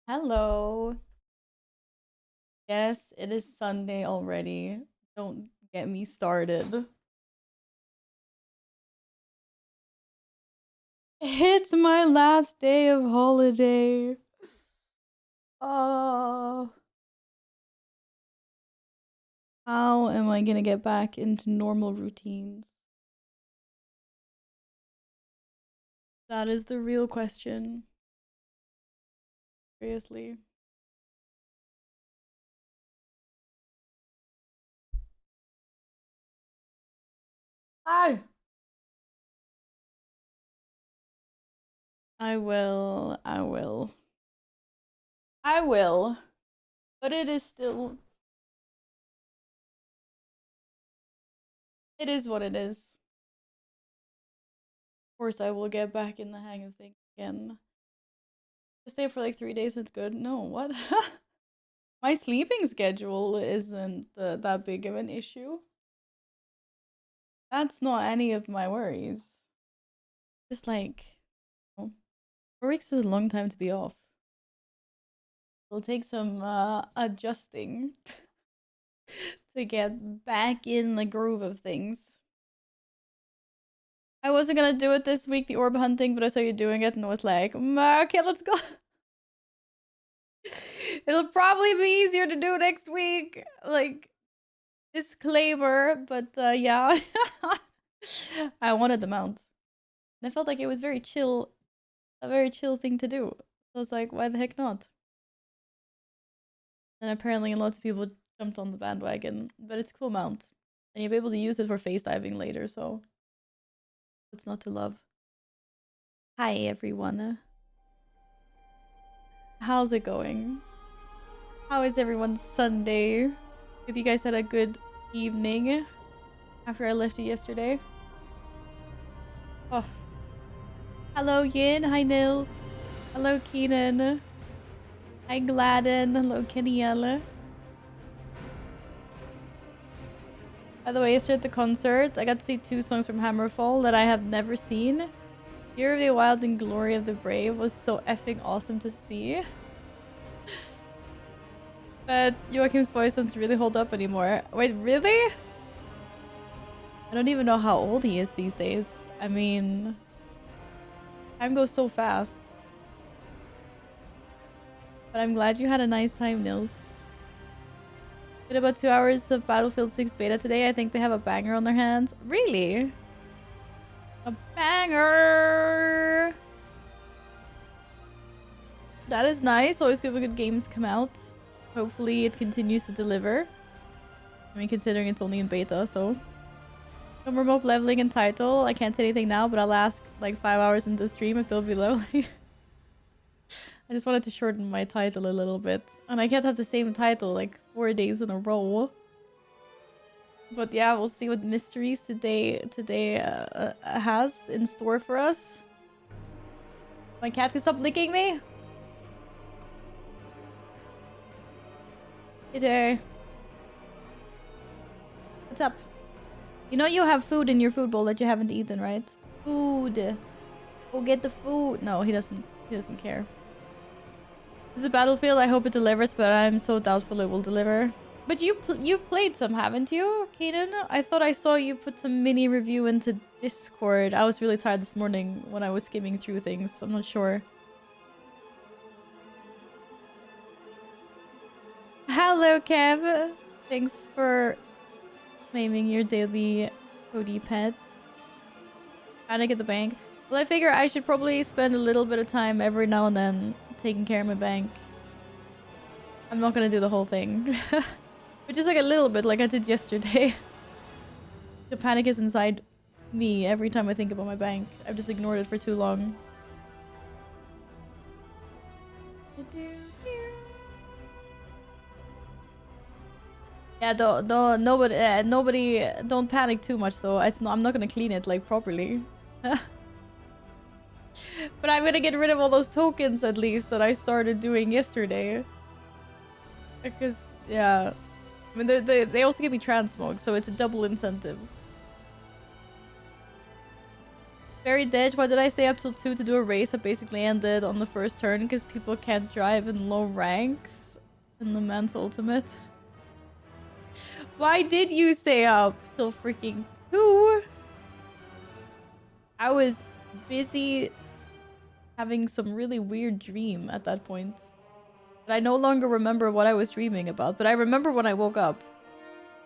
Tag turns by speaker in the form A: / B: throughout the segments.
A: Hello. Yes, it is Sunday already. Don't get me started. It's my last day of holiday. Oh, how am I gonna get back into normal routines? That is the real question. Seriously. I I will. I will. I will. But it is what it is. Of course I will get back in the hang of things again. Stay for like 3 days, it's good. No, what? My sleeping schedule isn't that big of an issue. That's not any of my worries. Just like, you know, 4 weeks is a long time to be off. It'll take some adjusting to get back in the groove of things. I wasn't gonna do it this week, the orb hunting, but I saw you doing it and was like, okay, let's go. It'll probably be easier to do next week. Like, disclaimer, but yeah. I wanted the mount. And I felt like it was very chill, a very chill thing to do. So I was like, why the heck not? And apparently lots of people jumped on the bandwagon, but it's a cool mount. And you'll be able to use it for face diving later, so it's not to love. Hi everyone. How's it going? How is everyone's Sunday? Hope you guys had a good evening after I left you yesterday. Oh. Hello Yin, hi Nils. Hello Keenan. Hi Gladden, hello Kenielle. By the way, yesterday at the concert, I got to see 2 songs from Hammerfall that I have never seen. Fear of the Wild and Glory of the Brave was so effing awesome to see. But Joachim's voice doesn't really hold up anymore. Wait, really? I don't even know how old he is these days. I mean, time goes so fast. But I'm glad you had a nice time, Nils. Did about 2 hours of Battlefield 6 beta today. I think they have a banger on their hands. Really? A banger! That is nice. Always good when good games come out. Hopefully it continues to deliver. I mean, considering it's only in beta, so. Some remote leveling and title. I can't say anything now, but I'll ask like 5 hours into the stream if they'll be leveling. I just wanted to shorten my title a little bit. And I can't have the same title like 4 days in a row. But yeah, we'll see what mysteries today has in store for us. My cat can stop licking me. Hey, what's up? You know you have food in your food bowl that you haven't eaten, right? Food. Go get the food. No, he doesn't. He doesn't care. This is a Battlefield. I hope it delivers, but I'm so doubtful it will deliver. But you've played some, haven't you, Kaden? I thought I saw you put some mini review into Discord. I was really tired this morning when I was skimming through things. I'm not sure. Hello, Kev. Thanks for naming your daily Cody pet. Panic at the bank. Well, I figure I should probably spend a little bit of time every now and then taking care of my bank. I'm not gonna do the whole thing. But just like a little bit, like I did yesterday. The panic is inside me every time I think about my bank. I've just ignored it for too long. Yeah, nobody, don't panic too much though. I'm not gonna clean it like properly. But I'm gonna get rid of all those tokens at least that I started doing yesterday. Because, yeah. I mean, they also give me transmog, so it's a double incentive. Very dead. Why did I stay up till 2 to do a race that basically ended on the first turn because people can't drive in low ranks in the men's ultimate? Why did you stay up till freaking 2? I was busy having some really weird dream at that point. But I no longer remember what I was dreaming about, but I remember when I woke up.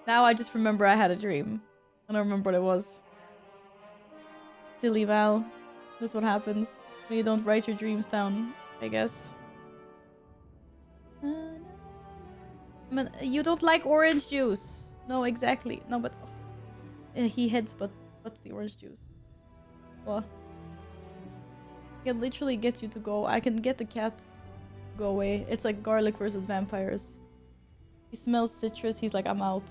A: Now I just remember I had a dream. I don't remember what it was. Silly Val. That's what happens when you don't write your dreams down, I guess. I mean, you don't like orange juice. No, exactly. No, but... he heads, but what's the orange juice? What? I can literally get you to go. I can get the cat to go away. It's like garlic versus vampires. He smells citrus. He's like, I'm out.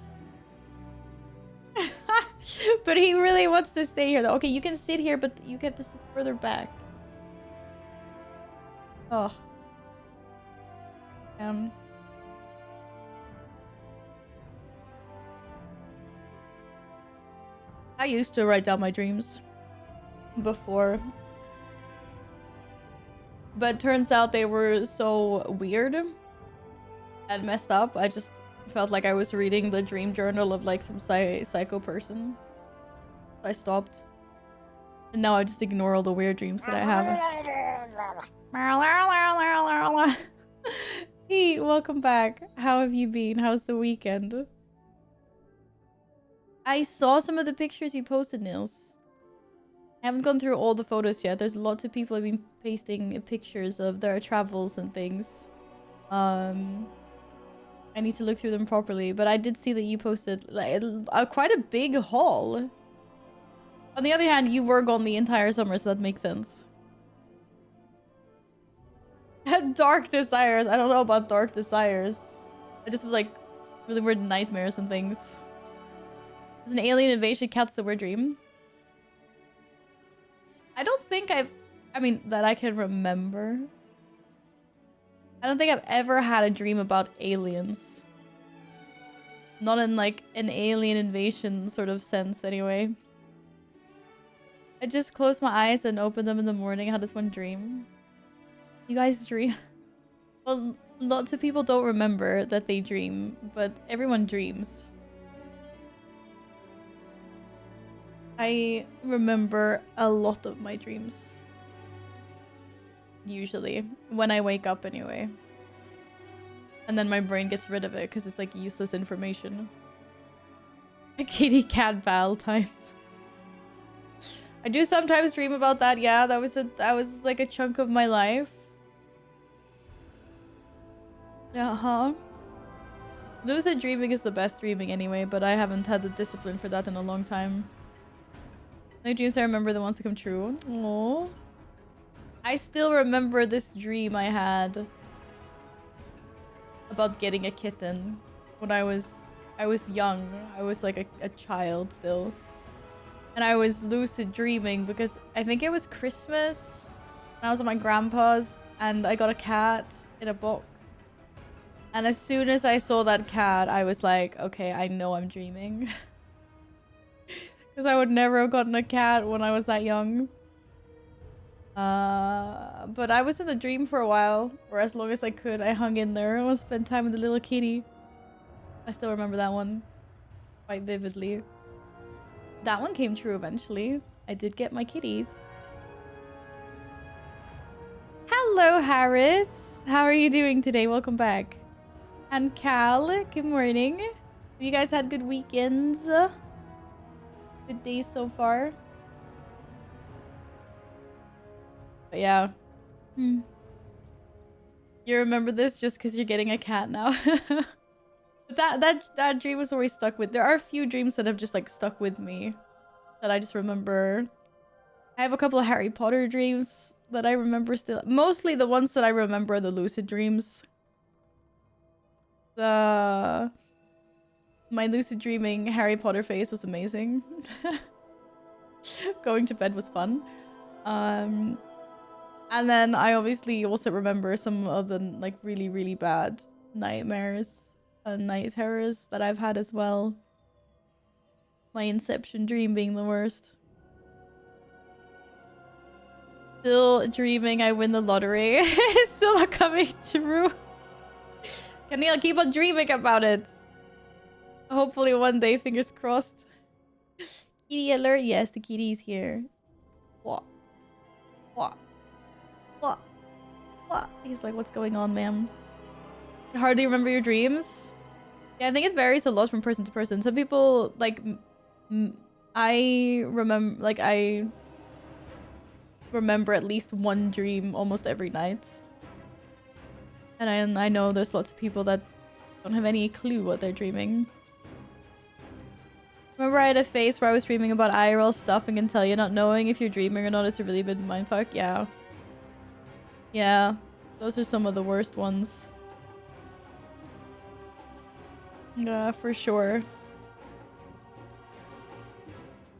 A: But he really wants to stay here though. Okay, you can sit here, but you have to sit further back. Oh. I used to write down my dreams before. But turns out they were so weird and messed up. I just felt like I was reading the dream journal of like some psycho person. I stopped. And now I just ignore all the weird dreams that I have. Pete, welcome back. How have you been? How's the weekend? I saw some of the pictures you posted, Nils. I haven't gone through all the photos yet. There's lots of people have been pasting pictures of their travels and things. I need to look through them properly, but I did see that you posted like quite a big haul. On the other hand, you were gone the entire summer, so that makes sense. Dark desires. I don't know about dark desires. I just like really weird nightmares and things. Is an alien invasion cat's the weird dream? I don't think I mean, that I can remember. I don't think I've ever had a dream about aliens. Not in like an alien invasion sort of sense anyway. I just close my eyes and open them in the morning. How does one dream? You guys dream? Well, lots of people don't remember that they dream, but everyone dreams. I remember a lot of my dreams. Usually. When I wake up anyway. And then my brain gets rid of it because it's like useless information. Kitty cat Val times. I do sometimes dream about that. Yeah, that was like a chunk of my life. Uh-huh. Lucid dreaming is the best dreaming anyway, but I haven't had the discipline for that in a long time. My dreams, I remember the ones that come true. Aww. I still remember this dream I had about getting a kitten when I was young. I was like a child still. And I was lucid dreaming because I think it was Christmas when I was at my grandpa's and I got a cat in a box. And as soon as I saw that cat, I was like, okay, I know I'm dreaming. Because I would never have gotten a cat when I was that young. But I was in the dream for a while, or as long as I could. I hung in there. I want to spend time with the little kitty. I still remember that one quite vividly. That one came true eventually. I did get my kitties. Hello, Harris. How are you doing today? Welcome back. And Cal, good morning. Have you guys had good weekends? Good days so far? But yeah. You remember this just because you're getting a cat now. That dream was always stuck with. There are a few dreams that have just like stuck with me that I just remember. I have a couple of Harry Potter dreams that I remember still. Mostly the ones that I remember are the lucid dreams. My lucid dreaming Harry Potter phase was amazing. Going to bed was fun. And then I obviously also remember some of the like really, really bad nightmares and night terrors that I've had as well. My Inception dream being the worst. Still dreaming I win the lottery. It's still not coming true. Camille, keep on dreaming about it. Hopefully one day, fingers crossed. Kitty alert. Yes, the kitty's here. What? What? What? What? He's like, what's going on, ma'am? You hardly remember your dreams? Yeah, I think it varies a lot from person to person. Some people, like, I remember at least one dream almost every night. And I know there's lots of people that don't have any clue what they're dreaming. Remember I had a phase where I was dreaming about IRL stuff and can tell you not knowing if you're dreaming or not is a really big mindfuck? Yeah. Yeah. Those are some of the worst ones. Yeah, for sure.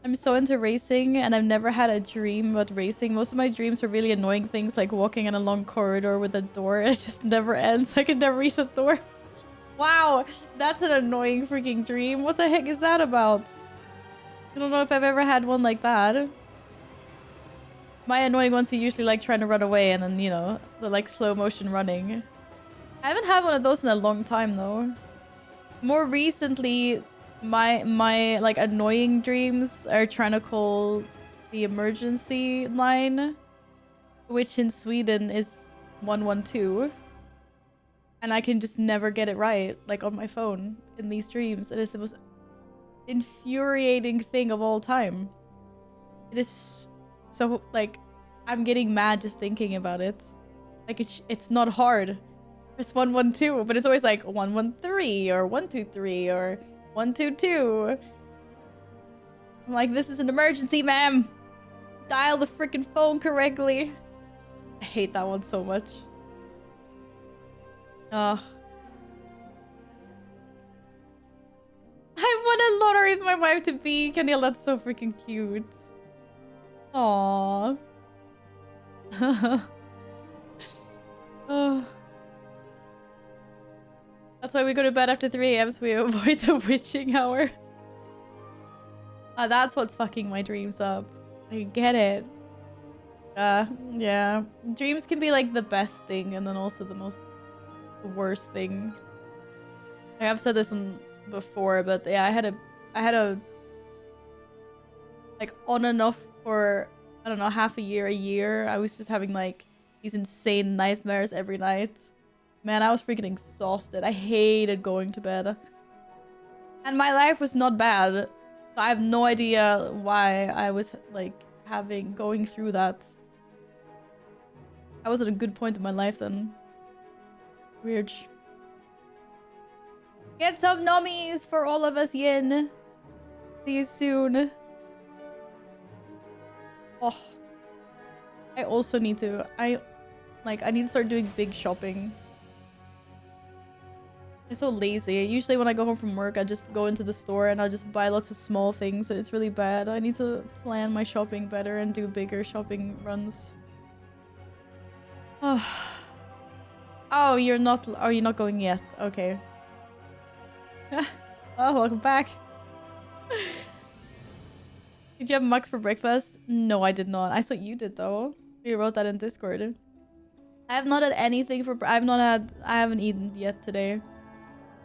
A: I'm so into racing and I've never had a dream about racing. Most of my dreams are really annoying things like walking in a long corridor with a door. It just never ends. I can never reach the door. Wow, that's an annoying freaking dream. What the heck is that about? I don't know if I've ever had one like that. My annoying ones are usually like trying to run away and then, you know, the like slow motion running. I haven't had one of those in a long time though. More recently, my like annoying dreams are trying to call the emergency line, which in Sweden is 112. And I can just never get it right, like on my phone in these dreams. It is the most infuriating thing of all time. It is so, like, I'm getting mad just thinking about it. Like, it's not hard. It's 112, but it's always like 113 or 123 or 122. I'm like, this is an emergency, ma'am. Dial the freaking phone correctly. I hate that one so much. Ugh. I won a lottery with my wife to be. Camille, that's so freaking cute. Aww. Oh. That's why we go to bed after 3 a.m. so we avoid the witching hour. That's what's fucking my dreams up. I get it. Yeah. Dreams can be like the best thing and then also the worst thing. I have said this before, but yeah, I had a like on and off for, I don't know, half a year. I was just having like these insane nightmares every night. Man, I was freaking exhausted. I hated going to bed. And my life was not bad. So I have no idea why I was like going through that. I was at a good point in my life then. Weird. Get some nummies for all of us, Yin. See you soon. Oh. I also need to... I need to start doing big shopping. I'm so lazy. Usually when I go home from work, I just go into the store and I'll just buy lots of small things and it's really bad. I need to plan my shopping better and do bigger shopping runs. Oh, you're not... Are you not going yet? Okay. Oh, welcome back. Did you have Mux for breakfast? No, I did not. I thought you did though. You wrote that in Discord. I have not had anything for... I haven't eaten yet today.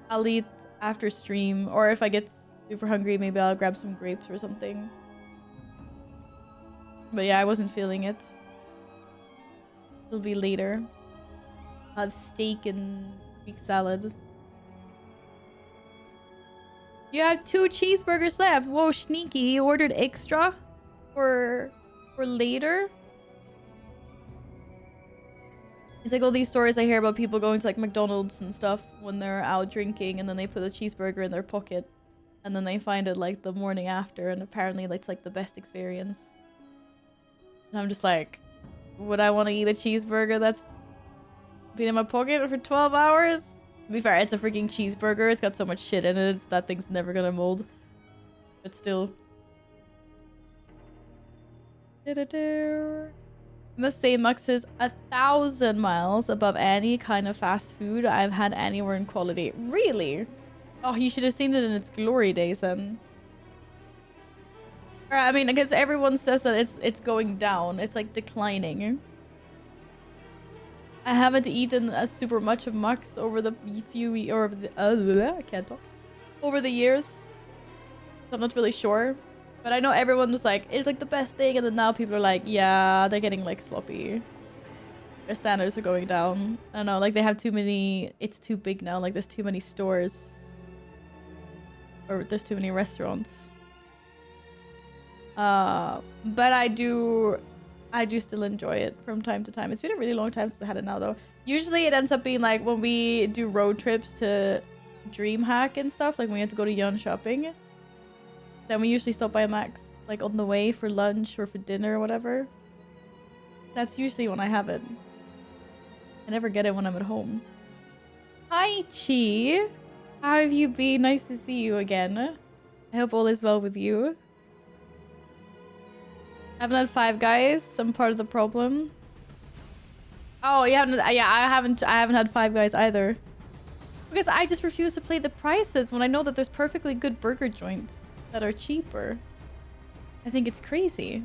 A: I'll eat after stream, or if I get super hungry, maybe I'll grab some grapes or something. But yeah, I wasn't feeling it. It'll be later. I'll have steak and Greek salad. You have 2 cheeseburgers left. Whoa, sneaky. You ordered extra for later? It's like all these stories I hear about people going to like McDonald's and stuff when they're out drinking and then they put a cheeseburger in their pocket and then they find it like the morning after and apparently it's like the best experience. And I'm just like, would I want to eat a cheeseburger that's been in my pocket for 12 hours? To be fair, it's a freaking cheeseburger. It's got so much shit in it. That thing's never gonna mold. But still. I must say Mux is 1,000 miles above any kind of fast food I've had anywhere in quality. Really? Oh, you should have seen it in its glory days then. Or, I mean, I guess everyone says that it's going down. It's like declining. I haven't eaten super much of Max over the I can't talk. Over the years. So I'm not really sure. But I know everyone was like, it's like the best thing, and then now people are like, yeah, they're getting like sloppy. Their standards are going down. I don't know, like they have too many, it's too big now, like there's too many stores. Or there's too many restaurants. But I do still enjoy it from time to time. It's been a really long time since I had it now though. Usually it ends up being like when we do road trips to DreamHack and stuff, like when we have to go to Yun shopping. Then we usually stop by Max, like on the way for lunch or for dinner or whatever. That's usually when I have it. I never get it when I'm at home. Hi, Chi. How have you been? Nice to see you again. I hope all is well with you. I haven't had Five Guys. I'm part of the problem. Oh, you haven't? Yeah, I haven't had Five Guys either. Because I just refuse to play the prices when I know that there's perfectly good burger joints that are cheaper. I think it's crazy.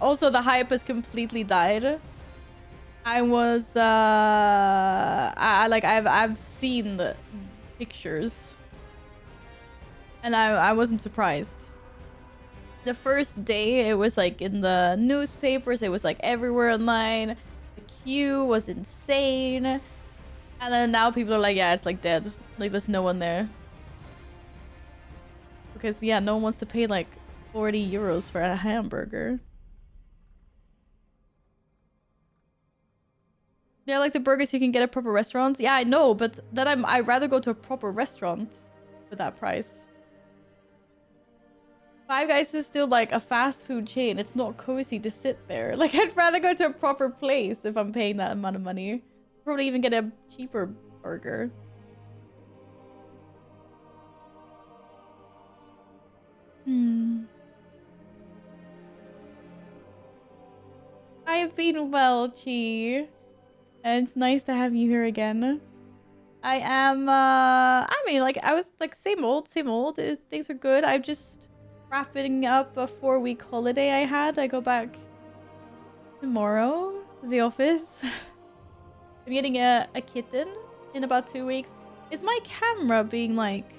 A: Also, the hype has completely died. I was I've seen the pictures and I wasn't surprised. The first day it was like in the newspapers, it was like everywhere online. The queue was insane. And then now people are like, yeah, it's like dead. Like there's no one there. Because yeah, no one wants to pay like 40 euros for a hamburger. They're like the burgers you can get at proper restaurants. Yeah, I know, but then I'd rather go to a proper restaurant for that price. Five Guys is still like a fast food chain. It's not cozy to sit there. Like I'd rather go to a proper place if I'm paying that amount of money. Probably even get a cheaper burger. I've been well, Chi. And it's nice to have you here again. I am, I mean, like, I was, like, same old. Things are good. I'm just wrapping up a 4-week holiday I had. I go back tomorrow to the office. I'm getting a kitten in about 2 weeks. Is my camera being, like...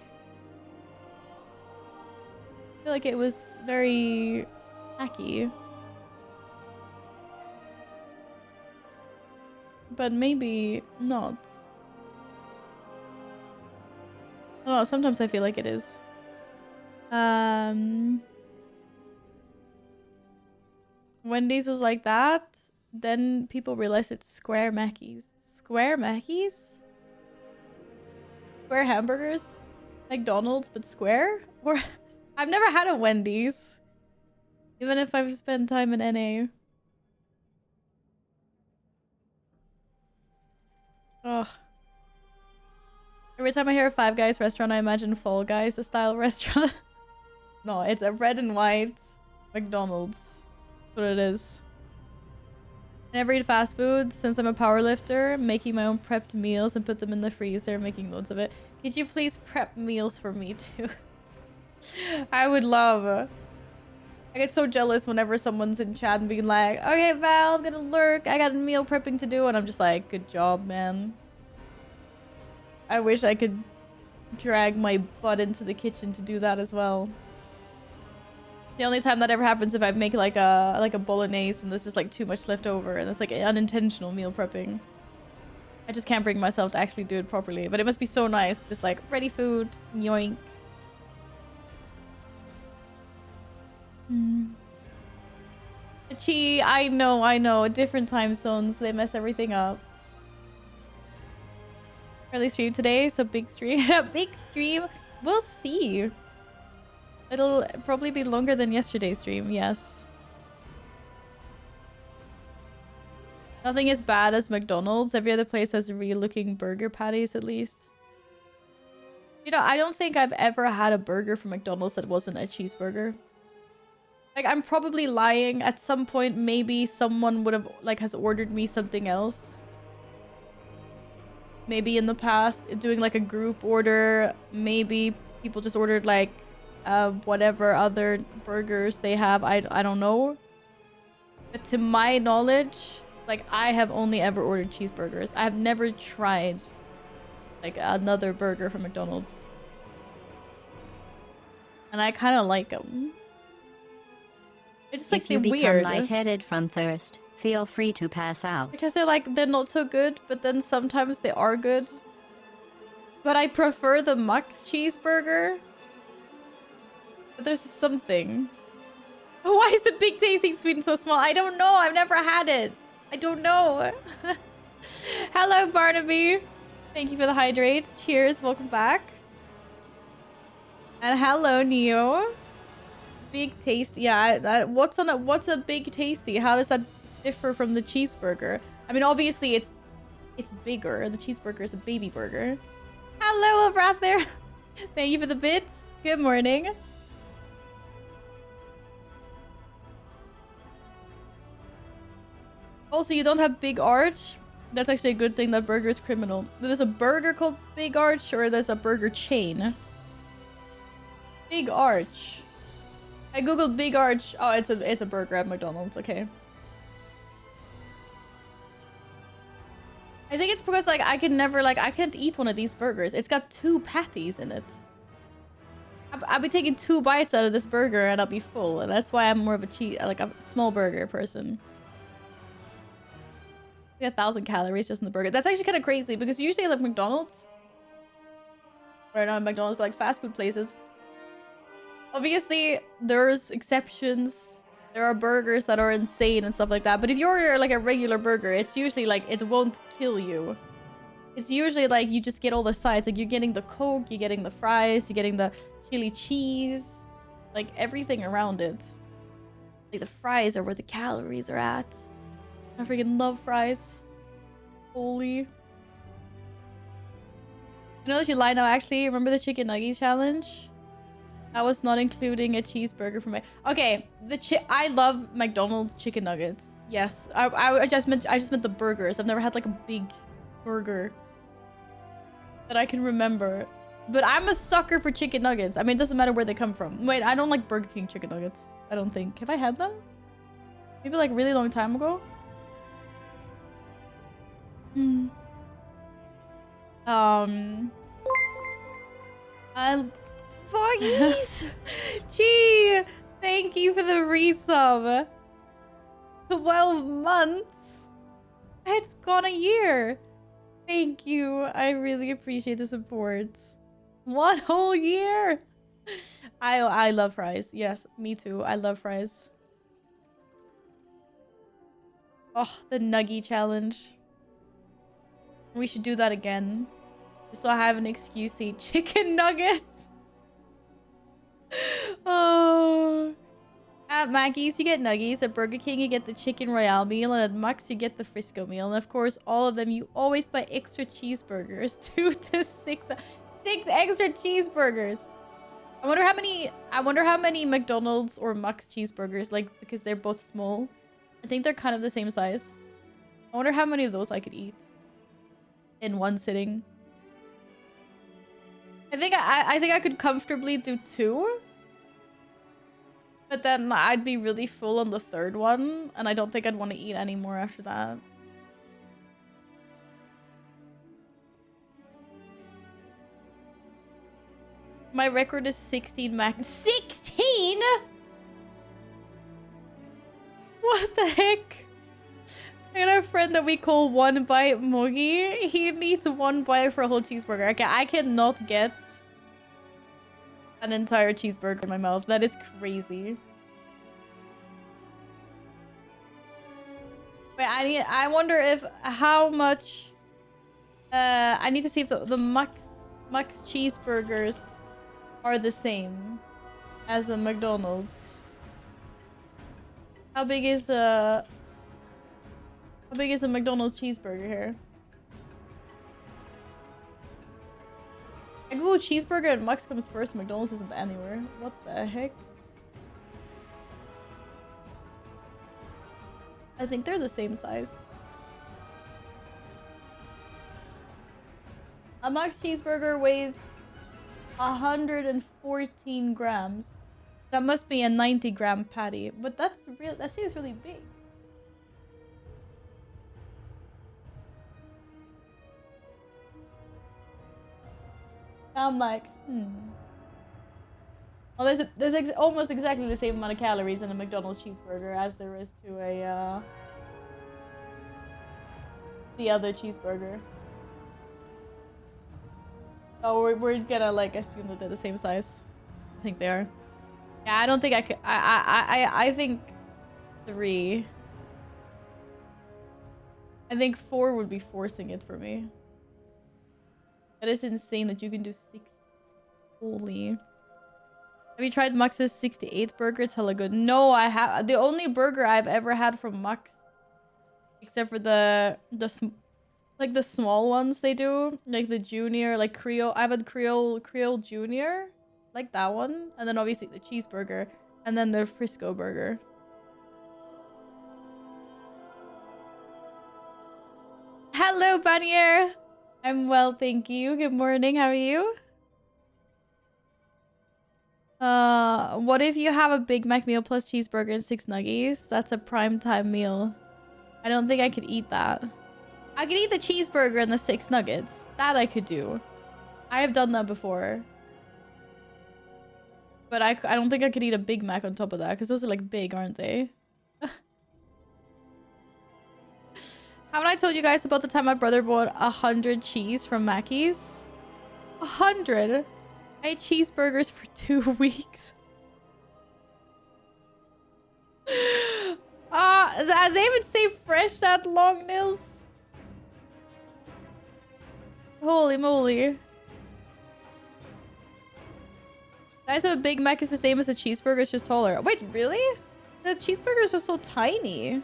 A: I feel like it was very hacky. But maybe not. I don't know, sometimes I feel like it is. Wendy's was like that. Then people realized it's Square Mackies. Square Mackies? Square hamburgers? McDonald's, but square? Or I've never had a Wendy's. Even if I've spent time in NA. Ugh. Every time I hear a Five Guys restaurant, I imagine Fall Guys, a style restaurant. No, it's a red and white McDonald's. That's what it is. I never eat fast food since I'm a powerlifter, making my own prepped meals and put them in the freezer, making loads of it. Could you please prep meals for me too? I would love. I get so jealous whenever someone's in chat and being like, okay, Val, I'm gonna lurk. I got meal prepping to do. And I'm just like, good job, man. I wish I could drag my butt into the kitchen to do that as well. The only time that ever happens if I make like a bolognese and there's just like too much left over and it's like unintentional meal prepping. I just can't bring myself to actually do it properly. But it must be so nice. Just like ready food. Yoink. Chi, I know. Different time zones. They mess everything up. Early stream today, so big stream. Big stream. We'll see. It'll probably be longer than yesterday's stream, yes. Nothing as bad as McDonald's. Every other place has real looking burger patties at least. You know, I don't think I've ever had a burger from McDonald's that wasn't a cheeseburger. Like, I'm probably lying. At some point, maybe someone would have, like, has ordered me something else. Maybe in the past, doing, like, a group order. Maybe people just ordered like whatever other burgers they have. I don't know. But to my knowledge, like I have only ever ordered cheeseburgers. I have never tried like another burger from McDonald's. And I kind of like them. It's just like
B: if you
A: they're
B: become
A: weird.
B: lightheaded from thirst, feel free to pass out.
A: Because they're not so good, but then sometimes they are good. But I prefer the Max cheeseburger. But there's something. Why is the Big Tasty Sweden so small? I don't know. I've never had it. I don't know. Hello, Barnaby. Thank you for the hydrates. Cheers. Welcome back. And hello, Neo. Big Tasty. Yeah, what's a Big Tasty? How does that differ from the cheeseburger? I mean, obviously it's bigger. The cheeseburger is a baby burger. Hello, Avrath there. Thank you for the bits. Good morning. Also, you don't have Big Arch. That's actually a good thing. That burger is criminal. There's a burger called Big Arch, or there's a burger chain. Big Arch. I googled Big Arch. Oh, it's a burger at McDonald's. Okay. I think it's because like I can't eat one of these burgers. It's got 2 patties in it. I'll be taking 2 bites out of this burger and I'll be full, and that's why I'm more of a small burger person. 1,000 calories just in the burger. That's actually kind of crazy because usually like McDonald's, or not McDonald's, but like fast food places. Obviously, there's exceptions. There are burgers that are insane and stuff like that. But if you order like a regular burger, it's usually like it won't kill you. It's usually like you just get all the sides. Like you're getting the Coke, you're getting the fries, you're getting the chili cheese, like everything around it. Like the fries are where the calories are at. I freaking love fries. Holy. You know that you lie now, actually. Remember the chicken nuggies challenge? That was not including a cheeseburger for my... Okay, I love McDonald's chicken nuggets. Yes, I just meant the burgers. I've never had like a big burger that I can remember. But I'm a sucker for chicken nuggets. I mean, it doesn't matter where they come from. Wait, I don't like Burger King chicken nuggets. I don't think. Have I had them? Maybe like a really long time ago? Foggies! Gee! Thank you for the resub. 12 months? It's gone a year. Thank you. I really appreciate the support. 1 whole year! I love fries. Yes, me too. I love fries. Oh, the nuggie challenge. We should do that again. Just so I have an excuse to eat chicken nuggets. Oh. At Mackey's, you get nuggies. At Burger King, you get the Chicken Royale meal. And at Max, you get the Frisco meal. And of course, all of them, you always buy extra cheeseburgers. 2 to 6 extra cheeseburgers. I wonder how many McDonald's or Max cheeseburgers, like, because they're both small. I think they're kind of the same size. I wonder how many of those I could eat in one sitting. I think I could comfortably do 2. But then I'd be really full on the 3rd one, and I don't think I'd want to eat any more after that. My record is 16 mac. 16?! What the heck? I got a friend that we call One Bite Moggy. He needs 1 bite for a whole cheeseburger. Okay, I cannot get an entire cheeseburger in my mouth. That is crazy. Wait, I wonder if how much I need to see if the Max cheeseburgers are the same as a McDonald's. How big is a McDonald's cheeseburger here? I Google cheeseburger and Max comes first. McDonald's isn't anywhere. What the heck? I think they're the same size. A Max cheeseburger weighs 114 grams. That must be a 90-gram patty, but that's real. That seems really big. I'm like, Well, there's almost exactly the same amount of calories in a McDonald's cheeseburger as there is to a the other cheeseburger. Oh, we're gonna like assume that they're the same size. I think they are. Yeah, I don't think I could. I think 3. I think 4 would be forcing it for me. That is insane that you can do 60. Holy. Have you tried Max's 68 burger? It's hella good. No, I have. The only burger I've ever had from Max, except for the small ones they do, like the junior, like Creole. I've had Creole Junior, like that one, and then obviously the cheeseburger, and then the Frisco burger. Hello, Banier. I'm well, thank you. Good morning. How are you? What if you have a Big Mac meal plus cheeseburger and 6 nuggies? That's a prime time meal. I don't think I could eat that. I could eat the cheeseburger and the 6 nuggets. That I could do. I have done that before. But I don't think I could eat a Big Mac on top of that, because those are like big, aren't they? Haven't I told you guys about the time my brother bought 100 cheese from Mackey's? 100? I ate cheeseburgers for 2 weeks. They even stay fresh that long, Nils. Holy moly. I said a Big Mac is the same as a cheeseburger, it's just taller. Wait, really? The cheeseburgers are so tiny.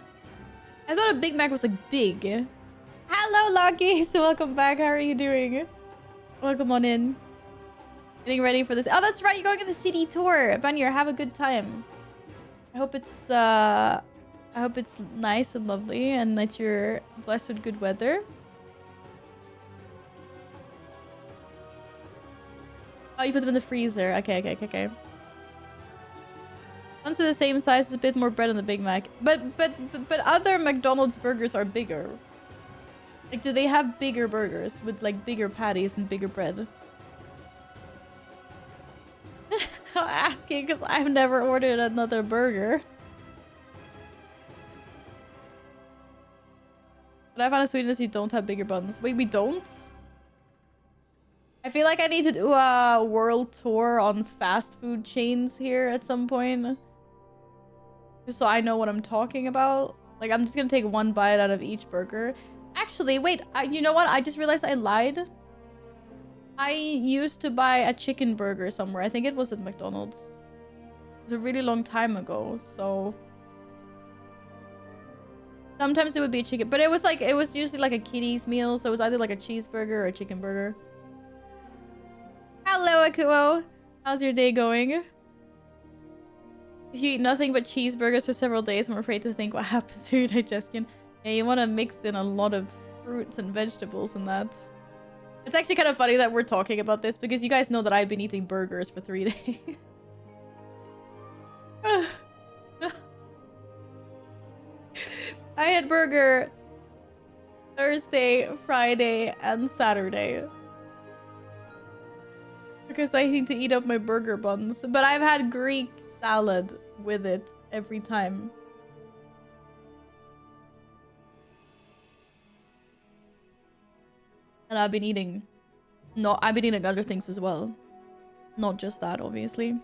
A: I thought a Big Mac was like big. Hello, Lucky. So welcome back. How are you doing? Welcome on in. Getting ready for this. Oh, that's right. You're going on the city tour. Banier, have a good time. I hope it's nice and lovely and that you're blessed with good weather. Oh, you put them in the freezer. Okay. Ones are the same size, a bit more bread on the Big Mac. But other McDonald's burgers are bigger. Like, do they have bigger burgers with like bigger patties and bigger bread? I'm asking because I've never ordered another burger. But I found in Sweden is you don't have bigger buns. Wait, we don't? I feel like I need to do a world tour on fast food chains here at some point. Just so I know what I'm talking about. Like, I'm just gonna take one bite out of each burger. Actually, wait. You know what? I just realized I lied. I used to buy a chicken burger somewhere. I think it was at McDonald's. It was a really long time ago, so... Sometimes it would be a chicken. But it was usually like a kiddie's meal, so it was either like a cheeseburger or a chicken burger. Hello, Akuo. How's your day going? If you eat nothing but cheeseburgers for several days, I'm afraid to think what happens to your digestion. Yeah, you want to mix in a lot of fruits and vegetables and that. It's actually kind of funny that we're talking about this because you guys know that I've been eating burgers for 3 days. I had burger Thursday, Friday, and Saturday. Because I need to eat up my burger buns. But I've had Greek salad with it every time. And I've been eating... No, I've been eating other things as well. Not just that, obviously.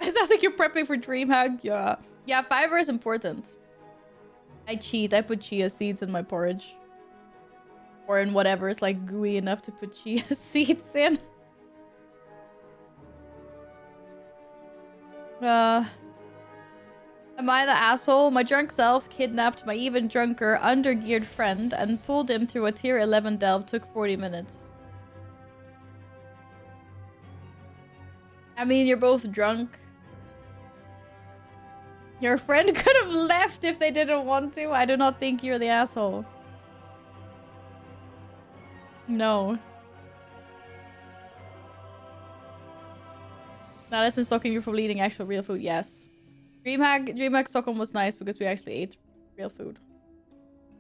A: It sounds like you're prepping for DreamHack. Yeah. Yeah, fiber is important. I cheat. I put chia seeds in my porridge. Or in whatever is like gooey enough to put chia seeds in. Am I the asshole? My drunk self kidnapped my even drunker, undergeared friend and pulled him through a tier 11 delve. Took 40 minutes. I mean, you're both drunk. Your friend could have left if they didn't want to. I do not think you're the asshole. No. Now that's in Stockholm, you're probably eating actual real food. Yes. DreamHack Stockholm was nice because we actually ate real food.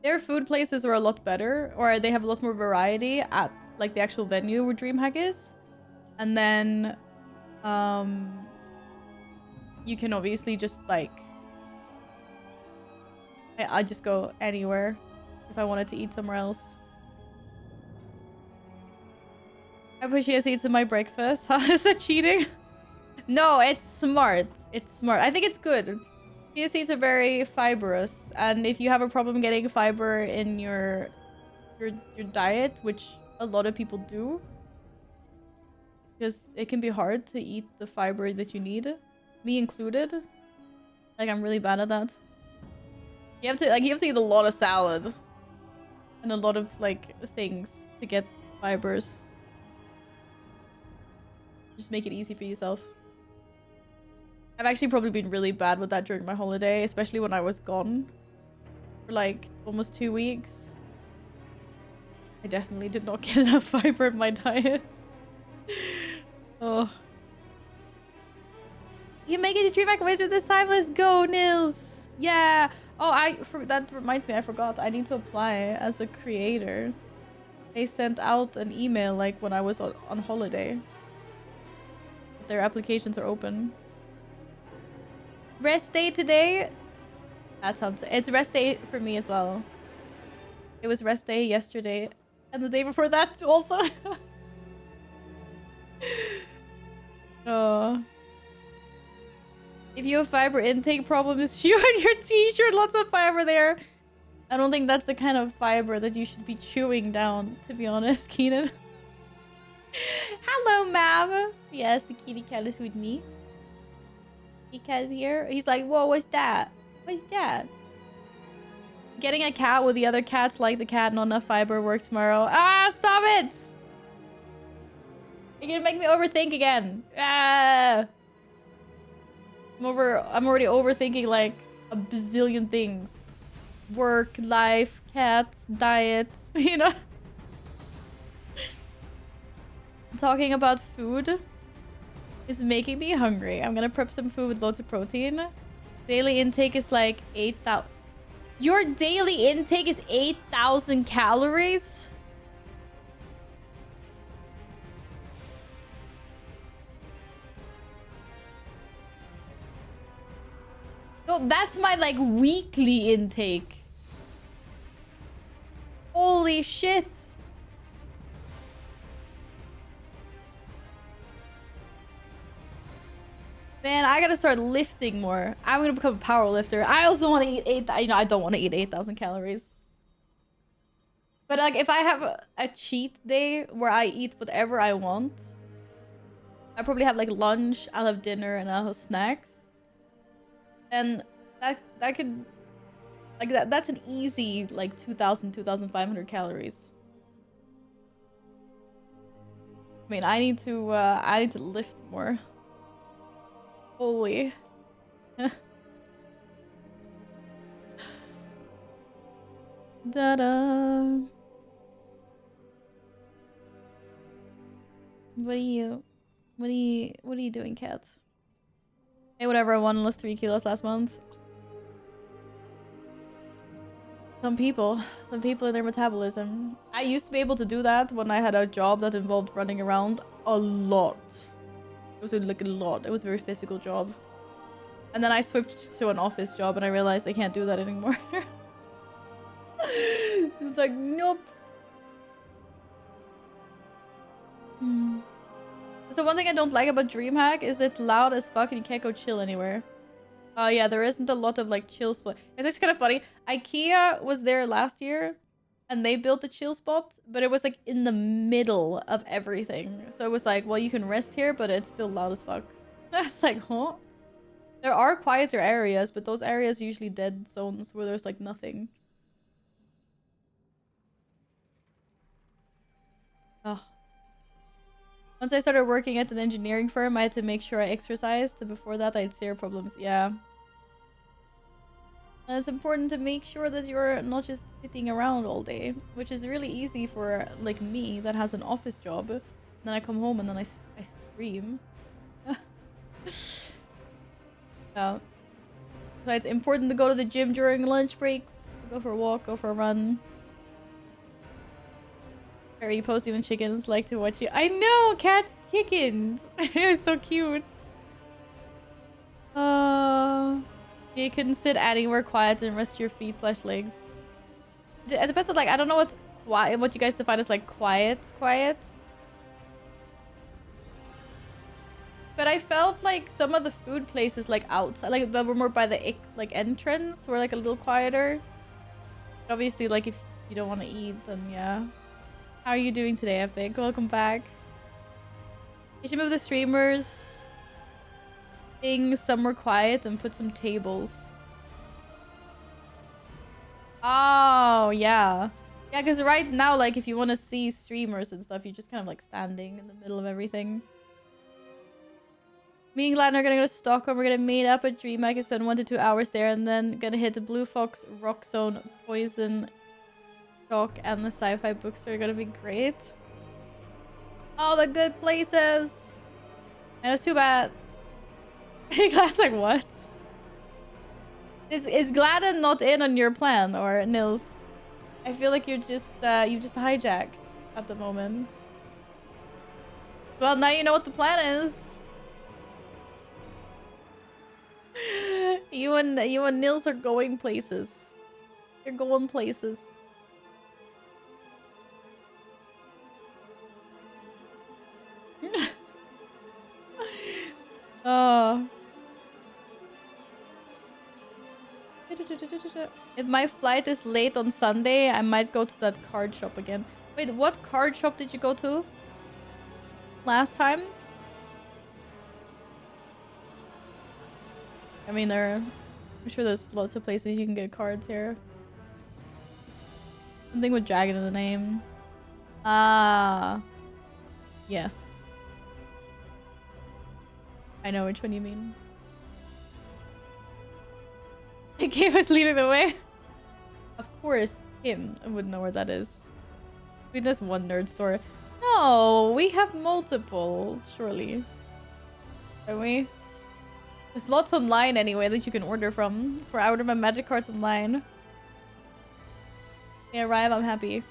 A: Their food places are a lot better, or they have a lot more variety at like the actual venue where DreamHack is. And then you can obviously just like I just go anywhere if I wanted to eat somewhere else. I put chia seeds in my breakfast. Is that cheating? No, it's smart. It's smart. I think it's good. Chia seeds are very fibrous, and if you have a problem getting fiber in your diet, which a lot of people do, because it can be hard to eat the fiber that you need, me included. Like, I'm really bad at that. You have to eat a lot of salad and a lot of like things to get fibers. Just make it easy for yourself. I've actually probably been really bad with that during my holiday, especially when I was gone for like almost 2 weeks. I definitely did not get enough fiber in my diet. Oh. You make it to DreamHack Wizard this time? Let's go, Nils! Yeah! Oh, that reminds me, I forgot. I need to apply as a creator. They sent out an email like when I was on holiday. Their applications are open. Rest day today? That sounds... It's rest day for me as well. It was rest day yesterday. And the day before that also. Oh. If you have fiber intake problems, chew on your t-shirt. Lots of fiber there. I don't think that's the kind of fiber that you should be chewing down, to be honest, Keenan. Hello, Mav. Yes, the kitty cat is with me. Kitty cat is here. He's like, whoa, what's that? What's that? Getting a cat with the other cats like the cat, not enough fiber, work tomorrow. Ah, stop it! You're gonna make me overthink again. Ah! I'm already overthinking like a bazillion things. Work, life, cats, diets, you know? Talking about food is making me hungry. I'm gonna prep some food with loads of protein. Daily intake is like 8,000. Your daily intake is 8,000 calories? No, that's my like weekly intake. Holy shit. Man, I gotta start lifting more. I'm gonna become a power lifter. I also want to eat I don't want to eat 8,000 calories. But like, if I have a cheat day where I eat whatever I want, I probably have like lunch, I'll have dinner, and I'll have snacks. And that could, like, that's an easy like 2,000, 2,500 calories. I mean, I need to lift more. Holy. Da-da. What are you doing, Kat? Hey, whatever, I won lost 3 kilos last month. Some people in their metabolism. I used to be able to do that when I had a job that involved running around a lot. It was like a lot. It was a very physical job. And then I switched to an office job and I realized I can't do that anymore. It's like, nope. So one thing I don't like about DreamHack is it's loud as fuck and you can't go chill anywhere. Oh yeah, there isn't a lot of like chill spot. It's actually kind of funny. IKEA was there last year and they built a chill spot, but it was like in the middle of everything. So it was like, well, you can rest here, but it's still loud as fuck. I was like, huh? There are quieter areas, but those areas are usually dead zones where there's like nothing. Oh. Once I started working at an engineering firm, I had to make sure I exercised. Before that, I had zero problems. Yeah. And it's important to make sure that you're not just sitting around all day, which is really easy for like me that has an office job. And then I come home and then I stream. Yeah. So it's important to go to the gym during lunch breaks. Go for a walk, go for a run. Very posty when chickens like to watch you. I know, cats, chickens. It's so cute. You couldn't sit anywhere quiet and rest your feet / legs. As opposed to like, I don't know what's quiet, what you guys define as like quiet. But I felt like some of the food places like outside, like that were more by the like entrance, were like a little quieter. But obviously, like if you don't want to eat, then yeah. How are you doing today, Epic? Welcome back. You should move the streamers thing somewhere quiet and put some tables. Oh, yeah. Yeah, because right now, like, if you want to see streamers and stuff, you're just kind of, like, standing in the middle of everything. Me and Gladden are gonna go to Stockholm. We're gonna meet up at DreamHack and spend 1 to 2 hours there, and then gonna hit the Blue Fox, Rock Zone, Poison, Shock, and the Sci-Fi Bookstore. Gonna be great. All the good places. And it's too bad. Glass, like, what? Is Gladden not in on your plan, or Nils? I feel like you're just you just hijacked at the moment. Well, now you know what the plan is. You and Nils are going places. You're going places. Oh. If my flight is late on Sunday, I might go to that card shop again. Wait, what card shop did you go to last time? I mean, I'm sure there's lots of places you can get cards here. Something with dragon in the name. Ah. Yes. I know which one you mean. The game was leading the way. Of course, him. I wouldn't know where that is. We just one nerd store. No, we have multiple, surely. Don't we? There's lots online anyway that you can order from. That's where I order my magic cards online. They arrive, I'm happy.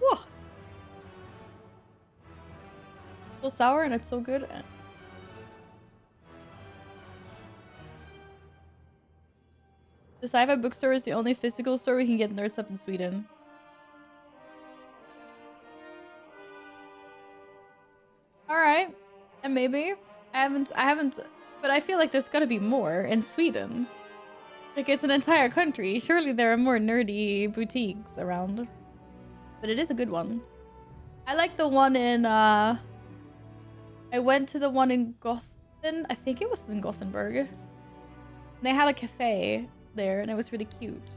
A: Whoa. So sour and it's so good. The Sci-Fi Bookstore is the only physical store we can get nerd stuff in Sweden. Alright. And maybe. I haven't, but I feel like there's gotta be more in Sweden. Like, it's an entire country. Surely there are more nerdy boutiques around. But it is a good one. I like the one in, I went to the one in Gothen. I think it was in Gothenburg. They had a cafe there, and it was really cute.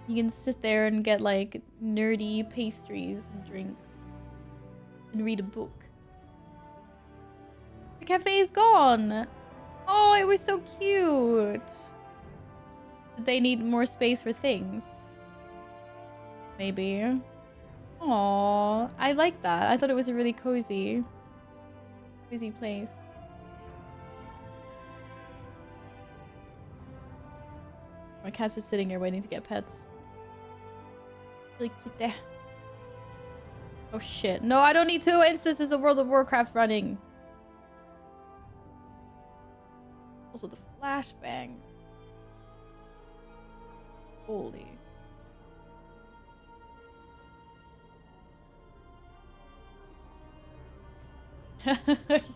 A: You can sit there and get, like, nerdy pastries and drinks. And read a book. The cafe is gone! Oh, it was so cute! They need more space for things. Maybe. Aww, I like that. I thought it was a really cozy place. My cat's just sitting here waiting to get pets. Really cute. Oh shit. No, I don't need 2 instances of World of Warcraft running. Also the flashbang. Holy.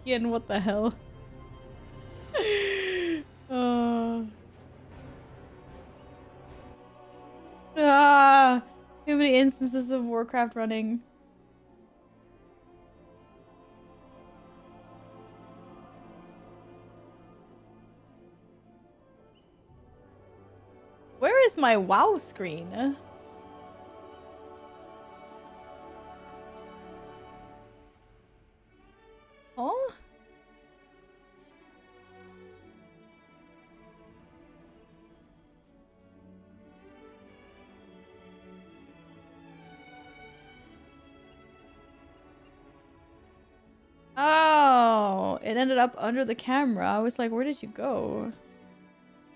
A: Ian, what the hell? Too many instances of Warcraft running. Where is my WoW screen? Huh? Oh, it ended up under the camera. I was like, where did you go?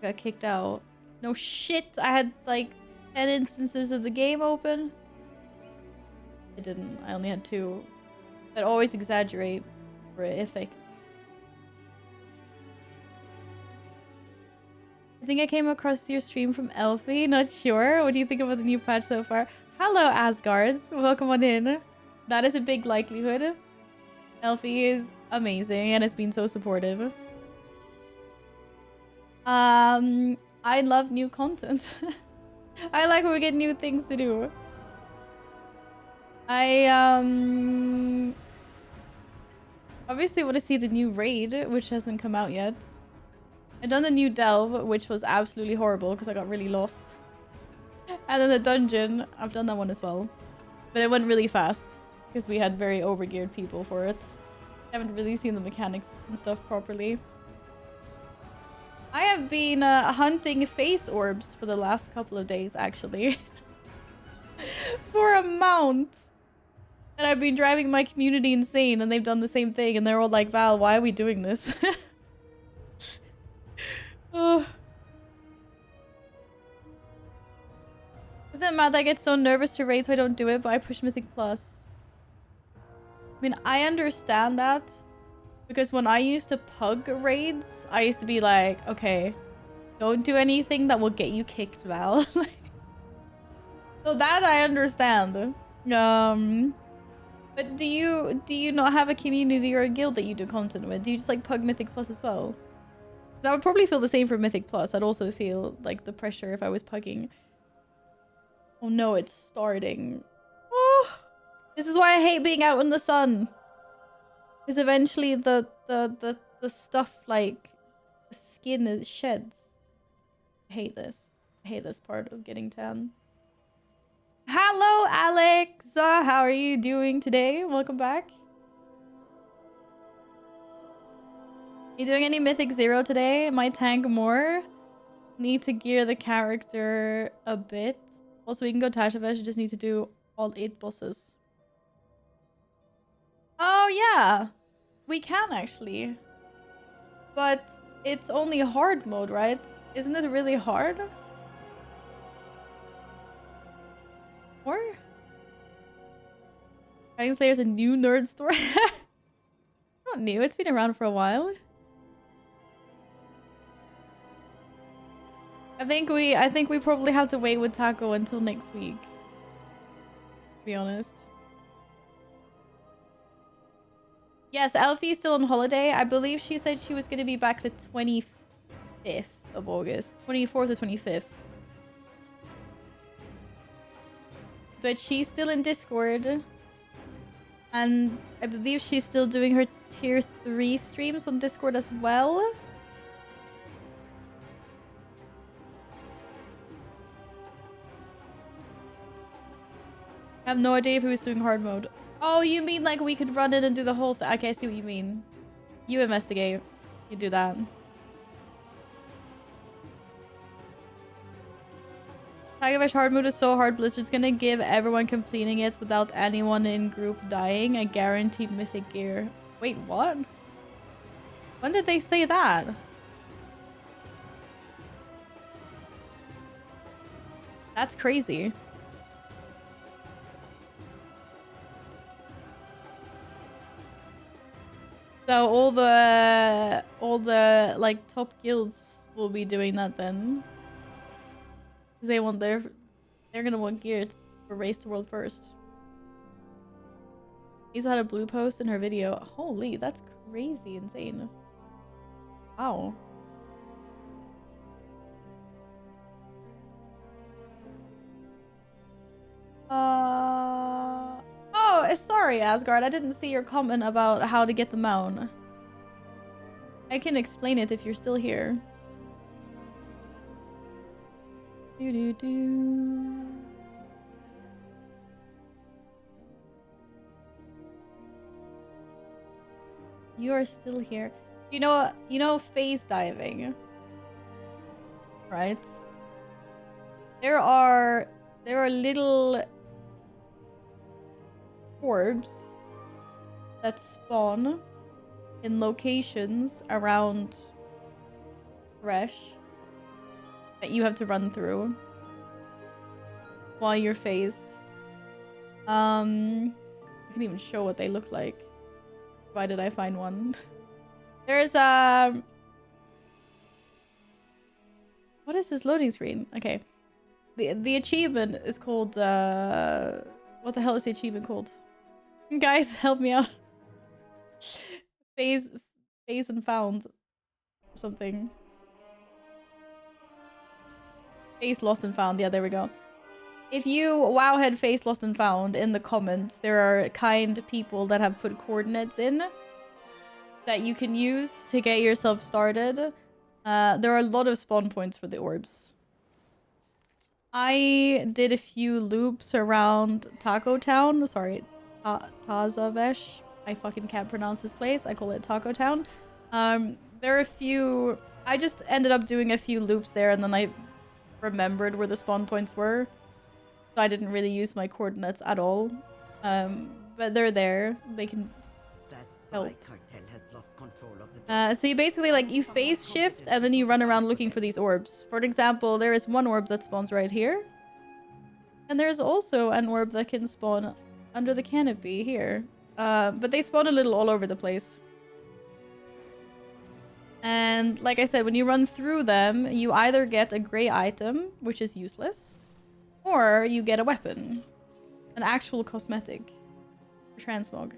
A: Got kicked out. No shit, I had like 10 instances of the game open. I didn't. I only had 2. But always exaggerate for effect. I think I came across your stream from Elfie. Not sure. What do you think about the new patch so far? Hello, Asgards. Welcome on in. That is a big likelihood. Elfie is amazing and has been so supportive. I love new content. I like when we get new things to do. I obviously want to see the new raid, which hasn't come out yet. I've done the new delve, which was absolutely horrible because I got really lost. And then the dungeon, I've done that one as well. But it went really fast because we had very overgeared people for it. I haven't really seen the mechanics and stuff properly. I have been hunting face orbs for the last couple of days, actually. For a mount. And I've been driving my community insane, and they've done the same thing, and they're all like, Val, why are we doing this? Oh. Isn't it mad that I get so nervous to raid so I don't do it, but I push Mythic Plus? I mean, I understand that. Because when I used to pug raids, I used to be like, okay, don't do anything that will get you kicked, Val. So that I understand. But do you not have a community or a guild that you do content with? Do you just like pug Mythic Plus as well? Because I would probably feel the same for Mythic Plus. I'd also feel like the pressure if I was pugging. Oh no, it's starting. Oh, this is why I hate being out in the sun. Because eventually the stuff like the skin sheds. I hate this. I hate this part of getting tan. Hello, Alex. How are you doing today? Welcome back. You doing any Mythic 0 today? My tank more. Need to gear the character a bit. Also, we can go Tashavesh. Just need to do all 8 bosses. Oh, yeah. We can actually. But it's only hard mode, right? Isn't it really hard? Or? Dragon Slayer's a new nerd story. Not new, it's been around for a while. I think we probably have to wait with Taco until next week. To be honest. Yes, Elfie's still on holiday. I believe she said she was going to be back the 25th of August. 24th or 25th. But she's still in Discord. And I believe she's still doing her tier 3 streams on Discord as well. I have no idea if he was doing hard mode. Oh, you mean like we could run in and do the whole thing? Okay, I see what you mean. You investigate. You do that. Tagavesh hard mode is so hard, Blizzard's gonna give everyone completing it without anyone in group dying a guaranteed mythic gear. Wait, what? When did they say that? That's crazy. So all the like top guilds will be doing that then. Because they want they're gonna want gear for Race to World first. Lisa had a blue post in her video. Holy, that's crazy insane. Wow. Oh, sorry, Asgard. I didn't see your comment about how to get the mount. I can explain it if you're still here. Do. You are still here. You know phase diving, right? There are little orbs that spawn in locations around Thresh that you have to run through while you're phased. I can even show what they look like, provided I find one. There's a... What is this loading screen? Okay. The achievement is called, what the hell is the achievement called? Guys, help me out. Phase and found. Or something. Phase lost and found. Yeah, there we go. If you wowhead phase lost and found in the comments, there are kind people that have put coordinates in that you can use to get yourself started. There are a lot of spawn points for the orbs. I did a few loops around Taco Town. Sorry, Tazavesh. I fucking can't pronounce this place. I call it Taco Town. There are a few... I just ended up doing a few loops there, and then I remembered where the spawn points were. So I didn't really use my coordinates at all. But they're there. They can help. So you basically, like, you phase shift and then you run around looking for these orbs. For example, there is one orb that spawns right here. And there's also an orb that can spawn under the canopy here. But they spawn a little all over the place. And like I said, when you run through them, you either get a gray item, which is useless, or you get a weapon. An actual cosmetic. Transmog.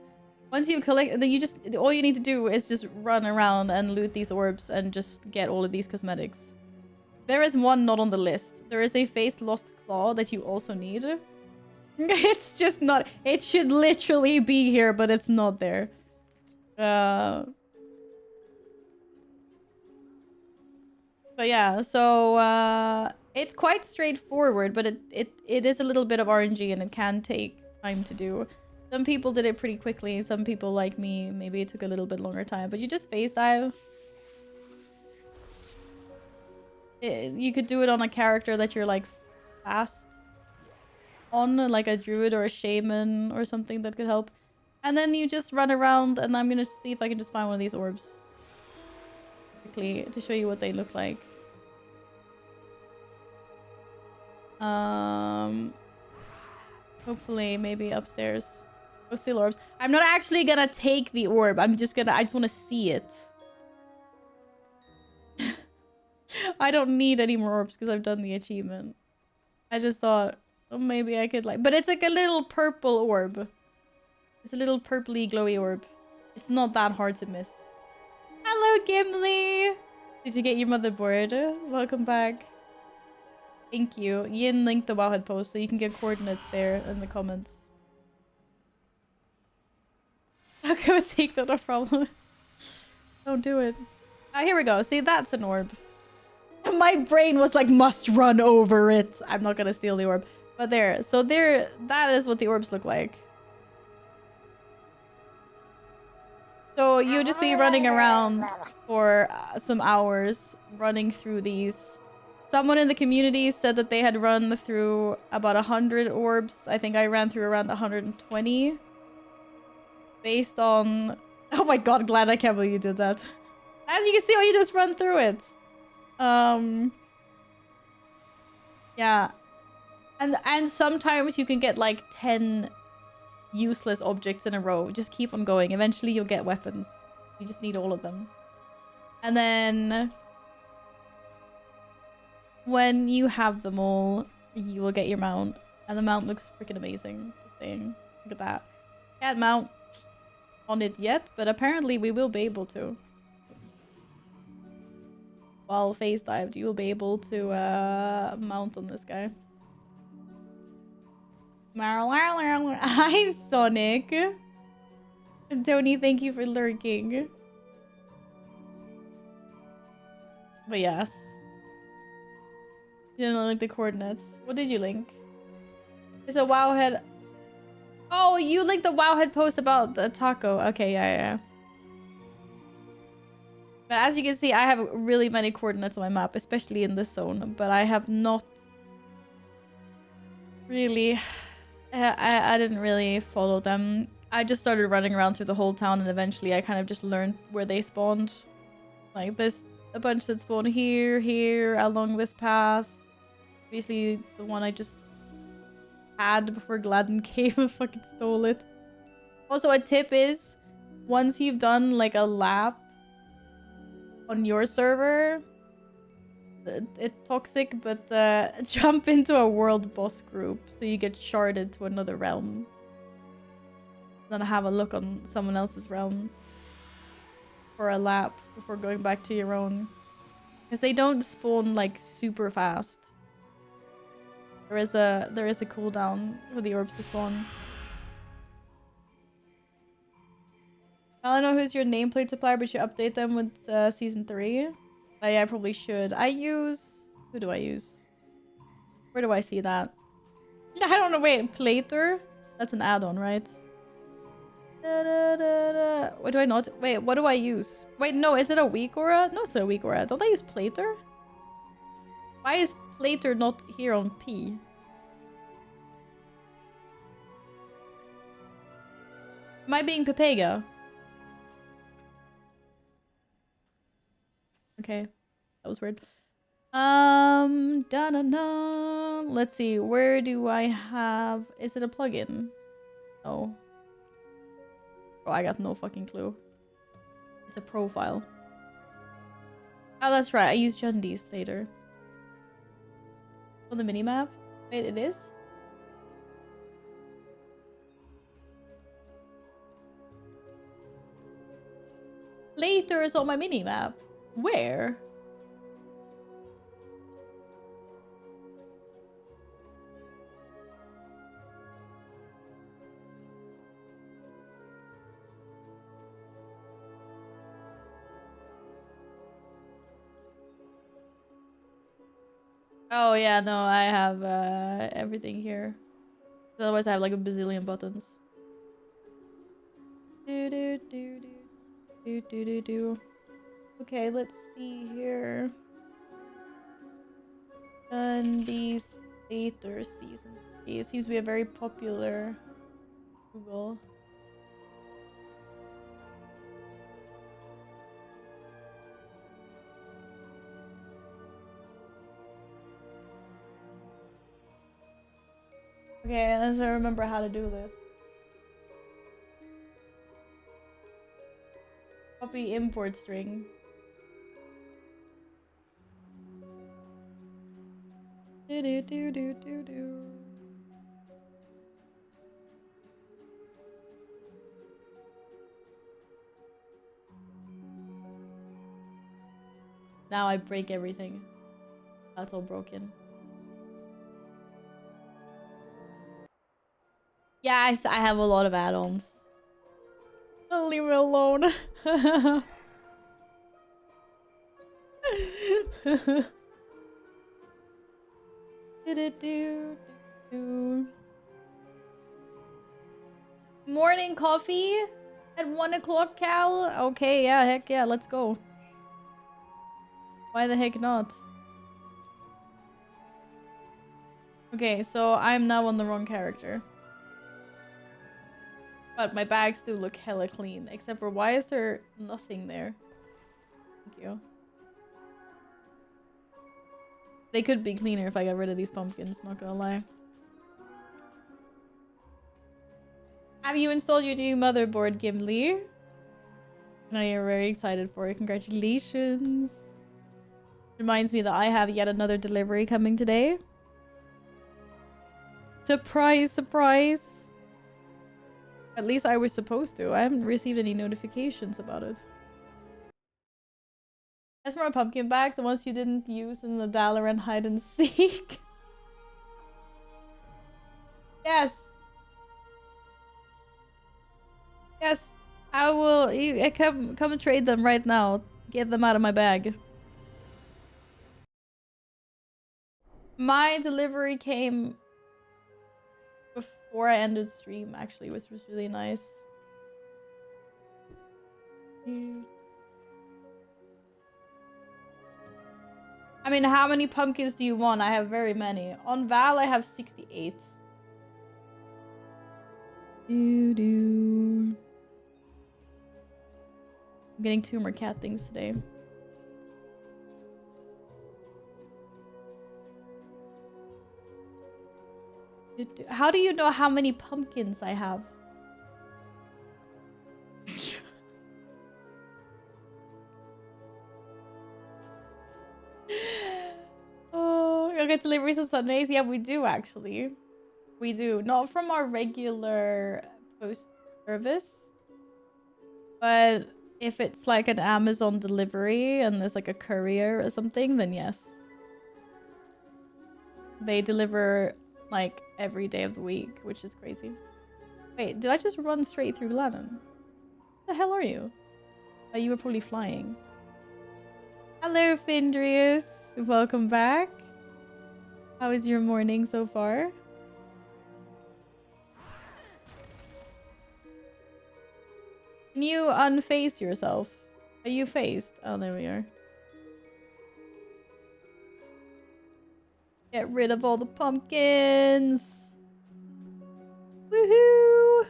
A: Once you collect, then you just, all you need to do is just run around and loot these orbs and just get all of these cosmetics. There is one not on the list. There is a Phase Lost Claw that you also need. It's just not, it should literally be here, but it's not there. But yeah, so it's quite straightforward, but it is a little bit of RNG and it can take time to do. Some people did it pretty quickly. Some people, like me, maybe it took a little bit longer time. But you just phase dive. You could do it on a character that you're, like, fast on. Like a druid or a shaman or something that could help. And then you just run around. And I'm going to see if I can just find one of these orbs. Quickly, to show you what they look like. Hopefully, maybe upstairs. Go steal orbs. I'm not actually gonna take the orb. I just want to see it. I don't need any more orbs because I've done the achievement. I just thought, oh, maybe I could like... But it's like a little purple orb. It's a little purpley glowy orb. It's not that hard to miss. Hello, Gimli! Did you get your motherboard? Welcome back. Thank you. Yin linked the Wowhead post so you can get coordinates there in the comments. How can I take that? No problem. Don't do it. Here we go. See, that's an orb. My brain was like, must run over it. I'm not gonna steal the orb. But there. So there, that is what the orbs look like. So you'll just be running around for some hours, running through these. Someone in the community said that they had run through about 100 orbs. I think I ran through around 120. Based on... Oh my god, glad I can't believe you did that. As you can see, you just run through it. Yeah. And sometimes you can get like 10 useless objects in a row. Just keep on going. Eventually you'll get weapons. You just need all of them. And then... when you have them all, you will get your mount. And the mount looks freaking amazing. Just saying. Look at that. Can't mount on it yet, but apparently we will be able to. While phase dived, you will be able to mount on this guy. Hi, Sonic. And Tony, thank you for lurking. But yes. You didn't link the coordinates. What did you link? It's a Wowhead. Oh, you linked the Wowhead post about the taco. Okay, yeah. But as you can see, I have really many coordinates on my map, especially in this zone. But I have not really... I didn't really follow them. I just started running around through the whole town, and eventually I kind of just learned where they spawned. Like, there's a bunch that spawn here, along this path. Obviously, the one I just had before Gladden came and fucking stole it. Also, a tip is, once you've done like a lap on your server, it's toxic, but jump into a world boss group so you get sharded to another realm. Then have a look on someone else's realm for a lap before going back to your own. Because they don't spawn like super fast. There is a cooldown for the orbs to spawn. I don't know who's your nameplate supplier, but you update them with season 3. Yeah, I probably should. Who do I use? Where do I see that? I don't know. Wait, Plater? That's an add-on, right? What do I not? Wait, what do I use? Wait, no, is it a weak aura? No, it's not a weak aura. Don't I use Plater? Why is Plater not here on P? Am I being Pepega? Okay, that was weird. Da-da-da. Let's see, where do I have... Is it a plugin? No. Oh, I got no fucking clue. It's a profile. Oh, that's right. I use Jundi's Plater. On the minimap? Wait, it is? Plater is on my minimap. Where? Oh yeah, no, I have everything here. Otherwise I have like a bazillion buttons. Do do do do do do do. Okay, let's see here. And these later season 3. It seems to be a very popular Google. Okay, unless I remember how to do this. Copy import string. Do do do do do do. Now I break everything. That's all broken. Yeah, I have a lot of add-ons. Oh, leave me alone. Morning coffee at 1 o'clock, Cal? Okay, yeah, heck yeah, let's go. Why the heck not? Okay, so I'm now on the wrong character. But my bags do look hella clean. Except for, why is there nothing there? Thank you. They could be cleaner if I got rid of these pumpkins, not gonna lie. Have you installed your new motherboard, Gimli? I know you're very excited for it. Congratulations. Reminds me that I have yet another delivery coming today. Surprise, surprise. At least I was supposed to. I haven't received any notifications about it. That's more a pumpkin bag, the ones you didn't use in the Dalaran hide and seek. Yes. Yes. I will come and trade them right now. Get them out of my bag. My delivery came before I ended stream, actually, which was really nice. I mean, how many pumpkins do you want? I have very many. On Val, I have 68. Do do. I'm getting 2 more cat things today. How do you know how many pumpkins I have? Oh, you'll get deliveries on Sundays? Yeah, we do actually. We do. Not from our regular post service. But if it's like an Amazon delivery and there's like a courier or something, then yes. They deliver like every day of the week, which is crazy. Wait, did I just run straight through Gladden? What the hell are you? Oh, you were probably flying. Hello, Findrius. Welcome back. How is your morning so far? Can you unface yourself? Are you faced? Oh, there we are. Get rid of all the pumpkins. Woohoo!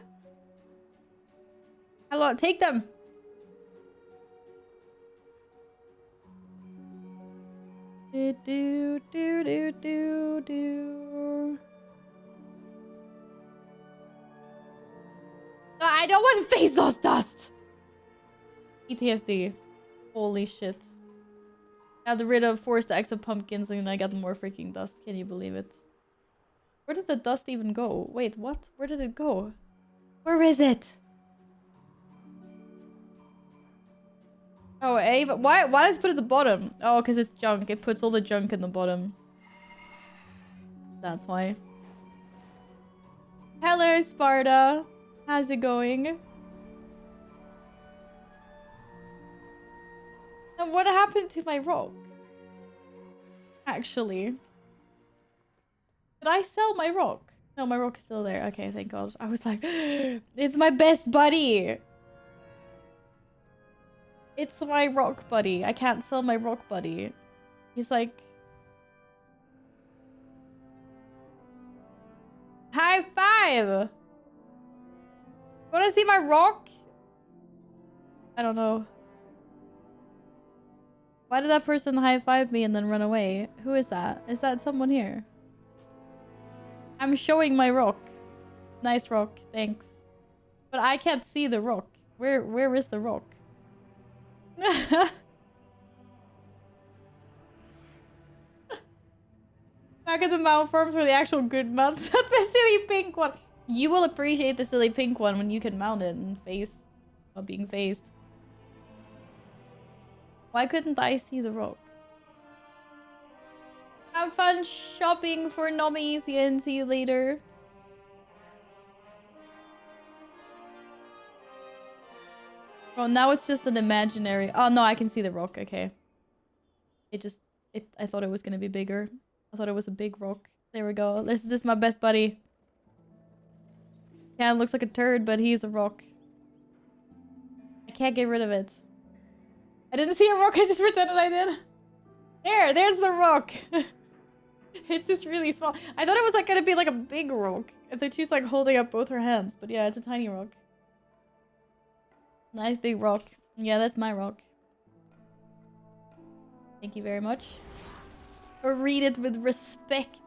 A: Hello, take them. Do do do do do do. No, I don't want face loss dust. PTSD. Holy shit. I got rid of forced eggs of pumpkins and I got more freaking dust. Can you believe it? Where did the dust even go? Wait, what? Where did it go? Where is it? Oh, Ava. Why does it put it at the bottom? Oh, because it's junk. It puts all the junk in the bottom. That's why. Hello, Sparta. How's it going? And what happened to my rock? Actually. Did I sell my rock? No, my rock is still there. Okay, thank God. I was like, it's my best buddy. It's my rock buddy. I can't sell my rock buddy. He's like... High five! Wanna see my rock? I don't know. Why did that person high five me and then run away? Who is that? Is that someone here? I'm showing my rock. Nice rock, thanks. But I can't see the rock. Where is the rock? Back at the mount farms for the actual good mounts. The silly pink one. You will appreciate the silly pink one when you can mount it and face while being faced. Why couldn't I see the rock? Have fun shopping for Nommies and see you later. Oh, now it's just an imaginary. Oh no, I can see the rock. Okay. I thought it was gonna be bigger. I thought it was a big rock. There we go. This is my best buddy. Yeah, it looks like a turd, but he's a rock. I can't get rid of it. I didn't see a rock, I just pretended I did. There's the rock. It's just really small. I thought it was like gonna be like a big rock. I thought she's like holding up both her hands, but yeah, it's a tiny rock. Nice big rock. Yeah, that's my rock. Thank you very much. Or read it with respect.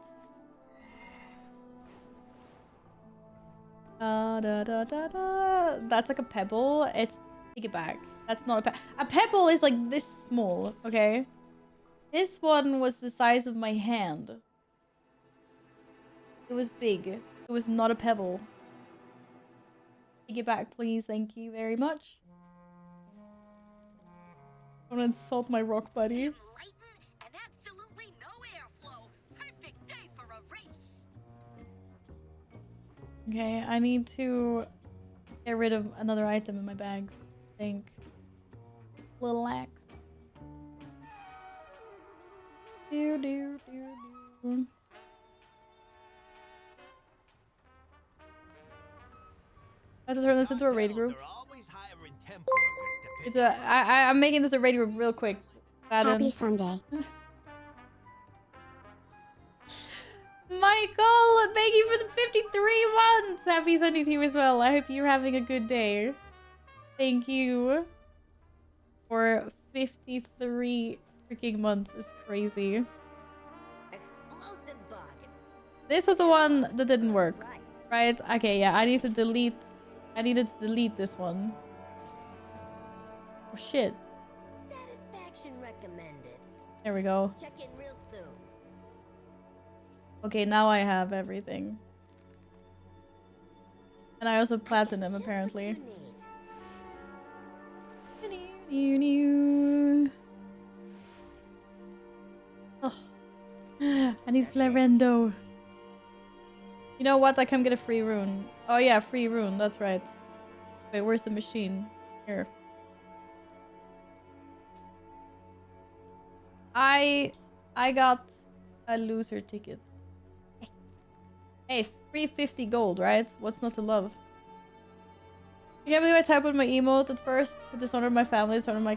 A: That's like a pebble. Take it back. That's not a pebble. A pebble is like this small, okay? This one was the size of my hand. It was big. It was not a pebble. Take it back, please. Thank you very much. I want to insult my rock buddy. Okay, I need to get rid of another item in my bags. I think. Little axe. Do. I have to turn this into a raid group. It's I'm making this a raid group real quick.
C: Happy Sunday.
A: Michael, thank you for the 53 months. Happy Sunday to you as well. I hope you're having a good day. Thank you. for 53 freaking months is crazy.
C: Explosive bargains.
A: This was the one that didn't work,
C: Price.
A: right? Okay, yeah, I need to delete. I needed to delete this one. Oh shit.
C: Satisfaction recommended.
A: There we go.
C: Check in real soon.
A: Okay, now I have everything. And I also platinum,
C: Just what
A: apparently.
C: you need.
A: Oh, I need Florendo. You know what? I can get a free rune. Oh yeah, free rune. That's right. Wait, where's the machine? Here. I got a loser ticket. Hey, free 50 gold, right? What's not to love? I can't believe I typed with my emote at first. It dishonored my family, dishonored my...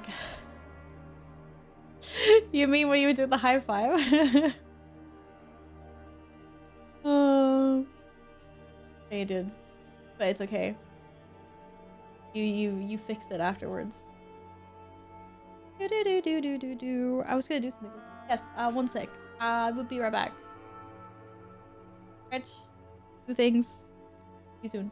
A: You mean when you do the high five? Oh, yeah, you did, but it's okay. You fixed it afterwards. Do. I was gonna do something. Yes. 1 sec. I will be right back. Stretch. Do things. See you soon.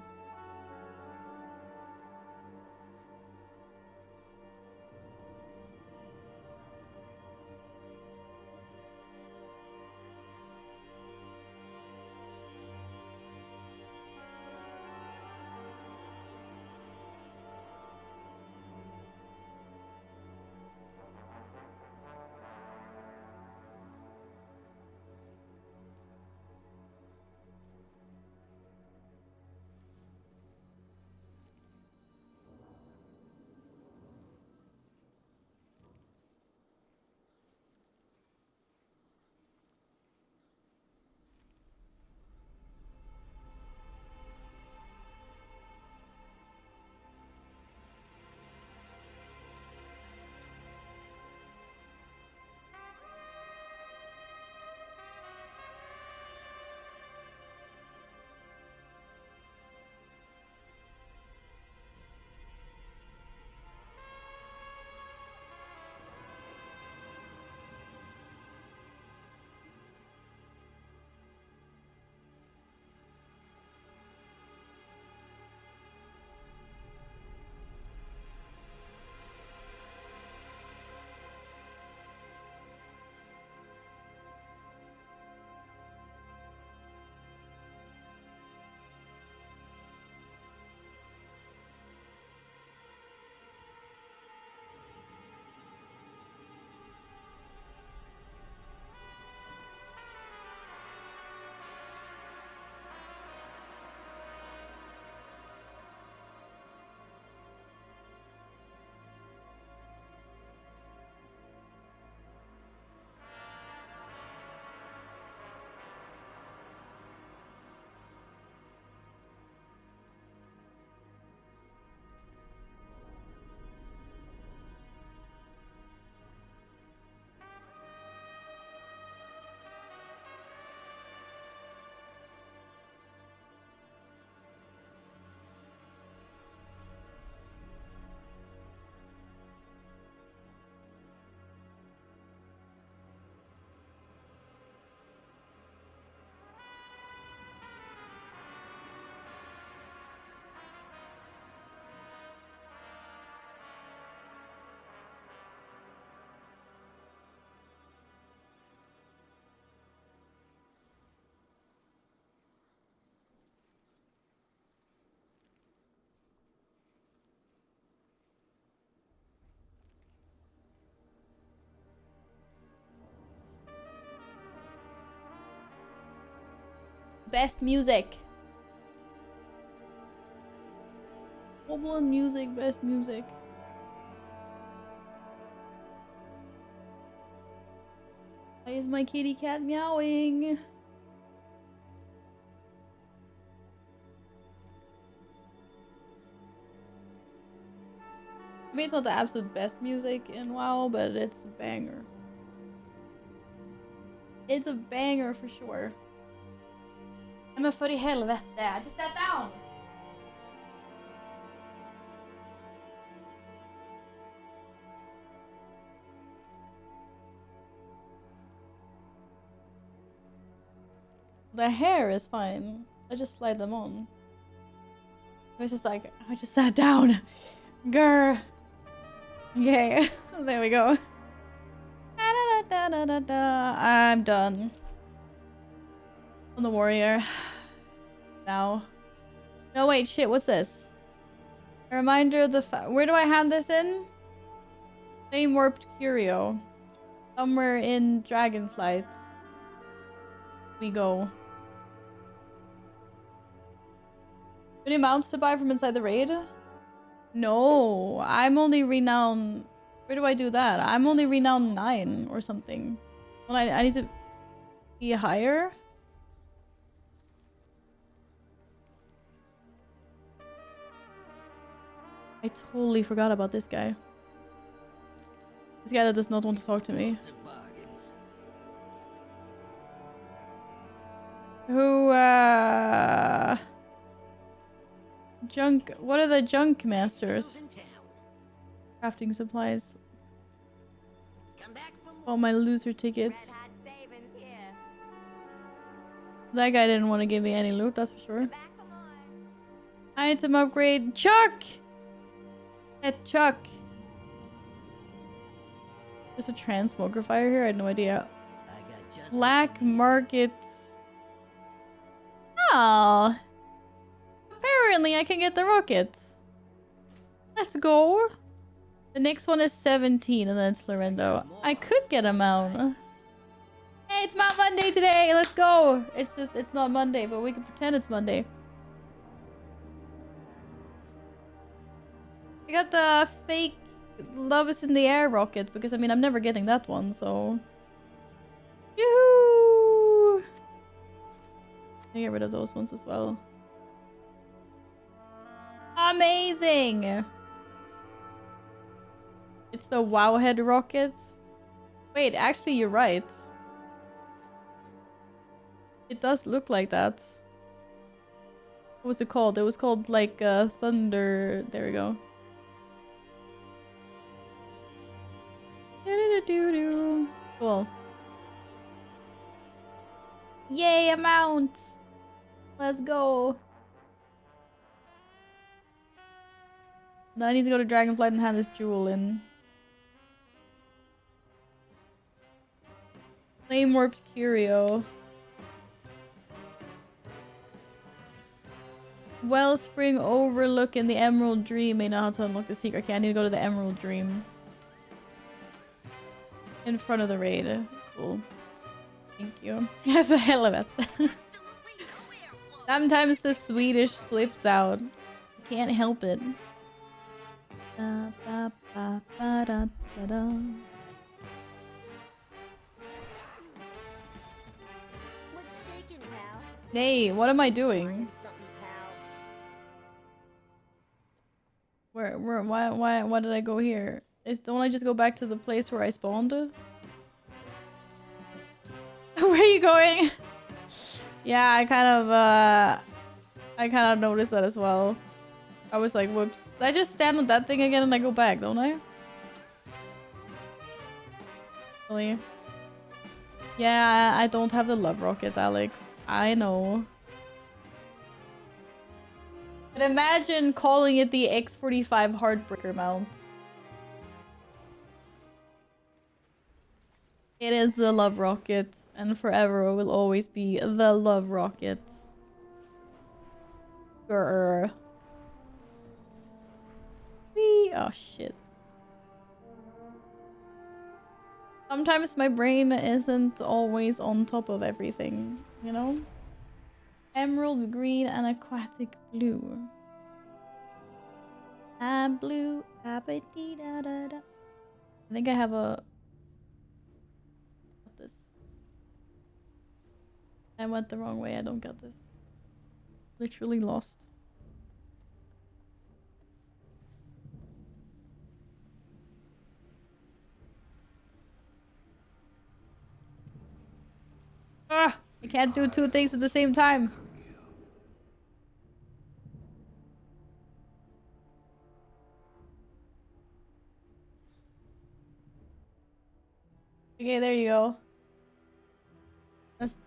A: Best music. Wobbling music, best music. Why is my kitty cat meowing? I mean, it's not the absolute best music in WoW, but it's a banger. It's a banger for sure. Men för i helvete, just sat down! The hair is fine. I just slide them on. It's just like, I just sat down. Grr. Okay, there we go. I'm done. On the warrior. Now. No, wait, shit, what's this? A reminder of the where do I hand this in? Flame Warped Curio. Somewhere in Dragonflight. We go. Any mounts to buy from inside the raid? No, I'm only renown. Where do I do that? I'm only renown 9 or something. Well, I need to be higher. I totally forgot about this guy. This guy that does not want to talk to me. Who, Junk. What are the junk masters? Crafting supplies. Oh, my loser tickets. That guy didn't want to give me any loot, that's for sure. Item upgrade. Chuck! At Chuck. There's a transmoker fire here? I had no idea. Black market. Oh. Apparently I can get the rockets. Let's go. The next one is 17 and then it's Lorendo. I could get a mount. Hey, it's Mount Monday today. Let's go. It's not Monday, but we can pretend it's Monday. I got the fake Love is in the Air rocket because, I mean, I'm never getting that one, so... Yoo-hoo! I get rid of those ones as well. Amazing! It's the Wowhead rocket. Wait, actually, you're right. It does look like that. What was it called? It was called, like, Thunder... There we go. Cool. Yay, a mount! Let's go. Then I need to go to Dragonflight and hand this jewel in. Flame Warped Curio. Wellspring Overlook in the Emerald Dream. May know how to unlock the secret. Okay, I need to go to the Emerald Dream. In front of the raid. Cool. Thank you. The hell of it. Sometimes the Swedish slips out. I can't help it.
C: What's shaking, pal?
A: Nay, what am I doing?
C: Find something, pal.
A: Why did I go here? Don't I just go back to the place where I spawned? Where are you going? Yeah, I kind of noticed that as well. I was like, whoops. Did I just stand on that thing again and I go back, don't I? Really? Yeah, I don't have the love rocket, Alex. I know. But imagine calling it the X45 Heartbreaker mount. It is the love rocket, and forever will always be the love rocket. Grr. Whee! Oh shit. Sometimes my brain isn't always on top of everything, you know? Emerald green and aquatic blue. I'm blue. I think I have a... this. I went the wrong way. I don't get this. Literally lost. Ah! I can't do two things at the same time. Okay, there you go.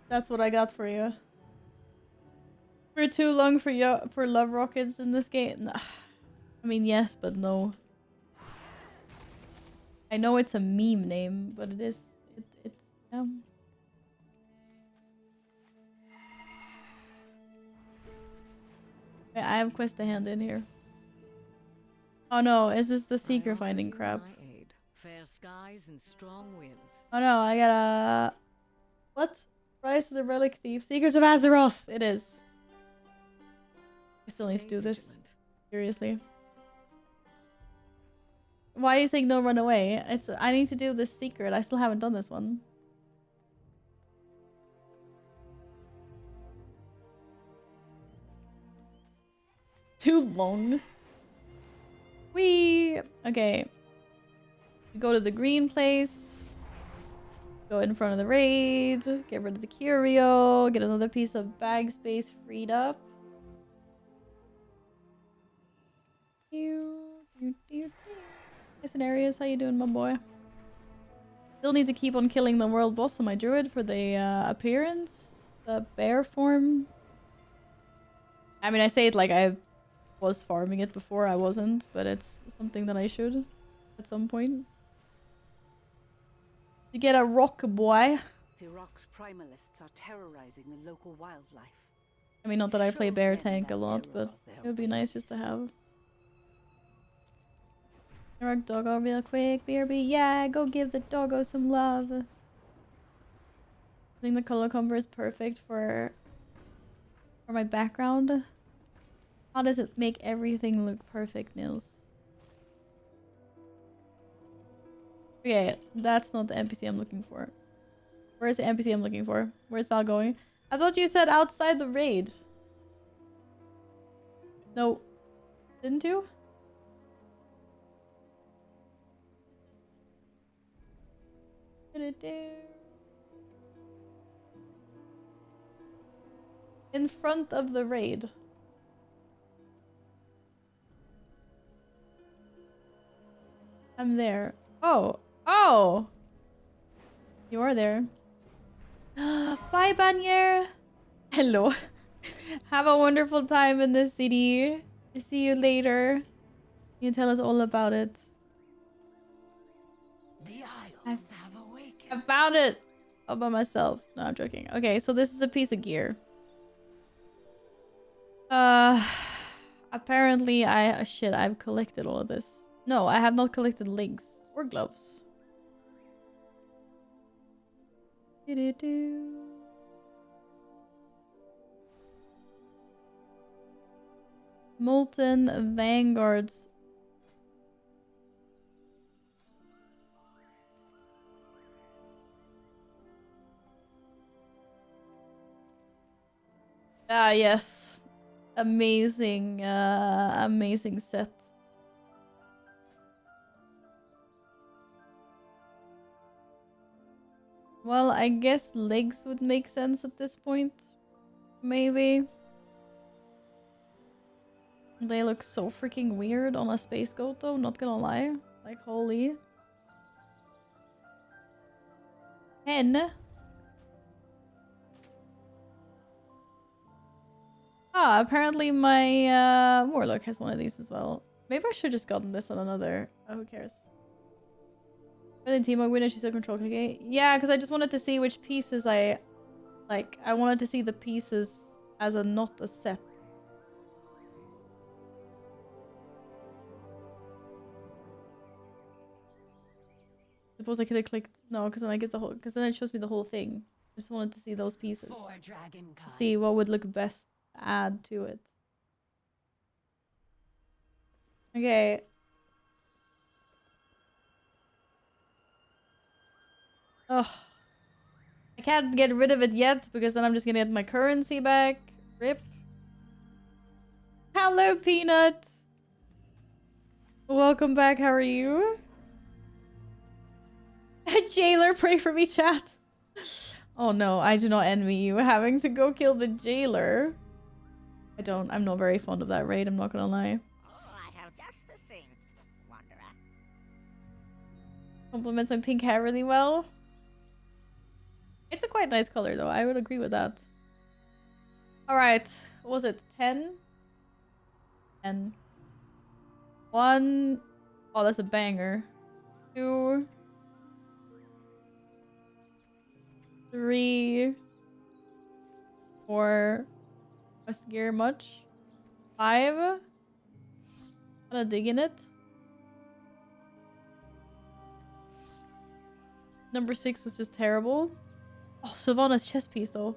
A: That's what I got for you. For too long for love rockets in this game. Nah. I mean, yes, but no. I know it's a meme name, but it is. It's Okay, I have quest to hand in here. Oh no, is this the seeker finding crap?
D: Fair skies and strong winds.
A: Oh no, I gotta. What? Rise of the Relic Thief. Seekers of Azeroth! It is. I still need to do this. Seriously. Why are you saying no run away? I need to do this secret. I still haven't done this one. Too long. Whee! Okay. Go to the green place. Go in front of the raid. Get rid of the curio. Get another piece of bag space freed up. Hey Scenarios, how you doing, my boy? Still need to keep on killing the world boss on my druid for the appearance. The bear form. I mean, I say it like I was farming it before. I wasn't, but it's something that I should at some point. To get a rock boy.
E: Ferox primalists are terrorizing the local wildlife.
A: I mean, not that I play bear tank a lot, but it would be nice just to have. Rock doggo real quick, BRB. Yeah, go give the doggo some love. I think the color combo is perfect for my background. How does it make everything look perfect, Nils? Okay, that's not the NPC I'm looking for. Where's the NPC I'm looking for? Where's Val going? I thought you said outside the raid. No. Didn't you? In front of the raid. I'm there. Oh. Oh! You are there. Bye, Banyer! Hello. Have a wonderful time in the city. See you later. You can tell us all about it.
D: The Isles have awakened.
A: I found it! All by myself. No, I'm joking. Okay, so this is a piece of gear. Apparently shit, I've collected all of this. No, I have not collected links or gloves. Molten Vanguards. Ah, yes. Amazing, amazing set. Well, I guess legs would make sense at this point. Maybe. They look so freaking weird on a space goat though, not gonna lie. Like, holy. Hen. Ah, apparently my warlock has one of these as well. Maybe I should just gotten this on another. Oh, who cares? Really, Timo winner, she said control click. Yeah, because I just wanted to see which pieces I like. I wanted to see the pieces as a not a set. Suppose I could have clicked no, because then I get the whole. Because then it shows me the whole thing. I just wanted to see those pieces. See what would look best to add to it. Okay. Ugh. I can't get rid of it yet because then I'm just gonna get my currency back. Rip. Hello, Peanut. Welcome back. How are you? Jailer, pray for me, chat. Oh no, I do not envy you having to go kill the jailer. I'm not very fond of that raid, I'm not gonna lie.
C: Oh, I have just the thing, Wanderer.
A: Compliments my pink hair really well. It's a quite nice color though, I would agree with that. Alright, what was it? 10? And 1. Oh, that's a banger. 2, 3, 4. Quest gear much? 5. Kinda digging it. Number 6 was just terrible. Oh, Sylvana's chest piece though.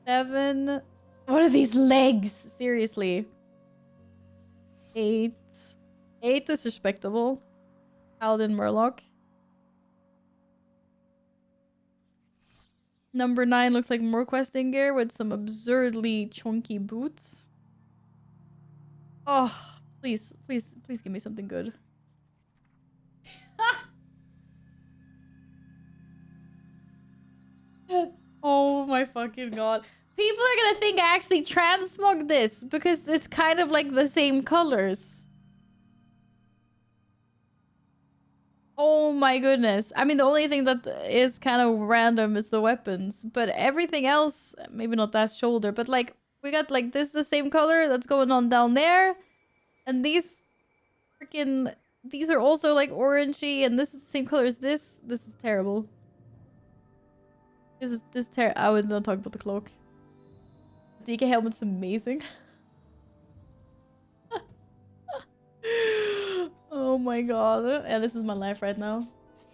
A: 7. What are these legs? Seriously. 8. 8 is respectable. Paladin Murloc. Number 9 looks like more questing gear with some absurdly chunky boots. Oh, please, please, please give me something good. Oh my fucking god. People are gonna think I actually transmog this because it's kind of like the same colors. Oh my goodness. I mean, the only thing that is kind of random is the weapons, but everything else, maybe not that shoulder, but like we got like this the same color that's going on down there, and these freaking these are also like orangey, and this is the same color as this. This is terrible. This terrible. I would not talk about the cloak. DK helmet's amazing. Oh my god. Yeah, this is my life right now.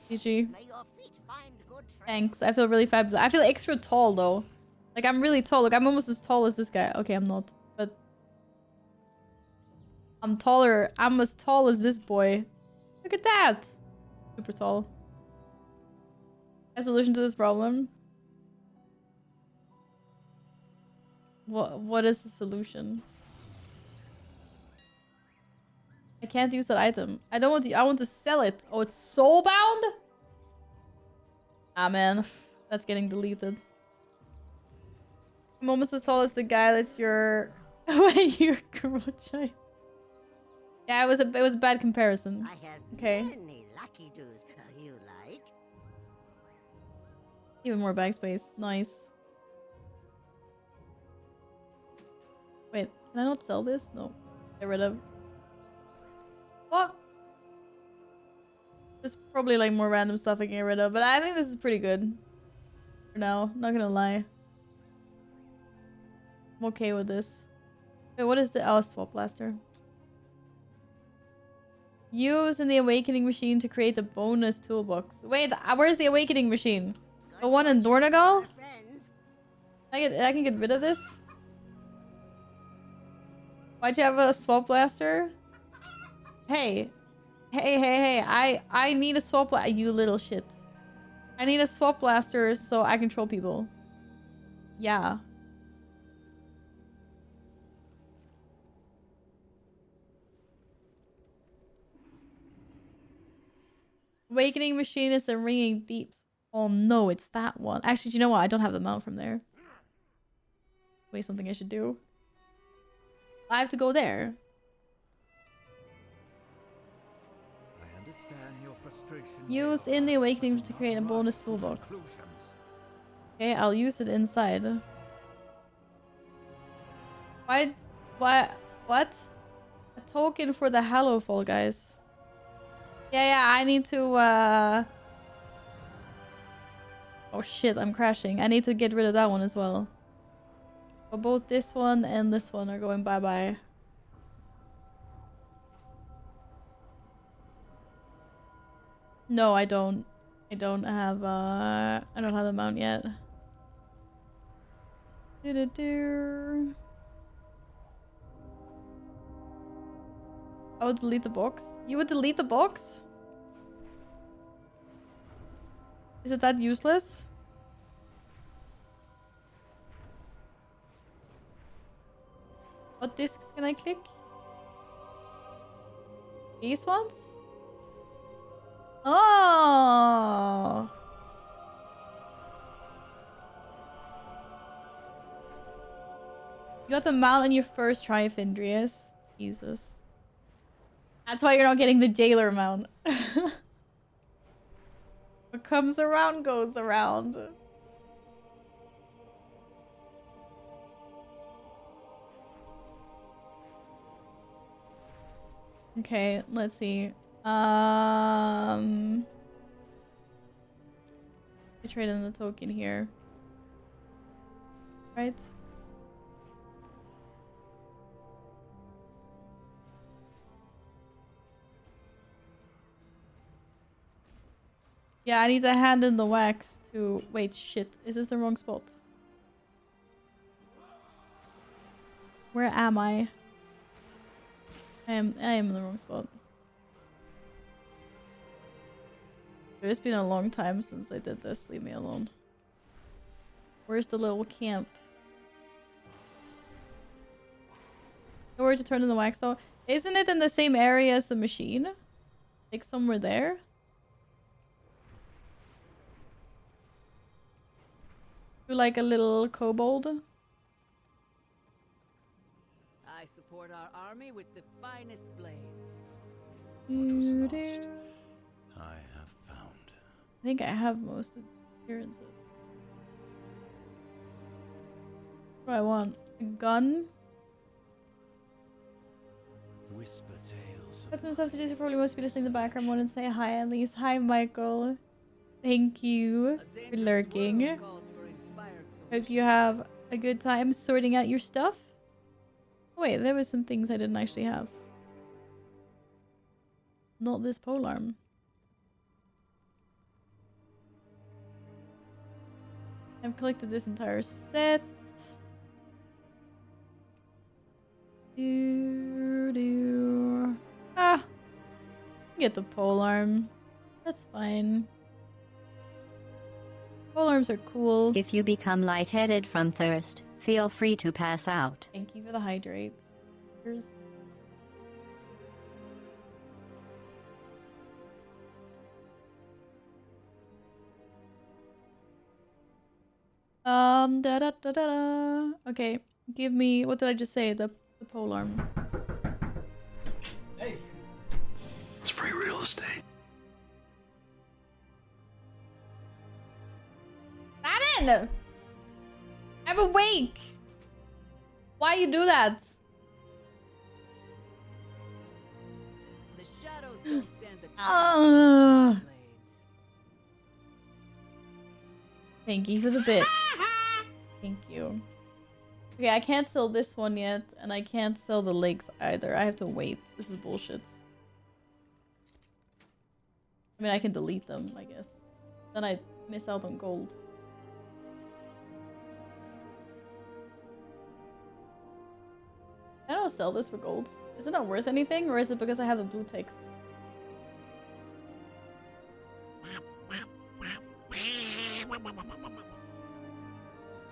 A: GG.
C: May your feet find good trails.
A: Thanks. I feel really fabulous. I feel extra tall though. Like I'm really tall. Like I'm almost as tall as this guy. Okay, I'm not. But I'm taller. I'm as tall as this boy. Look at that. Super tall. A solution to this problem? What is the solution? I can't use that item. I don't want to. I want to sell it. Oh, it's soulbound? Ah, man. That's getting deleted. I'm almost as tall as the guy that you're... you're Kurochai. Yeah, it was a bad comparison.
C: I have
A: Okay.
C: many lucky doos you like.
A: Even more backspace. Nice. Wait, can I not sell this? No. Get rid of. What? There's probably like more random stuff I can get rid of, but I think this is pretty good. For now, not gonna lie. I'm okay with this. Wait, what is the swap blaster? Use in the awakening machine to create a bonus toolbox. Wait, where's the awakening machine? The one in Dornagal?
C: Friends,
A: I can get rid of this? Why'd you have a swap blaster? Hey. Hey. I need a swap blaster. You little shit. I need a swap blaster so I control people. Yeah. Awakening machine is the ringing deeps. Oh no, it's that one. Actually, do you know what? I don't have the mount from there. Wait, something I should do. I have to go there.
F: I understand your frustration.
A: Use in the awakening to create a bonus toolbox. Okay, I'll use it inside. Why? What? A token for the Hallowfall, guys. Yeah, I need to, Oh shit, I'm crashing. I need to get rid of that one as well. But both this one and this one are going bye-bye. No, I don't. I don't have the mount yet. I would delete the box. You would delete the box? Is it that useless? What discs can I click? These ones? Oh! You got the mount on your first try, Findrius. Jesus. That's why you're not getting the jailer mount. What comes around goes around. Okay, let's see. I trade in the token here. Right? Yeah, I need to hand in the wax to... Wait, shit. Is this the wrong spot? Where am I? I am in the wrong spot. It's been a long time since I did this. Leave me alone. Where's the little camp? Nowhere to turn in the wax though. Isn't it in the same area as the machine? Like somewhere there? Do like a little kobold?
D: I support our army with the finest blades.
F: I have found.
A: I think I have most appearances. What do I want? A gun?
F: Whisper tales.
A: Got some stuff to do, so probably most be listening in the background. Want to say hi at least. Hi Michael. Thank you for lurking. Hope you have a good time sorting out your stuff. Oh, wait, there was some things I didn't actually have. Not this polearm. I've collected this entire set. Ah, get the polearm. That's fine. Polearms are cool.
B: If you become lightheaded from thirst, feel free to pass out.
A: Thank you for the hydrates. Here's... Da da da da da. Okay, give me... What did I just say? The polearm.
F: Hey! It's free real estate.
A: Madden! I'm awake! Why you do that?
D: The shadows don't stand the
A: Uh,
D: blades.
A: Thank you for the bits. Thank you. Okay, I can't sell this one yet, and I can't sell the legs either. I have to wait. This is bullshit. I mean, I can delete them, I guess. Then I miss out on gold. I don't sell this for gold. Is it not worth anything, or is it because I have the blue text?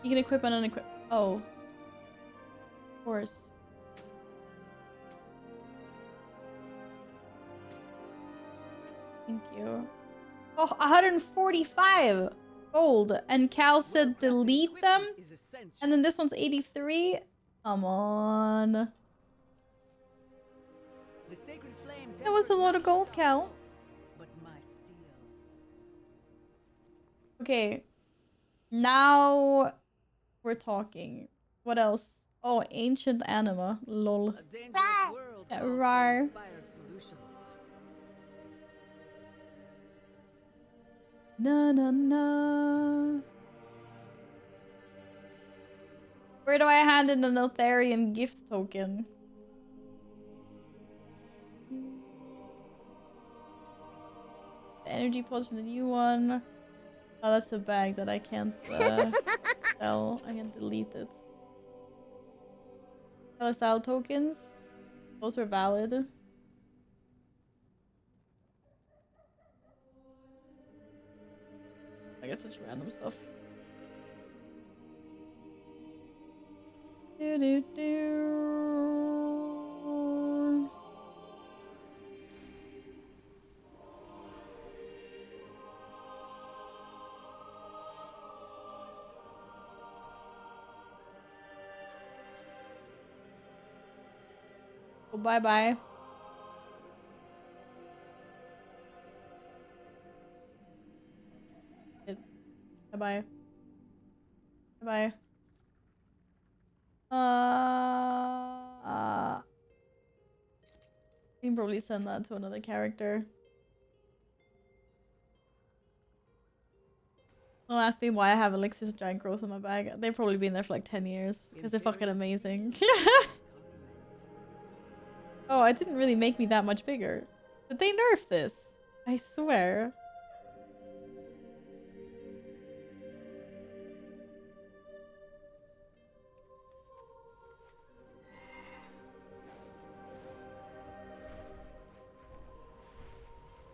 A: You can equip and unequip. Oh. Of course. Thank you. Oh, 145 gold. And Cal said delete them.
D: Is essential.
A: And then this one's 83. Come on.
D: The sacred flame
A: That was a lot of gold, Cal.
D: but my steel.
A: Okay. Now we're talking. What else? Oh, ancient anima. Lol.
D: A dangerous world
A: Yeah,
D: calls for
A: rar.
D: inspired solutions.
A: Na na na. Where do I hand in an Eltharion gift token? The energy pulse from the new one. Oh, that's a bag that I can't sell. I can delete it. Color style tokens. Those are valid. I guess it's random stuff. Do do do. Oh, bye bye. Bye bye. Bye bye. I can probably send that to another character. Don't ask me why I have elixirs of giant growth in my bag. They've probably been there for like 10 years because they're fucking amazing. Oh, it didn't really make me that much bigger. Did they nerf this? I swear.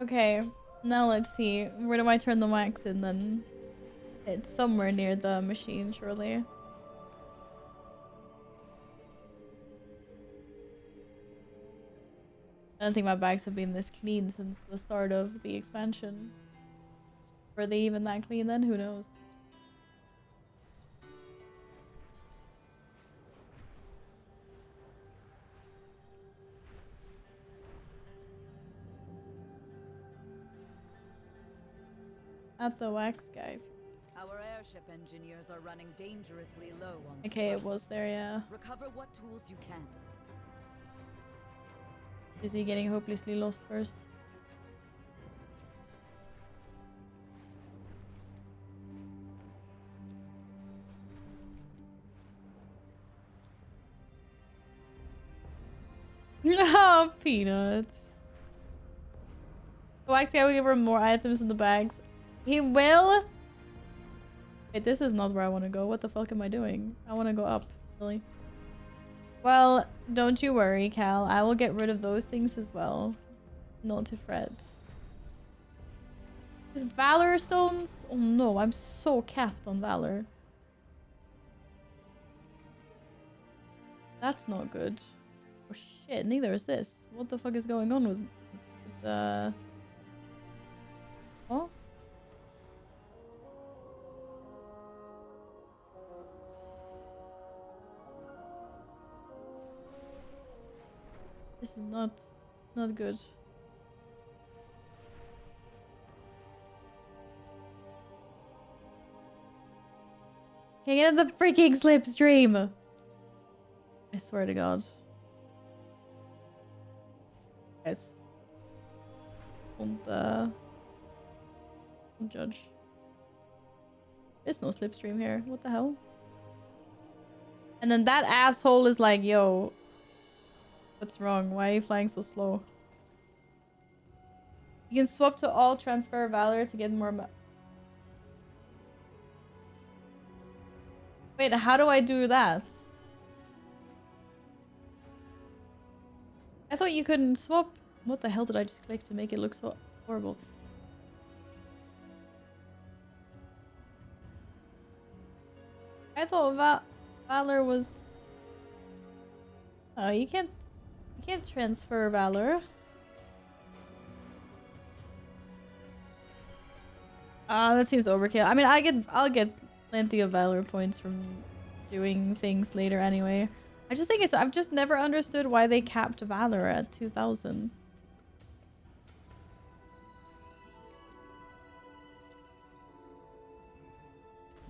A: Okay, now let's see. Where do I turn the wax in then? It's somewhere near the machine, surely. I don't think my bags have been this clean since the start of the expansion. Were they even that clean then? Who knows? At the wax guy.
D: Our airship engineers are running dangerously low on
A: Okay, it
D: supplies.
A: was there, yeah.
D: Recover what tools you can.
A: Is he getting hopelessly lost first? No, Peanut. The wax guy will give her more items in the bags. He will? Wait, this is not where I want to go. What the fuck am I doing? I want to go up. Silly. Well, don't you worry, Cal. I will get rid of those things as well. Not to fret. Is Valor stones? Oh no, I'm so capped on Valor. That's not good. Oh shit, neither is this. What the fuck is going on with the... Oh? This is not good. Can I get in the freaking slipstream? I swear to God. Guys. Don't judge. There's no slipstream here. What the hell? And then that asshole is like, yo, what's wrong? Why are you flying so slow? You can swap to all transfer Valor to get more Wait, how do I do that? I thought you couldn't swap. What the hell did I just click to make it look so horrible? I thought Valor was... Oh, you can't transfer Valor. Ah, that seems overkill. I mean, I'll get plenty of Valor points from doing things later anyway. I just think I've just never understood why they capped Valor at 2000.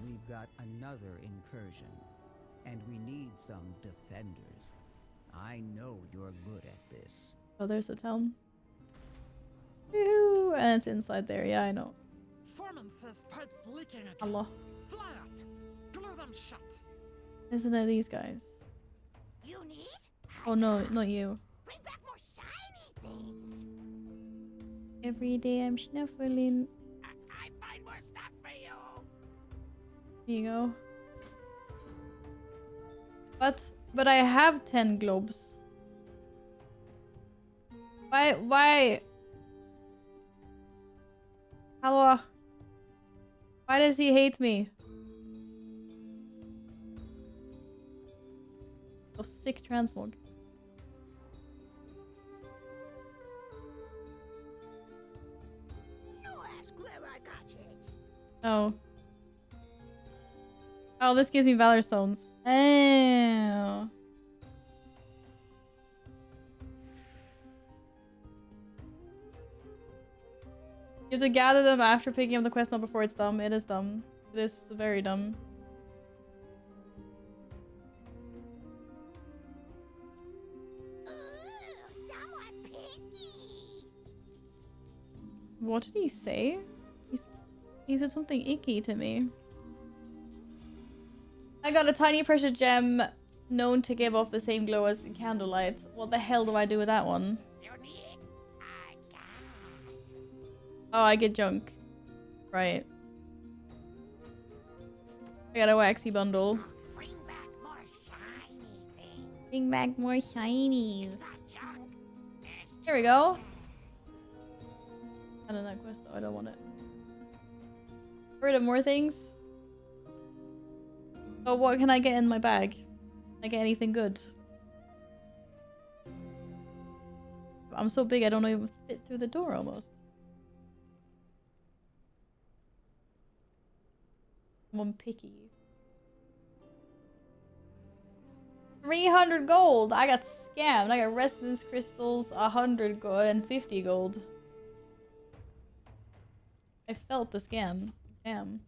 G: We've got another incursion, and we need some defenders. I know you're good at this.
A: Oh, there's the town. Woohoo! And it's inside there. Yeah, I know.
H: Foreman says pipes leaking again.
A: Allah.
H: Fly up. Glue them shut.
A: Isn't it these guys?
C: You need?
A: Oh no, not you.
C: Bring back more shiny things.
A: Every day I'm snuffling.
C: I find more stuff for you.
A: Here you go. But I have 10 globes. Why? Hello? Why does he hate me? Oh, sick transmog.
C: You ask where I got it.
A: Oh. Oh, this gives me Valor Stones. Oh. You have to gather them after picking up the quest, not before. It's dumb. It is dumb. It is very dumb.
C: Ooh, someone pick
A: What did he say? He said something icky to me. I got a tiny precious gem known to give off the same glow as candlelight. What the hell do I do with that one?
C: You need? I got.
A: Oh, I get junk. Right. I got a waxy bundle.
C: Bring back more shiny things.
A: Bring back more shinies.
C: It's not junk. It's
A: Here we go. I don't know quest though. I don't want it. Rid of more things. Oh, what can I get in my bag? Can I get anything good? I'm so big I don't even fit through the door almost. I'm picky. 300 gold! I got scammed. I got resonance crystals, 100 gold, and 50 gold. I felt the scam. Damn.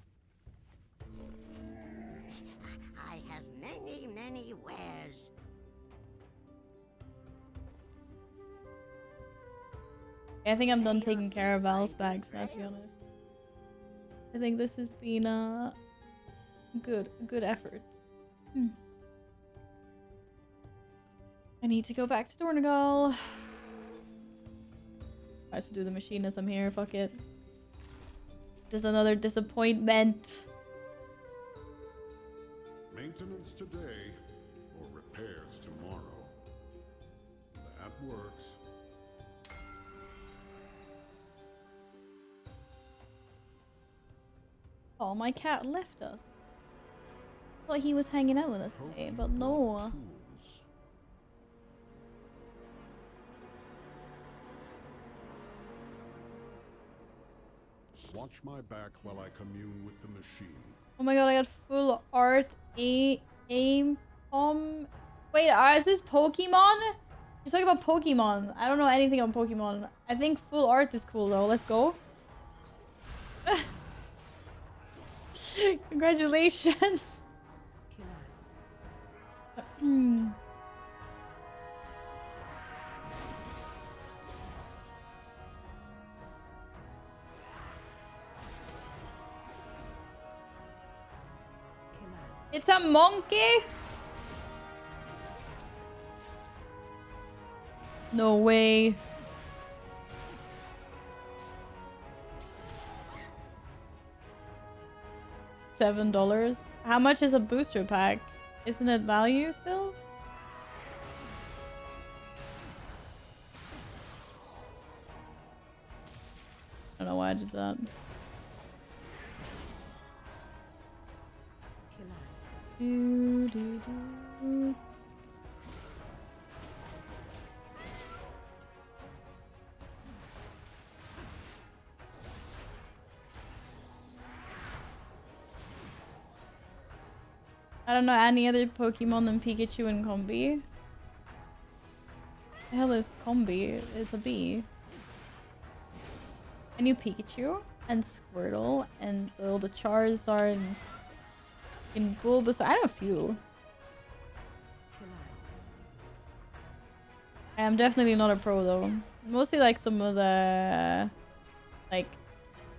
C: I have many, many wares.
A: I think I'm done taking care of Val's bags now, to be honest. I think this has been a good effort. I need to go back to Dornegal. Might as well do the machine as I'm here, fuck it. Just another disappointment.
I: Maintenance today or repairs tomorrow. That works.
A: Oh, my cat left us. Thought he was hanging out with us today, but no.
I: Tools. Watch my back while I commune with the machine.
A: Oh my god, I got full art aim Wait, is this Pokemon? You're talking about Pokemon. I don't know anything on Pokemon. I think full art is cool though. Let's go. Congratulations. It's a monkey? No way. $7. How much is a booster pack? Isn't it value still? I don't know why I did that. Do, do, do. I don't know any other Pokemon than Pikachu and Combi. The hell is Combi? It's a bee. I knew Pikachu and Squirtle and all the Charizard and in Bulbasaur. I know a few. I'm definitely not a pro though. Mostly like some of the like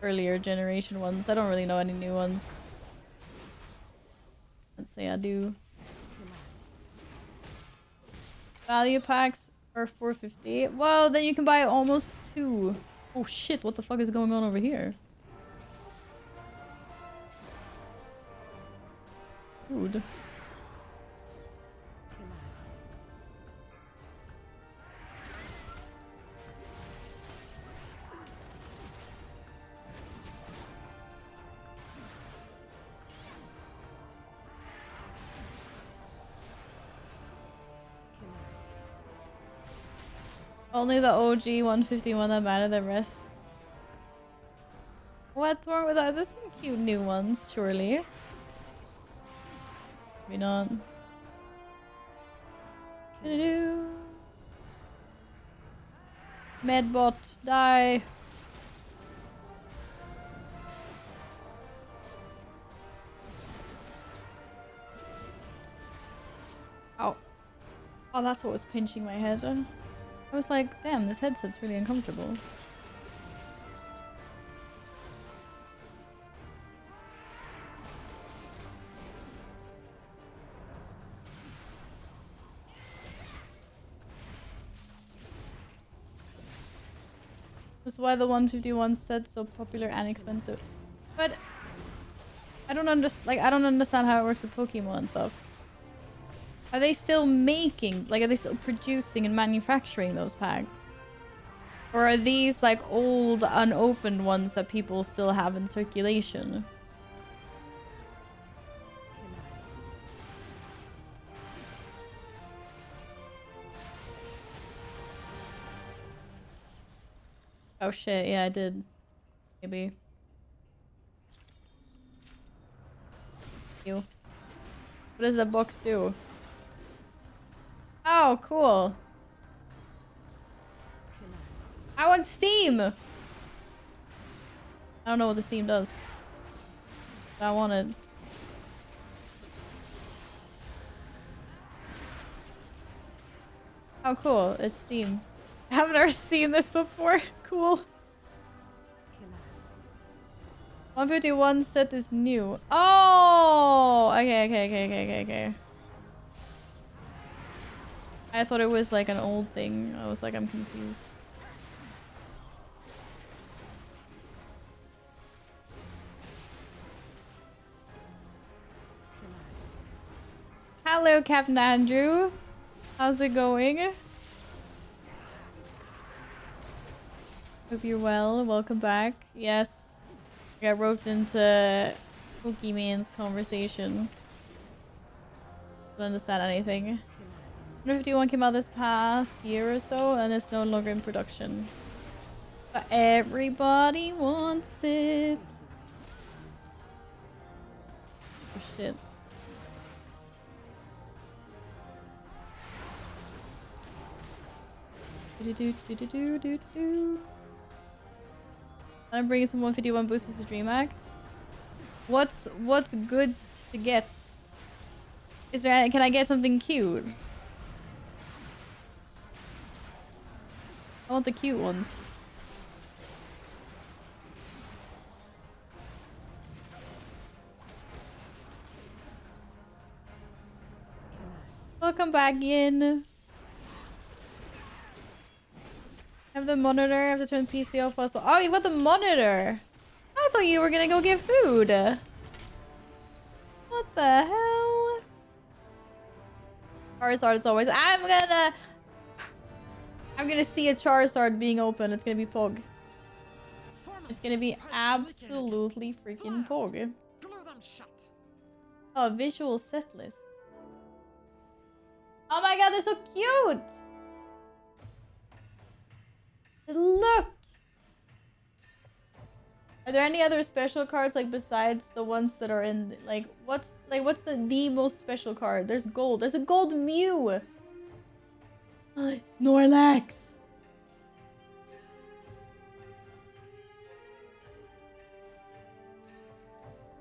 A: earlier generation ones. I don't really know any new ones. Let's say I do. Value packs are $4.50. Well, then you can buy almost 2. Oh shit, what the fuck is going on over here? Dude. Only the OG 151 that matter, the rest. What's wrong with that? There's some cute new ones, surely. Maybe not. Medbot, die. Ow. Oh, that's what was pinching my head. I was like, damn, this headset's really uncomfortable. That's why the 151 set's so popular and expensive. But I don't understand. Like, I don't understand how it works with Pokemon and stuff. Are they still making? Like, are they still producing and manufacturing those packs? Or are these like old, unopened ones that people still have in circulation? Oh shit, yeah, I did. Maybe. You. What does that box do? Oh, cool. I want Steam! I don't know what the Steam does. But I want it. Oh, cool. It's Steam. I haven't ever seen this before. Cool. 151 set is new. Oh! Okay. I thought it was like an old thing. I was like, I'm confused. Hello, Captain Andrew. How's it going? Hope you're well. Welcome back. Yes. I got roped into Pokemon's conversation. Don't understand anything. 151 came out this past year or so and it's no longer in production. But everybody wants it. Oh shit. I'm bringing some 151 boosters to DreamHack. What's good to get? Is there? Can I get something cute? I want the cute ones. Welcome back in. Have the monitor. I have to turn PC off also. Oh, you want the monitor? I thought you were gonna go get food. What the hell? Charizard as always. I'm gonna see a Charizard being open. It's gonna be Pog. It's gonna be absolutely freaking Pog.
H: Glue them shut.
A: Oh, visual set list. Oh my god, they're so cute! Look! Are there any other special cards like besides the ones that are in like what's the most special card? There's gold. There's a gold Mew! Snorlax!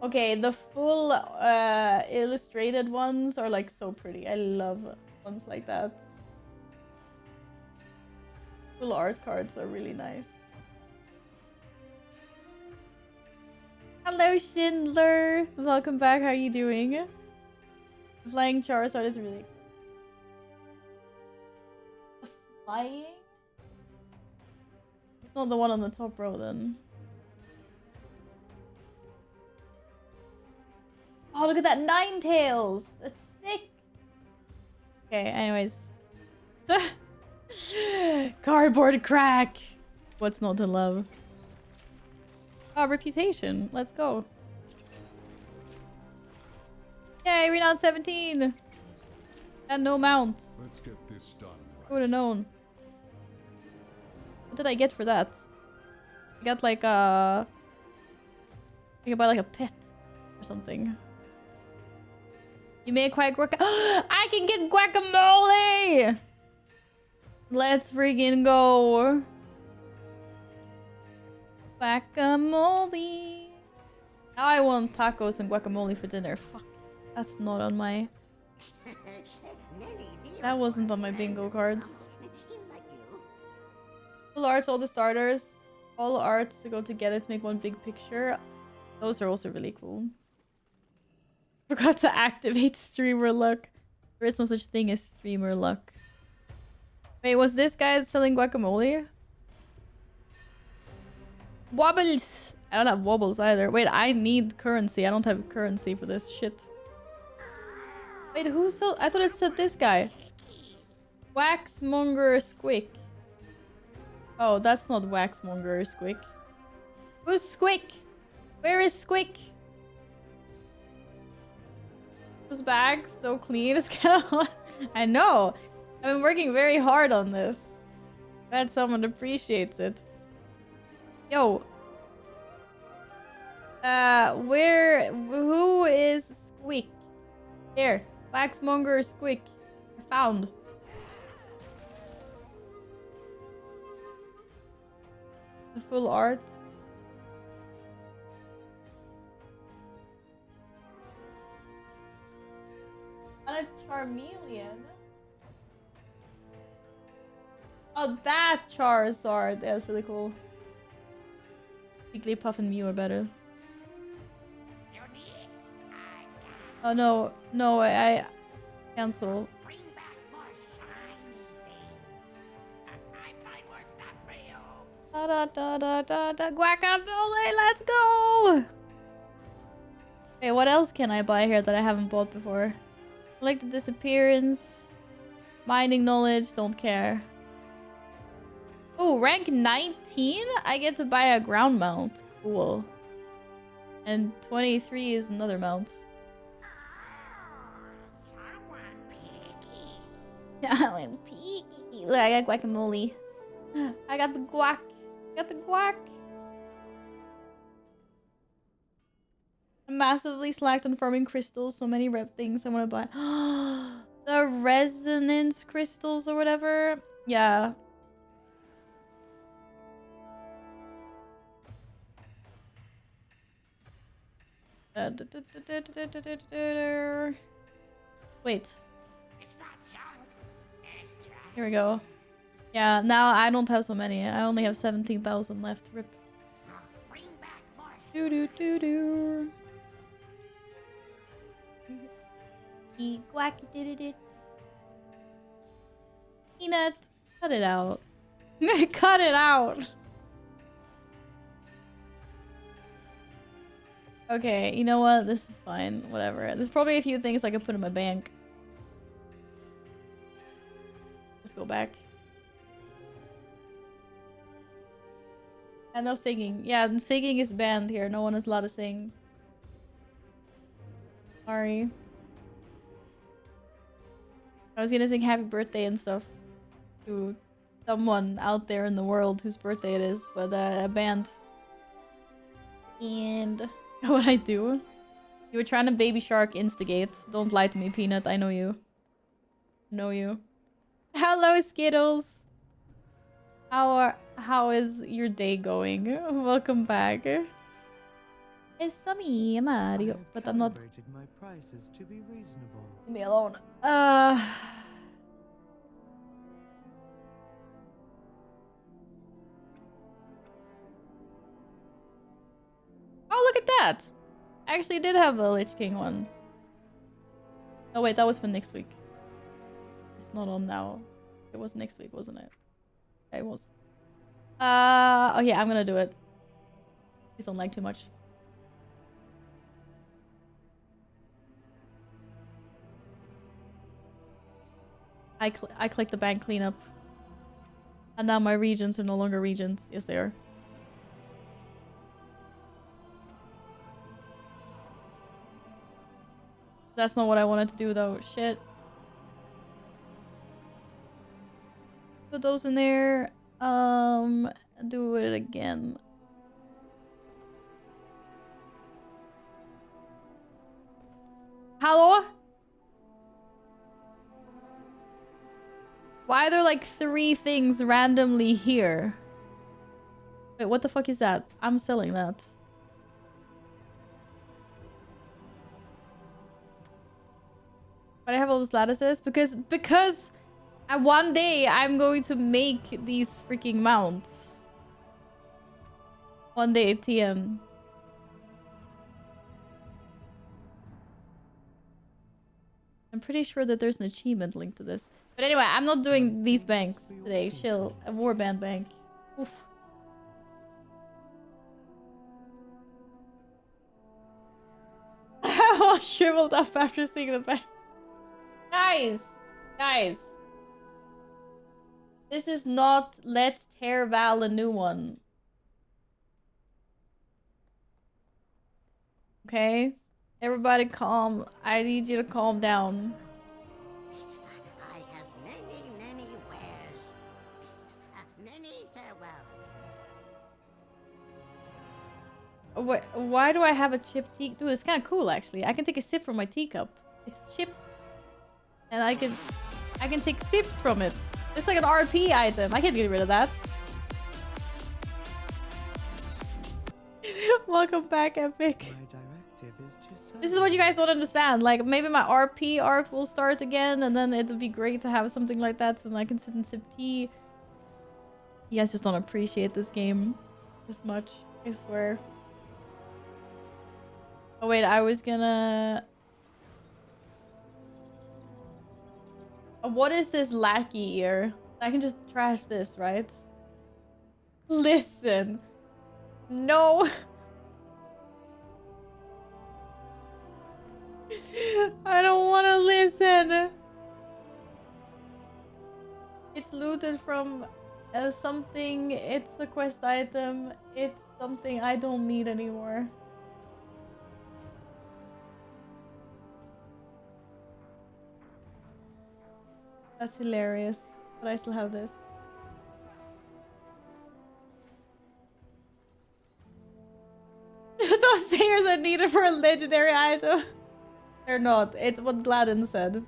A: Okay, the full illustrated ones are like so pretty. I love ones like that. Full art cards are really nice. Hello, Schindler! Welcome back, how are you doing? Flying Charizard is really expensive. Flying? It's not the one on the top row then. Oh, look at that Ninetales! That's sick! Okay, anyways. Cardboard crack! What's not to love? Oh, reputation. Let's go. Yay, renowned 17! And no mount.
I: Let's get this done right.
A: Who would have known? What did I get for that? I got like a... I could buy like a pet or something. You made quite I can get guacamole! Let's friggin' go. Guacamole. Now I want tacos and guacamole for dinner. Fuck. That's not on my... That wasn't on my bingo cards. Full arts, all the starters. All arts to go together to make one big picture. Those are also really cool. Forgot to activate streamer luck. There is no such thing as streamer luck. Wait, was this guy selling guacamole? Wobbles! I don't have wobbles either. Wait, I need currency. I don't have currency for this shit. Wait, who so? I thought it said this guy. Waxmonger Squick. Oh, that's not Waxmonger Squick. Who's Squick? Where is Squick? This bag's so clean. It's kind of... I know. I've been working very hard on this. Glad someone appreciates it. Yo. Who is Squeak? Here. Waxmonger Squeak. I found. The full art. And a Charmeleon. Oh, that Charizard. That's really cool. Jigglypuff and Mew are better. Oh no, no, I cancel.
C: Bring back more shiny things. I find more stuff for you.
A: Da da da da da da. Guacamole, let's go! Okay, what else can I buy here that I haven't bought before? Collect the disappearance. Mining knowledge, don't care. Oh, rank 19? I get to buy a ground mount. Cool. And 23 is another mount. I'm piggy. Look, I got guacamole. I got the guac. I got the guac. I'm massively slacked on farming crystals. So many rep things I want to buy. The resonance crystals or whatever. Yeah. Wait. Here we go. Yeah, now I don't have so many. I only have 17,000 left. Rip. Do do do do. Quack did it. Peanut, cut it out. Cut it out. Okay, you know what? This is fine. Whatever. There's probably a few things I could put in my bank. Let's go back. And no singing. Yeah, and singing is banned here. No one is allowed to sing. Sorry. I was gonna sing happy birthday and stuff to someone out there in the world whose birthday it is, but banned. And what I do? You were trying to baby shark instigate. Don't lie to me, Peanut. I know you. Know you. Hello, Skittles. How is your day going? Welcome back. It's me, Mario, but I'm not.
J: My prices to be reasonable.
A: Leave me alone. Oh, look at that! I actually did have a Lich King one. Oh wait, that was for next week. It's not on now. It was next week, wasn't it? It was. Oh yeah, I'm gonna do it. Please don't lag too much. I clicked the bank cleanup. And now my regions are no longer regions. Yes, they are. That's not what I wanted to do though. Shit. Put those in there. Do it again. Hello? Why are there like 3 things randomly here? Wait, what the fuck is that? I'm selling that. But I have all those lattices because one day I'm going to make these freaking mounts. One day, TM. I'm pretty sure that there's an achievement linked to this. But anyway, I'm not doing these banks today. Chill. A warband bank. Oof. all shriveled up after seeing the back. Guys! Guys! This is not Let's Tear Val a New One. Okay? Everybody calm. I need you to calm down.
C: I have many wares. Many farewells.
A: Why do I have a chipped tea? Dude, it's kind of cool actually. I can take a sip from my teacup. It's chipped. And I can take sips from it. It's like an RP item. I can't get rid of that. Welcome back, Epic.
J: My directive is to serve.
A: This is what you guys don't understand. Like, maybe my RP arc will start again, and then it'd be great to have something like that so I can sit and sip tea. You guys just don't appreciate this game this much, I swear. Oh wait, I was gonna... What is this lackey ear? I can just trash this, right? Listen. No. I don't want to listen. It's looted from something. It's a quest item. It's something I don't need anymore. That's hilarious. But I still have this. Those stairs are needed for a legendary item. They're not. It's what Gladden said.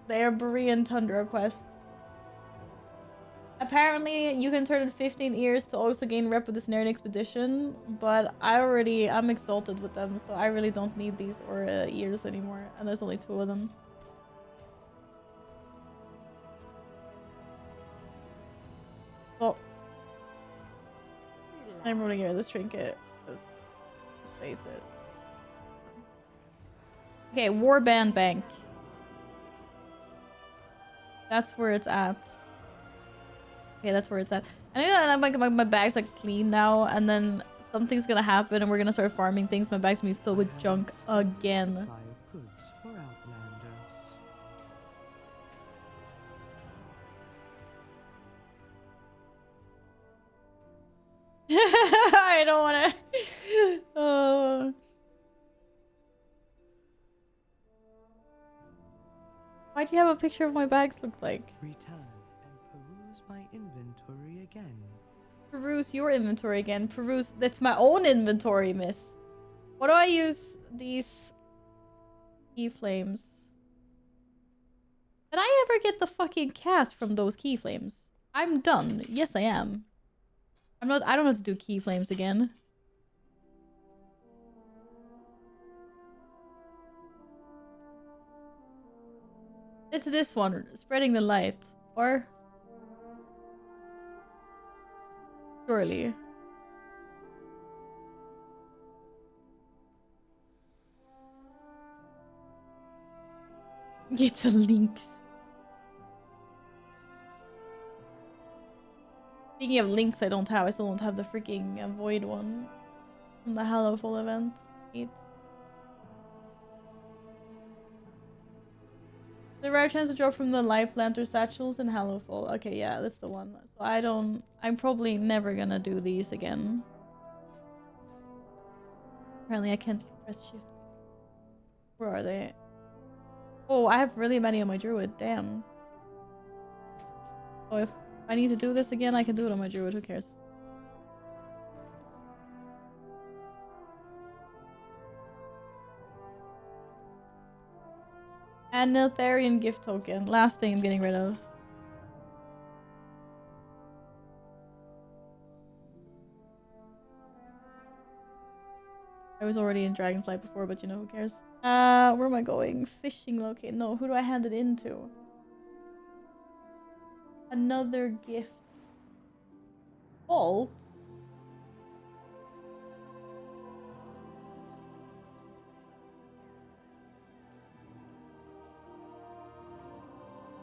A: They are Berean Tundra quests. Apparently, you can turn in 15 ears to also gain rep with the Cenarian Expedition, but I'm exalted with them, so I really don't need these or ears anymore, and there's only 2 of them. Well, I'm running here this trinket. Let's face it. Okay, Warband Bank. That's where it's at. Okay, that's where it's at. I need to my bag's like clean now, and then something's gonna happen, and we're gonna start farming things. My bag's gonna be filled with junk again.
J: Supply of goods for outlanders.
A: I don't wanna. Oh. Why do you have a picture of my bags look like?
J: Return and peruse my inventory again.
A: Peruse your inventory again. Peruse. That's my own inventory, miss. What do I use these keyflames? Did I ever get the fucking cat from those keyflames? I'm done. Yes, I am. I don't have to do keyflames again. It's this one, spreading the light. Or... surely. Get a Lynx. Speaking of links I don't have, I still don't have the freaking Void one. From the Hallowful event. 8. The rare chance to drop from the Light Planter satchels in Hallowful. Okay, yeah, that's the one. So I'm probably never gonna do these again. Apparently I can't press shift. Where are they? Oh, I have really many on my druid, damn. Oh, if I need to do this again, I can do it on my druid, who cares? And Neltharion gift token. Last thing I'm getting rid of. I was already in Dragonflight before, but you know, who cares? Where am I going? Fishing locate. No, who do I hand it into? Another gift. Vault?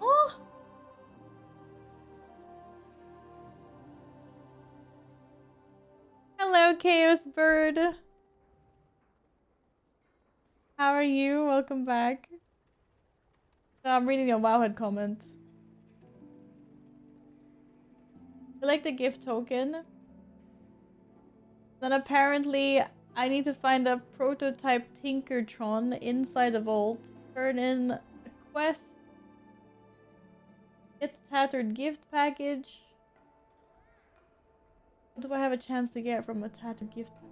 A: Oh! Hello, Chaos Bird. How are you? Welcome back. No, I'm reading a Wowhead comment. Collect a gift token. Then apparently I need to find a prototype Tinkertron inside a vault. Turn in a quest. Get the tattered gift package. What do I have a chance to get from a tattered gift package?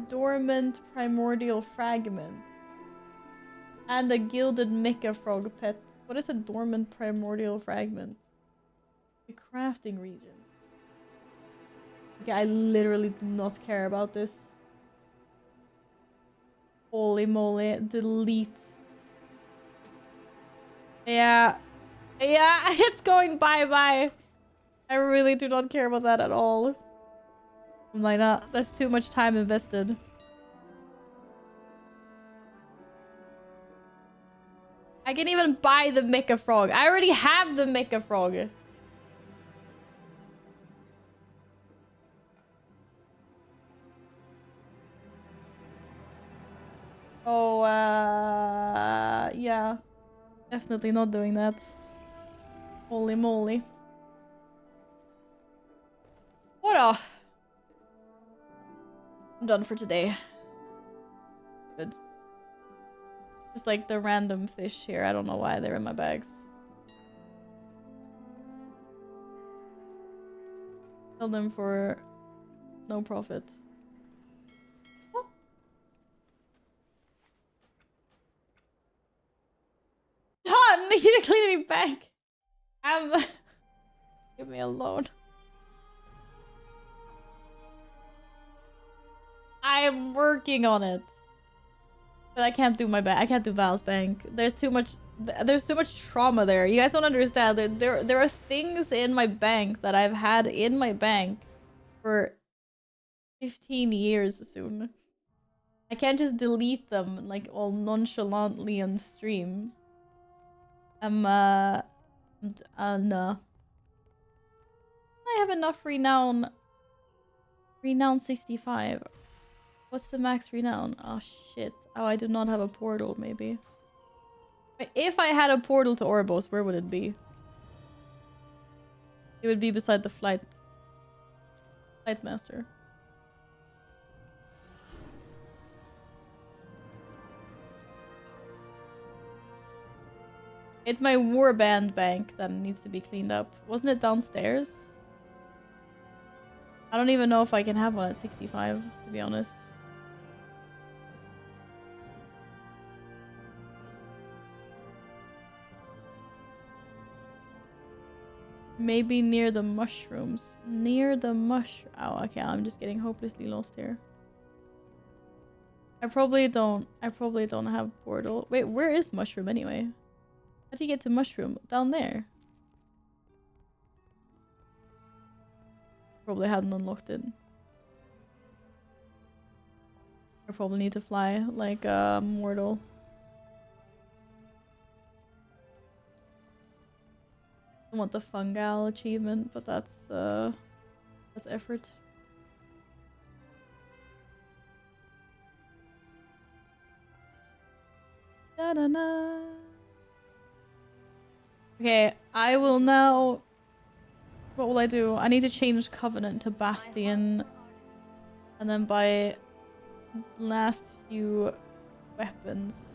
A: Dormant primordial fragment. And a gilded mecha frog pet. What is a dormant primordial fragment? The crafting region. Okay, I literally do not care about this. Holy moly, delete. Yeah. Yeah, it's going bye-bye. I really do not care about that at all. I'm like, nah, that's too much time invested. I can even buy the Mecha Frog. I already have the Mecha Frog. Oh, yeah. Definitely not doing that. Holy moly. What a... I'm done for today. Good. Just like the random fish here. I don't know why they're in my bags. Sell them for no profit. Oh. Done! You need to clean it back. Leave me alone. I'm working on it. But I can't do my bank. I can't do Val's bank. There's too much trauma there. You guys don't understand. There are things in my bank that I've had in my bank for 15 years soon. I can't just delete them like all nonchalantly on stream. No. I have enough renown. Renown 65. What's the max renown? Oh shit. Oh, I do not have a portal, maybe. Wait, if I had a portal to Oribos, where would it be? It would be beside the flight master. It's my warband bank that needs to be cleaned up. Wasn't it downstairs? I don't even know if I can have one at 65, to be honest. Maybe near the mushrooms. Near the mushroom. Oh, okay. I'm just getting hopelessly lost here. I probably don't have portal. Wait, where is mushroom anyway? How do you get to mushroom? Down there. Probably hadn't unlocked it. I probably need to fly like a mortal. I want the fungal achievement, but that's effort. Da-da-da. Okay, I will now... What will I do? I need to change Covenant to Bastion. And then buy last few weapons.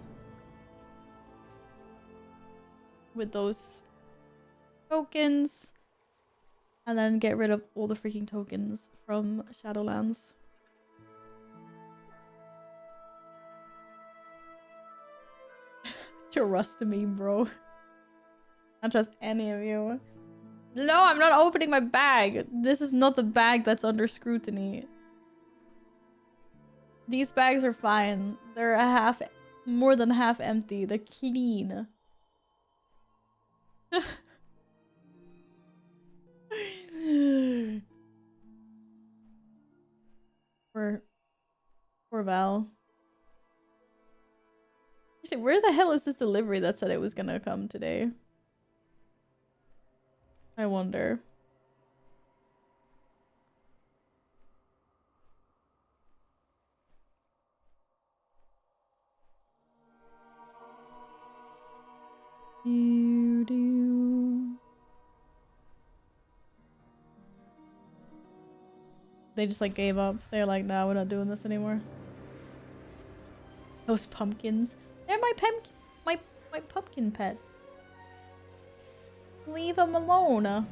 A: With those tokens. And then get rid of all the freaking tokens from Shadowlands. You're Rust to me, bro. Not trust any of you. No, I'm not opening my bag. This is not the bag that's under scrutiny. These bags are fine. They're more than half empty. They're clean. Poor Val. Actually, where the hell is this delivery that said it was gonna come today? I wonder. Do. They just like gave up. They're like, no, we're not doing this anymore. Those pumpkins. They're my pumpkin pets. Leave them alone.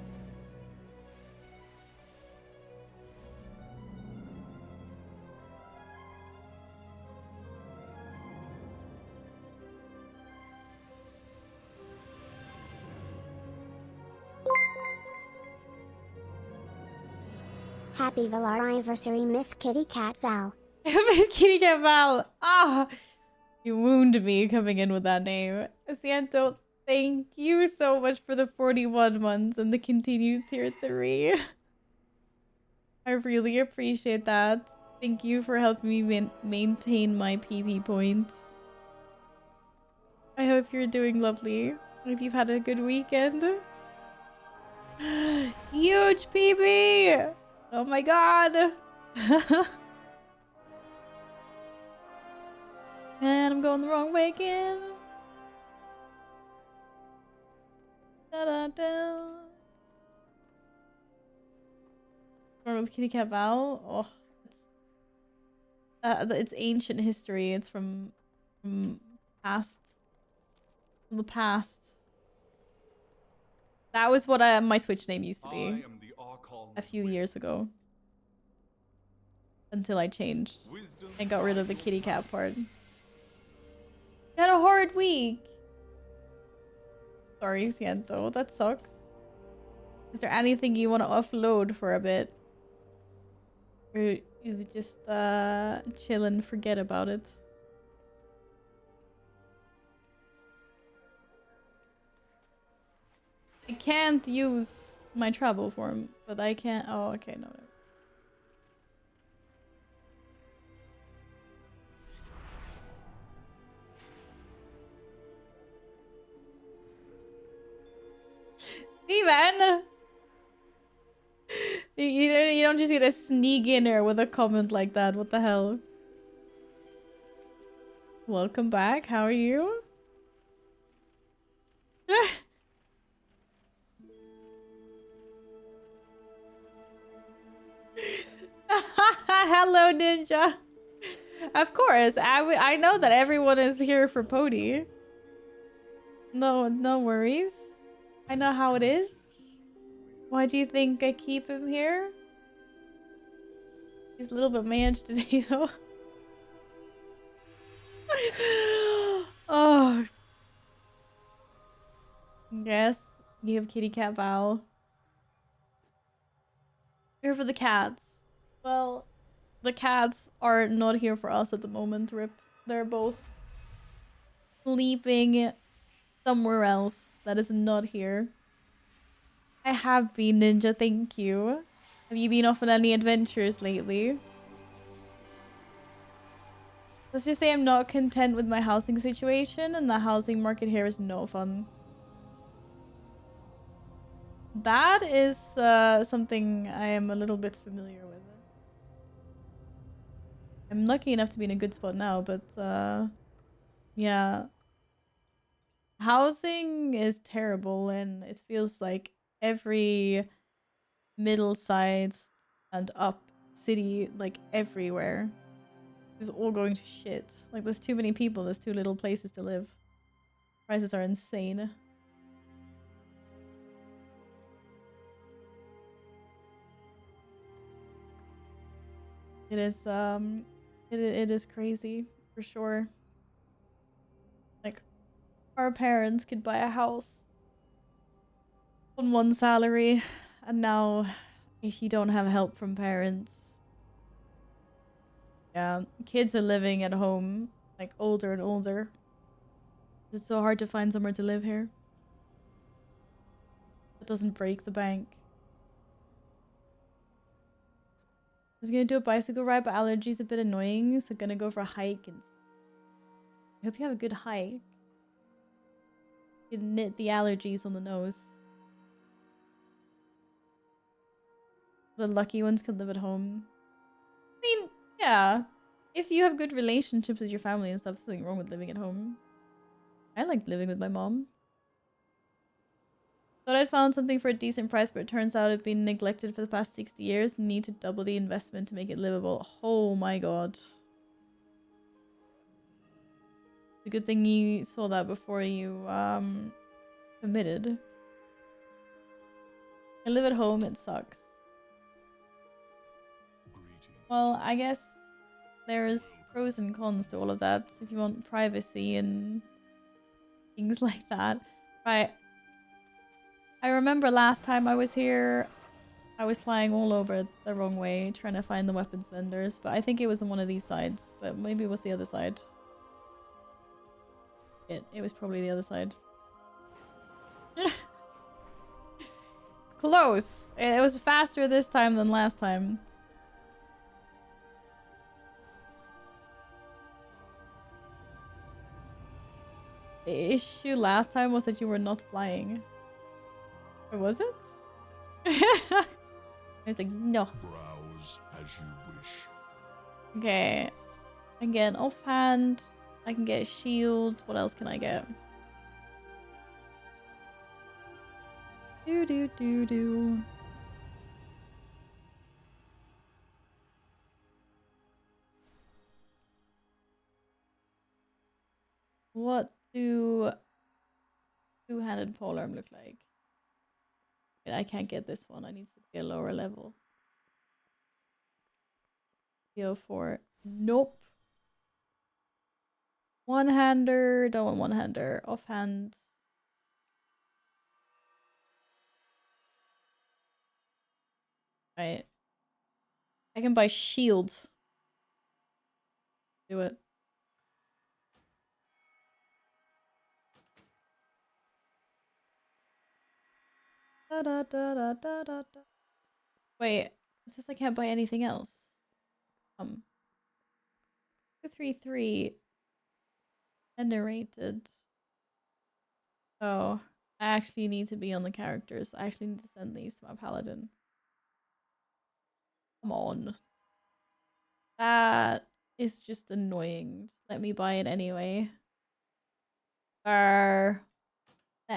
K: Happy Valar anniversary, Miss Kitty Cat Val.
A: Miss Kitty Cat Val. Ah, you wound me coming in with that name. Asiento, thank you so much for the 41 months and the continued tier 3. I really appreciate that. Thank you for helping me maintain my PP points. I hope you're doing lovely. I hope you've had a good weekend. Huge PB! Oh my god! And I'm going the wrong way again. Da da da. Or with Kitty Cat Val? Oh, it's ancient history. It's from past. From the past. That was what my Twitch name used to be a few years ago. Until I changed and got rid of the kitty cat part. You had a hard week. Sorry, Siento. That sucks. Is there anything you want to offload for a bit? Or you just chill and forget about it? I can't use my travel form, but I can. Oh, okay, no. Steven! You don't just get to sneak in here with a comment like that. What the hell? Welcome back. How are you? Hello, Ninja. Of course. I know that everyone is here for Pody. No worries. I know how it is. Why do you think I keep him here? He's a little bit managed today, though. Oh. Yes, you have Kitty Cat Val. Here for the cats. Well, the cats are not here for us at the moment, Rip. They're both sleeping somewhere else that is not here. I have been, Ninja, thank you. Have you been off on any adventures lately? Let's just say I'm not content with my housing situation, and the housing market here is no fun. That is something I am a little bit familiar with. I'm lucky enough to be in a good spot now, but yeah. Housing is terrible, and it feels like every middle-sized and up city, like everywhere, is all going to shit. Like, there's too many people, there's too little places to live. Prices are insane. It is it is crazy for sure. Like, our parents could buy a house on one salary, and now if you don't have help from parents, yeah, kids are living at home, like older and older. It's so hard to find somewhere to live here. It doesn't break the bank. I was gonna do a bicycle ride, but allergies a bit annoying, so gonna go for a hike instead. I hope you have a good hike. You can knit the allergies on the nose. The lucky ones can live at home. I mean, yeah. If you have good relationships with your family and stuff, there's nothing wrong with living at home. I liked living with my mom. Thought I'd found something for a decent price, but it turns out it's been neglected for the past 60 years. Need to double the investment to make it livable. Oh my god. It's a good thing you saw that before you committed. I live at home, it sucks. Well, I guess there's pros and cons to all of that. If you want privacy and things like that. Right. I remember last time I was here, I was flying all over the wrong way, trying to find the weapons vendors, but I think it was on one of these sides, but maybe it was the other side. It was probably the other side. Close! It was faster this time than last time. The issue last time was that you were not flying. Or was it? I was like, no.
I: Browse as you wish.
A: Okay. I can get an offhand. I can get a shield. What else can I get? Do. What do two-handed polearm look like? Wait, I can't get this one. I need to be a lower level. PO4. Nope. One-hander. Don't want one-hander. Offhand. Right. I can buy shields. Do it. Da. Wait, it says I can't buy anything else. 233 generated. Oh, I actually need to be on the characters. I actually need to send these to my paladin. Come on. That is just annoying. Just let me buy it anyway. Let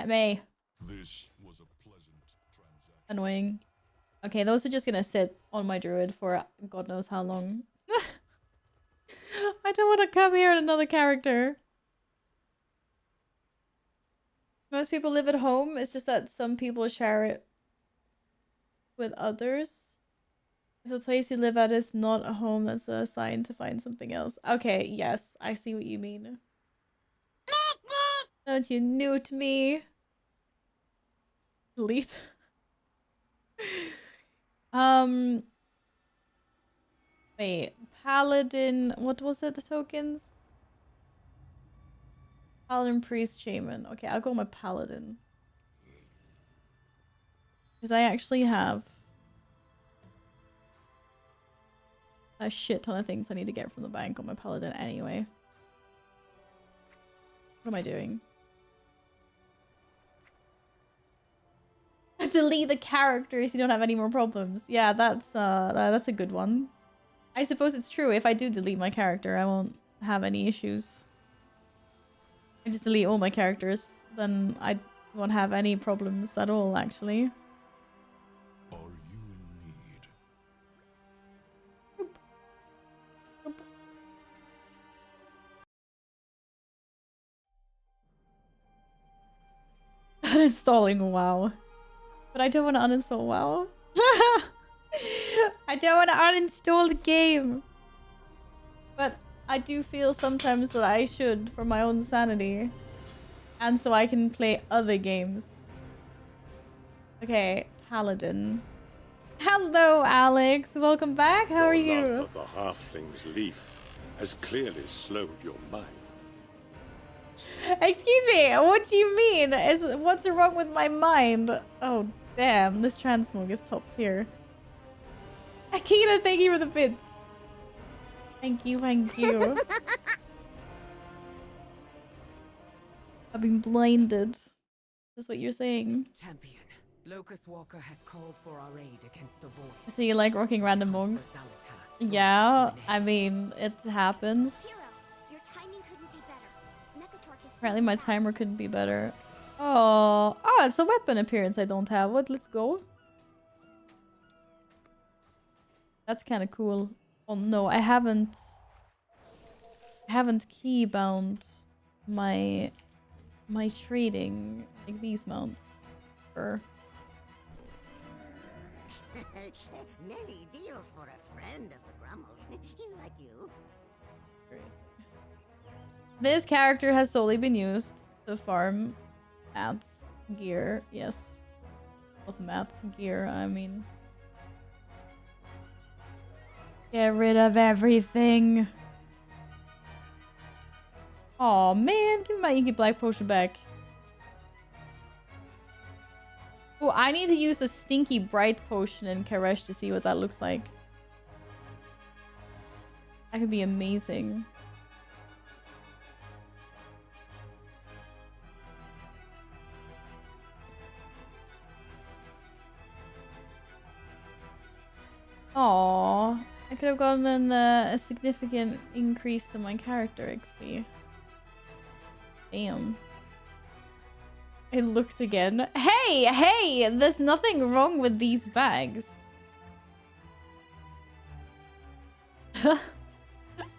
A: me.
I: This was a pleasant transaction.
A: Annoying. Okay, those are just gonna sit on my druid for God knows how long. I don't want to come here in another character. Most people live at home. It's just that some people share it with others. If the place you live at is not a home, that's a sign to find something else. Okay, yes, I see what you mean. Don't you newt me? Delete. Wait, paladin, what was it, the tokens? Paladin, priest, shaman. Okay, I'll go my paladin. Because I actually have a shit ton of things I need to get from the bank on my paladin anyway. What am I doing? Delete the characters, you don't have any more problems. Yeah, that's a good one. I suppose it's true. If I do delete my character, I won't have any issues. I just delete all my characters, then I won't have any problems at all, actually.
I: Are you in need?
A: Boop. Uninstalling WoW. But I don't want to uninstall WoW. I don't want to uninstall the game. But I do feel sometimes that I should for my own sanity. And so I can play other games. Okay, Paladin. Hello, Alex. Welcome back. How are you?
L: Your love of the halfling's leaf has clearly slowed your mind.
A: Excuse me, what do you mean? What's wrong with my mind? Oh, damn, this transmog is top tier. Akina, thank you for the bits. Thank you, thank you. I've been blinded. That's what you're saying.
E: Champion, Locust Walker has called for our aid against the void.
A: So you like rocking random monks? Yeah, I mean, it happens.
K: Hero, your timing couldn't be better. Mekatork is
A: Apparently my timer couldn't be better. It's a weapon appearance I don't have. What? Let's go. That's kind of cool. Oh no, I haven't keybound my trading, like these mounts. Or
C: Many deals for a friend of the Grummles. Like you.
A: This character has solely been used to farm mats, gear. Yes. Both mats, gear, I mean. Get rid of everything. Oh man, give me my Inky Black potion back. Oh, I need to use a Stinky Bright potion in Karesh to see what that looks like. That could be amazing. Aww, I could have gotten a significant increase to my character XP. Damn. I looked again. Hey! There's nothing wrong with these bags.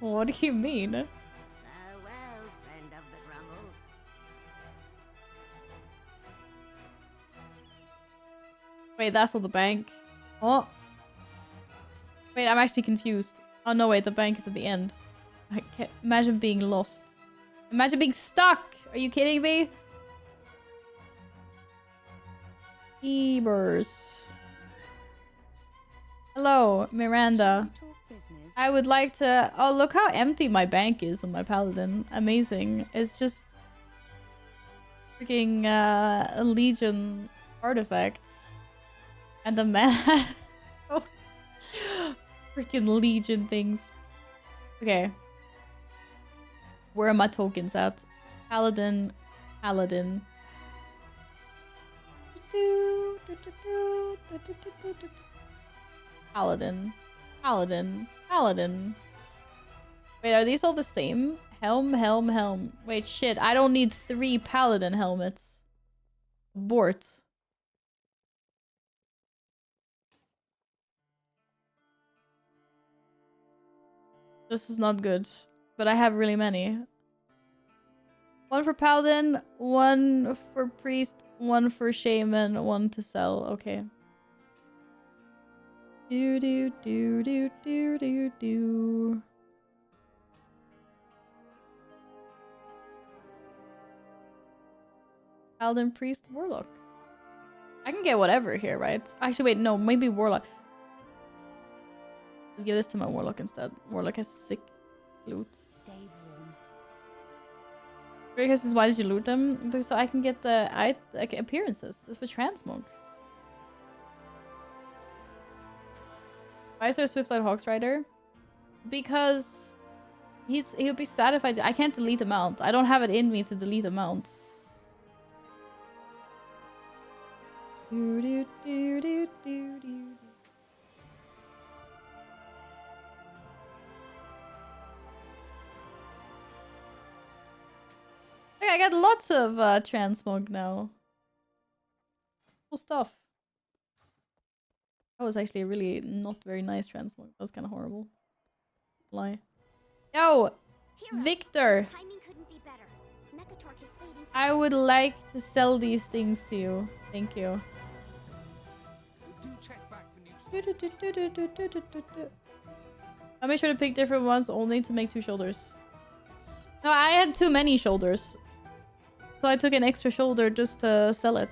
A: What do you mean?
C: Farewell, friend of the Grummles.
A: Wait, that's not the bank. Oh. Wait, I'm actually confused. Oh no, wait, the bank is at the end. I can't imagine being lost. Imagine being stuck! Are you kidding me? Ebers. Hello, Miranda. I would like to... Oh, look how empty my bank is on my paladin. Amazing. It's just... freaking Legion artifacts. And a man... Oh. Freaking Legion things. Okay. Where are my tokens at? Paladin. Paladin. Paladin. Paladin. Paladin. Wait, are these all the same? Helm, helm, helm. Wait, shit. I don't need 3 paladin helmets. Abort. This is not good. But I have really many. 1 for paladin, 1 for priest, 1 for shaman, 1 to sell. Okay. Do do do do do do do. Paladin, priest, warlock. I can get whatever here, right? Actually, wait, no, maybe warlock. Let's give this to my warlock instead. Warlock has sick loot.
C: Stay warm.
A: Because why did you loot them? Because so I can get the like, appearances. It's for transmog. Why is there a Swiftlight Hawksrider? Because he'll be sad if I can't delete a mount. I don't have it in me to delete a mount. Do, do, do, do, do, do. Okay, I got lots of transmog now. Cool stuff. That was actually a really not very nice transmog. That was kind of horrible. Lie. Yo!
K: Hero,
A: Victor!
K: timing couldn't be better. Mechatork is fading.
A: I would like to sell these things to you. Thank you.
H: Do check back for new
A: I'll make sure to pick different ones only to make 2 shoulders. No, I had too many shoulders. So I took an extra shoulder just to sell it.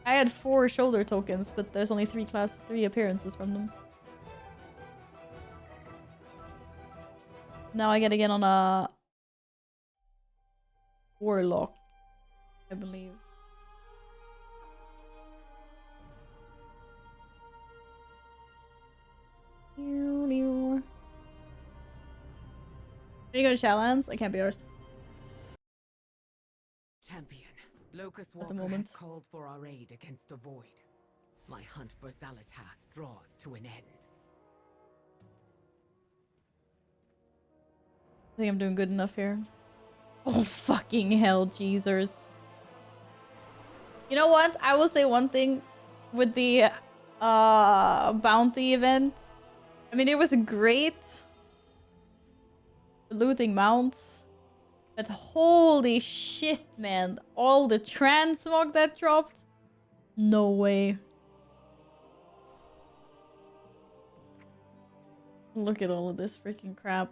A: I had 4 shoulder tokens, but there's only 3 appearances from them. Now I gotta get on a warlock, I believe. Can you go to Shadowlands? I can't be arsed.
M: Champion, Locust
A: At the
M: Walker
A: moment.
M: has called for our aid against the Void. My hunt for Xalatath draws to an end.
A: I think I'm doing good enough here. Oh, fucking hell, Jesus. You know what? I will say one thing with the bounty event. I mean, it was great. Looting mounts. But holy shit, man. All the transmog that dropped. No way. Look at all of this freaking crap.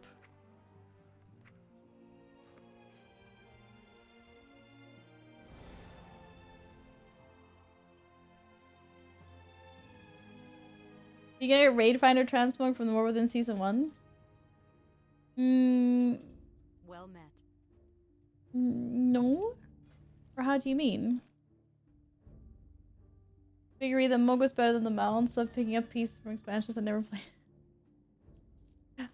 A: You get a raid finder transmog from the War Within Season 1?
D: Well met.
A: No? Or how do you mean? Figure the Mog was better than the Mounts, love picking up pieces from expansions I never played.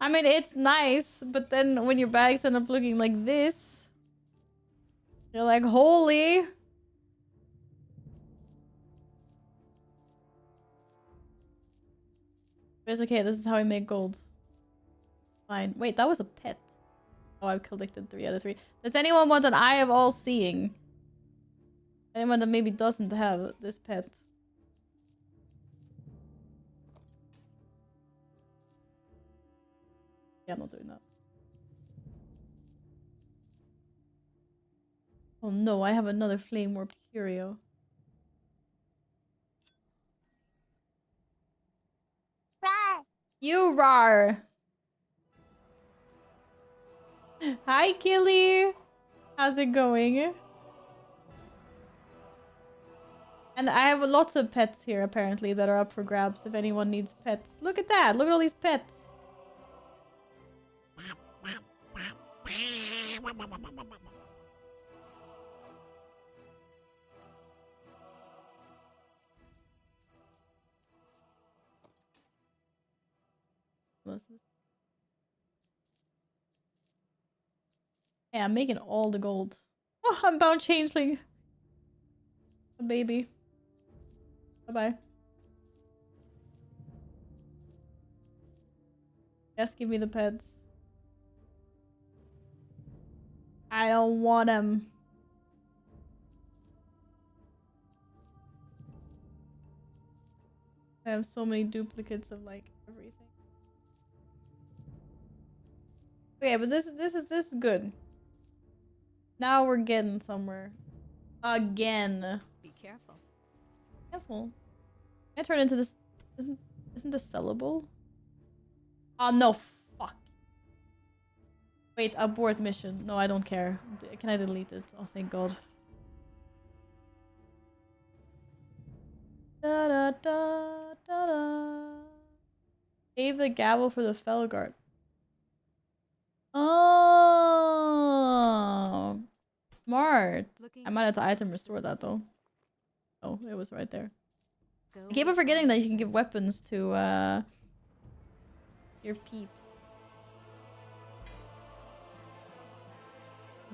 A: I mean, it's nice, but then when your bags end up looking like this, you're like, holy! But it's okay, this is how I make gold. Fine. Wait, that was a pet. Oh, I've collected 3 out of 3. Does anyone want an Eye of All Seeing? Anyone that maybe doesn't have this pet? Yeah, I'm not doing that. Oh no, I have another Flame Warped Curio.
K: Rar!
A: You rar! Hi, Killy! How's it going? And I have lots of pets here, apparently, that are up for grabs if anyone needs pets. Look at that! Look at all these pets! Yeah, I'm making all the gold. Oh, I'm bound changeling. A baby. Bye-bye. Yes, give me the pets. I don't want them. I have so many duplicates of like everything. Okay, but this is good. Now we're getting somewhere. Again.
D: Be careful.
A: Careful. Can I turn into this? Isn't this sellable? Oh no, fuck. Wait, abort mission. No, I don't care. Can I delete it? Oh, thank God. Da da da da da. Save the gavel for the Felguard. Oh, smart. I might have to item restore that though. Oh, it was right there. I keep on forgetting that you can give weapons to your peeps.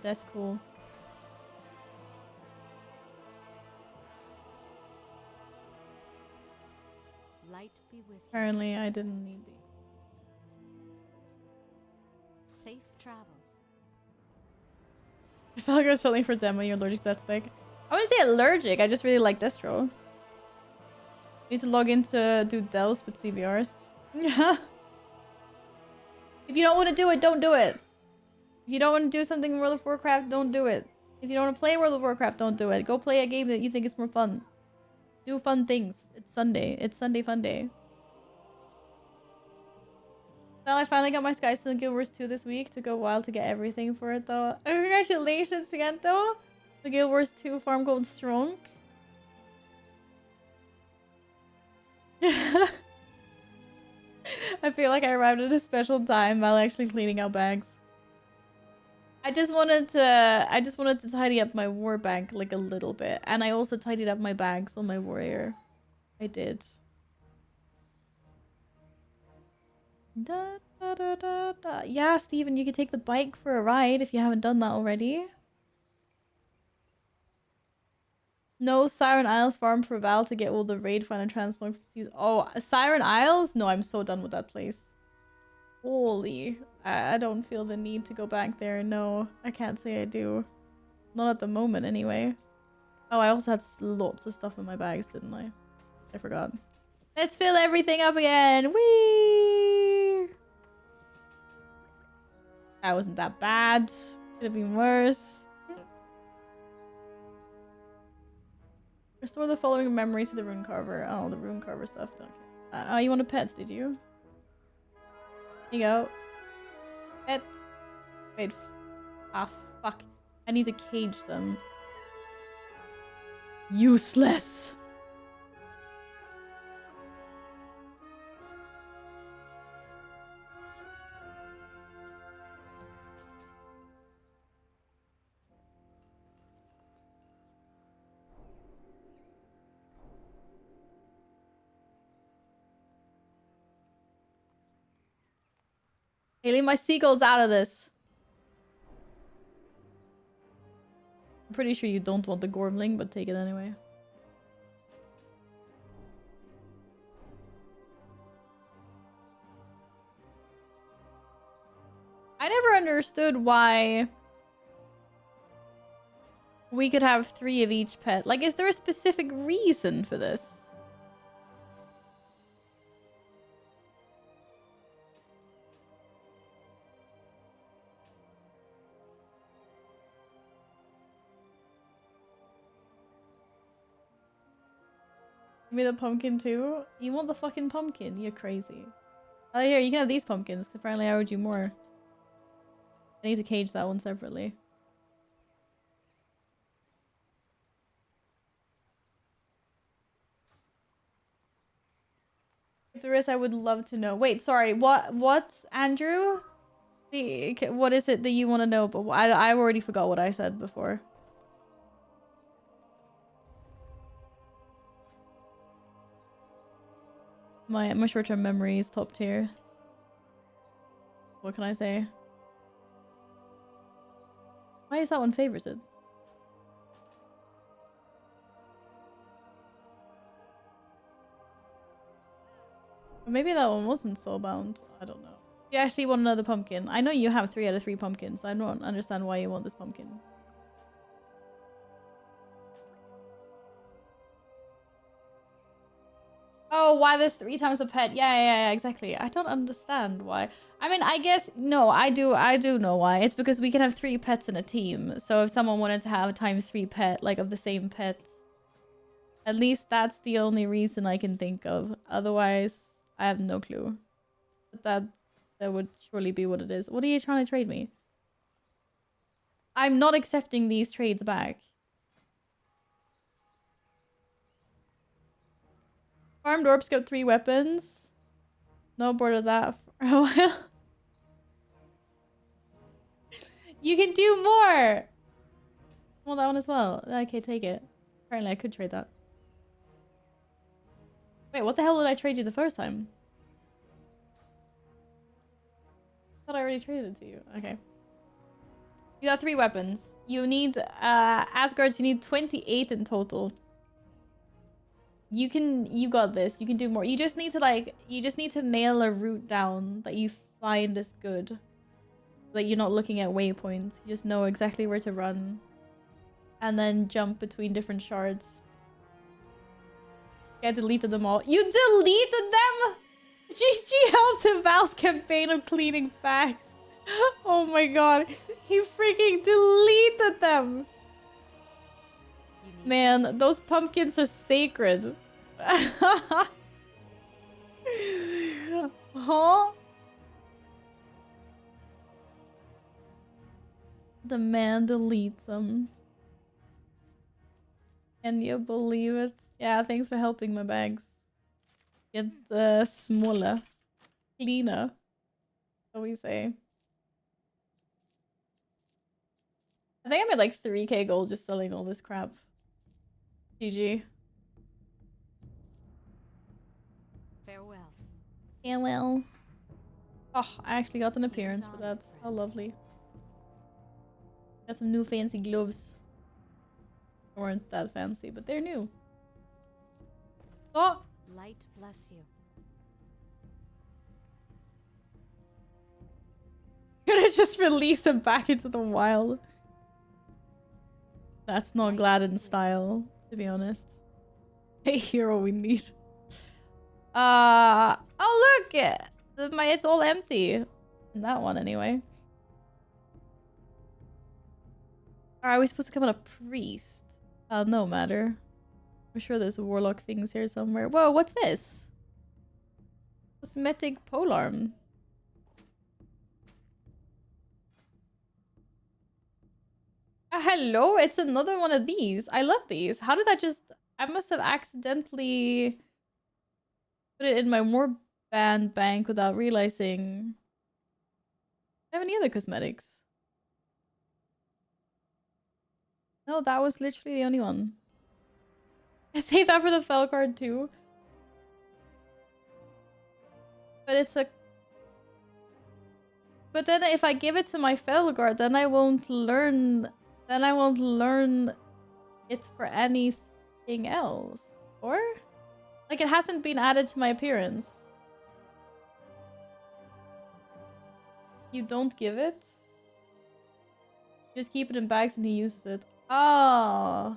A: That's cool.
D: Light be with you.
A: Apparently, I didn't need these.
D: Safe travels.
A: I feel like I was filling for demo. You're allergic to that spec. I wouldn't say allergic. I just really like Destro. Need to log in to do Delves with CBRs. Yeah. If you don't want to do it, don't do it. If you don't want to do something in World of Warcraft, don't do it. If you don't want to play World of Warcraft, don't do it. Go play a game that you think is more fun. Do fun things. It's Sunday. It's Sunday fun day. Well, I finally got my Skystone Guild Wars 2 this week. Took a while to get everything for it though. Congratulations again though. The Guild Wars 2 farm gold strong. I feel like I arrived at a special time while actually cleaning out bags. I just wanted to tidy up my war bag like a little bit, and I also tidied up my bags on my warrior. I did. Da, da, da, da, da. Yeah, Steven, you could take the bike for a ride if you haven't done that already. No, Siren Isles farm for Val to get all the raid fun and transmog from season. Oh, Siren Isles? No, I'm so done with that place. Holy. I don't feel the need to go back there. No, I can't say I do. Not at the moment, anyway. Oh, I also had lots of stuff in my bags, didn't I? I forgot. Let's fill everything up again. Whee! That wasn't that bad. Could have been worse. Restore the following memory to the rune carver. Oh, the rune carver stuff. Don't care. Oh, you wanted pets, did you? Here you go. Pet. Wait. Ah, fuck. I need to cage them. Useless. Hey, leave my seagulls out of this. I'm pretty sure you don't want the Gormling, but take it anyway. I never understood why we could have 3 of each pet. Like, is there a specific reason for this? Give me the pumpkin too? You want the fucking pumpkin? You're crazy. Oh, here, you can have these pumpkins, because apparently I owed you more. I need to cage that one separately. If there is, I would love to know. Wait, sorry, what, Andrew? What is it that you want to know? But I already forgot what I said before. My short-term memory is top tier. What can I say? Why is that one favorited? Maybe that one wasn't soulbound. I don't know. You actually want another pumpkin. I know you have 3 out of 3 pumpkins. I don't understand why you want this pumpkin. Oh, why there's 3 times a pet? Yeah, exactly. I don't understand why. I mean, I guess no, I do know why. It's because we can have 3 pets in a team. So if someone wanted to have ×3 pet, like of the same pet, at least that's the only reason I can think of. Otherwise, I have no clue. But that would surely be what it is. What are you trying to trade me? I'm not accepting these trades back. Armed Orbs got 3 weapons. No board of that for a while. You can do more! Well, that one as well. Okay, take it. Apparently I could trade that. Wait, what the hell did I trade you the first time? I thought I already traded it to you. Okay. You got 3 weapons. You need, Asgards, you need 28 in total. You got this. You can do more. You just need to nail a route down that you find is good. Like you're not looking at waypoints. You just know exactly where to run. And then jump between different shards. Yeah, I deleted them all. You deleted them?! GG helped in Val's campaign of cleaning bags. Oh my god. He freaking deleted them! Man, those pumpkins are sacred. Huh? The man deletes them. Can you believe it? Yeah, thanks for helping my bags. Get smaller. Cleaner. What we say. I think I made like 3k gold just selling all this crap. GG.
D: Farewell.
A: Farewell. Oh, I actually got an appearance for that. How lovely. Got some new fancy gloves. They weren't that fancy, but they're new. Oh!
D: Light bless you.
A: Just release him back into the wild. That's not Gladden style, to be honest. A hero we need. Oh look! It's all empty. In that one anyway. Are we supposed to come on a priest? No matter. I'm sure there's warlock things here somewhere. Whoa, what's this? Cosmetic polearm. Hello, it's another one of these. I love these. How did that just... I must have accidentally put it in my warband bank without realizing. Do I have any other cosmetics? No, that was literally the only one. Save that for the fell card too. But it's a... But then if I give it to my Felguard, then I won't learn... Then I won't learn it for anything else. Or? Like, it hasn't been added to my appearance. You don't give it? Just keep it in bags and he uses it. Oh.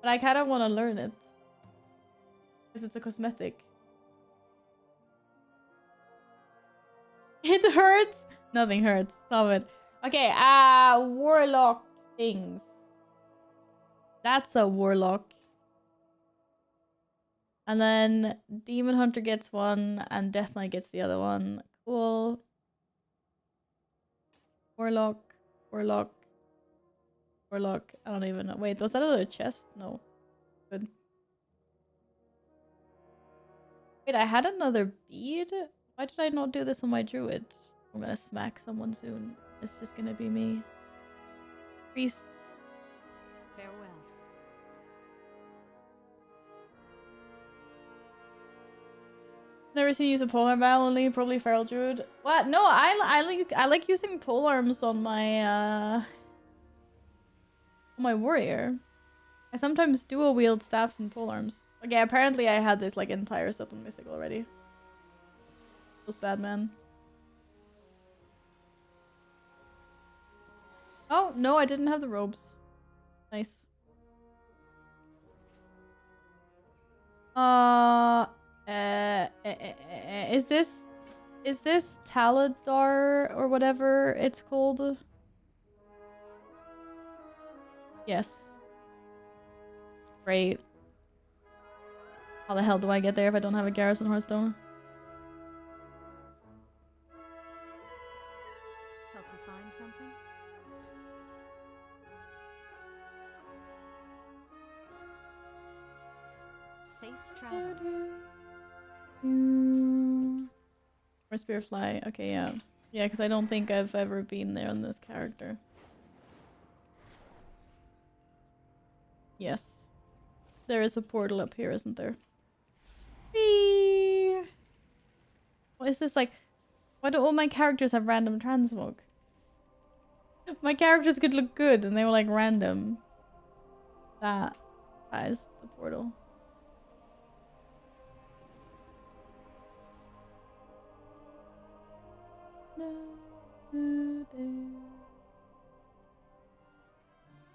A: But I kind of want to learn it. Because it's a cosmetic. It hurts? Nothing hurts. Stop it. Okay, warlock things. That's a warlock. And then Demon Hunter gets one and Death Knight gets the other one. Cool. Warlock. Warlock. Warlock. I don't even know. Wait, was that another chest? No. Good. Wait, I had another bead? Why did I not do this on my druid? I'm gonna smack someone soon. It's just gonna be me. Priest.
D: Farewell.
A: Never seen you use a polearm battle, only probably feral druid. What? No, I like using polearms on my warrior. I sometimes dual wield staffs and polearms. Okay, apparently I had this like entire set on Mythic already. Feels bad, man. Oh, no, I didn't have the robes. Nice. Is this Taladar or whatever it's called? Yes. Great. How the hell do I get there if I don't have a garrison Hearthstone?
B: Help you find something? Safe travels.
A: Or Spearfly. Okay, yeah. Yeah, because I don't think I've ever been there on this character. Yes. There is a portal up here, isn't there? Whee! What is this like? Why do all my characters have random transmog? My characters could look good and they were like random. That is the portal.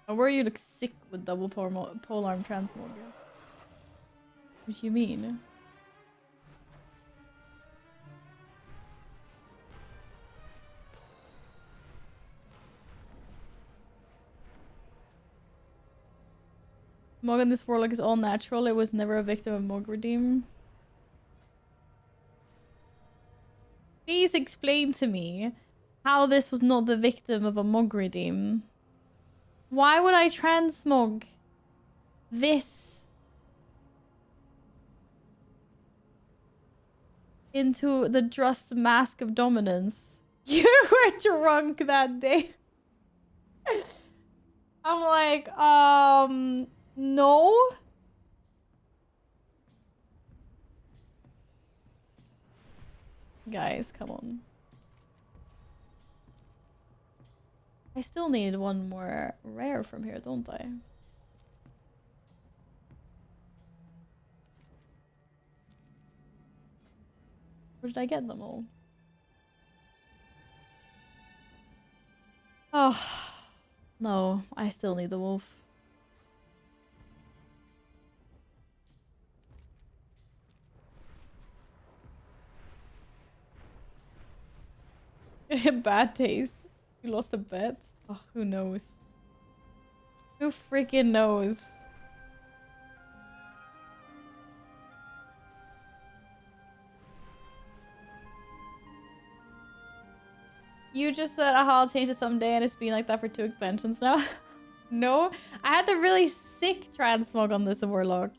A: Or were you look sick with double polearm transmog? What do you mean? Morgan, this warlock is all natural. It was never a victim of Mog Redeem. Please explain to me how this was not the victim of a Mog Redeem. Why would I transmog this into the Drust Mask of Dominance? You were drunk that day. I'm like, no. Guys, come on. I still need one more rare from here, don't I? Where did I get them all? Oh, no. I still need the wolf. Bad taste. You lost a bet? Oh, who knows? Who freaking knows? You just said, aha, I'll change it someday, and it's been like that for 2 expansions now. No, I had the really sick transmog on this Warlock.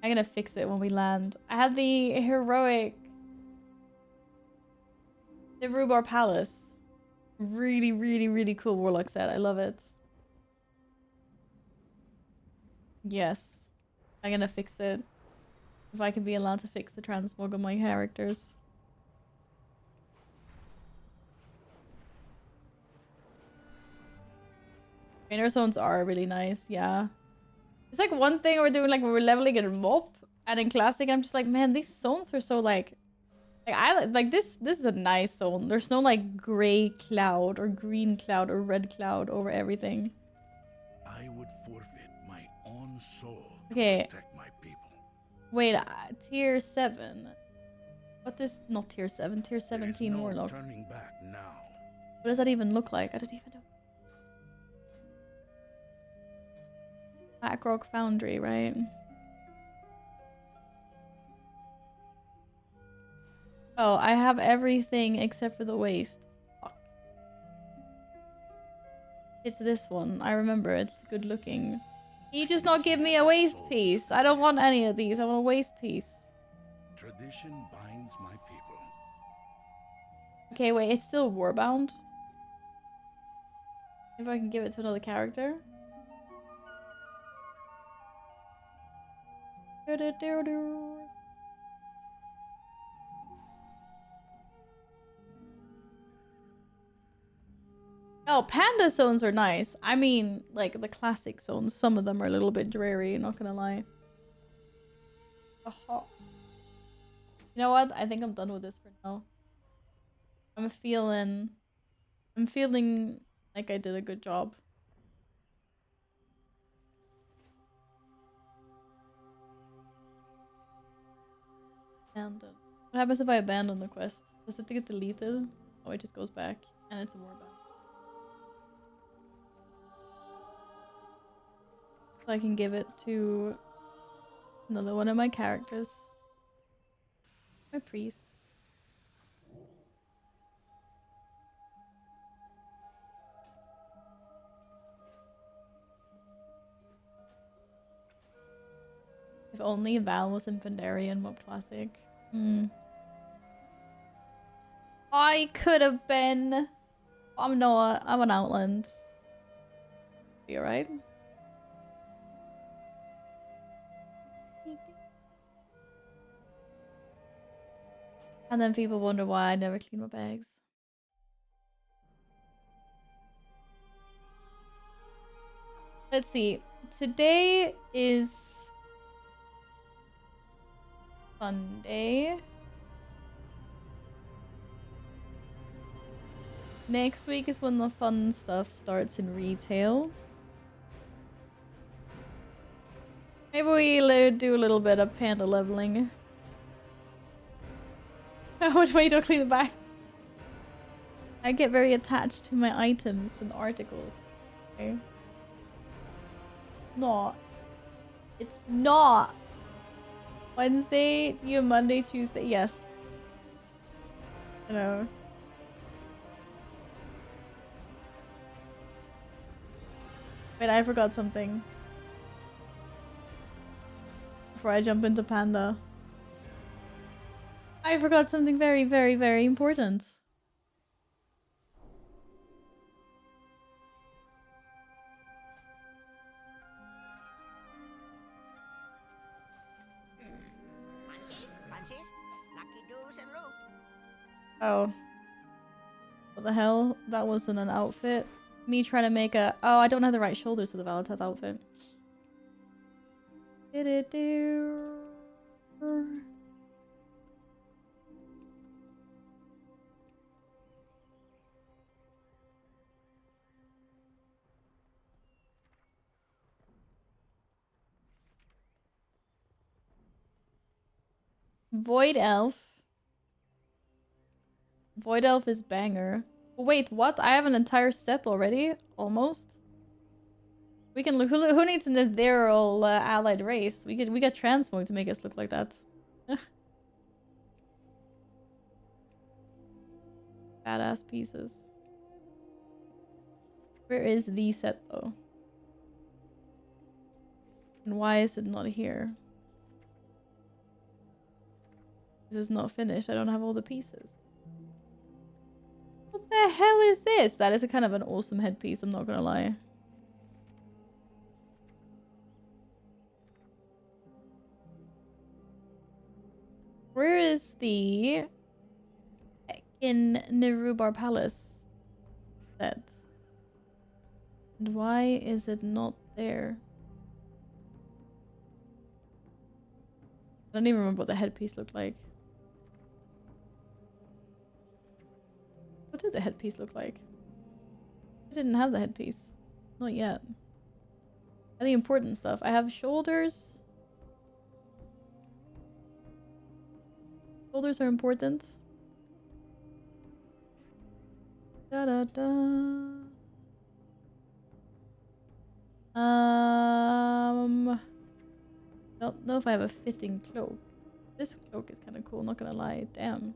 A: I'm gonna fix it when we land. I had the heroic... the Rhubarb Palace. Really, really, really cool Warlock set. I love it. Yes. I'm gonna fix it. If I can be allowed to fix the transmog on my characters. Trainer zones are really nice, yeah. It's like one thing we're doing, like when we're leveling in MOP and in Classic, I'm just like, man, these zones are so like I like this is a nice zone. There's no like gray cloud or green cloud or red cloud over everything.
F: I would forfeit my own soul
A: Okay.
F: to protect my people.
A: Wait, tier 7. What is not tier 7, tier 17
F: no
A: Warlock.
F: Turning back now.
A: What does that even look like? I don't even know. Blackrock Foundry, right? Oh, I have everything except for the waist. Fuck. It's this one. I remember it. It's good looking. Can you just not give me a waist piece? I don't want any of these. I want a waist piece.
F: Tradition binds my people.
A: Okay, wait. It's still warbound. If I can give it to another character. Oh, panda zones are nice. I mean, like the classic zones. Some of them are a little bit dreary, not gonna lie. You know what? I think I'm done with this for now. I'm feeling like I did a good job. Abandon. What happens if I abandon the quest? Does it get deleted? Oh, it just goes back and it's a warbound. So I can give it to another one of my characters. My priest. If only Val was in Pandaria and Mob Classic. I could have been. I'm not. I'm an Outland. You alright? And then people wonder why I never clean my bags. Let's see. Today is Sunday. Next week is when the fun stuff starts in retail. Maybe we do a little bit of panda leveling. Which way do I clean the bags? I get very attached to my items and articles. Okay. Not. It's not. Wednesday, you Monday, Tuesday. Yes. You know. Wait, I forgot something. Before I jump into Panda. I forgot something very, very, very important.
C: Punches, lucky doos and loot.
A: Oh. What the hell? That wasn't an outfit. Me trying to make a... Oh, I don't have the right shoulders for the Valenteth outfit. Void Elf. Void Elf is banger. Wait, what? I have an entire set already? Almost? We can look. Who needs an ethereal allied race? We got Transmog to make us look like that. Badass pieces. Where is the set though? And why is it not here? This is not finished. I don't have all the pieces. What the hell is this? That is a kind of an awesome headpiece, I'm not gonna lie. Where is the in Nerubar Palace set? And why is it not there? I don't even remember what the headpiece looked like. What did the headpiece look like? I didn't have the headpiece. Not yet. And the important stuff. I have shoulders. Shoulders are important. Da da da. I don't know if I have a fitting cloak. This cloak is kind of cool, not gonna lie. Damn.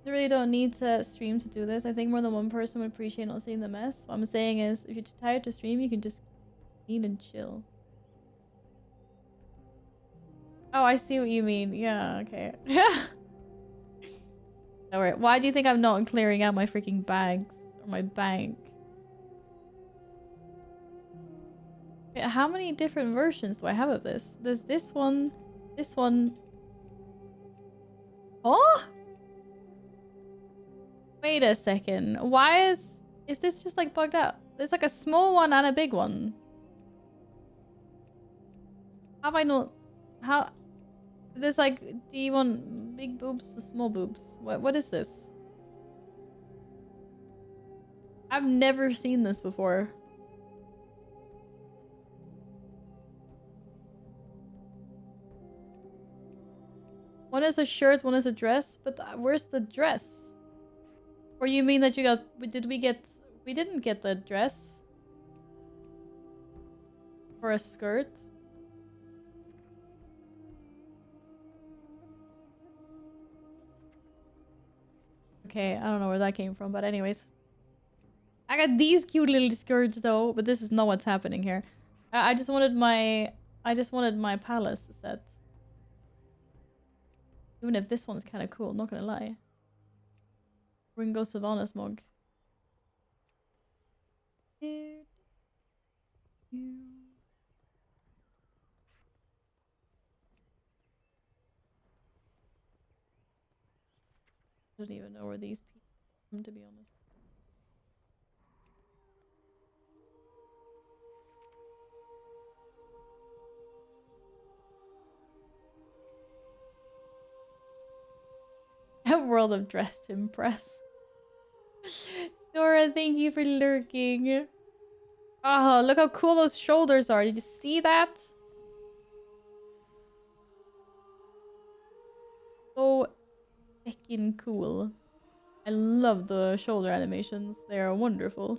A: I really don't need to stream to do this. I think more than one person would appreciate not seeing the mess. What I'm saying is, if you're too tired to stream, you can just eat and chill. Oh, I see what you mean. Yeah, okay. Yeah. Alright, why do you think I'm not clearing out my freaking bags? Or my bank? Wait, how many different versions do I have of this? There's this one. This one. Oh? Wait a second. Why is this just like bugged out? There's like a small one and a big one. Have I not... How... There's like... Do you want big boobs or small boobs? What is this? I've never seen this before. One is a shirt, one is a dress. But where's the dress? Or you mean that you got... Did we get... We didn't get the dress. For a skirt. Okay, I don't know where that came from, but anyways. I got these cute little skirts though, but this is not what's happening here. I just wanted my... I just wanted my palace set. Even if this one's kind of cool, not gonna lie. Ringo Savannah Smog. I don't even know where these people come, to be honest. A world of dress to impress. Sora, thank you for lurking. Oh, look how cool those shoulders are. Did you see that? So fucking cool. I love the shoulder animations. They are wonderful.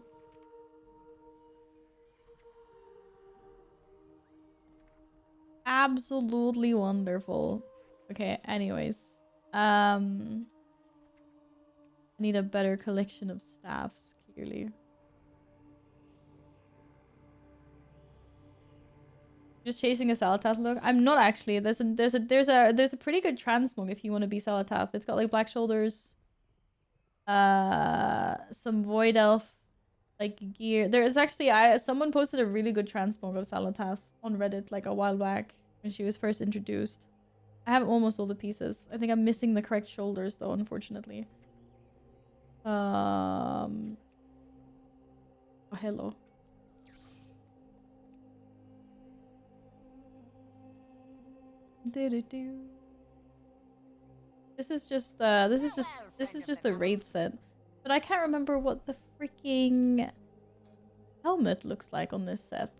A: Absolutely wonderful. Okay, anyways. I need a better collection of staffs, clearly. Just chasing a Salatath look. I'm not actually. There's a pretty good transmog if you want to be Salatath. It's got like black shoulders, some void elf like gear. There is actually someone posted a really good transmog of Salatath on Reddit like a while back when she was first introduced. I have almost all the pieces. I think I'm missing the correct shoulders though, unfortunately. Oh, hello. This is just the raid set. But I can't remember what the freaking helmet looks like on this set.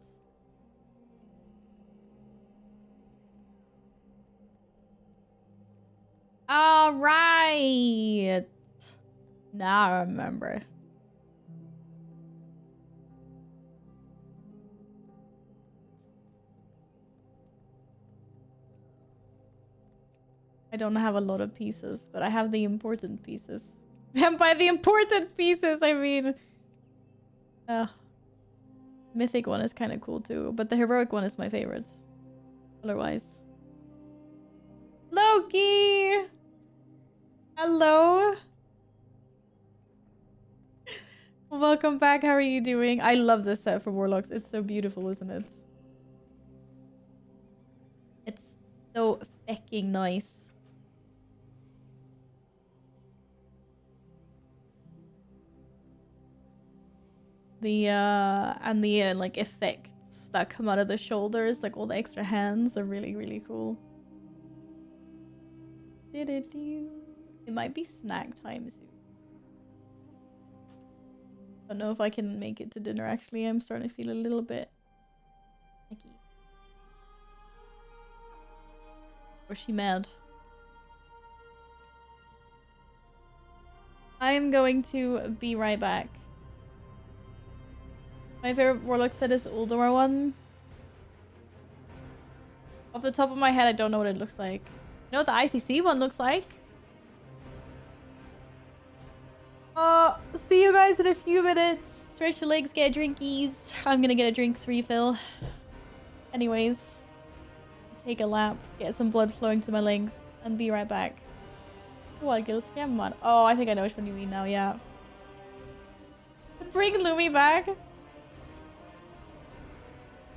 A: All right. Now I remember. I don't have a lot of pieces, but I have the important pieces. And by the important pieces, I mean... Mythic one is kind of cool too, but the heroic one is my favorite. Otherwise. Loki! Hello! Welcome back, how are you doing? I love this set for Warlocks. It's so beautiful, isn't it? It's so fucking nice. The like effects that come out of the shoulders, like all the extra hands, are really, really cool. It might be snack time soon. Don't know if I can make it to dinner. Actually, I'm starting to feel a little bit icky. Or she mad? I'm going to be right back. My favorite Warlock set is the Ulduar one. Off the top of my head, I don't know what it looks like. You know what the ICC one looks like? See you guys in a few minutes. Stretch your legs, get drinkies. I'm gonna get a drinks refill. Anyways, take a lap, get some blood flowing to my legs, and be right back. Oh, I get a scam one. Oh, I think I know which one you mean now, yeah. Bring Lumi back.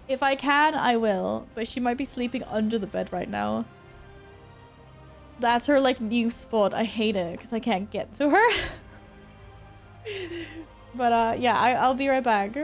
A: If I can, I will. But she might be sleeping under the bed right now. That's her, like, new spot. I hate it because I can't get to her. But, yeah, I'll be right back.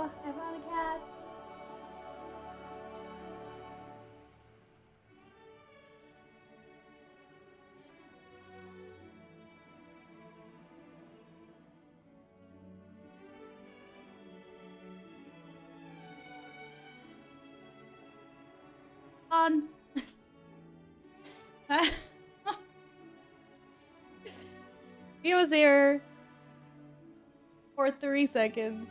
A: I found a cat. On. He was here for 3 seconds.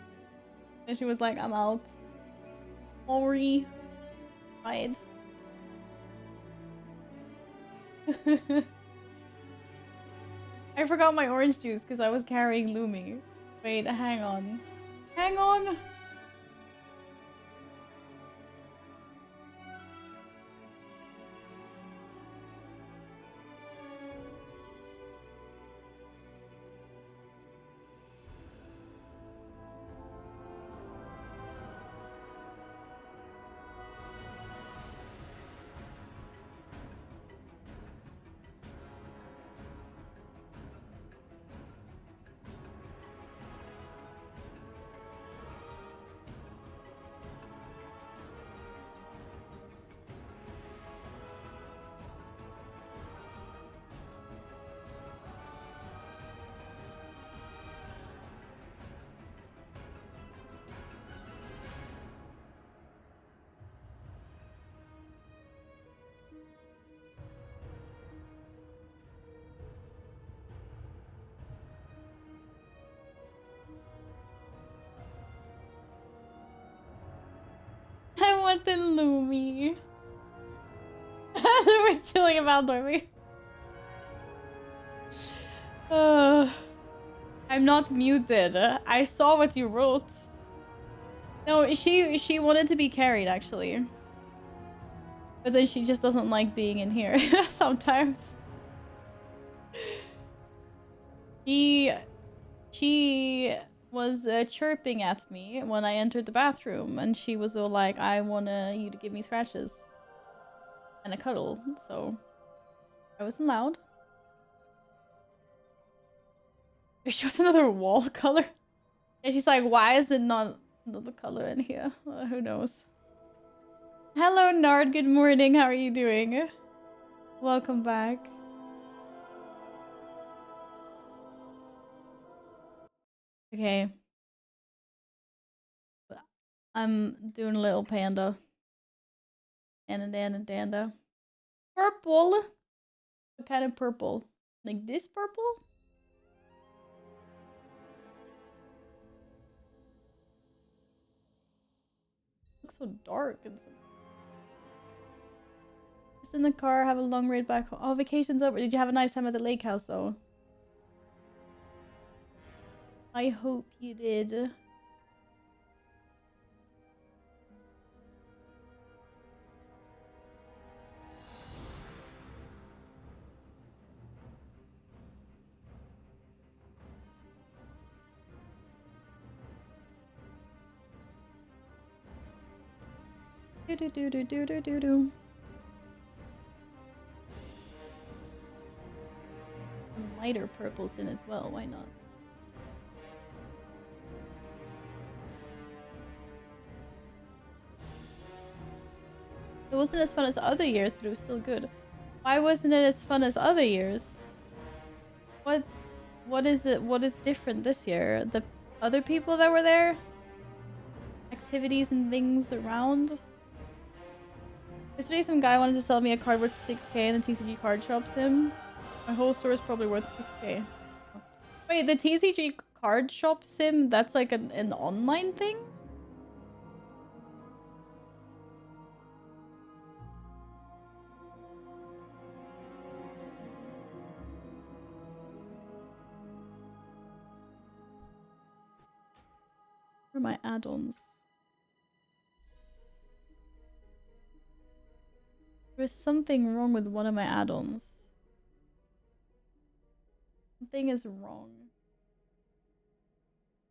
A: And she was like, I'm out. Sorry. Right. I forgot my orange juice because I was carrying Lumi. Wait, hang on. Hang on! I want the Lumi. Lumi's chilling about Lumi. I'm not muted. I saw what you wrote. No, she wanted to be carried actually. But then she just doesn't like being in here sometimes. She was chirping at me when I entered the bathroom, and she was all like, I want you to give me scratches and a cuddle, so I wasn't loud. She was another wall color. And she's like, why is it not another color in here? Who knows? Hello Nard, good morning, how are you doing? Welcome back. Okay. I'm doing a little panda. Danda. Purple? What kind of purple? Like this purple? Looks so dark and so. Just in the car, have a long ride back home. Oh, vacation's over. Did you have a nice time at the lake house though? I hope you did. Do. Lighter purples in as well, why not? It wasn't as fun as other years, but it was still good. Why wasn't it as fun as other years? What is it? What is different this year? The other people that were there? Activities and things around? Yesterday some guy wanted to sell me a card worth 6k and the TCG card shop sim. My whole store is probably worth 6k. Wait, the TCG card shop sim, that's like an online thing? Where are my add-ons? There's something wrong with one of my add-ons. Something is wrong.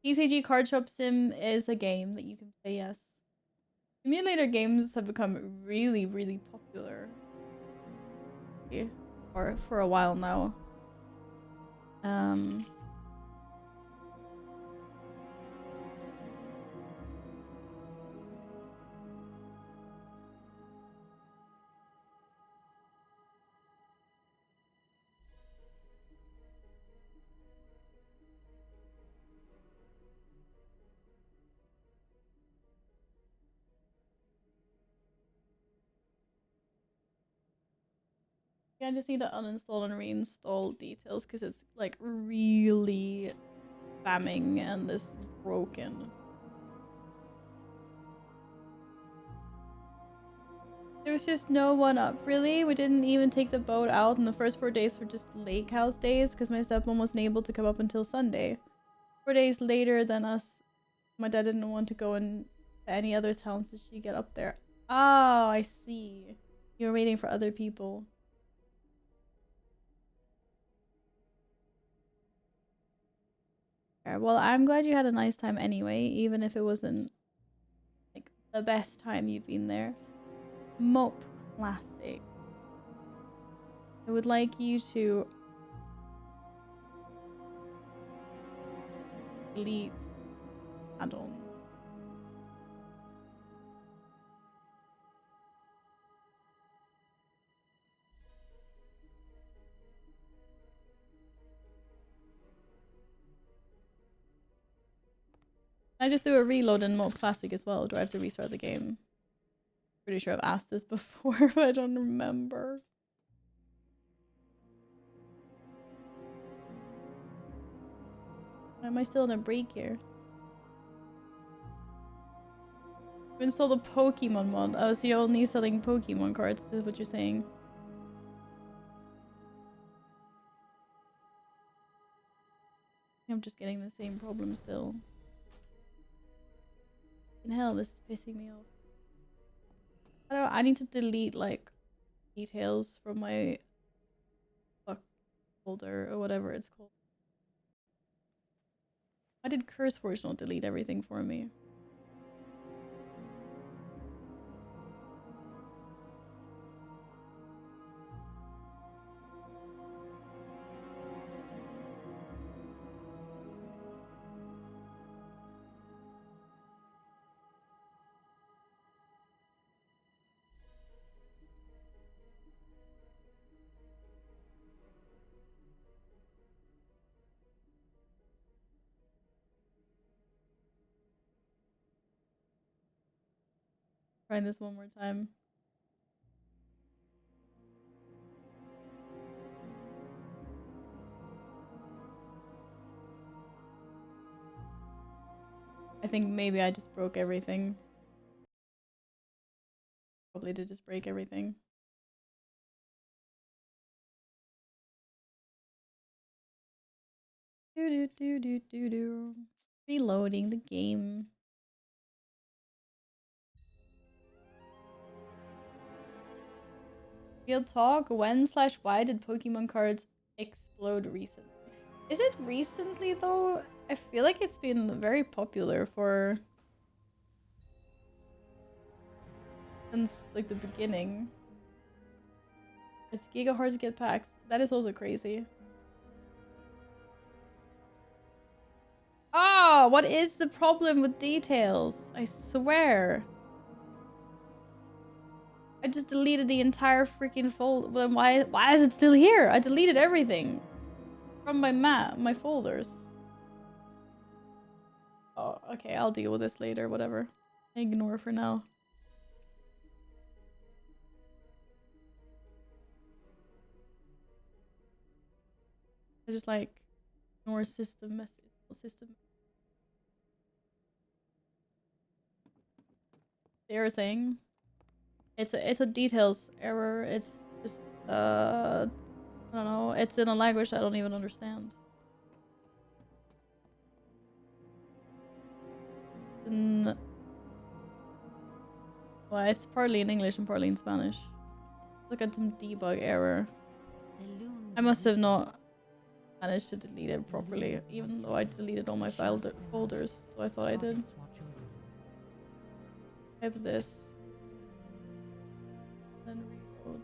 A: TCG Card Shop Sim is a game that you can play, yes. Simulator games have become really, really popular. For a while now. Yeah, I just need to uninstall and reinstall details because it's like really spamming and is broken. There was just no one up, really. We didn't even take the boat out, and the first 4 days were just lake house days because my stepmom wasn't able to come up until Sunday. 4 days later than us, my dad didn't want to go in to any other towns did she get up there. Oh, I see. You were waiting for other people. Well, I'm glad you had a nice time anyway, even if it wasn't like the best time you've been there. Mop Classic. I would like you to delete add-on. I just do a reload in Mode Classic as well. Do I have to restart the game? Pretty sure I've asked this before, but I don't remember. Why am I still in a break here? You install the Pokemon mod. Oh, so you're only selling Pokemon cards, is what you're saying? I'm just getting the same problem still. In hell, this is pissing me off. I need to delete like details from my fuck folder or whatever it's called. Why did CurseForge not delete everything for me? Trying this one more time. I think maybe I just broke everything. Probably did just break everything. Reloading the game. Real talk, when/why did Pokemon cards explode recently? Is it recently though? I feel like it's been very popular for since like the beginning. It's giga hard to get packs. That is also crazy. Oh, what is the problem with details? I swear. I just deleted the entire freaking folder. Then why is it still here? I deleted everything from my folders. Oh, okay, I'll deal with this later, whatever. Ignore for now. I just like ignore system message. System. They were saying it's a details error. It's just I don't know. It's in a language I don't even understand. Well, it's partly in English and partly in Spanish. Look at some debug error. I must have not managed to delete it properly, even though I deleted all my folders, so I thought I did. Type this. Then reload.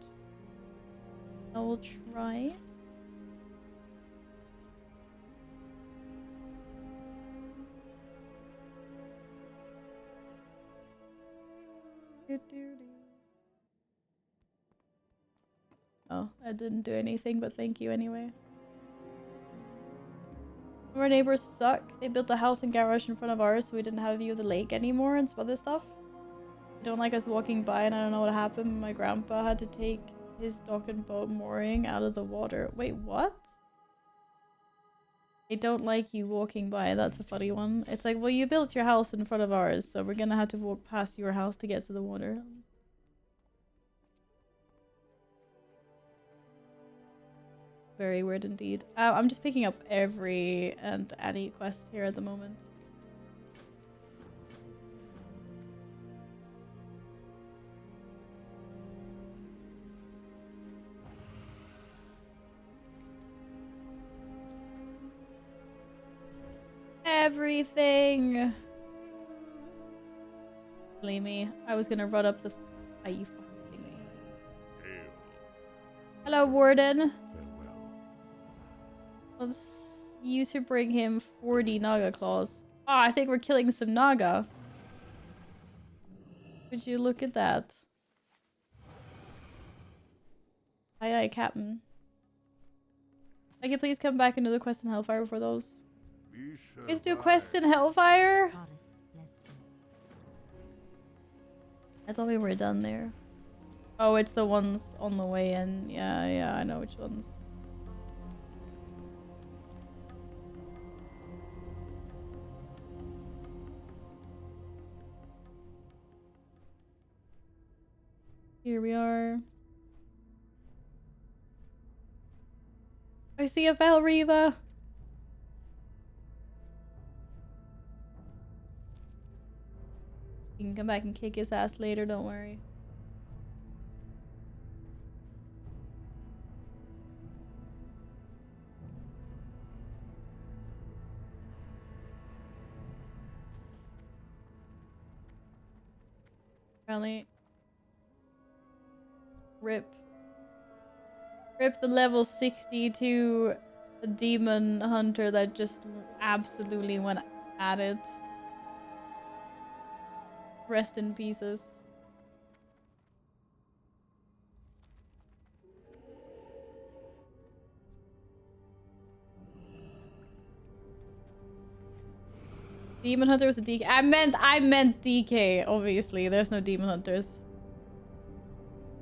A: I will try. Oh, I didn't do anything, but thank you anyway. Our neighbors suck. They built a house and garage in front of ours so we didn't have a view of the lake anymore and some other stuff. They don't like us walking by and I don't know what happened. My grandpa had to take his dock and boat mooring out of the water. Wait, what? I don't like you walking by. That's a funny one. It's like, well, you built your house in front of ours, so we're gonna have to walk past your house to get to the water. Very weird indeed. I'm just picking up every and any quest here at the moment. Everything. Believe me, I was gonna run up the. Are you fucking kidding me? Hello, Warden. Let's use to bring him 40 Naga claws. Oh, I think we're killing some Naga. Would you look at that? Aye, aye, Captain. I can please come back into the quest in Hellfire before those. You have to do quests in Hellfire? I thought we were done there. Oh, it's the ones on the way in. Yeah, I know which ones. Here we are. I see a Valriva. You can come back and kick his ass later, don't worry. Apparently. Rip the level 62 demon hunter that just absolutely went at it. Rest in pieces. Demon hunter was a DK. I meant DK, obviously. There's no demon hunters.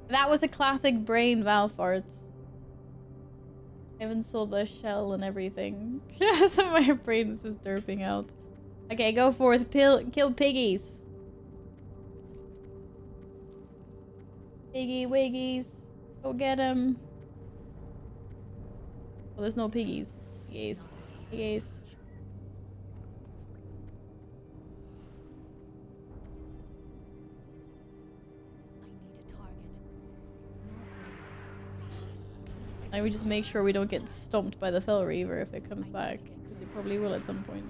A: That was a classic brain Valfart. I even saw the shell and everything. Yeah, so my brain is just derping out. Okay, go forth. Kill piggies. Piggy wiggies. Go get him. Oh, there's no piggies. Piggies. Piggies. I would just make sure we don't get stomped by the Fell Reaver if it comes back. Because it probably will at some point.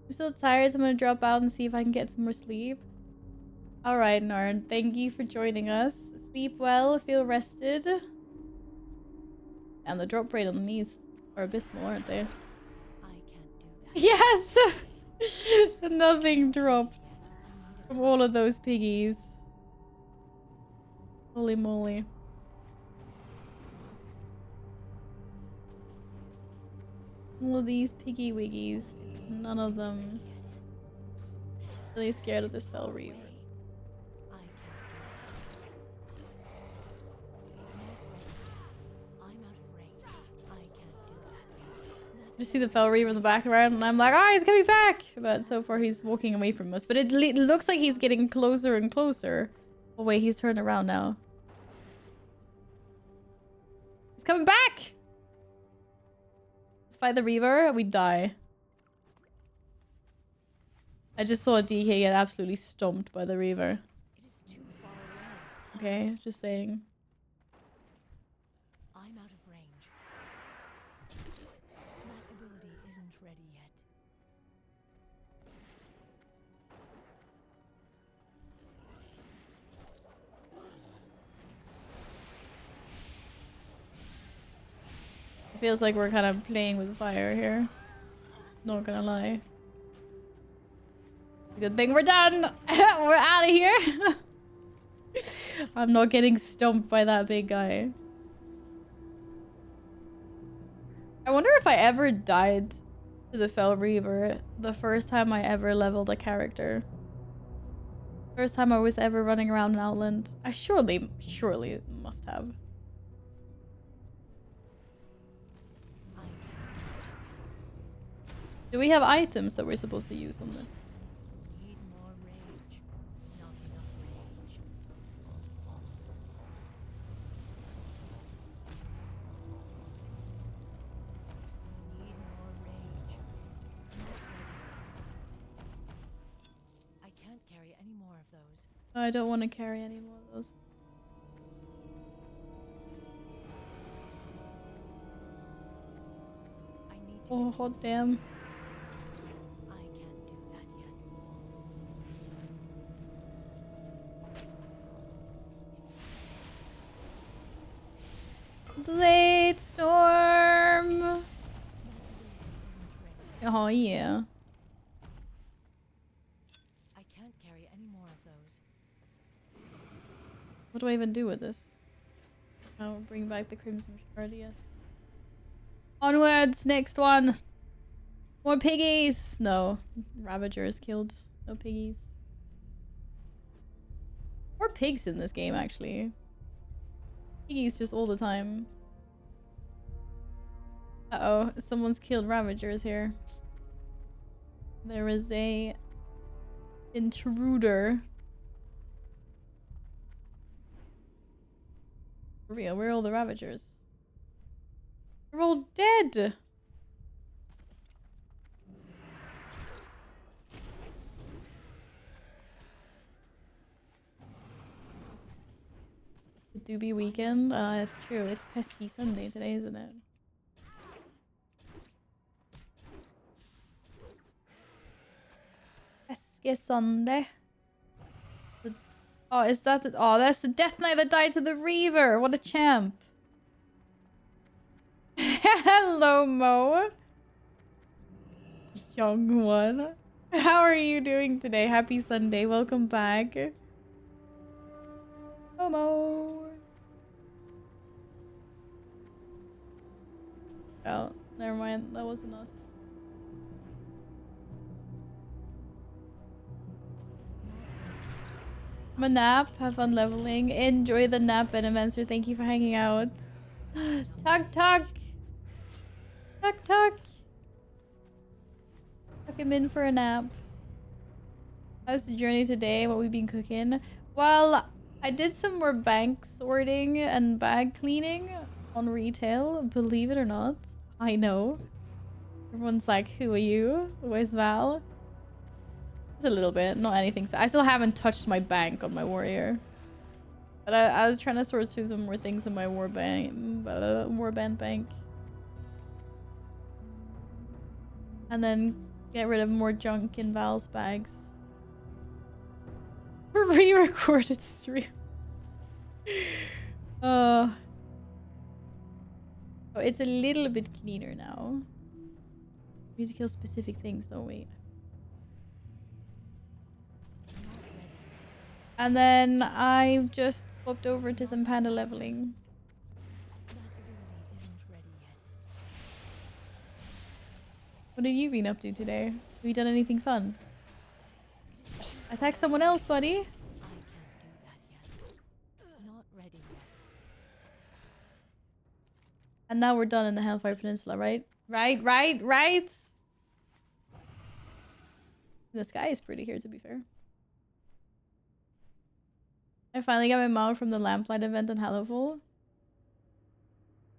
A: I'm still tired, so I'm gonna drop out and see if I can get some more sleep. Alright, Narn. Thank you for joining us. Sleep well, feel rested. And the drop rate on these are abysmal, aren't they?
C: I can't do that.
A: Yes! Nothing dropped from all of those piggies. Holy moly. All of these piggy wiggies. None of them. Really scared of this Fell Reaver. Just see the Fell Reaver in the background and I'm like, oh, he's coming back! But so far he's walking away from us. But it looks like he's getting closer and closer. Oh wait, he's turned around now. He's coming back! Let's fight the Reaver and we die. I just saw a DK get absolutely stomped by the Reaver.
C: It is too far away.
A: Okay, just saying.
C: I'm out of range. That ability isn't ready yet.
A: It feels like we're kind of playing with fire here. Not gonna lie. Good thing we're done. We're out of here. I'm not getting stomped by that big guy. I wonder if I ever died to the Fell Reaver the first time I ever leveled a character. First time I was ever running around in Outland. I surely must have. Do we have items that we're supposed to use on this?
C: Need more rage. Not enough rage. Need more rage. I can't carry any more of those.
A: I don't want to carry any more of those.
C: I need to
A: Oh, hot damn.
C: I can't do that yet.
A: Blade Storm! Oh, yeah.
C: I can't carry any more of those.
A: What do I even do with this? Oh, bring back the Crimson Shard, yes. Onwards, next one! More piggies! No, Ravagers killed. No piggies. More pigs in this game, actually. Piggies just all the time. Uh-oh, someone's killed Ravagers here. There is a intruder. For real, where are all the Ravagers? They're all dead! It do be weekend? It's true. It's pesky Sunday today, isn't it? Pesky Sunday. Oh, is that the... Oh, that's the Death Knight that died to the Reaver! What a champ! Hello, Mo! Young one. How are you doing today? Happy Sunday. Welcome back. Momo! Oh, never mind. That wasn't us. I'm a nap. Have fun leveling. Enjoy the nap, Venomancer. Thank you for hanging out. Tug, tug! Tug, tug! Tuck him in for a nap. How's the journey today? What we've been cooking? Well, I did some more bank sorting and bag cleaning on retail, believe it or not. I know. Everyone's like, who are you? Where's Val? Just a little bit, not anything. I still haven't touched my bank on my warrior. But I was trying to sort through some more things in my warband bank. And then get rid of more junk in Val's bags. Re-recorded stream. Oh, it's a little bit cleaner now. We need to kill specific things, don't we? And then I just swapped over to some panda leveling. What have you been up to today? Have you done anything fun? Attack someone else, buddy.
C: I can't do that yet. Not ready yet.
A: And now we're done in the Hellfire Peninsula, right? Right! The sky is pretty here, to be fair. I finally got my mount from the Lamplight event in Hallowful.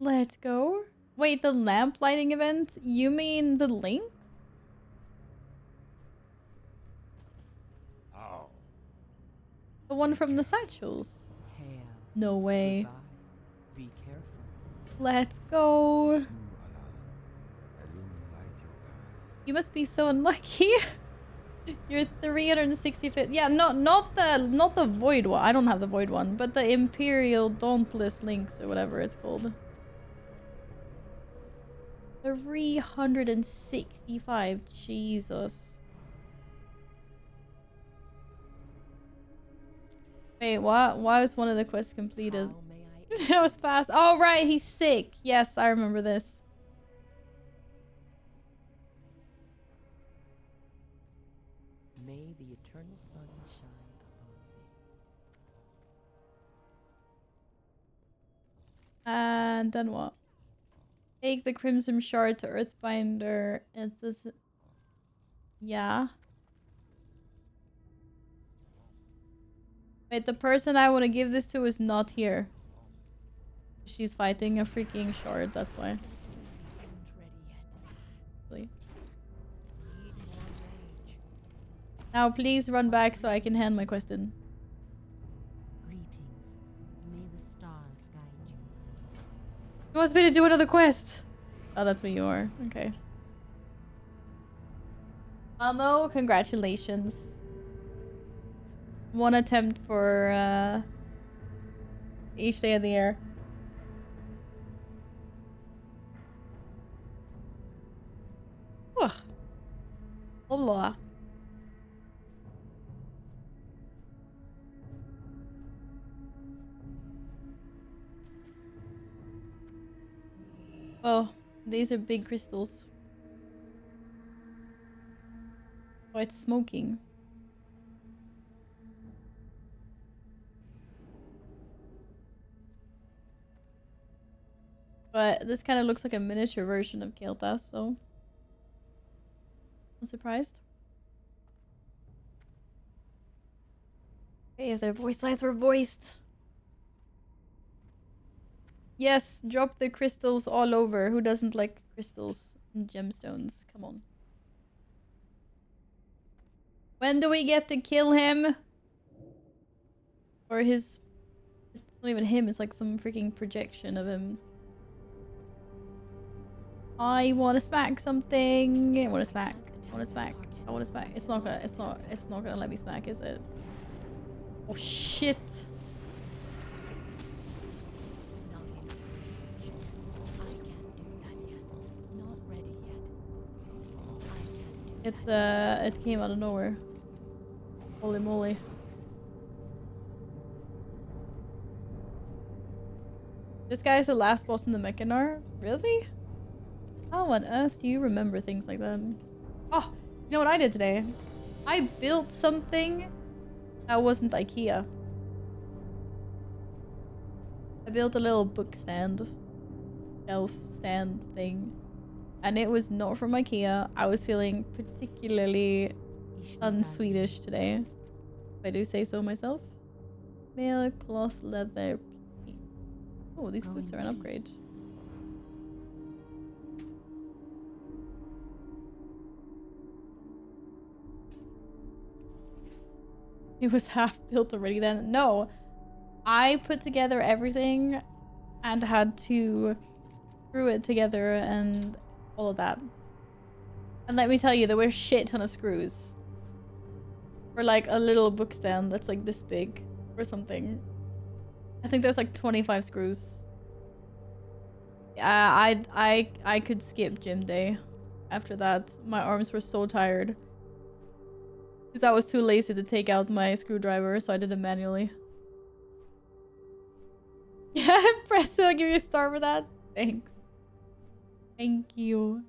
A: Let's go. Wait, the lamplighting event? You mean the links?
F: Oh.
A: The one from the satchels?
J: Hail.
A: No way.
J: Goodbye. Be careful.
A: Let's go. You must be so unlucky. You're 365th. Yeah, not the void one. I don't have the void one, but the Imperial Dauntless links or whatever it's called. 365. Jesus. Wait, what? Why was one of the quests completed? That was fast. Oh, right, he's sick. Yes, I remember this.
D: the eternal sun shine upon me.
A: And then what? Take the Crimson Shard to Earthbinder. And this... Yeah. Wait, the person I want to give this to is not here. She's fighting a freaking shard, that's why. Really. Now please run back so I can hand my quest in.
C: Greetings. May the stars guide you.
A: Who wants me to do another quest? Oh, that's what you are. Okay. Amo, congratulations. One attempt for each day of the year. Allah. Oh, these are big crystals. Oh, it's smoking. But this kind of looks like a miniature version of Kael'thas, so... I'm surprised. Hey, if their voice lines were voiced. Yes, drop the crystals all over. Who doesn't like crystals and gemstones? Come on. When do we get to kill him? Or his... It's not even him, it's like some freaking projection of him. I want to smack something. I want to smack. I want to smack. I want to smack. It's not gonna let me smack, is it? Oh shit. It came out of nowhere. Holy moly. This guy is the last boss in the Mechanar? Really? How on earth do you remember things like that? Oh, you know what I did today? I built something that wasn't IKEA. I built a little book stand. Shelf stand thing. And it was not from IKEA. I was feeling particularly un-Swedish today. If I do say so myself. Mail, cloth, leather. Oh, these boots are an upgrade. It was half built already then. No, I put together everything and had to screw it together and all of that. And let me tell you, there were a shit ton of screws. For like a little book stand that's like this big or something. I think there's like 25 screws. Yeah, I could skip gym day after that. My arms were so tired. Because I was too lazy to take out my screwdriver, so I did it manually. Yeah, Presso, I'll give you a star for that. Thanks. Thank you.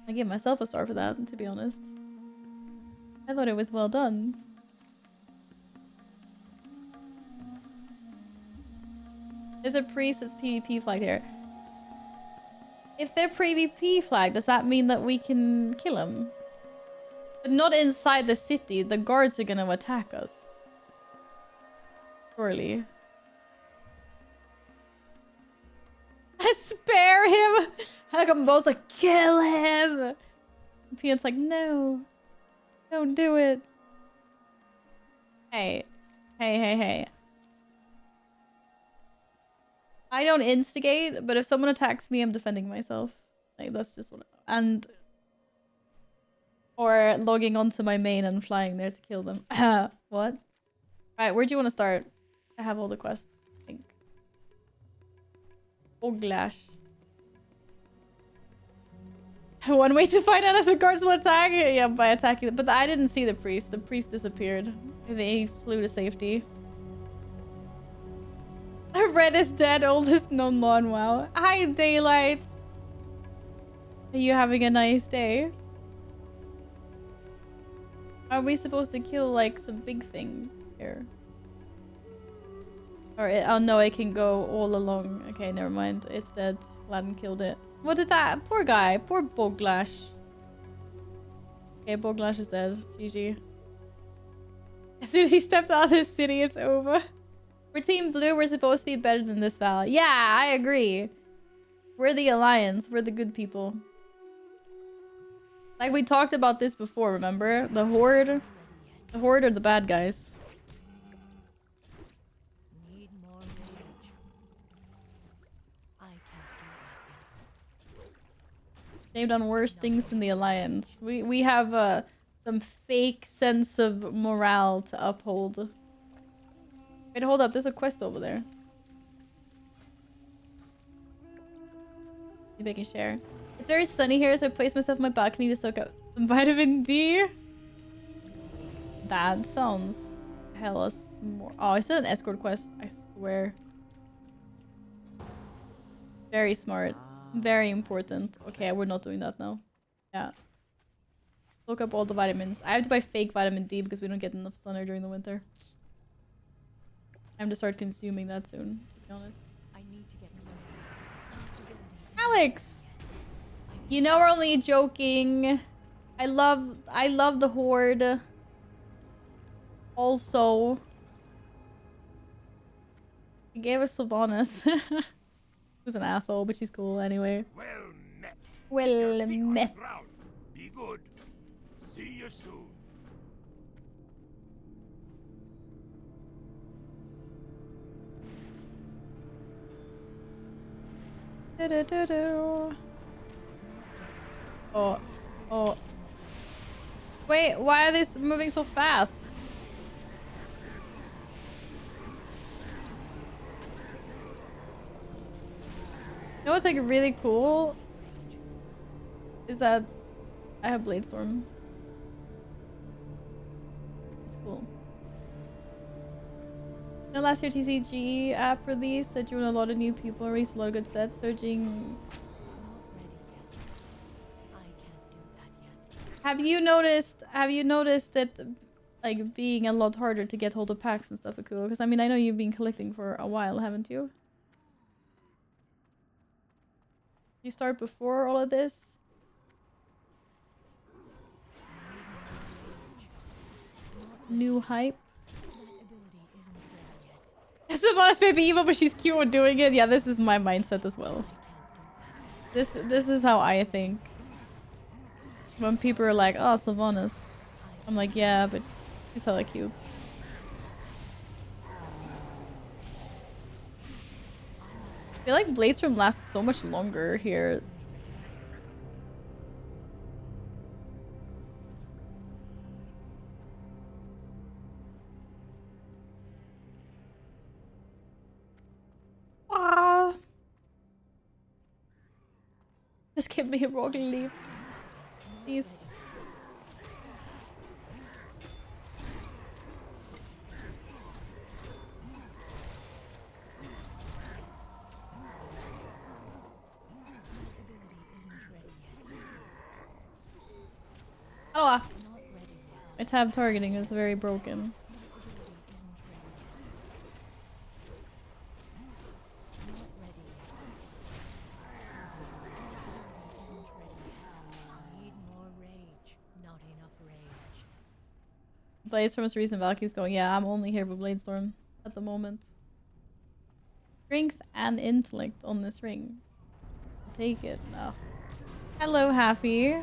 A: I give myself a star for that, to be honest. I thought it was well done. There's a priest that's PvP flag here. If they're PvP flag, does that mean that we can kill him? But not inside the city. The guards are gonna attack us. Surely. Spare him! Hagambo's like, kill him! And Pian's like, no. Don't do it. Hey. Hey. I don't instigate, but if someone attacks me, I'm defending myself. Like, that's just what... And... Or logging onto my main and flying there to kill them. What? Alright, where do you want to start? I have all the quests, I think. Oglash. One way to find out if the guards will attack? Yeah, by attacking them. But I didn't see the priest. The priest disappeared. They flew to safety. Red is dead, oldest known law in WoW. Hi, Daylight. Are you having a nice day? Are we supposed to kill like some big thing here? Or oh no, it can go all along. Okay, never mind. It's dead. Gladden killed it. What did that? Poor guy. Poor Boglash. Okay, Boglash is dead. GG. As soon as he stepped out of this city, it's over. For Team Blue, we're supposed to be better than this Val. Yeah, I agree. We're the Alliance. We're the good people. Like we talked about this before, remember? The Horde. The Horde are the bad guys.
C: Need more rage. I can't do that yet.
A: They've done worse things than the Alliance. We have some fake sense of morale to uphold. Wait, hold up. There's a quest over there. See if I can share. It's very sunny here, so I placed myself on my balcony to soak up some vitamin D. That sounds hella smart. Oh, I said an escort quest. I swear. Very smart. Very important. Okay, we're not doing that now. Yeah. Look up all the vitamins. I have to buy fake vitamin D because we don't get enough sun during the winter. I'm to start consuming that soon, to be honest.
C: I need to get closer.
A: Alex! You know we're only joking. I love the Horde. Also, I gave us Sylvanas. Who's an asshole, but she's cool anyway.
F: Well met.
A: Well
F: Keep on
A: met.
F: the ground. Be good. See you soon.
A: Do-do-do-do. Oh. Oh. Wait, why are they moving so fast? You know what's like really cool? Is that I have Bladestorm. It's cool. You know, last year TCG app released that drew in a lot of new people, released a lot of good sets, surging. Have you noticed that like being a lot harder to get hold of packs and stuff are cool? Because I mean I know you've been collecting for a while, haven't you? You start before all of this? New hype. Sylvanas may be evil, but she's cute when doing it. Yeah, this is my mindset as well. This is how I think. When people are like, oh, Sylvanas. I'm like, yeah, but she's hella cute. I feel like Bladestorm lasts so much longer here. Ah. Just give me a Rocket Leap. Please. Oh, my tab targeting is very broken. Bladestorm's recent Valkyrie's going, yeah, I'm only here for Bladestorm at the moment. Strength and intellect on this ring. Take it now. Hello, Happy.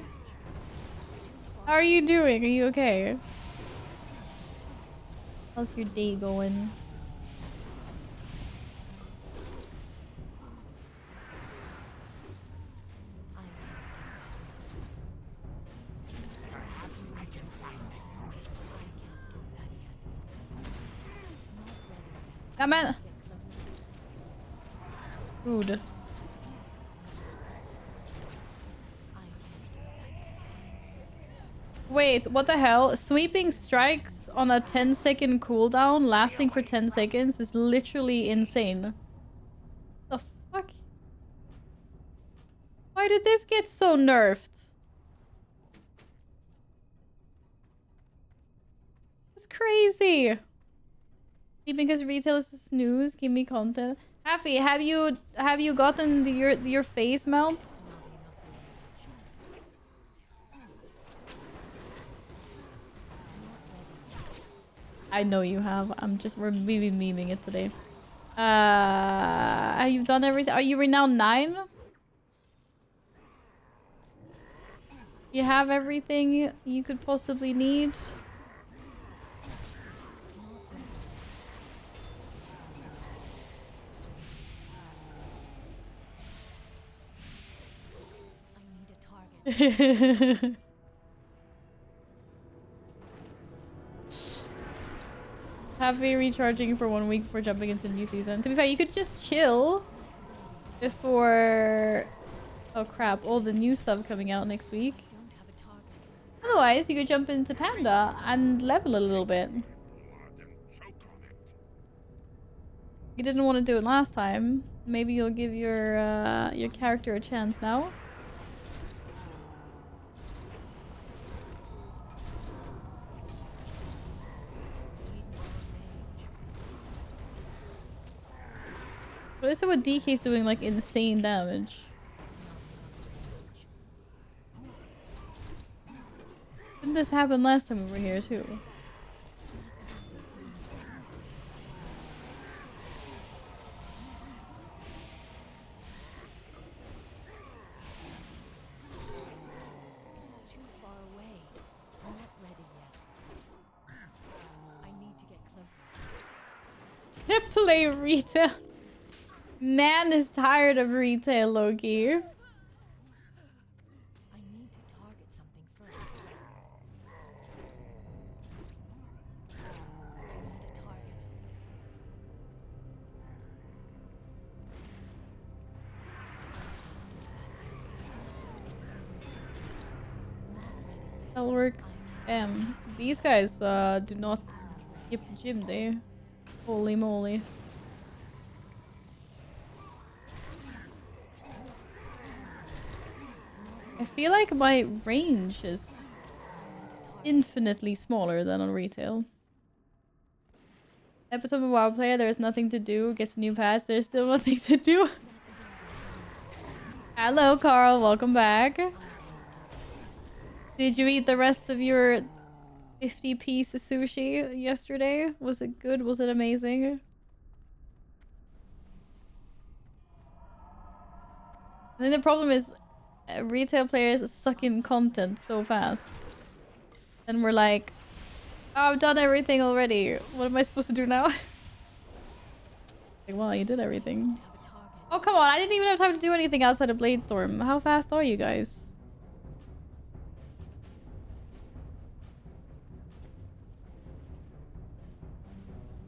A: How are you doing? Are you okay? How's your day going? Come on. Food. Wait, what the hell? Sweeping strikes on a 10-second cooldown lasting for 10 seconds is literally insane. The fuck? Why did this get so nerfed? That's crazy. Because retail is a snooze. Give me content. Happy, have you gotten your face mount? I know you have. We're maybe memeing it today. You've done everything. Are you renowned 9? You have everything you could possibly need. Happy recharging for 1 week before jumping into the new season. To be fair, you could just chill before... Oh crap, all the new stuff coming out next week. Otherwise, you could jump into Panda and level a little bit. You didn't want to do it last time. Maybe you'll give your character a chance now. What is it with DK's doing like insane damage? Didn't this happen last time we were here too?
C: It's too far away. I'm not ready yet. I need to get closer.
A: Play retail. Man is tired of retail, Loki.
C: I need to target something first. I need a target.
A: That works. These guys do not skip gym day. Holy moly. I feel like my range is infinitely smaller than on retail. Episode of WoW player, there is nothing to do. Gets a new patch, there's still nothing to do. Hello, Carl. Welcome back. Did you eat the rest of your 50-piece sushi yesterday? Was it good? Was it amazing? I think the problem is retail players suck in content so fast. And we're like, oh, I've done everything already. What am I supposed to do now? Like, well, you did everything. Oh, come on. I didn't even have time to do anything outside of Bladestorm. How fast are you guys?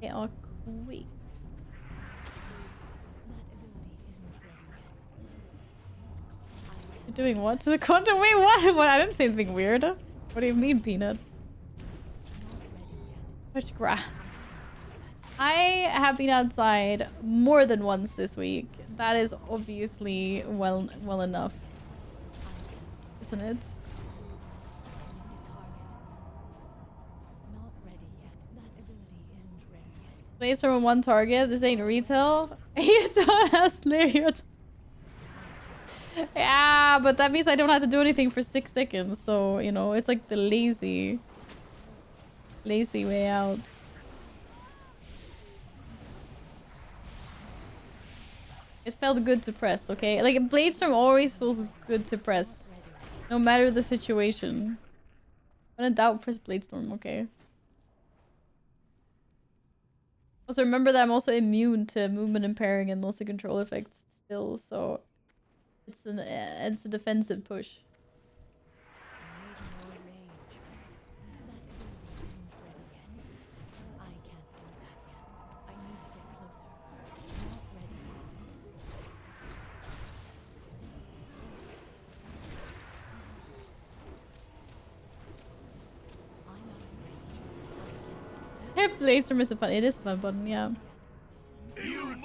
A: They are quick. You're doing what to the content? Wait, what? What? I didn't say anything weird. What do you mean, Peanut? Touch grass. I have been outside more than once this week. That is obviously well enough, isn't it? Based on one target, this ain't retail. You don't have Slariot. Yeah, but that means I don't have to do anything for 6 seconds. So, you know, it's like the lazy way out. It felt good to press, okay? Like, Bladestorm always feels good to press. No matter the situation. When in doubt, press Bladestorm, okay? Also, remember that I'm also immune to movement impairing and loss of control effects still, so... It's a defensive push. Bladestorm is a fun. It is a fun button, yeah.
F: He'll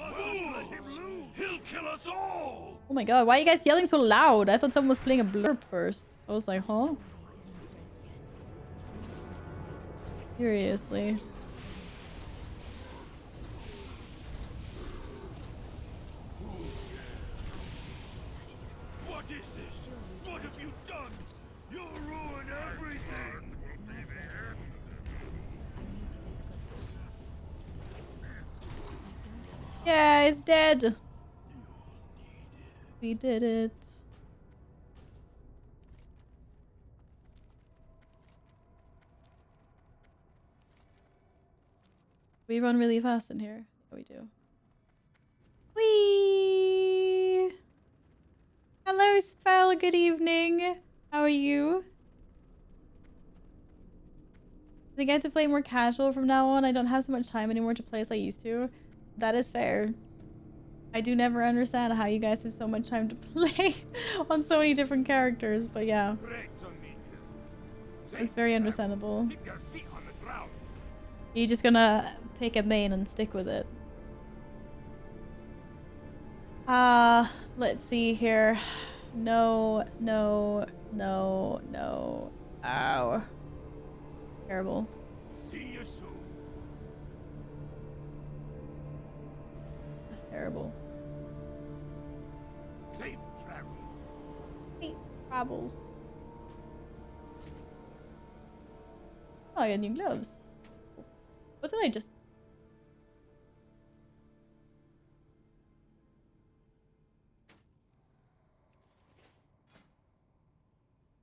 F: kill us all.
A: Oh my god, why are you guys yelling so loud? I thought someone was playing a blurb first. I was like, huh? Seriously.
F: What is this? What have you done? You'll ruin everything!
A: Yeah, it's dead. We did it. We run really fast in here. Yeah, we do. Whee! Hello, Spell. Good evening. How are you? I think I have to play more casual from now on. I don't have so much time anymore to play as I used to. That is fair. I do never understand how you guys have so much time to play on so many different characters, but yeah. It's very understandable. You're just gonna pick a main and stick with it. Let's see here. No, no, no, no. Ow. Terrible.
F: See you soon.
A: That's terrible.
F: Safe travels.
A: Safe travels. Oh, I got new gloves. What did I just...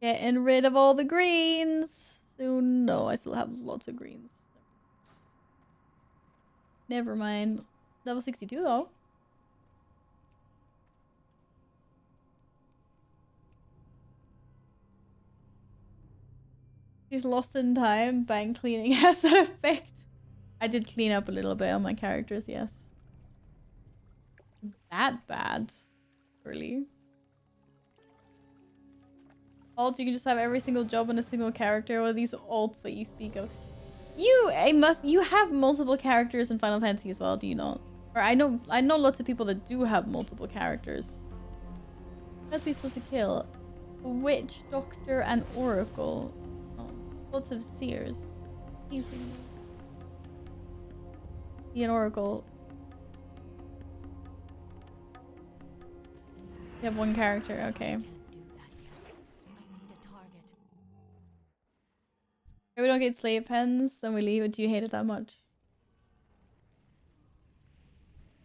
A: Getting rid of all the greens. Soon. No, I still have lots of greens. Never mind. Level 62 though. He's lost in time. Bank cleaning has that effect. I did clean up a little bit on my characters, yes. That bad. Really? Alt, you can just have every single job on a single character. What are these alts that you speak of? You have multiple characters in Final Fantasy as well, do you not? Or I know lots of people that do have multiple characters. What are we supposed to kill? A witch, doctor, and oracle. Oh, lots of seers. Easy. Be an oracle. You have one character, okay. If we don't get slave pens, then we leave it. Do you hate it that much?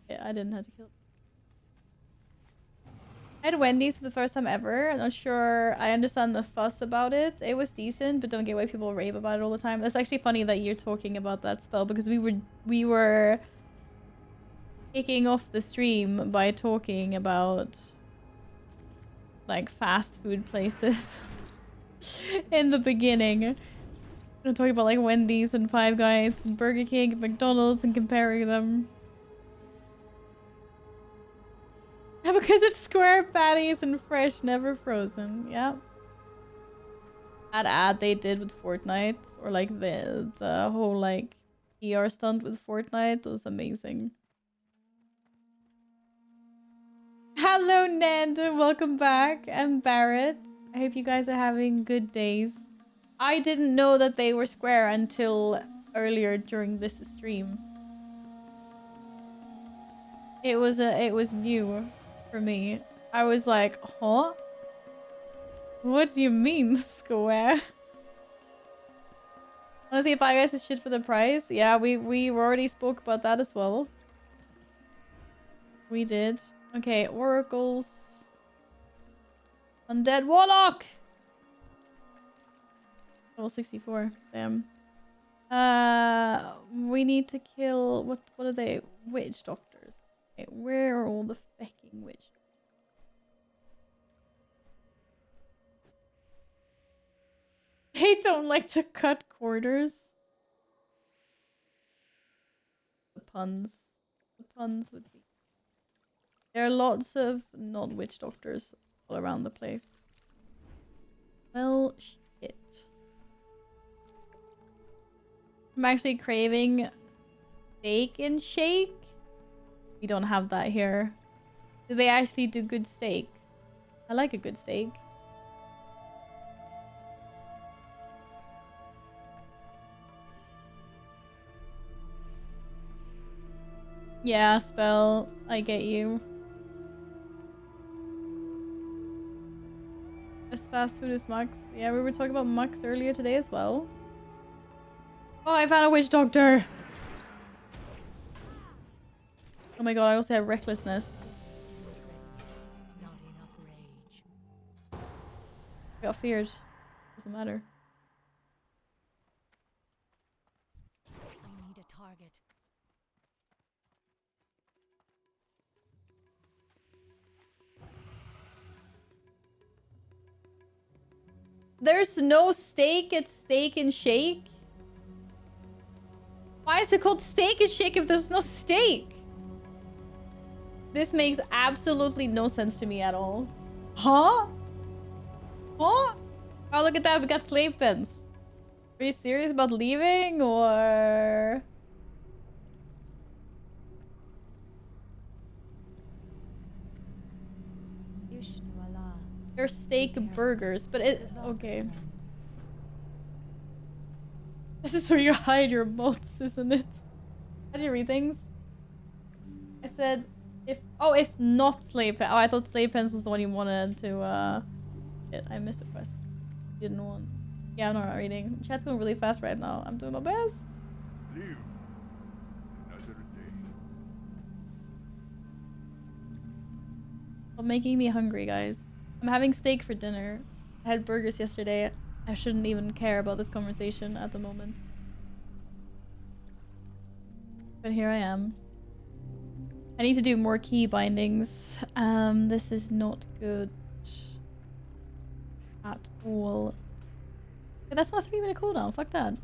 A: Yeah, I didn't have to kill. I had Wendy's for the first time ever. I'm not sure I understand the fuss about it. It was decent, but don't get why people rave about it all the time. That's actually funny that you're talking about that spell because we were kicking off the stream by talking about like fast food places in the beginning. I'm talking about like Wendy's and Five Guys and Burger King and McDonald's and comparing them. Yeah, because it's square patties and fresh, never frozen. Yeah. That ad they did with Fortnite, or like the whole like PR stunt with Fortnite was amazing. Hello Ned, welcome back. I'm Barrett. I hope you guys are having good days. I didn't know that they were square until earlier during this stream. It was new for me. I was like, huh? What do you mean square? Honestly, if I guys is shit for the price, yeah, we already spoke about that as well. We did. Okay, oracles. Undead warlock. Level 64. Damn. We need to kill what are they? Witch doctors. Okay, where are all the fecking witch? They don't like to cut quarters. The puns. The puns would be. There are lots of not witch doctors all around the place. Well, shit. I'm actually craving steak and shake. We don't have that here. Do they actually do good steak? I like a good steak. Yeah, Spell. I get you. Best fast food is Mux. Yeah, we were talking about Mux earlier today as well. Oh, I found a witch doctor! Oh my god, I also have recklessness. I got feared. Doesn't matter.
C: I need a target.
A: There's no steak, it's steak and shake? Why is it called steak and shake if there's no steak? This makes absolutely no sense to me at all. Huh? Huh? Oh, look at that. We got slave pens. Are you serious about leaving or... They're steak burgers, but it... Okay. This is where you hide your moats, isn't it? How do you read things? I said, if... Oh, if not slave pen. Oh, I thought slave pens was the one you wanted to, Shit, I missed a quest. Didn't want... Yeah, I'm not reading. Chat's going really fast right now. I'm doing my best.
F: Live another day.
A: Stop making me hungry, guys. I'm having steak for dinner. I had burgers yesterday. I shouldn't even care about this conversation at the moment. But here I am. I need to do more key bindings. This is not good at all. But that's not a 3-minute cooldown. Fuck that.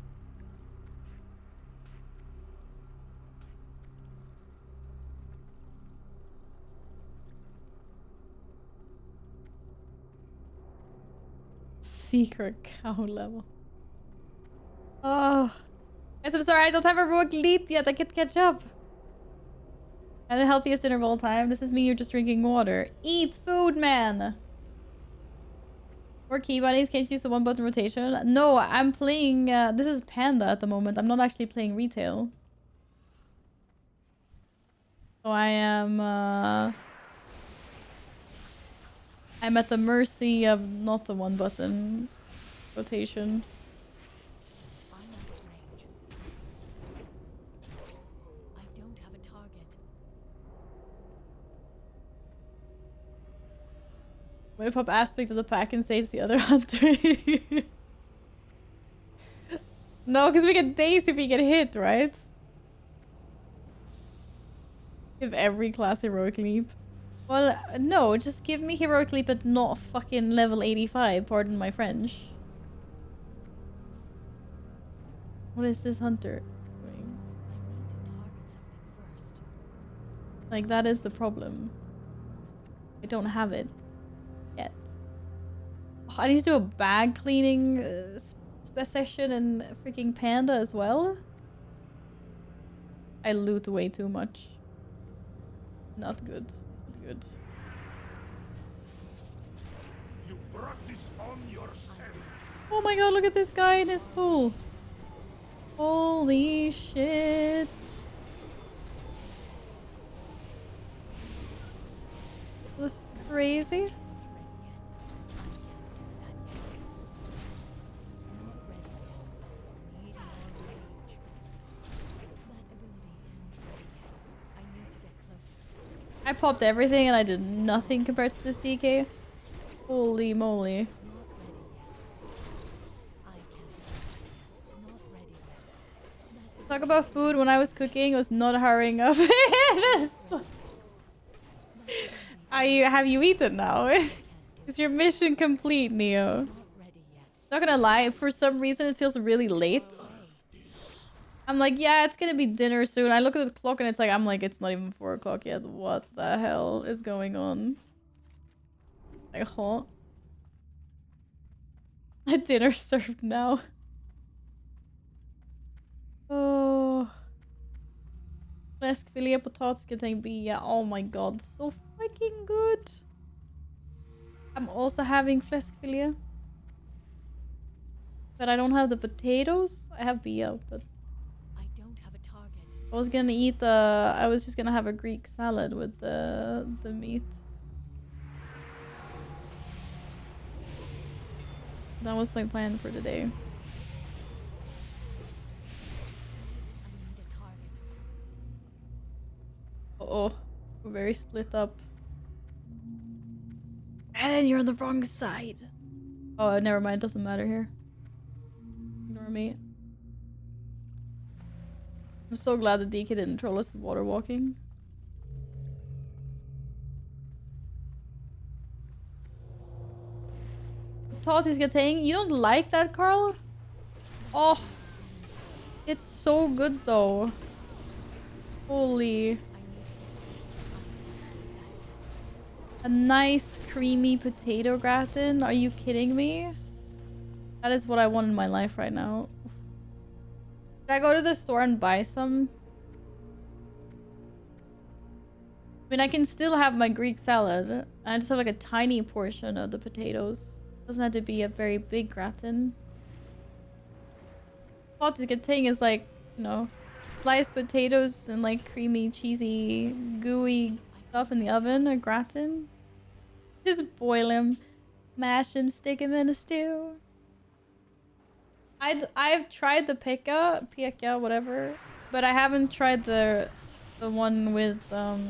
A: Secret cow level. Oh. Guys, I'm sorry. I don't have a heroic leap yet. I can't catch up. And the healthiest dinner of all time. This is me. You're just drinking water. Eat food, man. More key bindings. Can't you use the 1-button rotation? No, I'm playing... this is Panda at the moment. I'm not actually playing retail. So I am... I'm at the mercy of not the 1-button rotation.
C: I'm out of range. I don't have a target.
A: I'm gonna pop aspect of the pack and say it's the other hunter. No, because we get days if we get hit, right? Give every class heroic leap. Well, no, just give me heroic leap but not fucking level 85, pardon my French. What is this hunter doing?
C: I need to target something first.
A: Like, that is the problem. I don't have it yet. Oh, I need to do a bag cleaning session in freaking Panda as well. I loot way too much. Not good. Not good.
F: You brought this on yourself.
A: Oh my god, look at this guy in his pool. Holy shit. This is crazy. I popped everything and I did nothing compared to this DK. Holy moly. Talk about food when I was cooking was not hurrying up. Have you eaten now? Is your mission complete, Neo? Not gonna lie, for some reason it feels really late. I'm like, yeah, it's gonna be dinner soon. I look at the clock and it's like, I'm like, it's not even 4 o'clock yet. What the hell is going on? Like, huh? Dinner served now. Oh. Fläskfilé, potatisgratäng, bia. Oh my god, so fucking good. I'm also having fläskfilé. But I don't have the potatoes. I have bia, but...
C: I don't have a target.
A: I was gonna eat the... I was just gonna have a Greek salad with the meat. That was my plan for today. Uh-oh. We're very split up. And then you're on the wrong side. Oh, never mind. It doesn't matter here. Ignore me. I'm so glad that DK didn't troll us with water walking. Taughty's getting. You don't like that, Carl? Oh. It's so good though. Holy. A nice creamy potato gratin? Are you kidding me? That is what I want in my life right now. Should I go to the store and buy some? I mean, I can still have my Greek salad. I just have like a tiny portion of the potatoes. Doesn't have to be a very big gratin. What is good thing is like, you know, sliced potatoes and like creamy, cheesy, gooey stuff in the oven, a gratin. Just boil him, mash him, stick him in a stew. I've tried the pika, whatever, but I haven't tried the one with I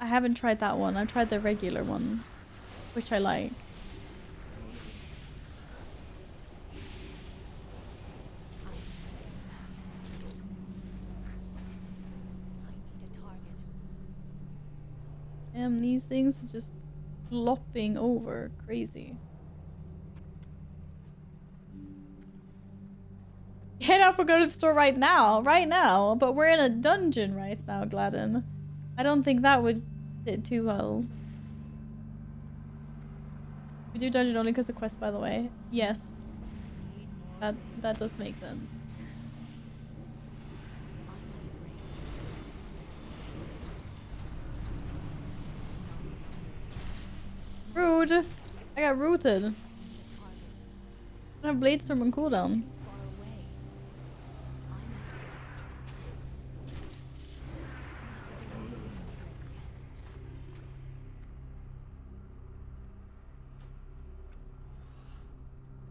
A: haven't tried that one. I've tried the regular one, which I like. These things are just flopping over crazy. Get up and go to the store right now, but we're in a dungeon right now, Gladden. I don't think that would fit too well. We do dungeon only because of quest, by the way. Yes. That does make sense. Rude! I got rooted. I have Bladestorm on cooldown.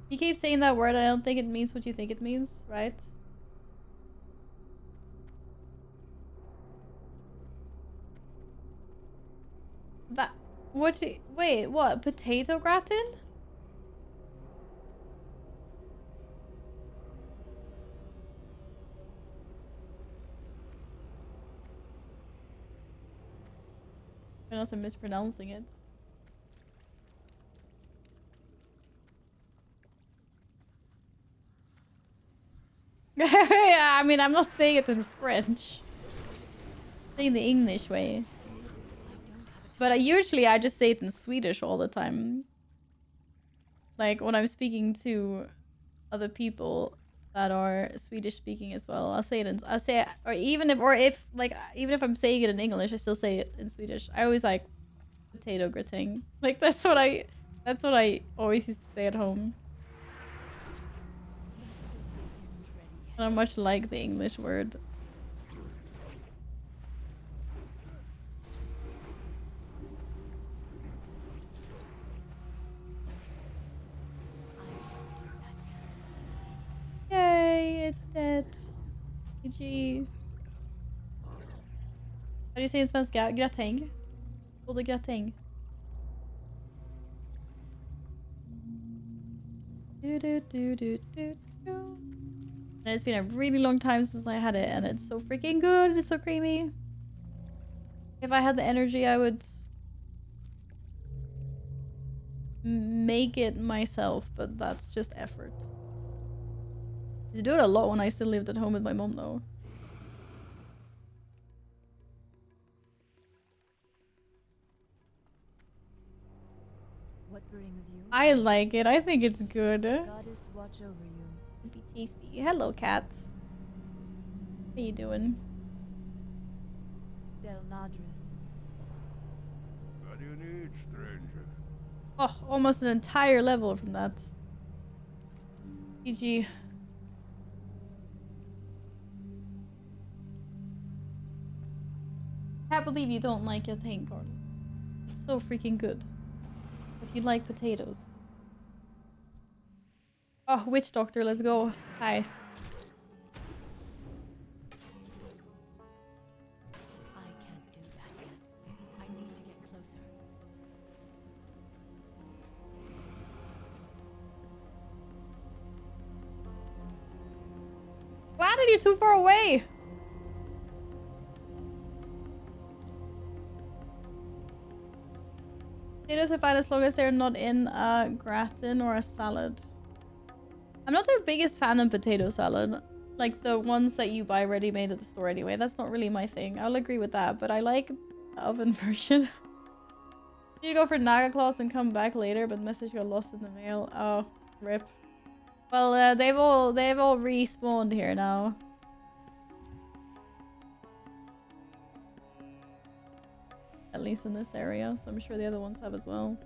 A: You keep saying that word, I don't think it means what you think it means, right? That... Wait, what? Potato gratin? Unless I'm mispronouncing it. Yeah, I mean, I'm not saying it in French. I'm saying the English way. But usually I just say it in Swedish all the time. Like when I'm speaking to other people that are Swedish speaking as well, I'll say it or even if I'm saying it in English, I still say it in Swedish. I always like potato gratin. Like that's what I always used to say at home. And I much like the English word. Yay, it's dead. GG. How do you say in svenska? Gratäng? Både gratäng. And it's been a really long time since I had it, and it's so freaking good. It's so creamy. If I had the energy, I would make it myself, but that's just effort. I used to do it a lot when I still lived at home with my mom, though.
N: What brings you?
A: I like it. I think it's good.
N: Goddess watch over you.
A: It'd be tasty. Hello, cat. How you doing?
N: Del Nadris.
F: What do you need, stranger?
A: Oh, almost an entire level from that. GG. Can't believe you don't like your thing, Gordon. It's so freaking good. If you like potatoes. Oh, witch doctor, let's go. Hi.
N: I can't do that yet. I need to get closer.
A: Gladden, you're too far away! Potatoes are fine as long as they're not in a gratin or a salad. I'm not the biggest fan of potato salad. Like the ones that you buy ready-made at the store anyway. That's not really my thing. I'll agree with that, but I like the oven version. You go for Naga Claws and come back later, but message got lost in the mail. Oh, rip. Well, they've all respawned here now. At least in this area, so I'm sure the other ones have as well.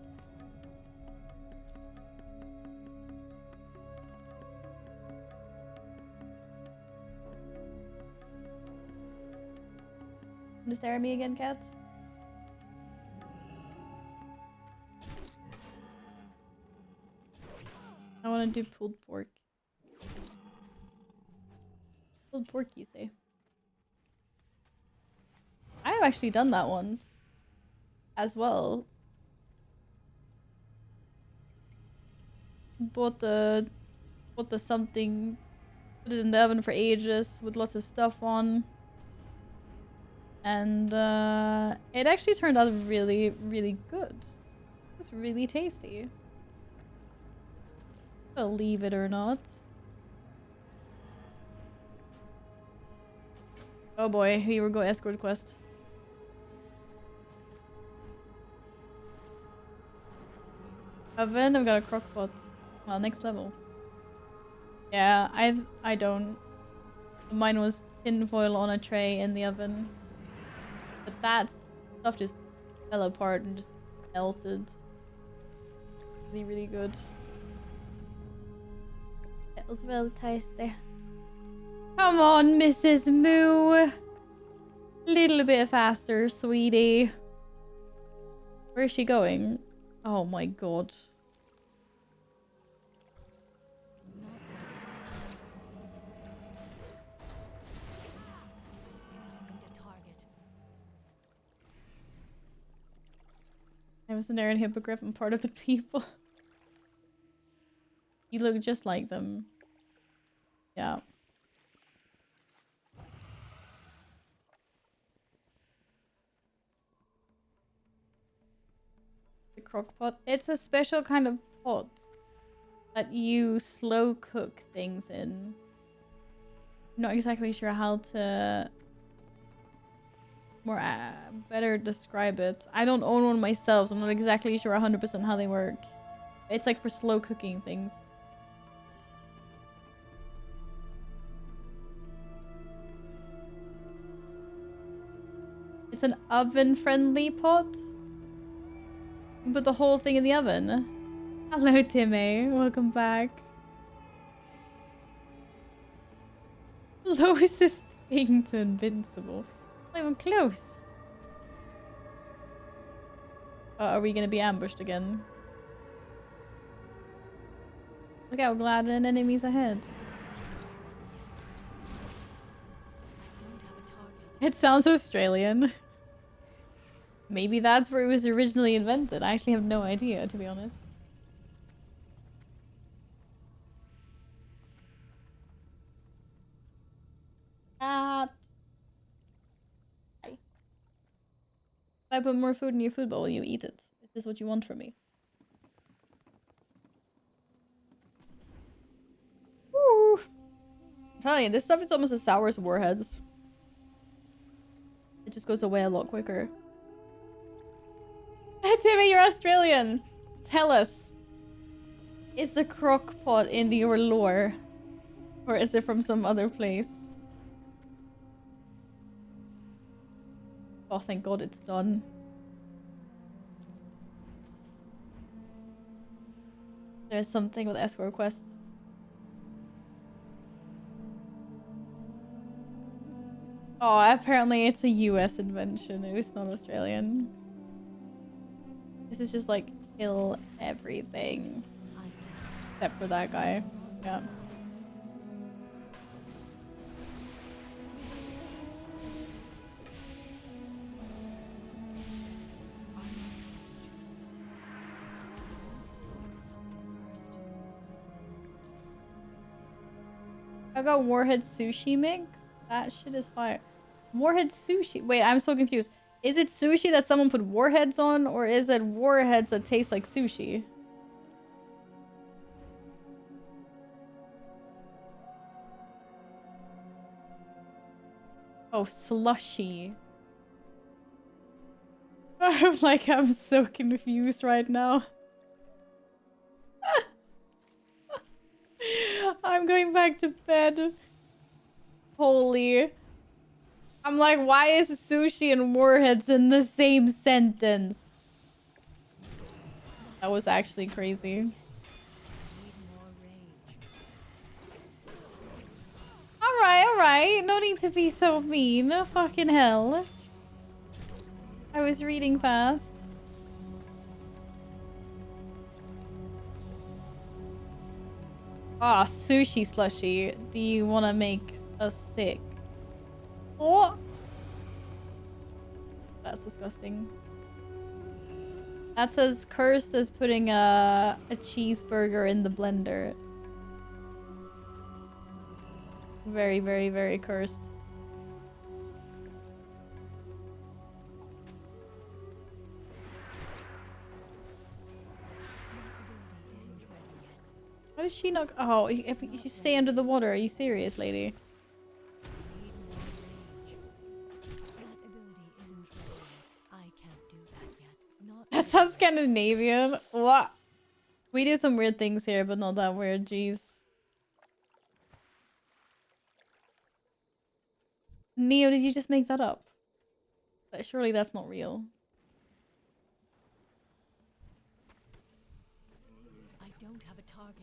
A: Want to stare at me again, cat? I want to do pulled pork. Pulled pork, you say? I have actually done that once. As well. Bought the something, put it in the oven for ages with lots of stuff on. And it actually turned out really, really good. It was really tasty. Believe it or not. Oh boy, here we go, escort quest. Oven, I've got a crock pot. Well, next level. Yeah, I don't. Mine was tin foil on a tray in the oven. But that stuff just fell apart and just melted. Really, really good. It was really tasty. Come on, Mrs. Moo. Little bit faster, sweetie. Where is she going? Oh my god. I was an Aaron Hippogriff and part of the people. You look just like them. Yeah. The crock pot. It's a special kind of pot that you slow cook things in. Not exactly sure how to better describe it. I don't own one myself, so I'm not exactly sure 100% how they work. It's like for slow cooking things. It's an oven-friendly pot. You can put the whole thing in the oven. Hello, Timmy. Welcome back. Closest thing to invincible. Not even close. Are we gonna be ambushed again? Look out, Gladden. Enemies ahead. It sounds Australian. Maybe that's where it was originally invented. I actually have no idea, to be honest. If I put more food in your food bowl, you eat it. Is this what you want from me? Woo! I'm telling you, this stuff is almost as sour as Warheads. It just goes away a lot quicker. Timmy, you're Australian. Tell us. Is the crock pot in your lore? Or is it from some other place? Oh, thank God it's done. There's something with escort quests. Oh, apparently it's a US invention. It was not Australian. This is just like kill everything. Except for that guy. Yeah. I got Warhead Sushi Mix? That shit is fire. Warhead Sushi. Wait, I'm so confused. Is it sushi that someone put warheads on? Or is it warheads that taste like sushi? Oh, slushy. I'm like, I'm so confused right now. I'm going back to bed. Holy. I'm like, why is sushi and warheads in the same sentence? That was actually crazy. Alright. No need to be so mean. Fucking hell. I was reading fast. Ah, sushi slushy. Do you want to make us sick? Oh! That's disgusting. That says cursed as putting a cheeseburger in the blender. Very, very, very cursed. Why does she not? Oh, if you stay under the water, are you serious, lady? That sounds Scandinavian. What? We do some weird things here, but not that weird. Jeez. Neo, did you just make that up? Surely that's not real.
N: I don't have a target.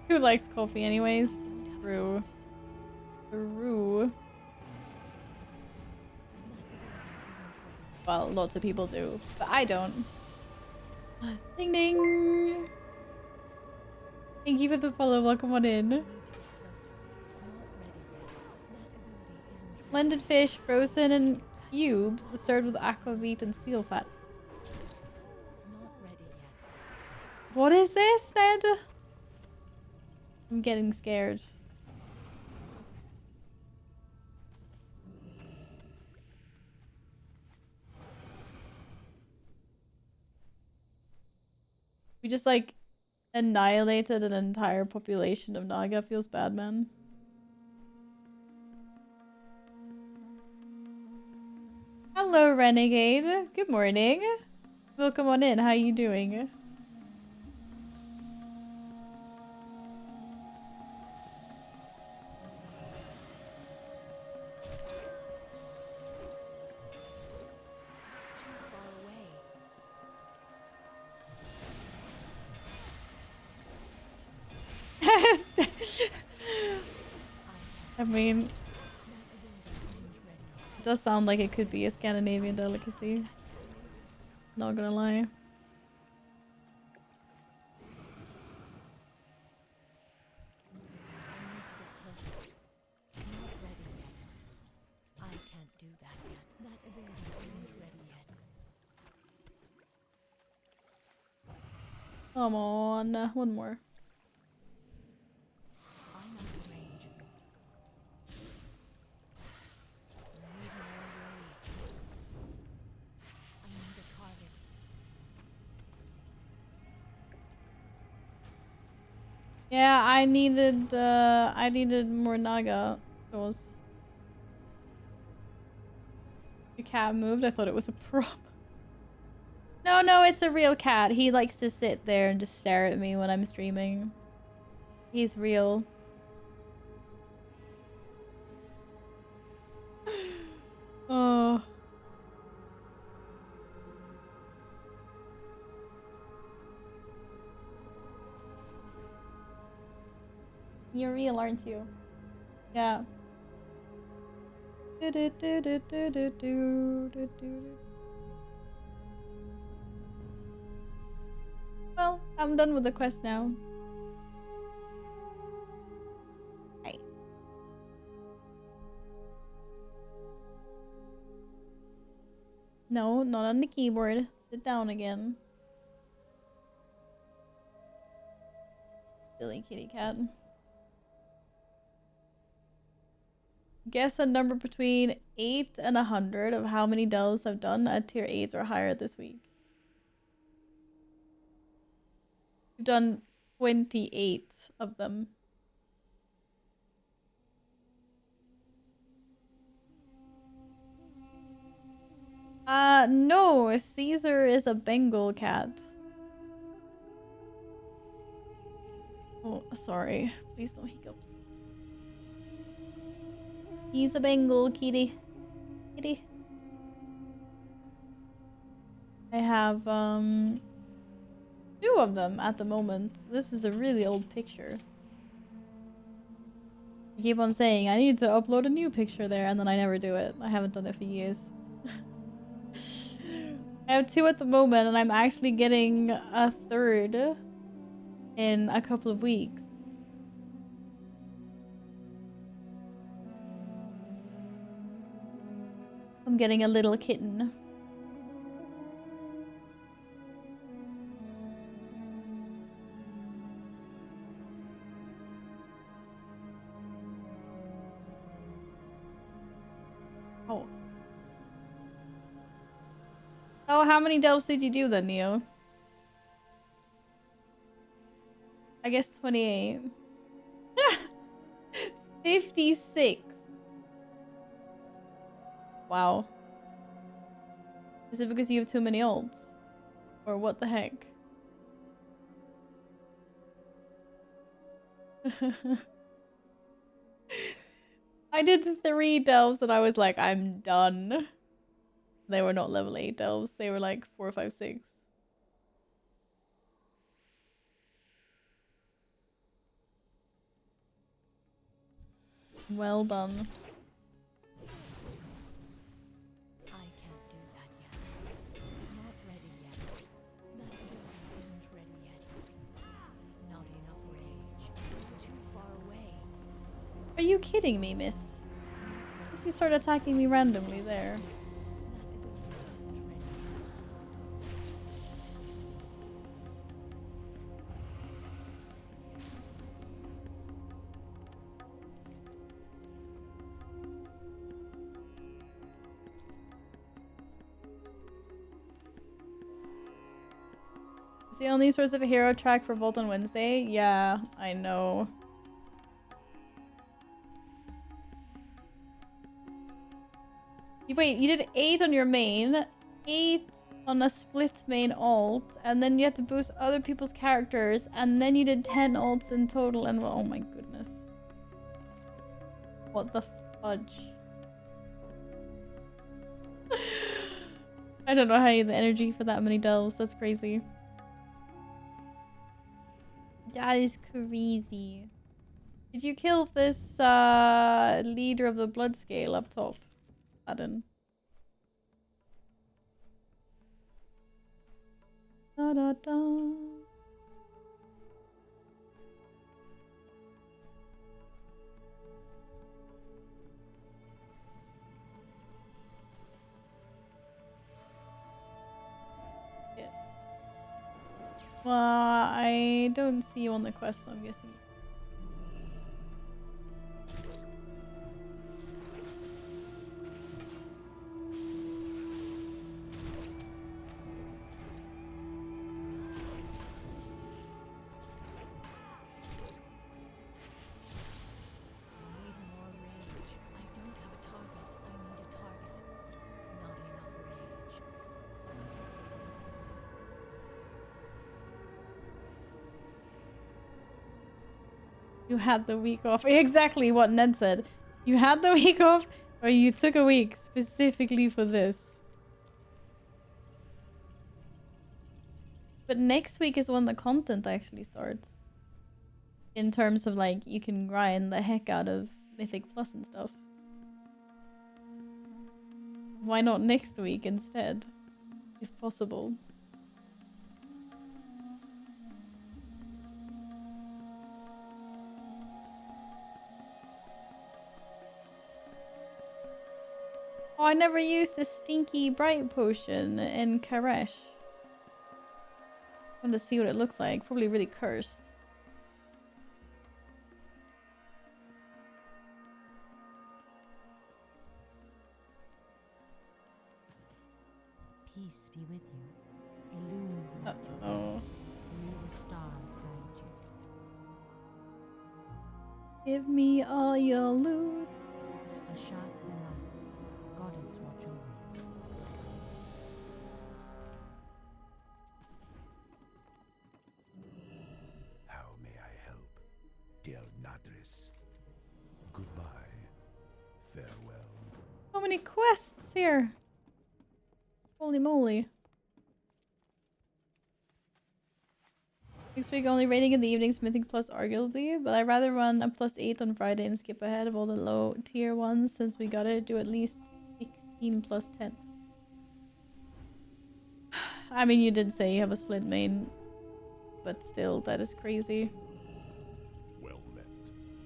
A: Who likes coffee anyways? True. True. Well, lots of people do, but I don't. Ding ding! Thank you for the follow, welcome on in. Blended fish, frozen in cubes, served with aquavit and seal fat. What is this, Ned? I'm getting scared. We just like annihilated an entire population of Naga. Feels bad, man. Hello, Renegade. Good morning. Welcome on in. How you doing? I mean, it does sound like it could be a Scandinavian delicacy. Not gonna lie. Come on, one more. Yeah, I needed more Naga. Those. cat moved. I thought it was a prop. No, no, it's a real cat. He likes to sit there and just stare at me when I'm streaming. He's real. Oh. You're real, aren't you? Yeah. Well, I'm done with the quest now. Hey. No, not on the keyboard. Sit down again. Silly kitty cat. Guess a number between 8 and 100 of how many delves I've done at tier 8 or higher this week. You've done 28 of them. No, Caesar is a Bengal cat. Oh, sorry. Please no hiccups. He's a Bengal kitty. Kitty. I have, 2 of them at the moment. This is a really old picture. I keep on saying I need to upload a new picture there, and then I never do it. I haven't done it for years. I have 2 at the moment, and I'm actually getting a 3rd in a couple of weeks. I'm getting a little kitten. Oh. Oh, how many delves did you do then, Neo? I guess 28. 56. Wow. Is it because you have too many ults? Or what the heck? I did 3 delves and I was like, I'm done. They were not level 8 delves. They were like 4, 5, 6. Well done.
N: I can't do that yet. Not ready yet. That building isn't ready yet. Not enough rage. It's too far away.
A: Are you kidding me, miss? Why did you start attacking me randomly there? It's the only source of a hero track for Volt on Wednesday? Yeah, I know. Wait, you did 8 on your main, 8 on a split main ult, and then you had to boost other people's characters, and then you did 10 ults in total, and oh my goodness. What the fudge? I don't know how you have the energy for that many delves, that's crazy. That is crazy. Did you kill this leader of the Bloodscale up top, Adam? Da da da. Well, I don't see you on the quest, so I'm guessing. You had the week off. Exactly what Ned said. You had the week off, or you took a week specifically for this. But next week is when the content actually starts. In terms of like, you can grind the heck out of Mythic Plus and stuff. Why not next week instead? If possible. Oh, I never used the stinky bright potion in Karesh. I want to see what it looks like. Probably really cursed.
N: Peace be with you. Illume my journey.
A: Uh-oh.
N: May the stars guide you.
A: Give me all your loot.
N: Ashat Nelai, goddess watch over you.
F: How may I help, dear Nadris? Goodbye. Farewell.
A: So many quests here. Holy moly. Next week only rating in the evenings, Mythic Plus arguably, but I'd rather run a +8 on Friday and skip ahead of all the low tier ones since we gotta do at least 16 plus 10. I mean, you did say you have a split main, but still, that is crazy.
I: Well met.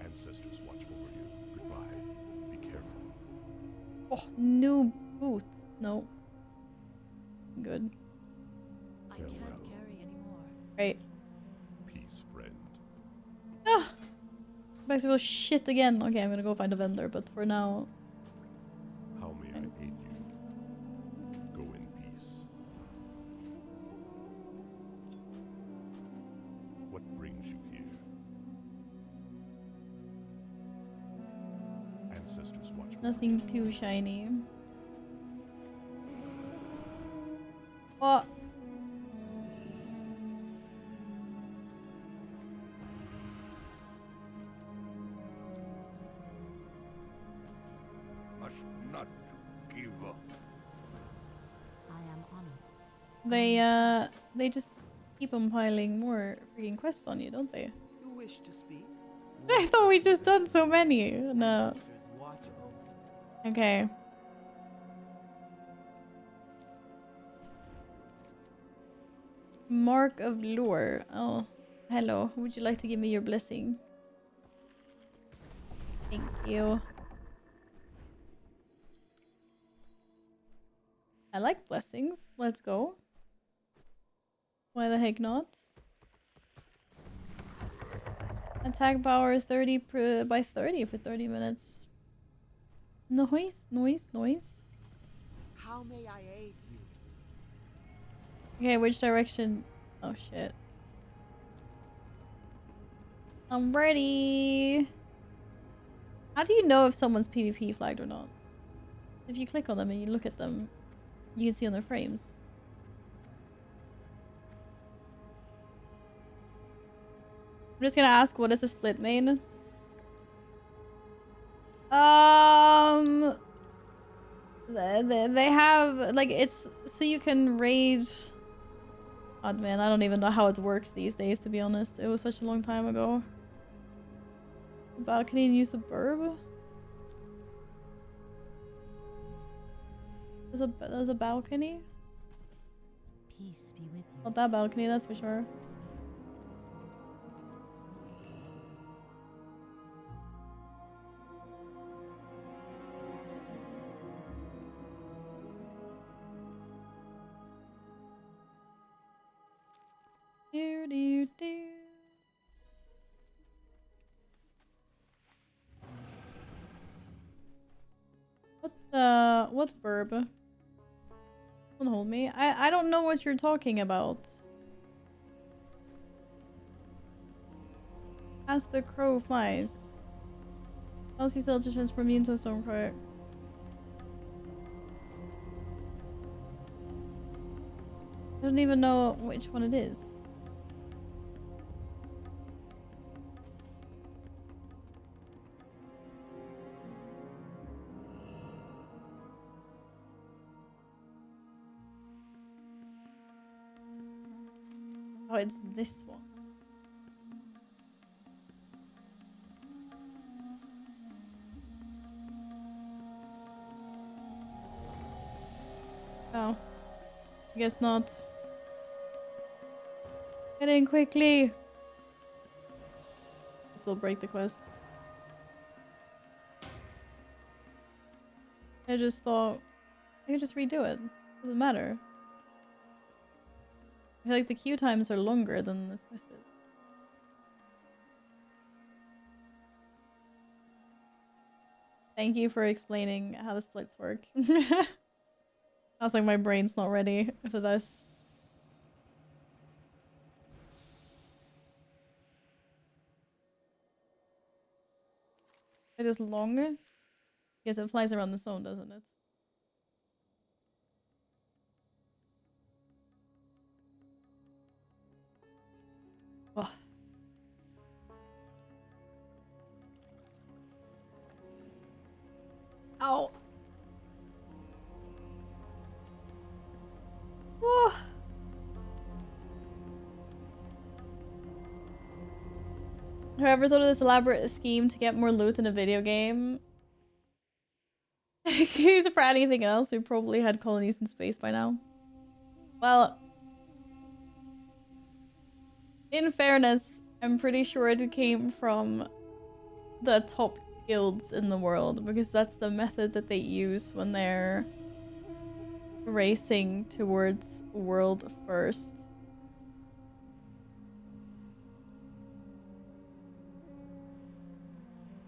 I: Ancestors watch over you. Goodbye. Be careful.
A: Oh, new boots. No. Good.
N: I can't carry anymore.
A: Great.
I: Peace, friend.
A: Ah! Back to shit again. Okay, I'm gonna go find a vendor, but for now...
I: How may I aid you? Go in peace. What brings you here? Ancestors watch over
A: Nothing too shiny. Oh!
F: Must not give up.
N: I am honored.
A: They just keep on piling more freaking quests on you, don't they?
J: You wish to speak?
A: I thought we just done so many. No.
J: Ancestors watch over.
A: Okay. Mark of Lore. Oh, hello. Would you like to give me your blessing? Thank you. I like blessings. Let's go. Why the heck not? Attack power 30 by 30 for 30 minutes. Noise, noise, noise.
J: How may I aid you?
A: Okay, which direction? Oh shit. I'm ready. How do you know if someone's PvP flagged or not? If you click on them and you look at them, you can see on their frames. I'm just gonna ask, what is a split main? They have, like, it's so you can raid. God, man, I don't even know how it works these days, to be honest. It was such a long time ago. Balcony and use a burb? There's a balcony?
N: Peace be with you.
A: Not that balcony, that's for sure. Do do do. What burb? Don't hold me. I don't know what you're talking about. As the crow flies. Else you sell to transform you into a stormcrow. I don't even know which one it is. Oh, it's this one. Oh. I guess not. Get in quickly! This will break the quest. I just thought I could just redo it. Doesn't matter. I feel like the queue times are longer than this quest is. Thank you for explaining how the splits work. I was like, my brain's not ready for this. It is long. Yes, it flies around the zone, doesn't it? Oh. Ow. Whoa. Whoever thought of this elaborate scheme to get more loot in a video game? Use it for anything else. We probably had colonies in space by now. Well, in fairness, I'm pretty sure it came from the top guilds in the world, because that's the method that they use when they're racing towards world first.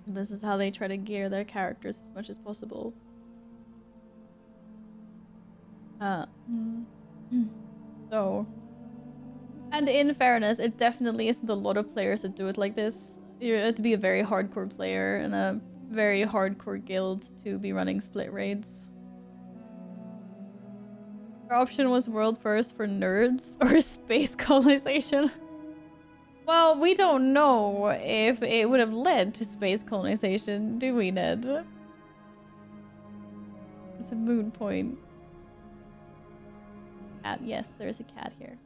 A: This is how they try to gear their characters as much as possible. So, and in fairness, it definitely isn't a lot of players that do it like this. You have to be a very hardcore player and a very hardcore guild to be running split raids. Our option was world first for nerds or space colonization. Well, we don't know if it would have led to space colonization, do we, Ned? It's a moot point. Cat, yes, there's a cat here.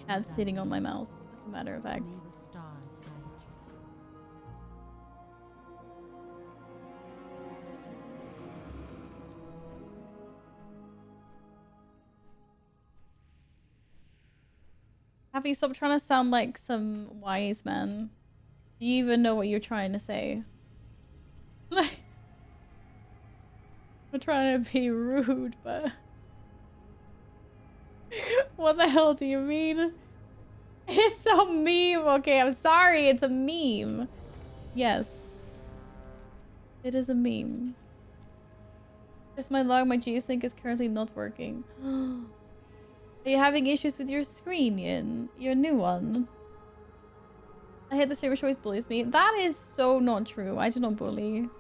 A: Cat's sitting on my mouse, as a matter of fact. Happy, stop trying to sound like some wise man. Do you even know what you're trying to say? I'm trying to be rude, but... What the hell do you mean? It's a meme! Okay, I'm sorry, it's a meme. Yes. It is a meme. Just my log, my G-Sync is currently not working. Are you having issues with your screen, Yin? Your new one? I hate the streamer, she always bullies me. That is so not true. I do not bully.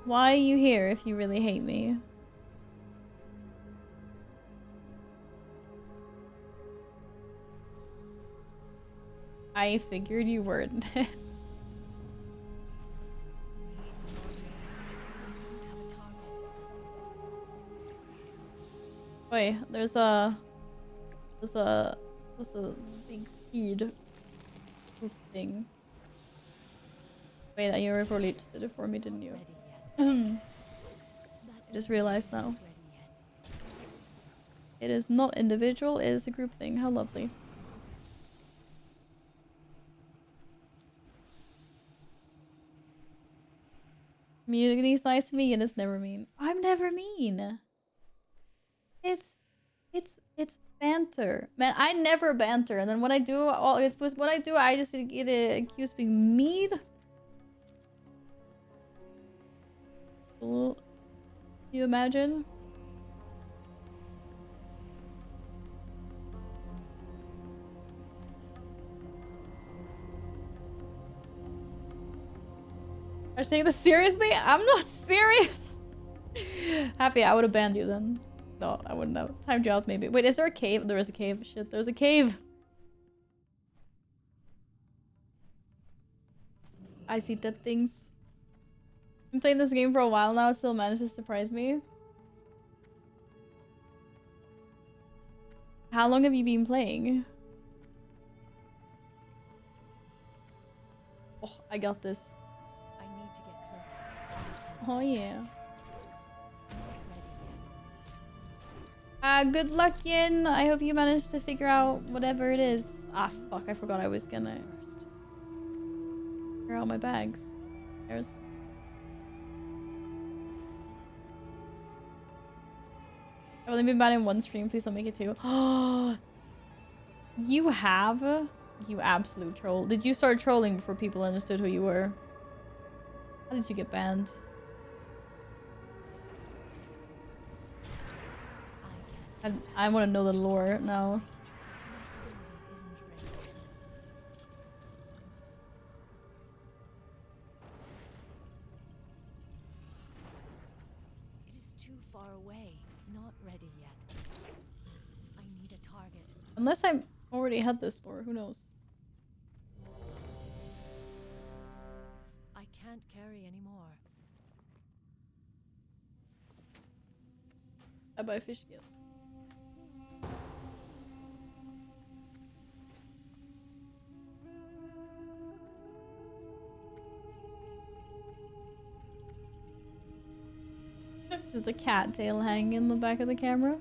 A: Why are you here if you really hate me? I figured you weren't. Wait, there's a big speed thing. Wait, you probably just did it for me, didn't you? I just realized now. It is not individual, it is a group thing. How lovely. Community's nice to me and it's never mean. I'm never mean. It's banter. Man, I never banter, and then when I do, I just get accused of being mean. Can you imagine? Are you taking this seriously? I'm not serious. Happy, I would have banned you then. No, I wouldn't have. Timed you out maybe. Wait, is there a cave? There is a cave. Shit, there's a cave. I see dead things. I've been playing this game for a while now. It still manages to surprise me. How long have you been playing? Oh, I got this.
N: I need to get closer.
A: Oh yeah.
N: Not ready yet.
A: Good luck, Yin. I hope you managed to figure out whatever it is. Ah, fuck. I forgot I was gonna figure out my bags. There's... I've only been banned in one stream. Please don't make it two. Oh, you have? You absolute troll. Did you start trolling before people understood who you were? How did you get banned? I want to know the lore now.
N: It is too far away. Not ready yet. I need a target.
A: Unless I already had this lore, who knows?
N: I can't carry anymore.
A: I buy fish gill. It's just a cat tail hanging in the back of the camera.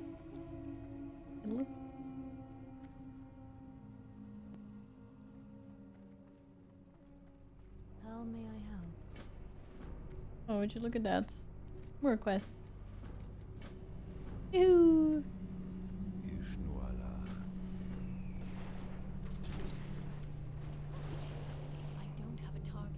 N: How may I help?
A: Oh, would you look at that? More quests. Yoo-hoo!
N: I don't have a target.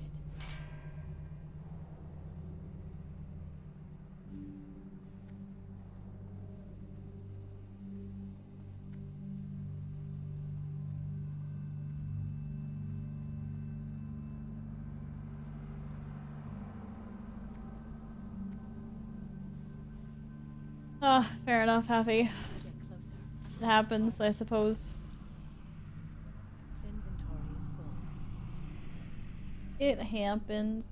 A: Ah, fair enough, Happy.
N: Get closer.
A: It happens, I suppose.
N: Inventory is full.
A: It happens.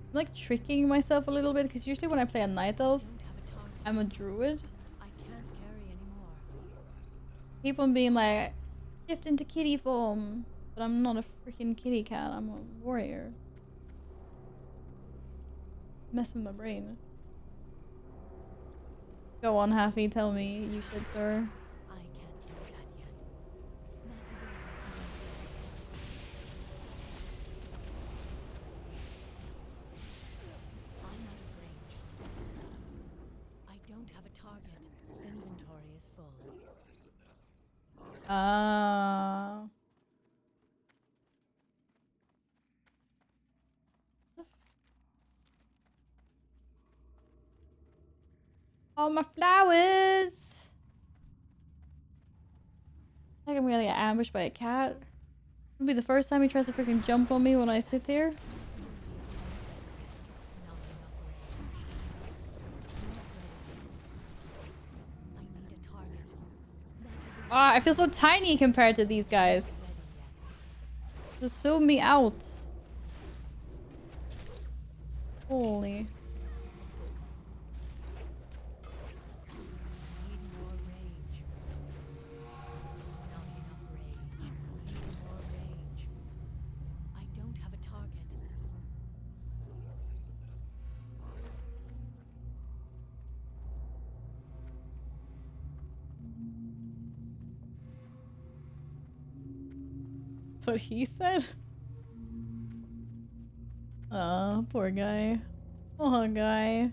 A: I'm like tricking myself a little bit because usually when I play a night elf,
N: Don't have a target.
A: I'm a druid.
N: I can't carry anymore.
A: Keep on being like, shift into kitty form. But I'm not a freaking kitty cat, I'm a warrior. Mess with my brain. Go on, Happy, tell me, you shit stir.
N: I can't do that yet. I'm out of range. I don't have a target. Inventory is full.
A: Oh, my flowers! I think I'm gonna get ambushed by a cat. It'll be the first time he tries to freaking jump on me when I sit here.
N: Not enough range. I need a target.
A: Ah, I feel so tiny compared to these guys. Just zoom me out. Holy.
N: Need more range. Not enough range. Need more range. I don't have a target.
A: That's what he said? Oh, poor guy. Oh, guy.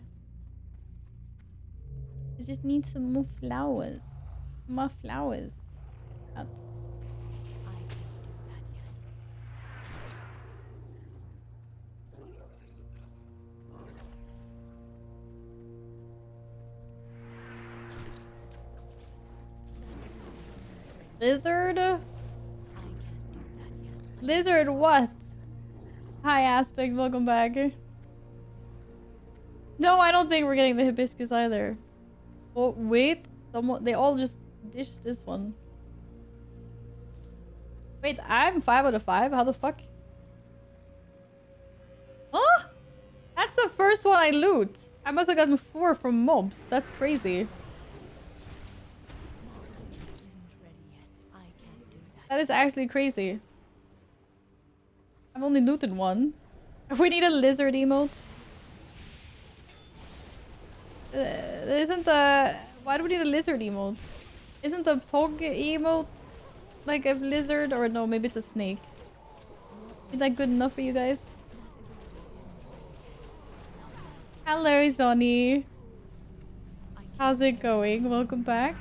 A: I just need some more flowers. More flowers. Cat.
N: I can't do that yet.
A: Lizard?
N: I can't do that yet.
A: Lizard what? Hi Aspect, welcome back. No, I don't think we're getting the hibiscus either. Oh, wait. Someone, they all just dished this one. Wait, I'm 5 out of 5? How the fuck? Huh? That's the first one I loot. I must have gotten 4 from mobs. That's crazy. That is actually crazy. I've only looted 1. We need a lizard emote. Isn't the... Why do we need a lizard emote? Isn't the pog emote like a lizard? Or no, maybe it's a snake. Is that good enough for you guys? Hello, Zonny. How's it going? Welcome back.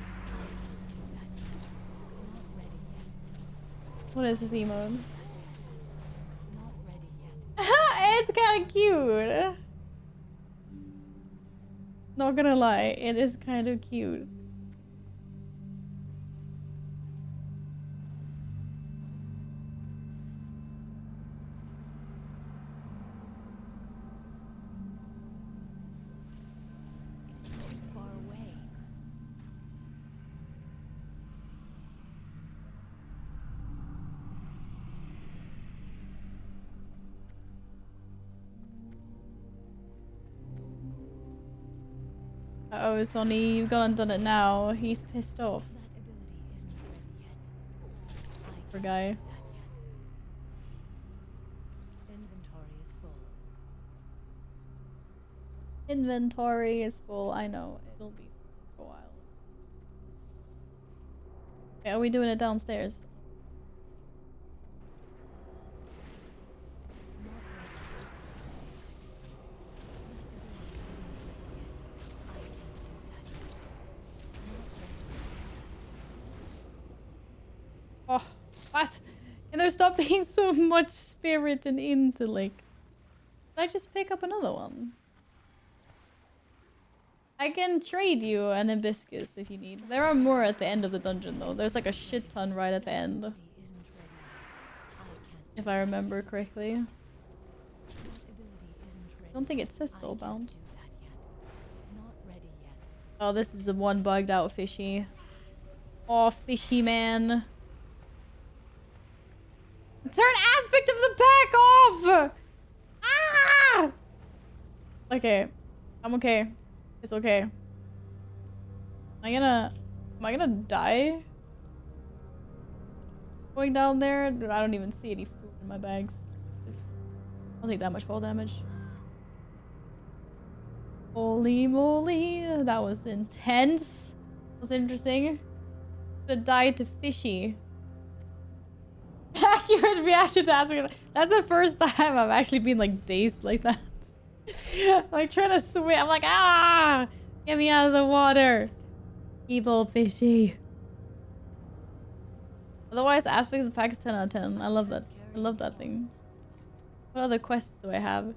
A: What is this emote? It's kind of cute. Not gonna lie, it is kind of cute.
N: Too far away.
A: Uh-oh, Sonny, you've gone and done it now. He's pissed off.
N: That ability isn't ready yet.
A: Poor guy.
N: Inventory is full.
A: Inventory is full. I know. It'll be for a while. Okay, are we doing it downstairs? Oh, what? Can there stop being so much spirit and intellect? Did I just pick up another one? I can trade you an hibiscus if you need. There are more at the end of the dungeon though. There's like a shit ton right at the end. If I remember correctly. I don't think it says soulbound. Oh, this is the one bugged out fishy. Oh, fishy man. Turn aspect of the pack off! Ah! Okay. I'm okay. It's okay. Am I gonna die? Going down there? I don't even see any food in my bags. I'll take that much fall damage. Holy moly. That was intense. That was interesting. Could have died to fishy. Accurate reaction to aspect. That's the first time I've actually been like dazed like that. Like trying to swim. I'm like, ah! Get me out of the water. Evil fishy. Otherwise, aspect of the pack is 10 out of 10. I love that. I love that thing. What other quests do I have?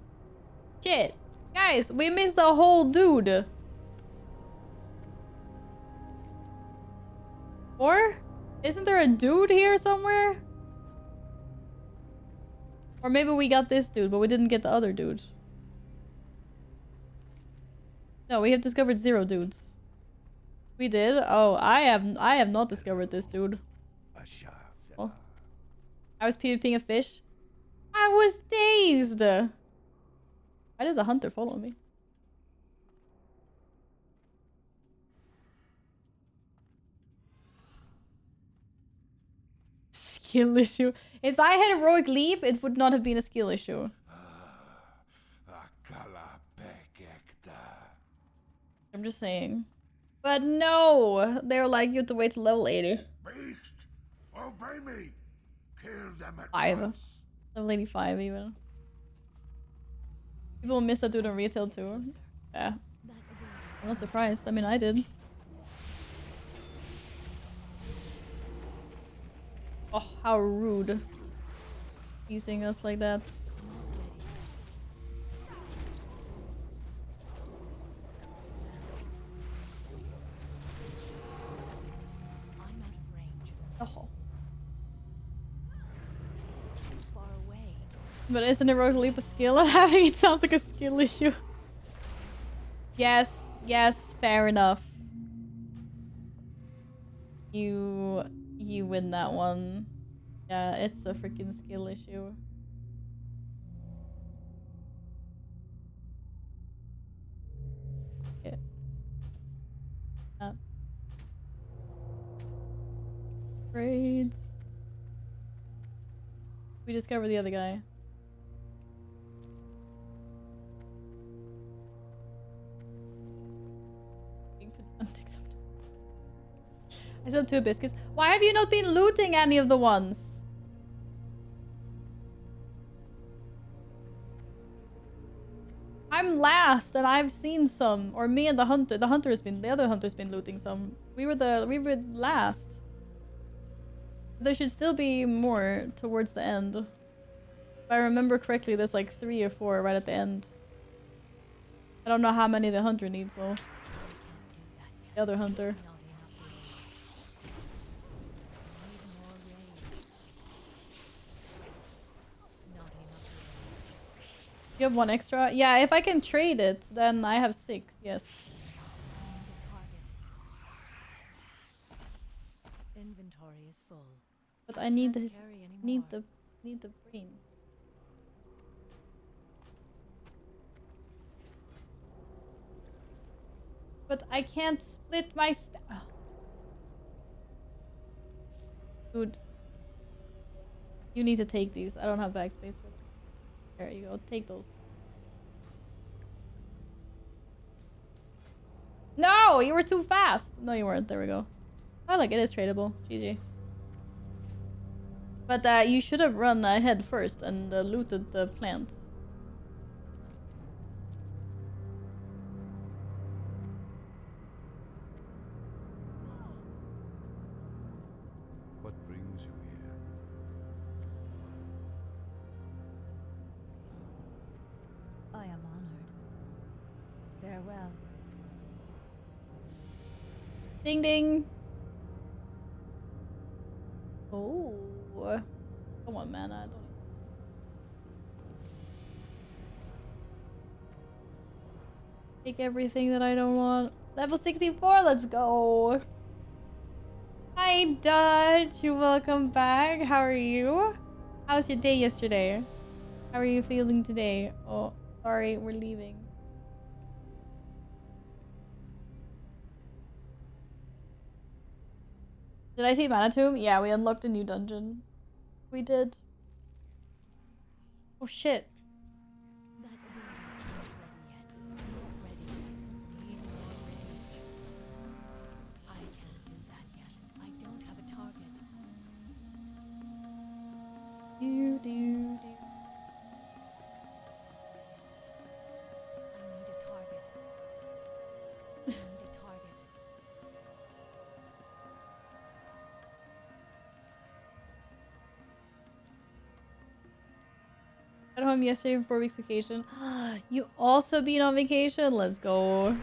A: Shit. Guys, we missed the whole dude. Or? Isn't there a dude here somewhere? Or maybe we got this dude, but we didn't get the other dude. No, we have discovered 0 dudes. We did? Oh, I have not discovered this dude. Oh. I was PvPing a fish. I was dazed! Why did the hunter follow me? Skill issue. If I had heroic leap, it would not have been a skill issue. I'm just saying. But no! They're like, you have to wait till level 80.
F: Beast, obey me. Kill them at
A: 5.
F: once.
A: Level 85 even. People miss that dude in retail too. Yeah. I'm not surprised. I mean, I did. Oh, how rude. Teasing us like that. Oh. But isn't it heroic leap a skill? Having it sounds like a skill issue. Yes, yes, fair enough. You win that one. Yeah, it's a freaking skill issue. Trades. We discover the other guy. I still have 2 biscuits. Why have you not been looting any of the ones? I'm last and I've seen some. Or me and the hunter. The other hunter's been looting some. We were last. There should still be more towards the end. If I remember correctly, there's like 3 or 4 right at the end. I don't know how many the hunter needs though. The other hunter. You have 1 extra? Yeah, if I can trade it, then I have 6, yes.
N: Inventory is full.
A: But I need this need the brain. But I can't split my Dude. You need to take these. I don't have bag space for them. There you go. Take those. No! You were too fast! No, you weren't. There we go. Oh, look. It is tradable. GG. But you should have run ahead first and looted the plants.
F: What brings you here?
N: I am honored. Farewell.
A: Ding ding. Oh. Come on, man. I don't. Take everything that I don't want. Level 64. Let's go. Hi, Dutch. Welcome back. How are you? How was your day yesterday? How are you feeling today? Oh, sorry. We're leaving. Did I see Manitomb? Yeah, we unlocked a new dungeon. We did. Oh shit. Do, do, do. Got home yesterday for 4 weeks vacation. You also been on vacation? Let's go.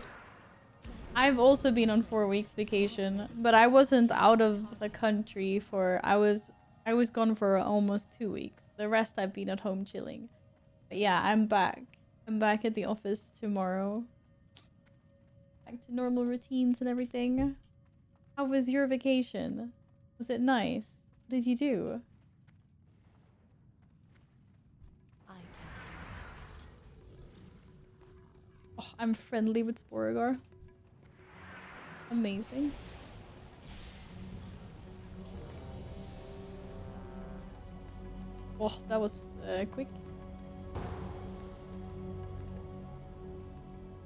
A: I've also been on 4 weeks vacation, but I wasn't out of the country for I was gone for almost 2 weeks. The rest I've been at home chilling. But yeah, I'm back. I'm back at the office tomorrow. Back to normal routines and everything. How was your vacation? Was it nice? What did you do? Oh, I'm friendly with Sporagar. Amazing. Oh, that was quick.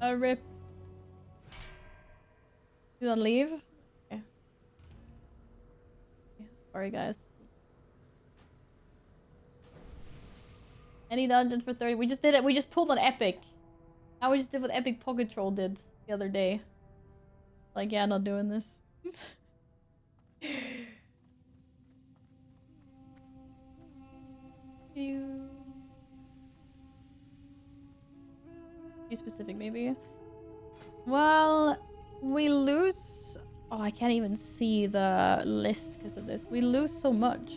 A: Rip. You don't leave? Okay. Yeah, sorry, guys. Any dungeons for 30? We just did it. We just pulled an epic. Now we just did what Epic Pocket Troll did the other day. Like, yeah, not doing this. Be specific, maybe. Well, we lose. Oh, I can't even see the list because of this. We lose so much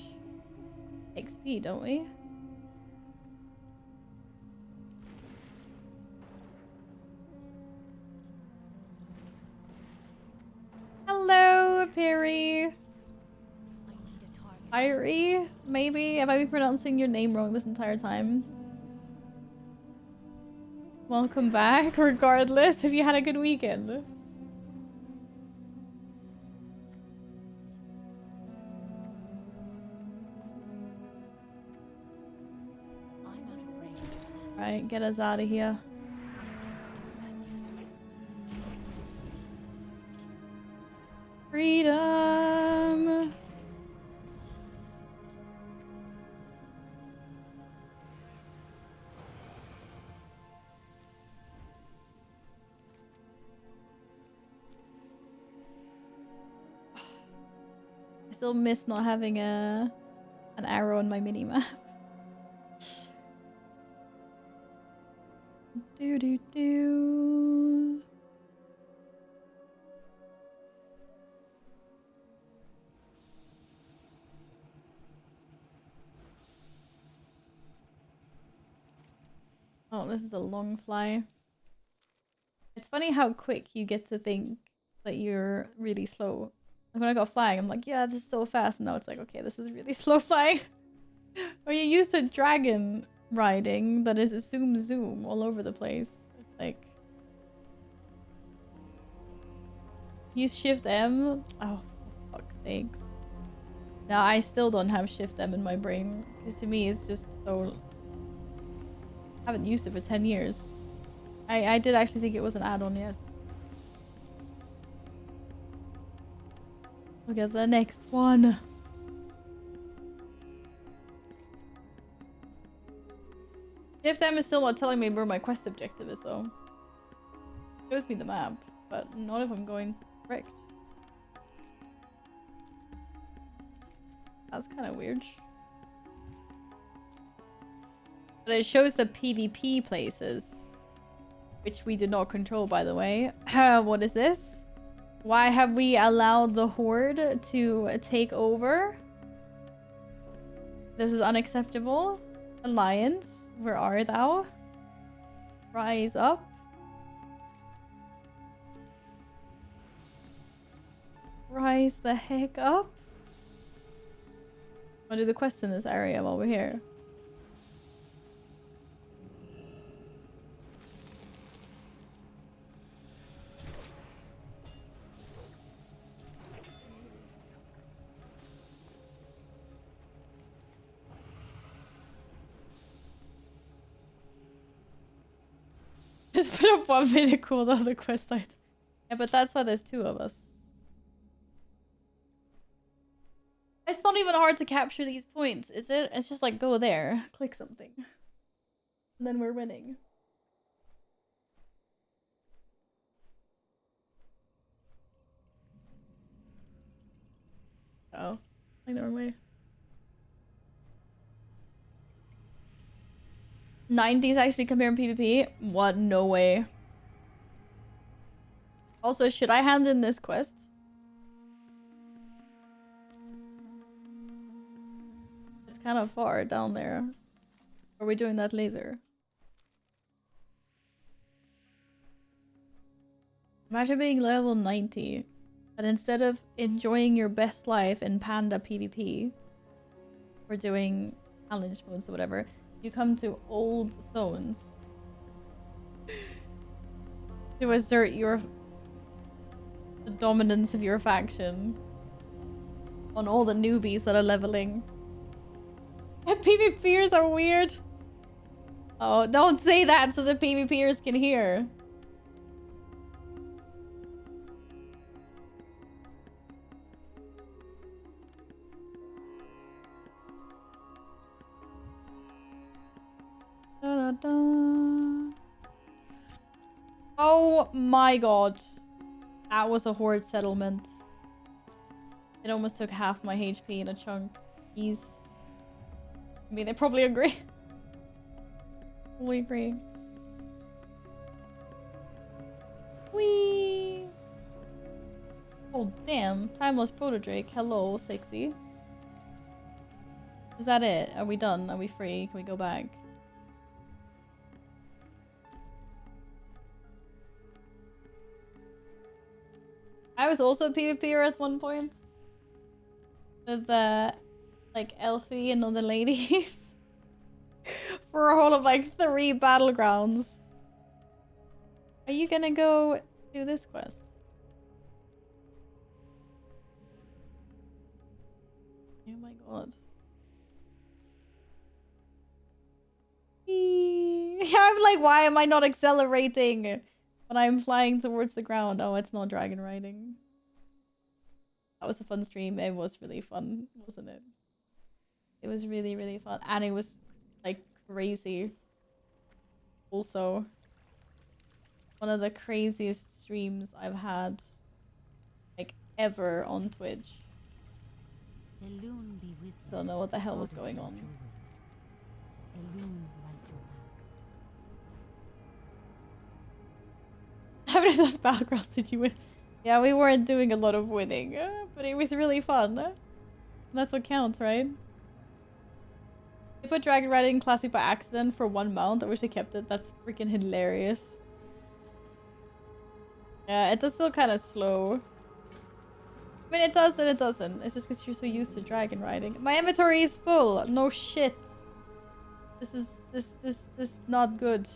A: XP, don't we? Hello, Perry. Irie, maybe? Have I been pronouncing your name wrong this entire time? Welcome back, regardless. Have you had a good weekend? Alright, get us out of here. Freedom! I still miss not having an arrow on my minimap. Do do do. Oh, this is a long fly. It's funny how quick you get to think that you're really slow. Like when I got flying, I'm like, yeah, this is so fast. And now it's like, okay, this is really slow flying. When you're used to dragon riding, that is a zoom all over the place. Like, use Shift M. Oh, for fuck's sakes. Now I still don't have Shift M in my brain because to me it's just so. I haven't used it for 10 years. I did actually think it was an add-on, yes. Look at the next one. Shift M is still not telling me where my quest objective is though. It shows me the map, but not if I'm going correct. That's kind of weird. But it shows the PvP places, which we did not control, by the way. What is this? Why have we allowed the Horde to take over? This is unacceptable. Alliance, where are thou? Rise up. Rise the heck up. I'll do the quests in this area while we're here. Just put up 1 minute cooldown the quest item. Yeah, but that's why there's 2 of us. It's not even hard to capture these points, is it? It's just like, go there, click something. And then we're winning. Oh, like the wrong way. 90s actually compare in PvP? What? No way. Also, should I hand in this quest? It's kind of far down there. Are we doing that later? Imagine being level 90, but instead of enjoying your best life in Panda PvP, or doing challenge modes or whatever, you come to old zones to assert the dominance of your faction on all the newbies that are leveling. PvPers are weird. Oh, don't say that so the PvPers can hear. Da, da, da. Oh my god. That was a Horde settlement. It almost took half my HP in a chunk. Jeez. I mean, they probably agree. We agree. Whee! Oh damn. Timeless Protodrake. Hello, sexy. Is that it? Are we done? Are we free? Can we go back? I was also a PvPer at one point. With like Elfie and other ladies. For a whole of like 3 battlegrounds. Are you gonna go do this quest? Oh my god. Yeah, I'm like, why am I not accelerating when I'm flying towards the ground? Oh, it's not dragon riding. That was a fun stream. It was really fun, wasn't it? It was really, really fun. And it was like crazy. Also, one of the craziest streams I've had like ever on Twitch. Don't know what the hell was going on. How many of those battlegrounds did you win? Yeah, we weren't doing a lot of winning, but it was really fun. That's what counts, right? I put Dragon Riding Classic by accident for one mount. I wish I kept it. That's freaking hilarious. Yeah, it does feel kind of slow. I mean, it does and it doesn't. It's just because you're so used to dragon riding. My inventory is full. No shit. This is not good.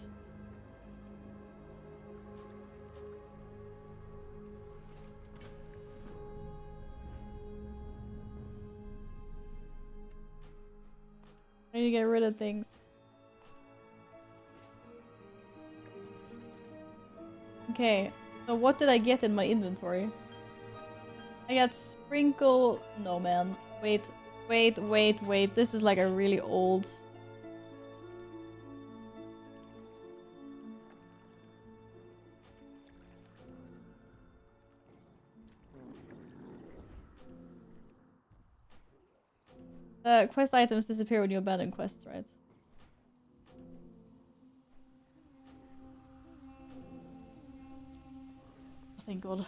A: I need to get rid of things. Okay, so what did I get in my inventory? I got sprinkle... No, man. Wait. This is like a really old... quest items disappear when you abandon quests, right? Thank God.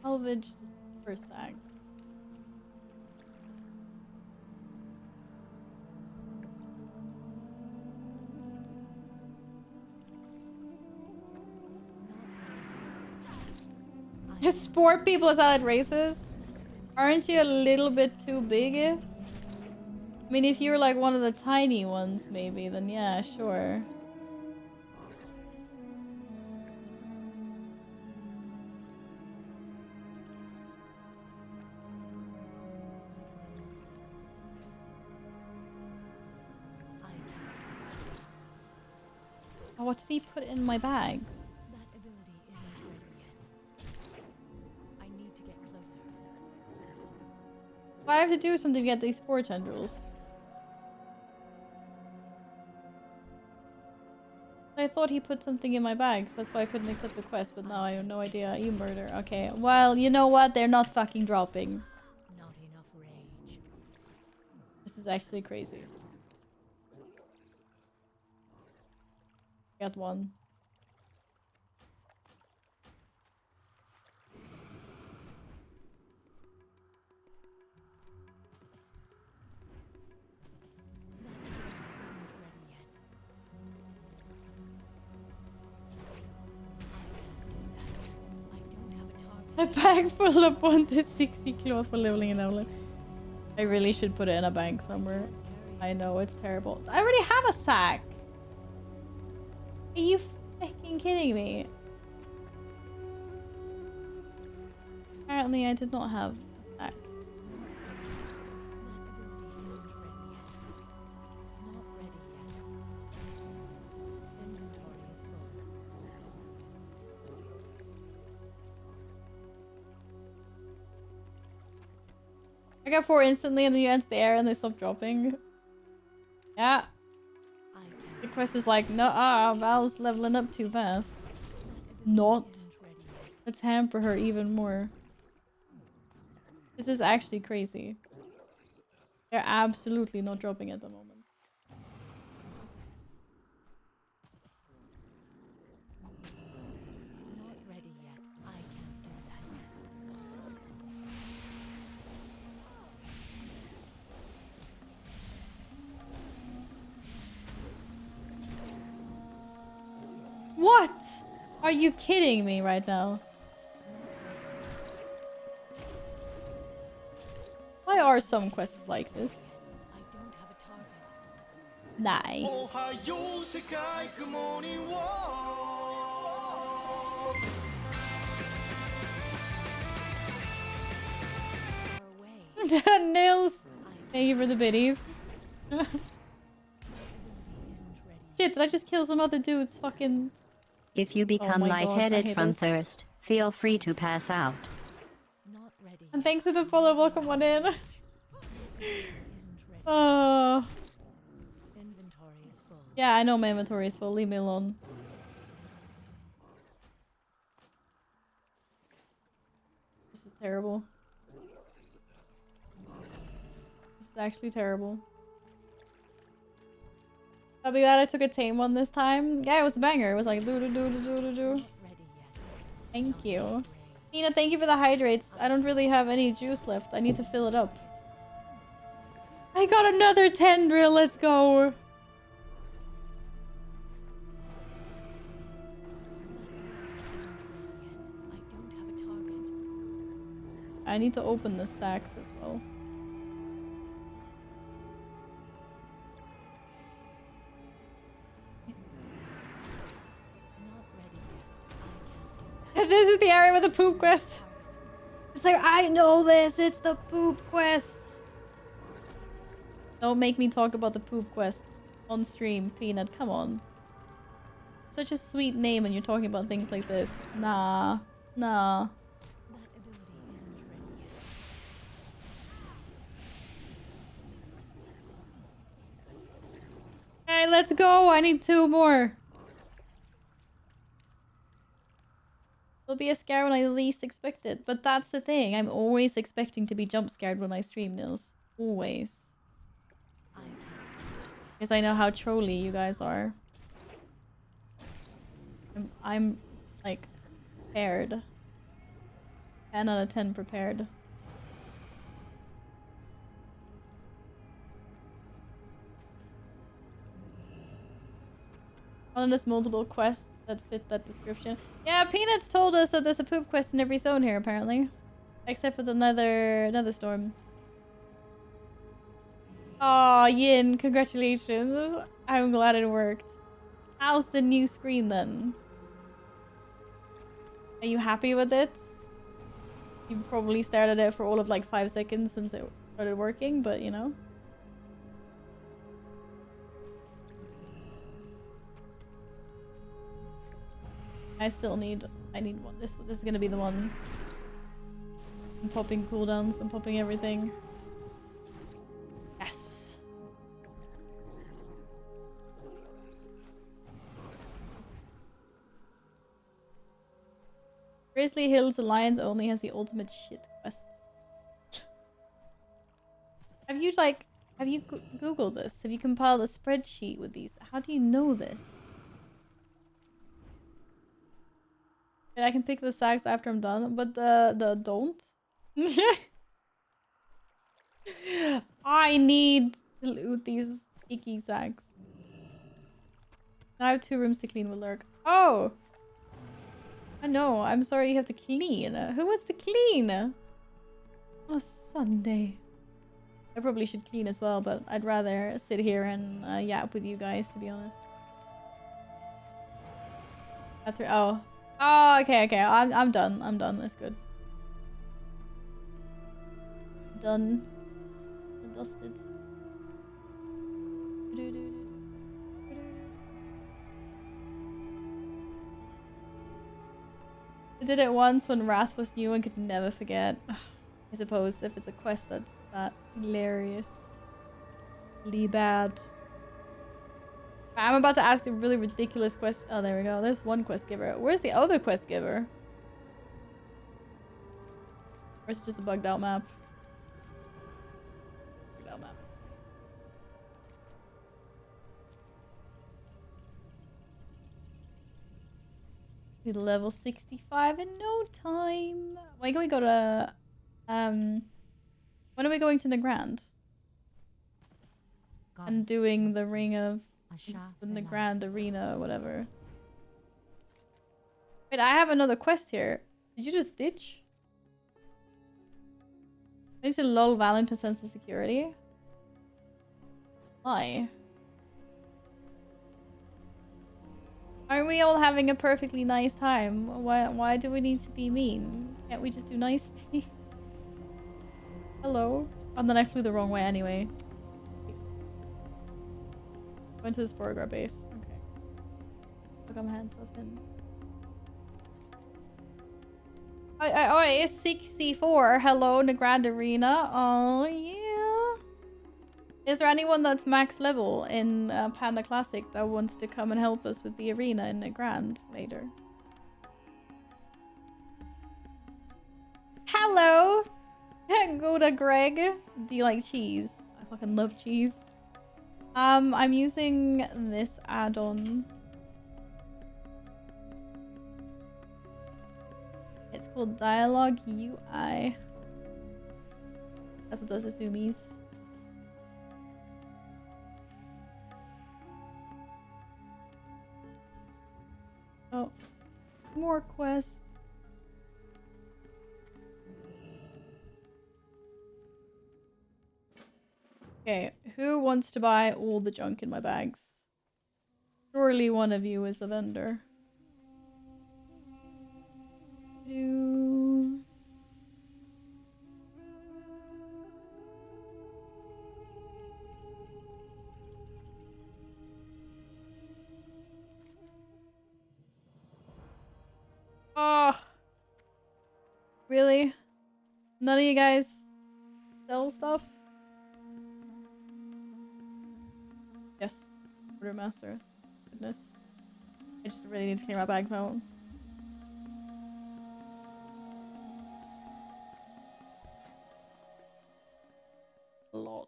A: Salvage the first act. Sport people is out at races? Aren't you a little bit too big? I mean, if you're like one of the tiny ones, maybe, then yeah, sure. Oh, what did he put in my bags?
N: That ability isn't ready yet. I need to get closer.
A: I have to do something to get these sport tendrils. I thought he put something in my bags. That's why I couldn't accept the quest, but now I have no idea. You murder. Okay. Well, you know what? They're not fucking dropping.
N: Not enough rage.
A: This is actually crazy. Got one. A bag full of 1 to 60 cloth for leveling an outlet. I really should put it in a bank somewhere. I know, it's terrible. I already have a sack. Are you fucking kidding me? Apparently I did not have a sack. I got 4 instantly and then you enter the air and they stop dropping. Yeah. The quest is like, no, Val's leveling up too fast. Not. Let's hamper her even more. This is actually crazy. They're absolutely not dropping at the moment.
N: Not ready yet. I can't do that yet.
A: What? Are you kidding me right now? Why there are some quests like this.
N: I don't have a target.
A: Nah. Nils, thank you for the biddies. Shit, did I just kill some other dudes? Fucking.
B: If you become
A: my God, I
B: lightheaded
A: hate
B: from
A: this.
B: thirst, feel free to pass out.
N: Not ready.
A: And thanks for the follow. Welcome on in.
N: Isn't ready.
A: Oh.
N: Inventory is full.
A: Yeah, I know my inventory is full. Leave me alone. This is terrible. This is actually terrible. I'll be glad I took a tame one this time. Yeah, it was a banger. It was like do do do do do do do.
N: Not ready yet.
A: Thank you. Nina, thank you for the hydrates. I don't really have any juice left. I need to fill it up. I got another tendril. Let's go.
N: I don't have a target.
A: I need to open the sacks as well.
N: Not ready yet. I can't do that.
A: This is the area with the poop quest. It's like, I know this. It's the poop quest. Don't make me talk about the poop quest on stream, Peanut. Come on. Such a sweet name and you're talking about things like this. Nah. Nah.
N: That ability isn't ready yet.
A: Alright, let's go. I need 2 more. It'll be a scare when I least expect it. But that's the thing. I'm always expecting to be jump scared when I stream, Nils. Always.
N: I can't do that.
A: Because I know how trolly you guys are. I'm like, prepared. 10 out of 10 prepared. Well, there's multiple quests that fit that description. Yeah, Peanuts told us that there's a poop quest in every zone here, apparently. Except for the nether storm. Aw, Yin, congratulations. I'm glad it worked. How's the new screen then? Are you happy with it? You've probably stared at it for all of like 5 seconds since it started working, but you know. I need one. This is gonna be the one. I'm popping cooldowns, I'm popping everything. Yes. Grizzly Hills Alliance only has the ultimate shit quest. Have you Googled this? Have you compiled a spreadsheet with these? How do you know this? And I can pick the sacks after I'm done, but the don't. I need to loot these icky sacks. I have 2 rooms to clean with Lurk. Oh! I know, I'm sorry you have to clean. Who wants to clean? On a Sunday. I probably should clean as well, but I'd rather sit here and yap with you guys, to be honest. Oh, okay. I'm done. I'm done. That's good. Done. Dusted. I did it once when Wrath was new and could never forget. I suppose if it's a quest that's that hilarious. Really bad. I'm about to ask a really ridiculous question. Oh, there we go. There's one quest giver. Where's the other quest giver? Or is it just a bugged out map? Bugged out map. Be level 65 in no time. Why can we go to when are we going to Nagrand? I'm doing the ring of the Grand Arena or whatever. Wait, I have another quest here. Did you just ditch? I need to lull Valen to sense of security. Why? Aren't we all having a perfectly nice time? Why do we need to be mean? Can't we just do nice things? Hello? And then I flew the wrong way anyway. Went to the Sporograph base. Okay. Look, I'm hand stuff in. Oh, it's 64. Hello, in the Grand Arena. Oh, yeah. Is there anyone that's max level in Panda Classic that wants to come and help us with the arena in the Grand later? Hello! Go to Greg. Do you like cheese? I fucking love cheese. I'm using this add-on. It's called Dialogue UI. That's what does the zoomies. Oh, more quests. Okay, who wants to buy all the junk in my bags? Surely one of you is a vendor. Oh, really? None of you guys sell stuff? Yes, Order Master. Goodness. I just really need to clear my bags out. A lot.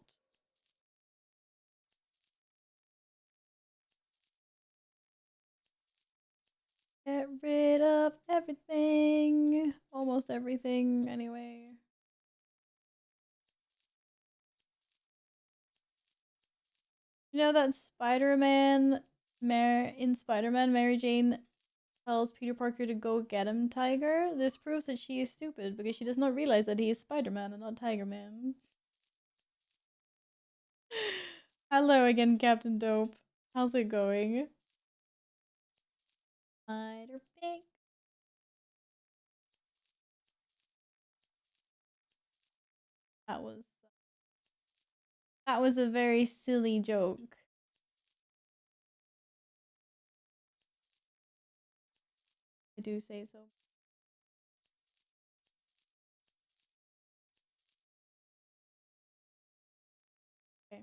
A: Get rid of everything. Almost everything, anyway. You know that Spider-Man, in Spider-Man, Mary Jane tells Peter Parker to go get him, Tiger? This proves that she is stupid because she does not realize that he is Spider-Man and not Tiger Man. Hello again, Captain Dope. How's it going? Spider Pig. That was a very silly joke. I do say so. Okay.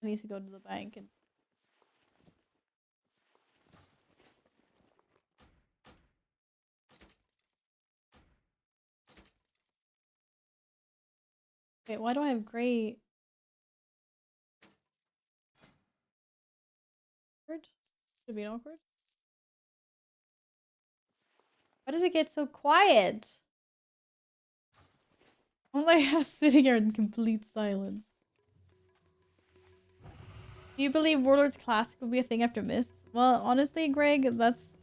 A: I need to go to the bank and wait, why do I have gray? Awkward? Should be awkward. Why did it get so quiet? I'm like sitting here in complete silence. Do you believe Warlords Classic will be a thing after Mists? Well, honestly, Greg, that's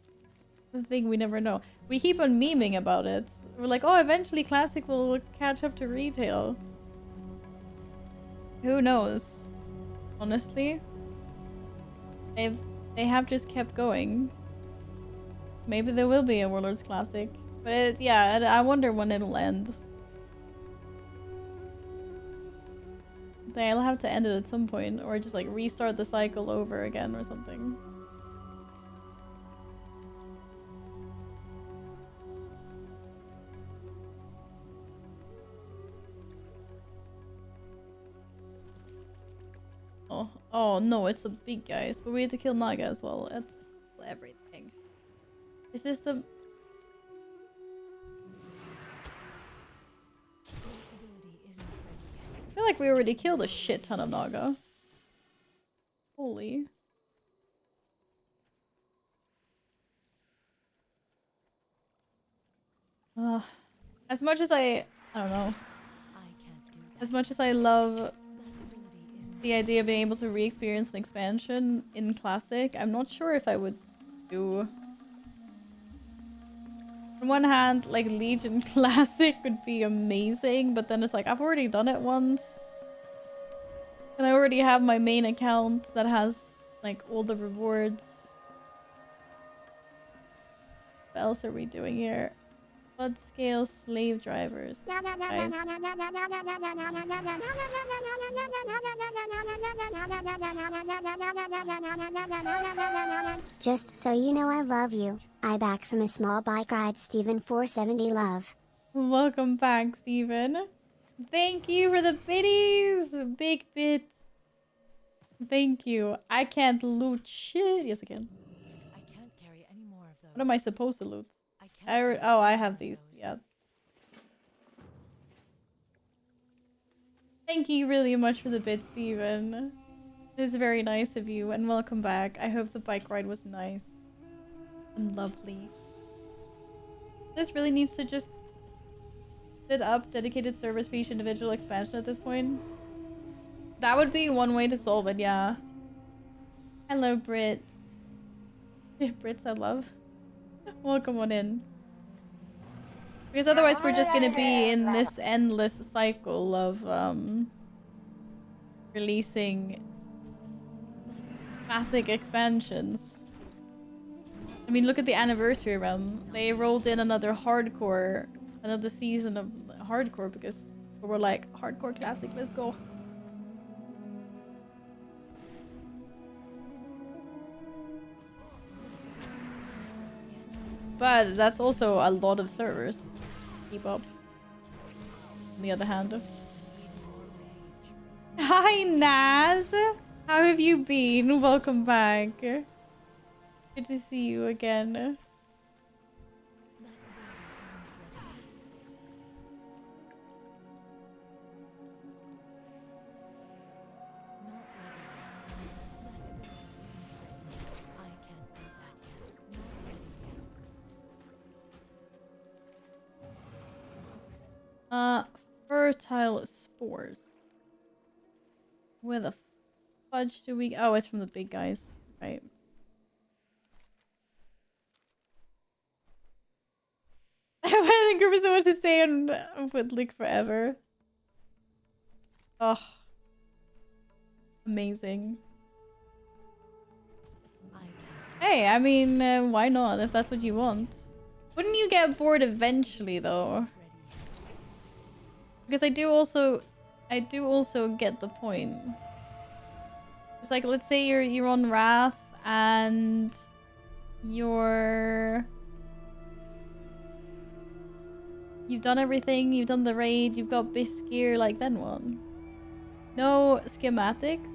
A: the thing we never know. We keep on memeing about it. We're like, oh, eventually Classic will catch up to retail. Who knows? Honestly. They have just kept going. Maybe there will be a Warlords Classic. But yeah, I wonder when it'll end. They'll have to end it at some point, or just like restart the cycle over again or something. Oh no, it's the big guys, but we had to kill Naga as well. At everything. Is this the? I feel like we already killed a shit ton of Naga. Holy. As much as I don't know. As much as I love the idea of being able to re-experience an expansion in Classic, I'm not sure if I would do. On one hand, like Legion Classic would be amazing, but then it's like I've already done it once. And I already have my main account that has like all the rewards. What else are we doing here? Blood scale slave drivers. Nice.
K: Just so you know I love you. I back from a small bike ride, Steven 470 love.
A: Welcome back, Steven. Thank you for the biddies! Big bits. Thank you. I can't loot shit. Yes, I can.
N: I can't carry any more of those.
A: What am I supposed to loot?
N: I can't
A: Oh, I have these. Yeah. Thank you really much for the bit, Steven. It is very nice of you, and welcome back. I hope the bike ride was nice and lovely. This really needs to just set up dedicated servers for each individual expansion at this point. That would be one way to solve it, yeah. Hello, Brits. Brits I love. Welcome on in. Because otherwise we're just gonna be in this endless cycle of releasing classic expansions. I mean, look at the Anniversary Realm. They rolled in another season of hardcore because we were like, hardcore classic, let's go. But that's also a lot of servers. Keep up. On the other hand. Hi, Naz! How have you been? Welcome back. Good to see you again. Fertile spores. Where the fudge do we... Oh, it's from the big guys. Right. I think group is so much to say on Woodlick forever. Oh. Amazing. Hey, I mean, why not if that's what you want? Wouldn't you get bored eventually, though? Because I do also get the point. It's like, let's say you're on Wrath and you've done everything, you've done the raid, you've got Bisque gear, like then what? No schematics?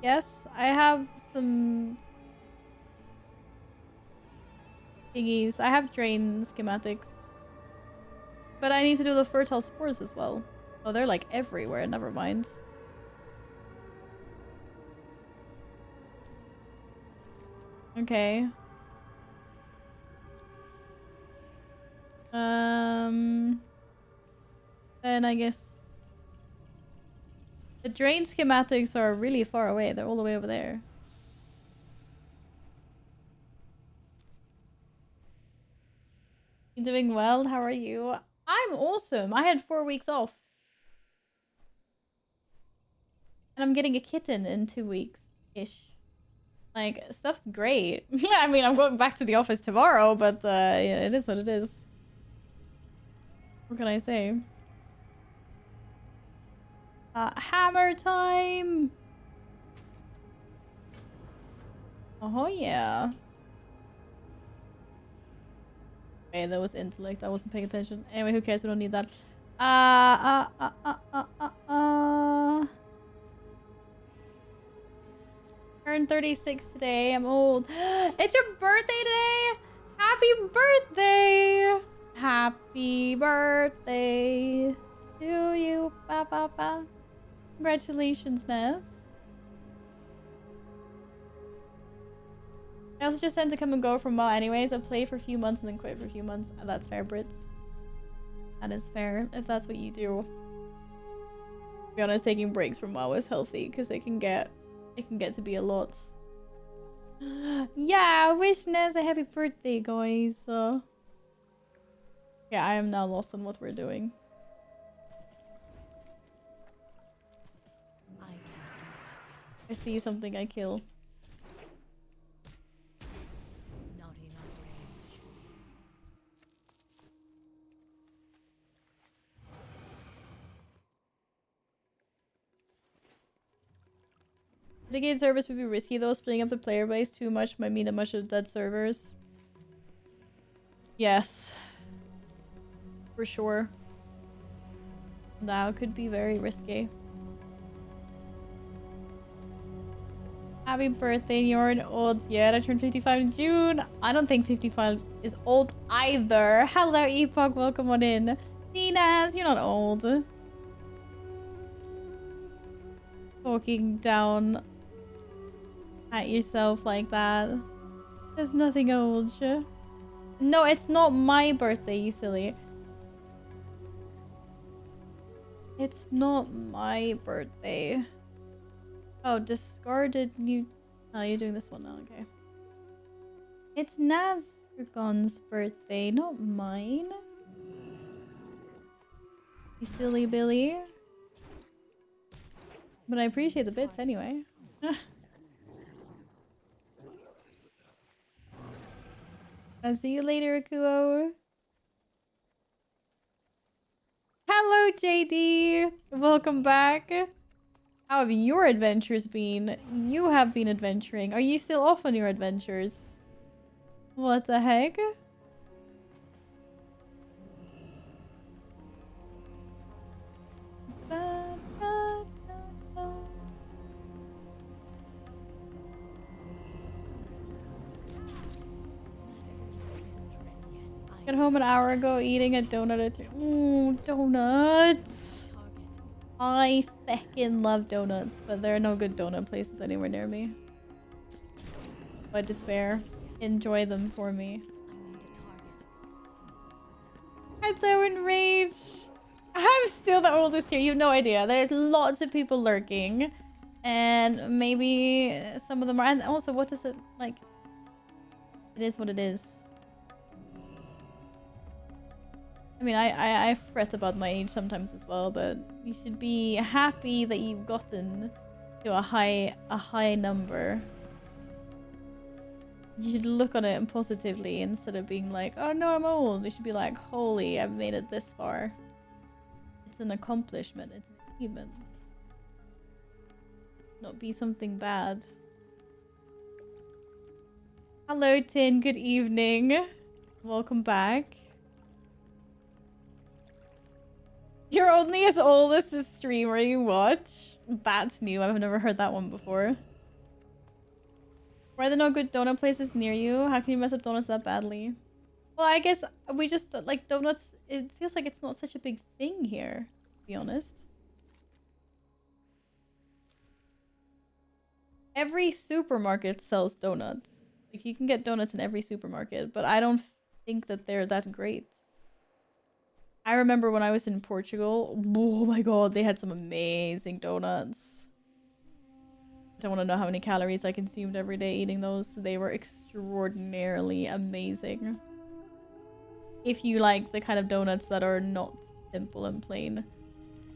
A: Yes, I have some thingies. I have drain schematics. But I need to do the fertile spores as well. Oh, they're like everywhere, never mind. Okay. Then I guess the drain schematics are really far away. They're all the way over there. You doing well? How are you? I'm awesome. I had 4 weeks off. And I'm getting a kitten in 2 weeks-ish. Like, stuff's great. I mean, I'm going back to the office tomorrow, but yeah, it is what it is. What can I say? Hammer time! Oh yeah. Okay, that was intellect. I wasn't paying attention. Anyway, who cares? We don't need that. Turned 36 today. I'm old. It's your birthday today! Happy birthday! Happy birthday to you. Ba ba ba. Congratulations, Ness. I also just tend to come and go from WoW anyways. I play for a few months and then quit for a few months. That's fair, Brits. That is fair, if that's what you do. To be honest, taking breaks from WoW is healthy because it can get to be a lot. Yeah, wish Nez a happy birthday, guys. Yeah, I am now lost on what we're doing. I see something, I kill.
N: Not enough range.
A: Dedicated servers would be risky though. Splitting up the player base too much might mean a bunch of dead servers. Yes. For sure. That could be very risky. Happy birthday, you're old yet. I turned 55 in June. I don't think 55 is old either. Hello, Epoch. Welcome on in. Sinas, you're not old. Talking down at yourself like that. There's nothing old. No, it's not my birthday, you silly. It's not my birthday. Oh, discarded new... Oh, you're doing this one now, okay. It's Nazragon's birthday, not mine. You silly Billy. But I appreciate the bits anyway. I'll see you later, Akuo. Hello, JD. Welcome back. How have your adventures been? You have been adventuring. Are you still off on your adventures? What the heck? Got home an hour ago eating a donut at 3. Ooh, donuts. I feckin' love donuts, but there are no good donut places anywhere near me. But despair. Enjoy them for me. Hello, Enrage. I'm still the oldest here. You have no idea. There's lots of people lurking. And maybe some of them are... And also, what is it like? It is what it is. I mean, I fret about my age sometimes as well, but you should be happy that you've gotten to a high number. You should look on it positively instead of being like, oh no, I'm old. You should be like, holy, I've made it this far. It's an accomplishment. It's an achievement. Not be something bad. Hello, Tin. Good evening. Welcome back. You're only as old as the streamer you watch? That's new. I've never heard that one before. Why are there no good donut places near you? How can you mess up donuts that badly? Well, I guess we just, like, donuts, it feels like it's not such a big thing here, to be honest. Every supermarket sells donuts. Like, you can get donuts in every supermarket, but I don't think that they're that great. I remember when I was in Portugal, oh my god, they had some amazing donuts. I don't want to know how many calories I consumed every day eating those. They were extraordinarily amazing. If you like the kind of donuts that are not simple and plain.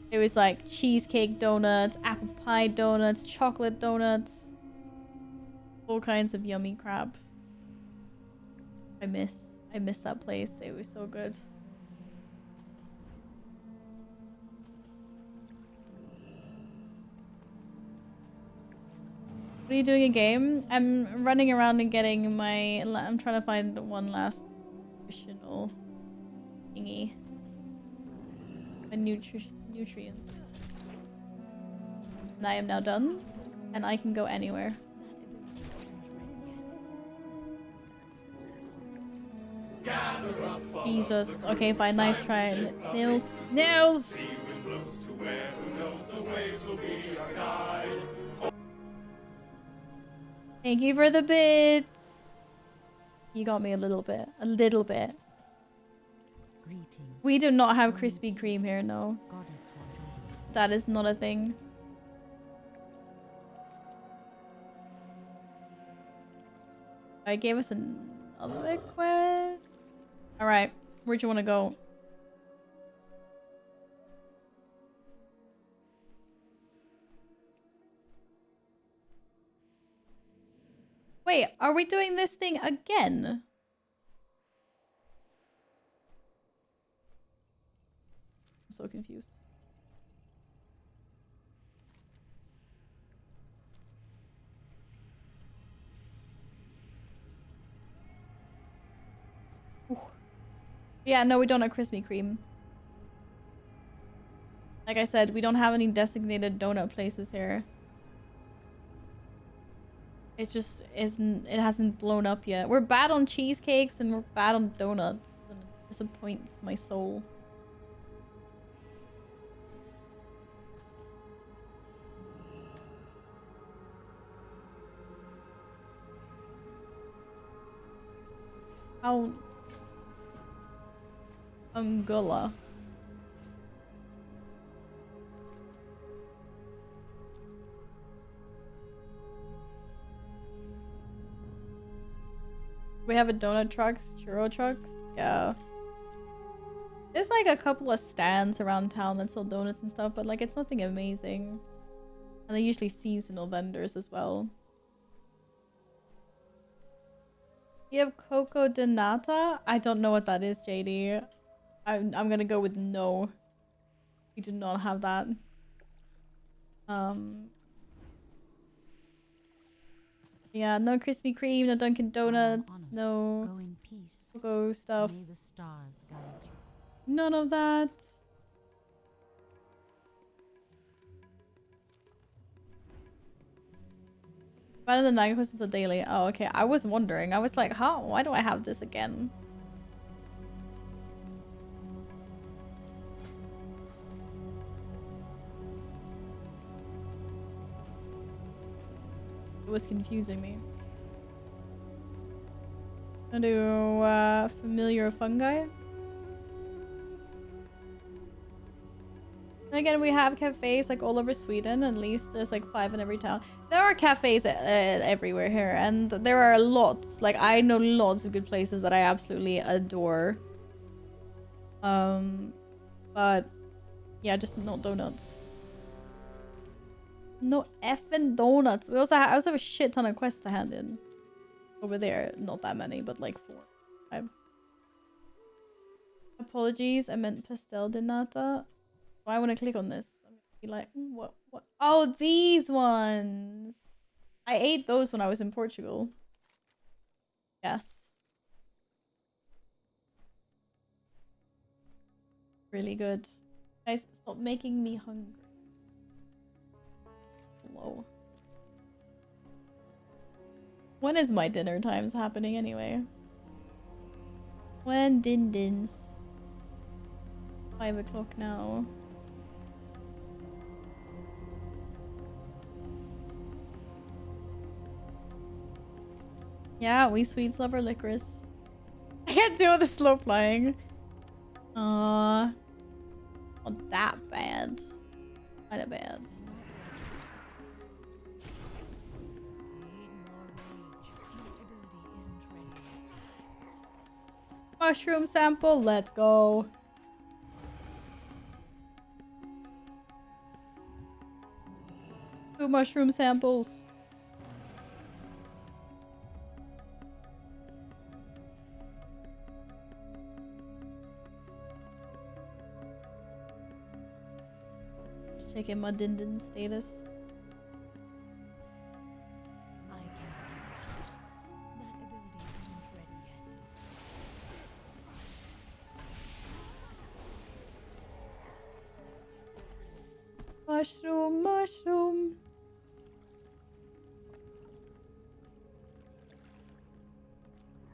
A: It was like cheesecake donuts, apple pie donuts, chocolate donuts. All kinds of yummy crap. I miss that place. It was so good. What are you doing a game? I'm running around and getting my... I'm trying to find one last nutritional thingy. My nutrients. And I am now done. And I can go anywhere. Jesus. Okay, fine. Nice try. Nails. Nails! Thank you for the bits. You got me a little bit. A little bit. We do not have Krispy Kreme here, no. That is not a thing. I gave us another quest. Alright, where'd you want to go? Wait, are we doing this thing again? I'm so confused. Ooh. Yeah, no, we don't have Krispy Kreme. Like I said, we don't have any designated donut places here. It just isn't, it hasn't blown up yet. We're bad on cheesecakes and we're bad on donuts. And it disappoints my soul. Count Angola. We have a donut trucks, churro trucks. Yeah. There's like a couple of stands around town that sell donuts and stuff, but like it's nothing amazing. And they're usually seasonal vendors as well. You have Coco de Nata? I don't know what that is, JD. I'm gonna go with no. We do not have that. Yeah, no Krispy Kreme, no Dunkin' Donuts, no
N: Go in peace.
A: Coco stuff.
N: May the stars guide you.
A: None of that. Better than 9 questions a daily. Oh, okay. I was wondering. I was like, how? Why do I have this again? It was confusing me. I'm gonna do familiar fungi. And again, we have cafes like all over Sweden. At least there's like 5 in every town. There are cafes everywhere here, and there are lots. Like I know lots of good places that I absolutely adore. But yeah, just not donuts. No effing donuts. We also I also have a shit ton of quests to hand in. Over there, not that many, but like 4. 5. Apologies, I meant pastel de nata. Why I want to click on this? I'm gonna be like, what? Oh, these ones. I ate those when I was in Portugal. Yes. Really good. Guys, stop making me hungry. Whoa. When is my dinner times happening anyway? When din-dins? 5 o'clock now. Yeah, we Swedes love our licorice. I can't deal with the slow flying. Not that bad. Kinda bad. Mushroom sample, let's go. Two mushroom samples. Just checking my Dindin status. Mushroom, mushroom.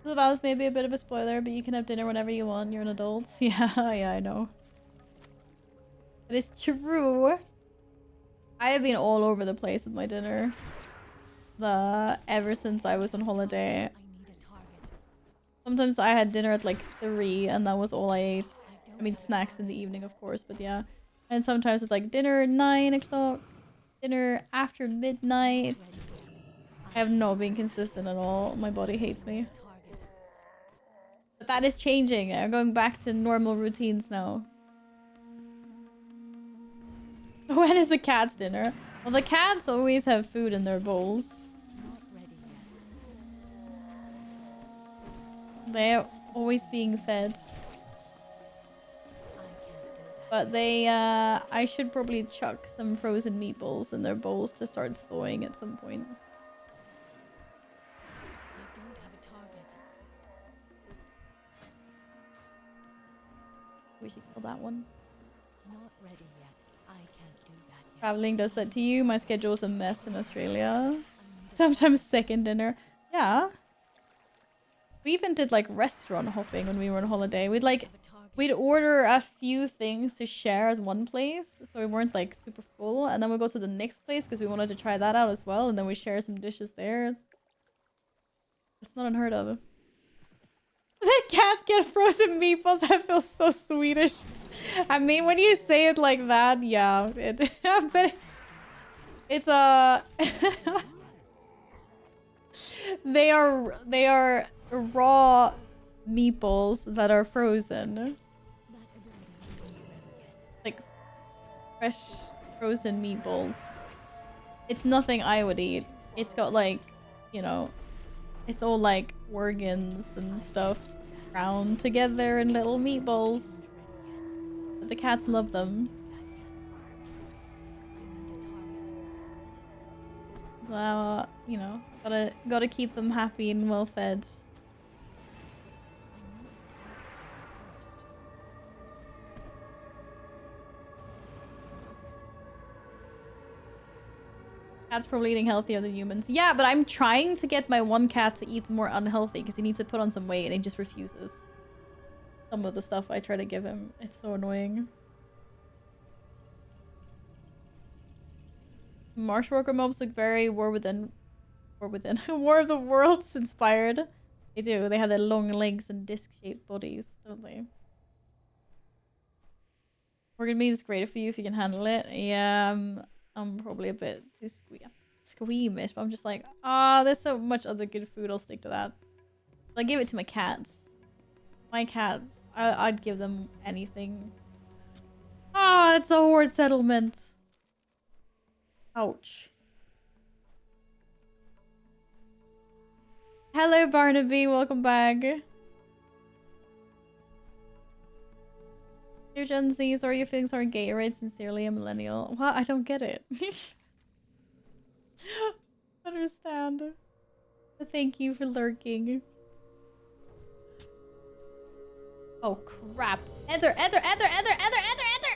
A: So that was maybe a bit of a spoiler, but you can have dinner whenever you want. You're an adult. Yeah, yeah, I know. It is true. I have been all over the place with my dinner. Ever since I was on holiday. Sometimes I had dinner at like 3 and that was all I ate. I mean snacks in the evening, of course, but yeah. And sometimes it's like dinner 9 o'clock, dinner after midnight. I have not been consistent at all. My body hates me. But that is changing. I'm going back to normal routines now. When is the cat's dinner? Well, the cats always have food in their bowls. They're always being fed. But they, I should probably chuck some frozen meatballs in their bowls to start thawing at some point. We should kill that one.
N: Not ready yet. I can't do that yet.
A: Traveling does that to you. My schedule's a mess in Australia. Sometimes second dinner. Yeah. We even did like restaurant hopping when we were on holiday. We'd order a few things to share at one place, so we weren't like super full, and then we'd go to the next place because we wanted to try that out as well, and then we share some dishes there. It's not unheard of. The cats get frozen meatballs. I feel so Swedish. I mean, when you say it like that, yeah, but it's they are raw meatballs that are frozen. Like fresh frozen meatballs. It's nothing I would eat. It's got like, you know, it's all like organs and stuff ground together in little meatballs. But the cats love them. So, you know, gotta keep them happy and well fed. Cat's probably eating healthier than humans. Yeah, but I'm trying to get my one cat to eat more unhealthy because he needs to put on some weight and he just refuses. Some of the stuff I try to give him. It's so annoying. Marsh worker mobs look very War of the Worlds inspired. They do. They have their long legs and disc-shaped bodies, don't they? Organ meat is great for you if you can handle it. Yeah, I'm probably a bit too squeamish, but I'm just like, there's so much other good food, I'll stick to that. But I give it to my cats. My cats, I'd give them anything. It's a horde settlement. Ouch. Hello, Barnaby. Welcome back. Dear Gen Z, sorry your feelings aren't gay, right? Sincerely, a millennial. What? I don't get it. Understand. But thank you for lurking. Oh, crap. Enter, enter, enter, enter, enter, enter, enter!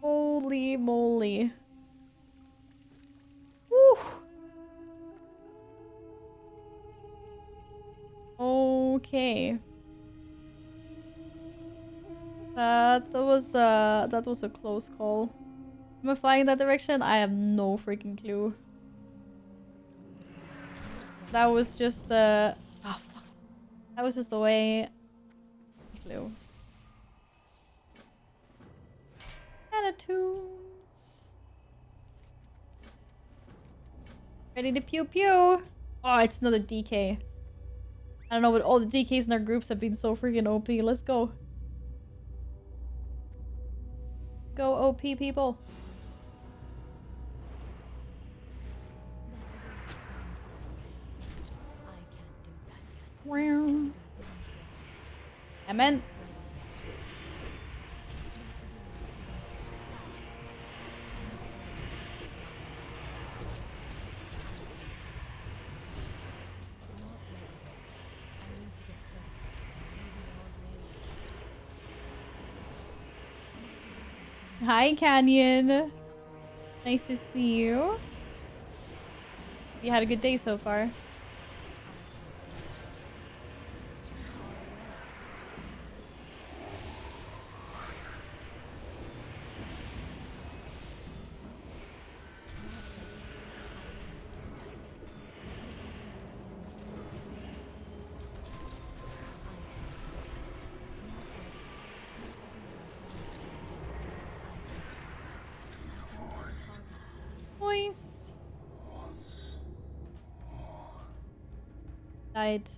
A: Holy moly. Woo! Okay. That was a close call. Am I flying that direction? I have no freaking clue. That was just the... Oh, fuck. That was just the way I flew. Tombs. Ready to pew pew. Oh, it's another DK. I don't know, but all the DKs in our groups have been so freaking OP. Let's go. Go OP people. Amen. Hi, Canyon. Nice to see you. You had a good day so far. Nice. Died.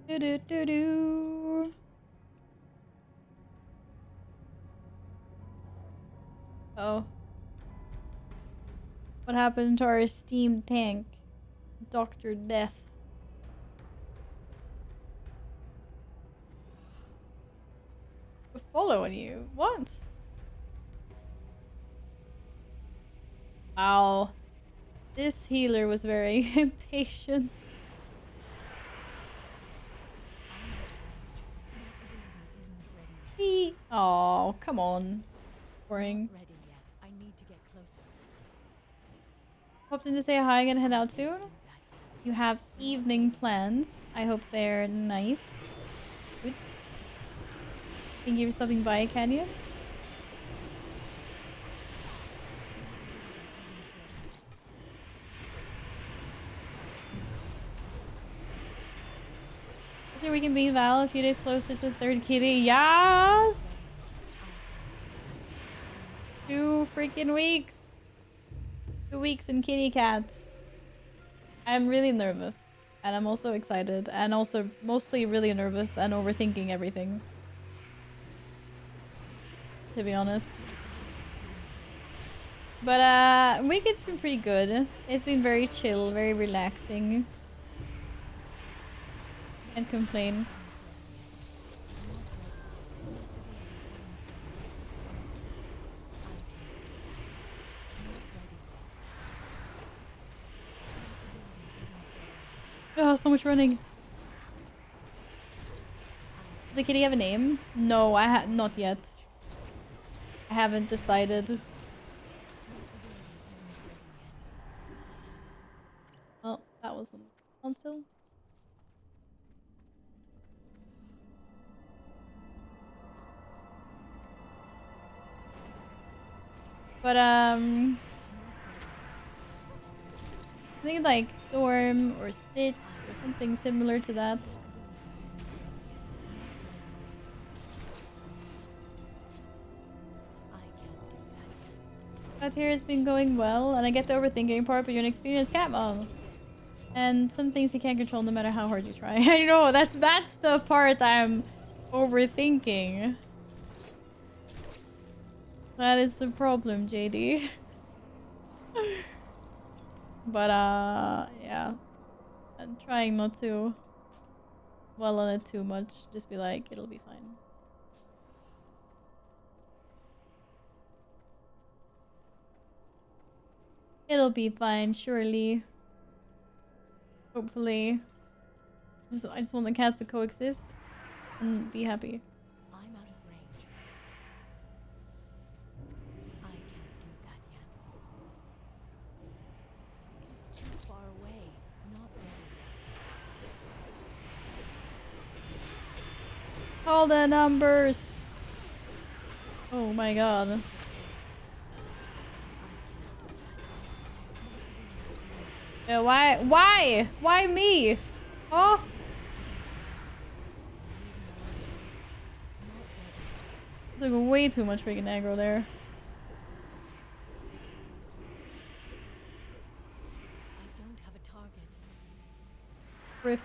A: Do do do do. Oh. What happened to our steam tank? Dr. Death. We're following you? What? Wow. This healer was very impatient. Oh, come on. Boring.
N: Ready yet. I need to get closer.
A: Hoping to say hi and head out soon. You have evening plans. I hope they're nice. Good. Thank you for stopping by, Canyon. So we can beat Val a few days closer to the third kitty. Yes! 2 freaking weeks. 2 weeks in kitty cats. I'm really nervous. And I'm also excited. And also mostly really nervous and overthinking everything. To be honest. But weekend's been pretty good. It's been very chill, very relaxing. Can't complain. Oh, so much running. Does the kitty have a name? No, not yet. I haven't decided. Oh, that wasn't on still. But I think like Storm or Stitch or something similar to that. Out here has been going well, and I get the overthinking part, but you're an experienced cat mom. And some things you can't control no matter how hard you try. I know, that's the part I'm overthinking. That is the problem, JD. But yeah. I'm trying not to dwell on it too much. Just be like, it'll be fine. It'll be fine, surely. Hopefully. I just want the cats to coexist and be happy.
N: I'm out of range. I can't do that yet. It is too far away. Not ready yet.
A: All the numbers. Oh my god. Yeah, why me? Oh. Took way too much freaking aggro there.
N: I don't have a target.
A: Rip.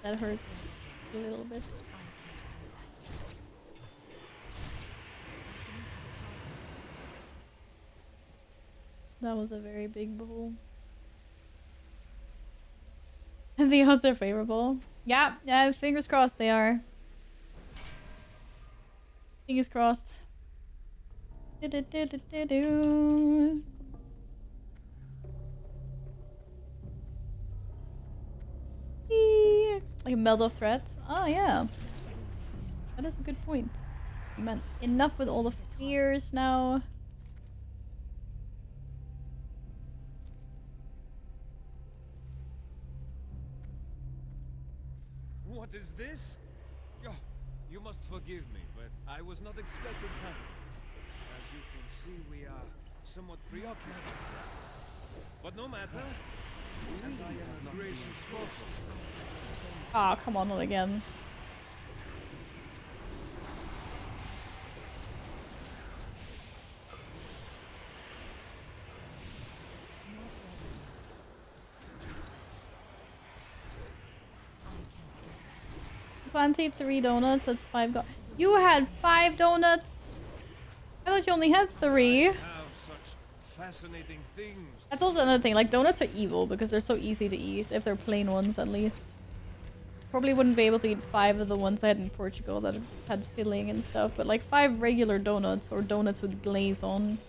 A: That hurts a little bit. That was a very big bowl. The odds are favorable. Yeah, fingers crossed they are. Fingers crossed. Do-do-do-do-do-do. Like a meld off threat. Oh yeah. That is a good point. Man, enough with all the fears now.
O: What is this? Oh, you must forgive me, but I was not expecting company. As you can see, we are somewhat preoccupied. But no matter, as I am a gracious host.
A: Ah, come on, not again. Planted 3 donuts, that's 5 go- You had 5 donuts? I thought you only had 3.
O: Have such fascinating things.
A: That's also another thing, like donuts are evil because they're so easy to eat, if they're plain ones at least. Probably wouldn't be able to eat 5 of the ones I had in Portugal that had filling and stuff, but like 5 regular donuts or donuts with glaze on.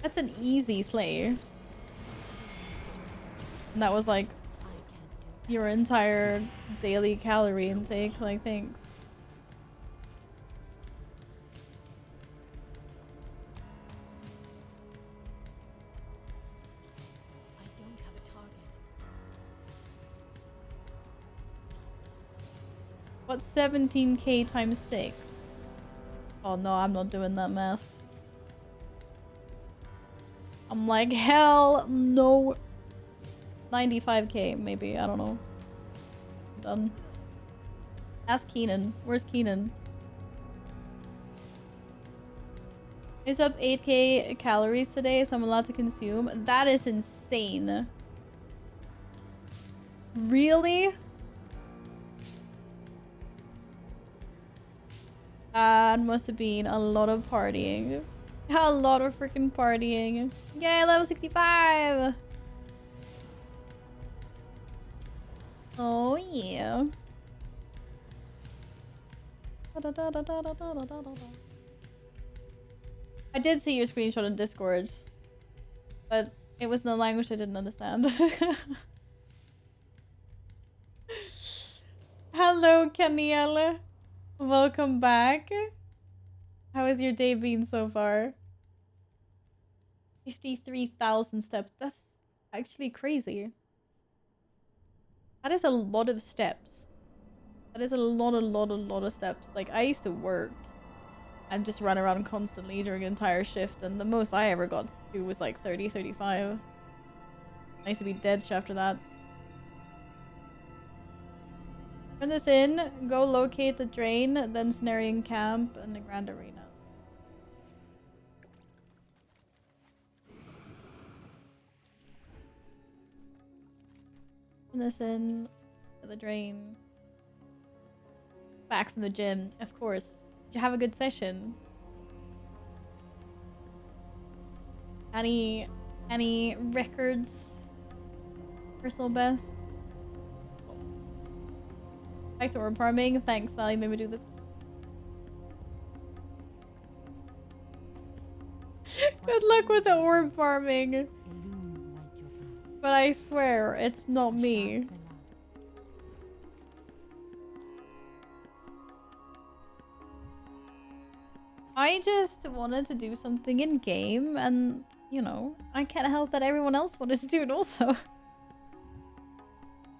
A: That's an easy slay. And that was like your entire daily calorie intake, like thanks.
N: I don't have a target.
A: What's 17k times 6? Oh no, I'm not doing that math. I'm like, hell no. 95k maybe, I don't know. Done. Ask Keenan. Where's Keenan? It's up 8k calories today, so I'm allowed to consume. That is insane. Really? That must have been a lot of partying. A lot of freaking partying. Yay, level 65! Oh yeah. I did see your screenshot in Discord, but it was in a language I didn't understand. Hello, Kaniel. Welcome back. How has your day been so far? 53,000 steps. That's actually crazy. That is a lot of steps. That is a lot of steps. Like, I used to work and just run around constantly during an entire shift, and the most I ever got to was like 30, 35. I used to be dead after that. Turn this in, go locate the drain, then Cenarian Camp and the Grand Arena. Turn this in, the drain. Back from the gym, of course. Did you have a good session? Any records? Personal best? Back to orb farming. Thanks, Valley. Maybe do this. Good luck with the orb farming. But I swear, it's not me. I just wanted to do something in game, and you know, I can't help that everyone else wanted to do it also.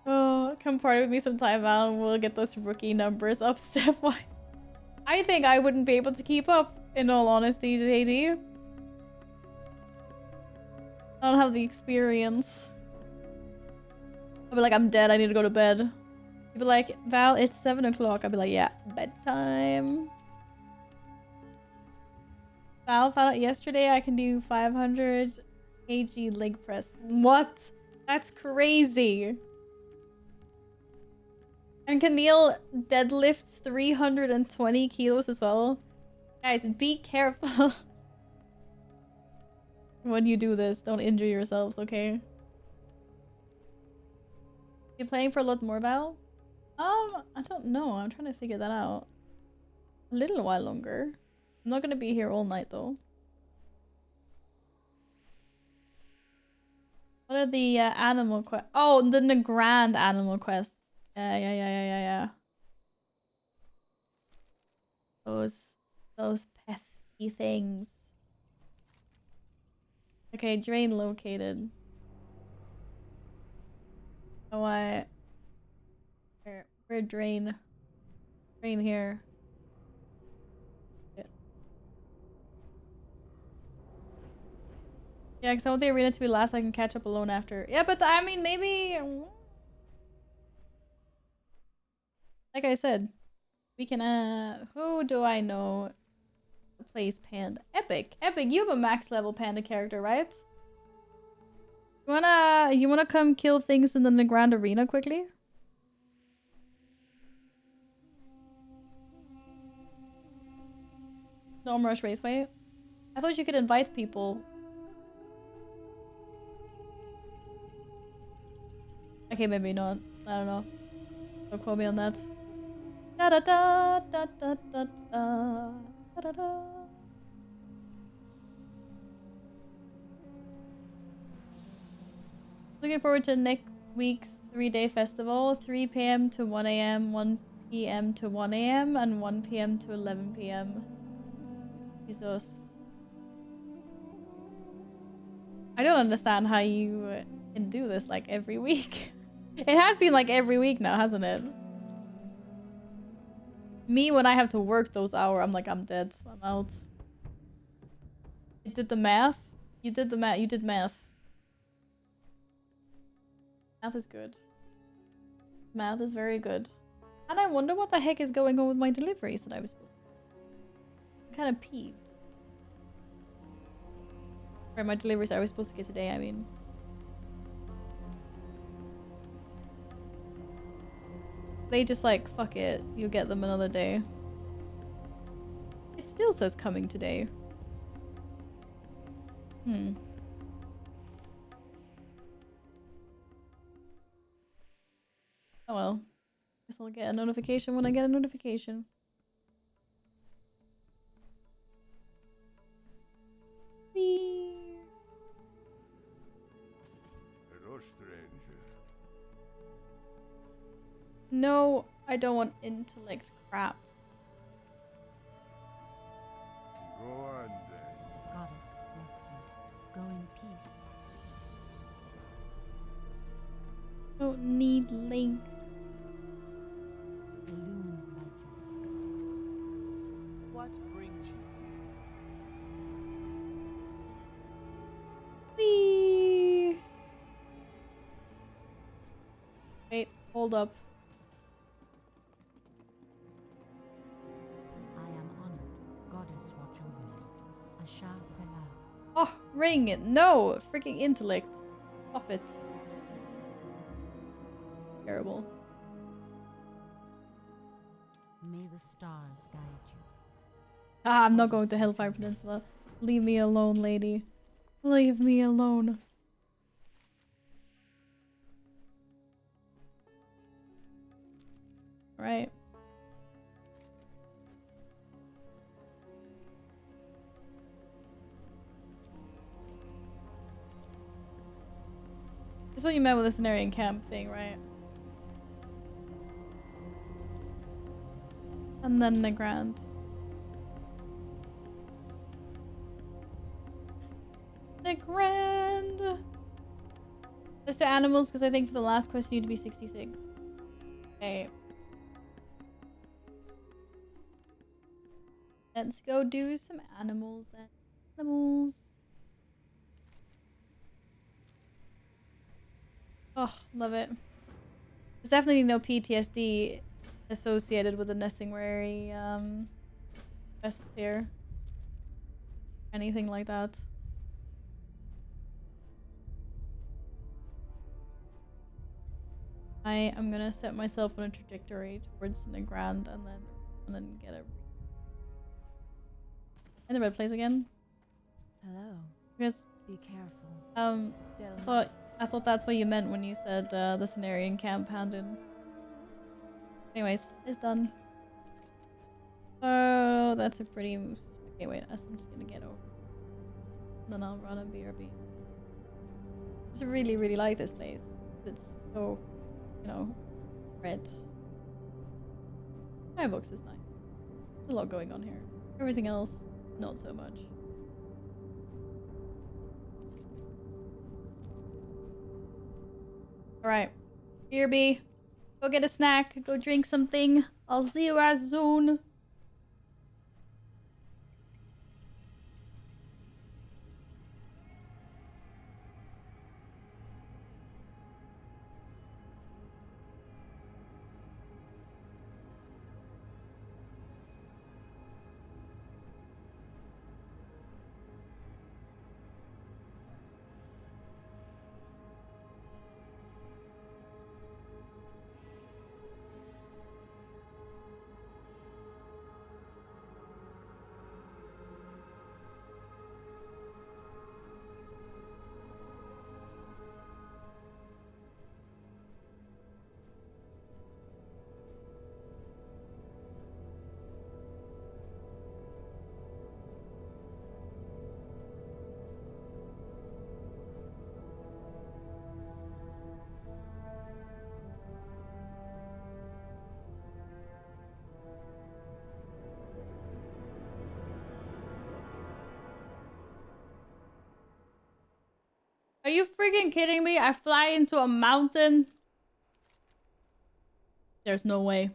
A: Oh, come party with me sometime, Val, and we'll get those rookie numbers up stepwise. I think I wouldn't be able to keep up, in all honesty, JD. I don't have the experience. I'll be like, I'm dead, I need to go to bed. You'd be like, Val, it's 7 o'clock. I'll be like, yeah, bedtime. Val found out yesterday I can do 500 kg leg press. What? That's crazy. And Camille deadlifts 320 kilos as well. Guys, be careful. When you do this, don't injure yourselves, okay? You playing for a lot more, Val? I don't know. I'm trying to figure that out. A little while longer. I'm not gonna be here all night though. What are the animal quests? Oh, the Nagrand animal quests. Yeah. Those pesky things. Okay, drain located. Oh, where drain? Drain here. Yeah. Yeah, because I want the arena to be last so I can catch up alone after. Yeah, but I mean, maybe... Like I said, we can, who do I know who plays Panda? Epic. Epic, you have a max level Panda character, right? You wanna come kill things in the Grand Arena quickly? Storm Rush Raceway? I thought you could invite people. Okay, maybe not. I don't know. Don't quote me on that. Da da da da da da da da da. Looking forward to next week's 3-day festival. 3 p.m. to 1 a.m., 1 p.m. to 1 a.m., and 1 p.m. to 11 p.m. Jesus. I don't understand how you can do this like every week. It has been like every week now, hasn't it? Me, when I have to work those hours, I'm like, I'm dead. I'm out. You did the math? You did the math. You did math. Math is good. Math is very good. And I wonder what the heck is going on with my deliveries that I was supposed to do. I'm kind of peeved. Or my deliveries I was supposed to get today, I mean. They just like, fuck it, you'll get them another day. It still says coming today. Oh well. Guess I'll get a notification when I get a notification. Whee!
F: Hello, stranger.
A: No, I don't want intellect crap.
F: Go on then.
N: Goddess bless you. Go in peace.
A: Don't need links.
N: The loon legend.
J: What brings you here?
A: Whee! Wait, hold up.
N: I am honored. Goddess watch over you. Asha Prela.
A: Oh, ring it. No! Freaking intellect. Stop it. Terrible.
N: May the stars guide you.
A: Ah, I'm not going to Hellfire Peninsula. Leave me alone, lady. Leave me alone. Right. This is what you meant with the Cenarian camp thing, right? And then the Grand. The Grand! Let's do animals, because I think for the last question you need to be 66. Okay. Let's go do some animals then. Animals. Oh, love it. There's definitely no PTSD associated with the Nesingwary quests here. Anything like that. I am gonna set myself on a trajectory towards the Grand and then get a in the red place again.
N: Hello.
A: Because
N: be careful.
A: I thought that's what you meant when you said the Cenarian camp handed. Anyways, it's done. Oh, that's a pretty... Okay, wait. I'm just gonna get over. And then I'll run a BRB. I just really, really like this place. It's so, you know, red. My books is nice. There's a lot going on here. Everything else, not so much. Alright. BRB. Go get a snack. Go drink something. I'll see you guys soon. freaking kidding me? I fly into a mountain? There's no way.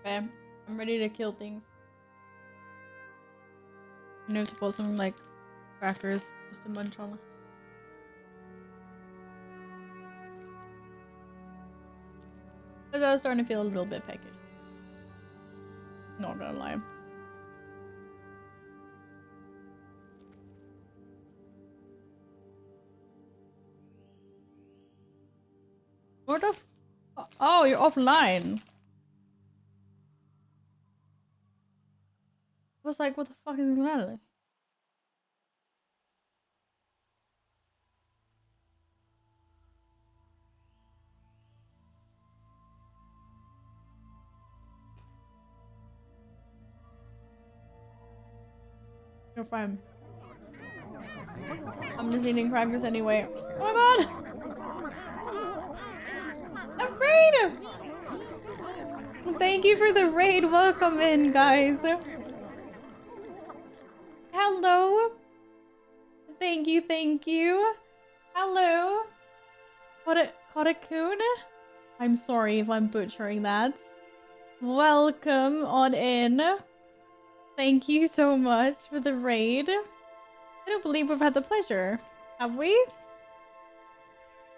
A: Okay, I'm ready to kill things. I need to pull some like crackers just to munch on. Because I was starting to feel a little bit peckish. Not gonna lie. What the f— oh, you're offline. I was like, what the fuck is that? You're fine. I'm just eating crackers anyway. Oh my god! I'm afraid! Thank you for the raid. Welcome in, guys. Hello. Thank you, thank you. Hello. Kotakun? I'm sorry if I'm butchering that. Welcome on in. Thank you so much for the raid. I don't believe we've had the pleasure. Have we?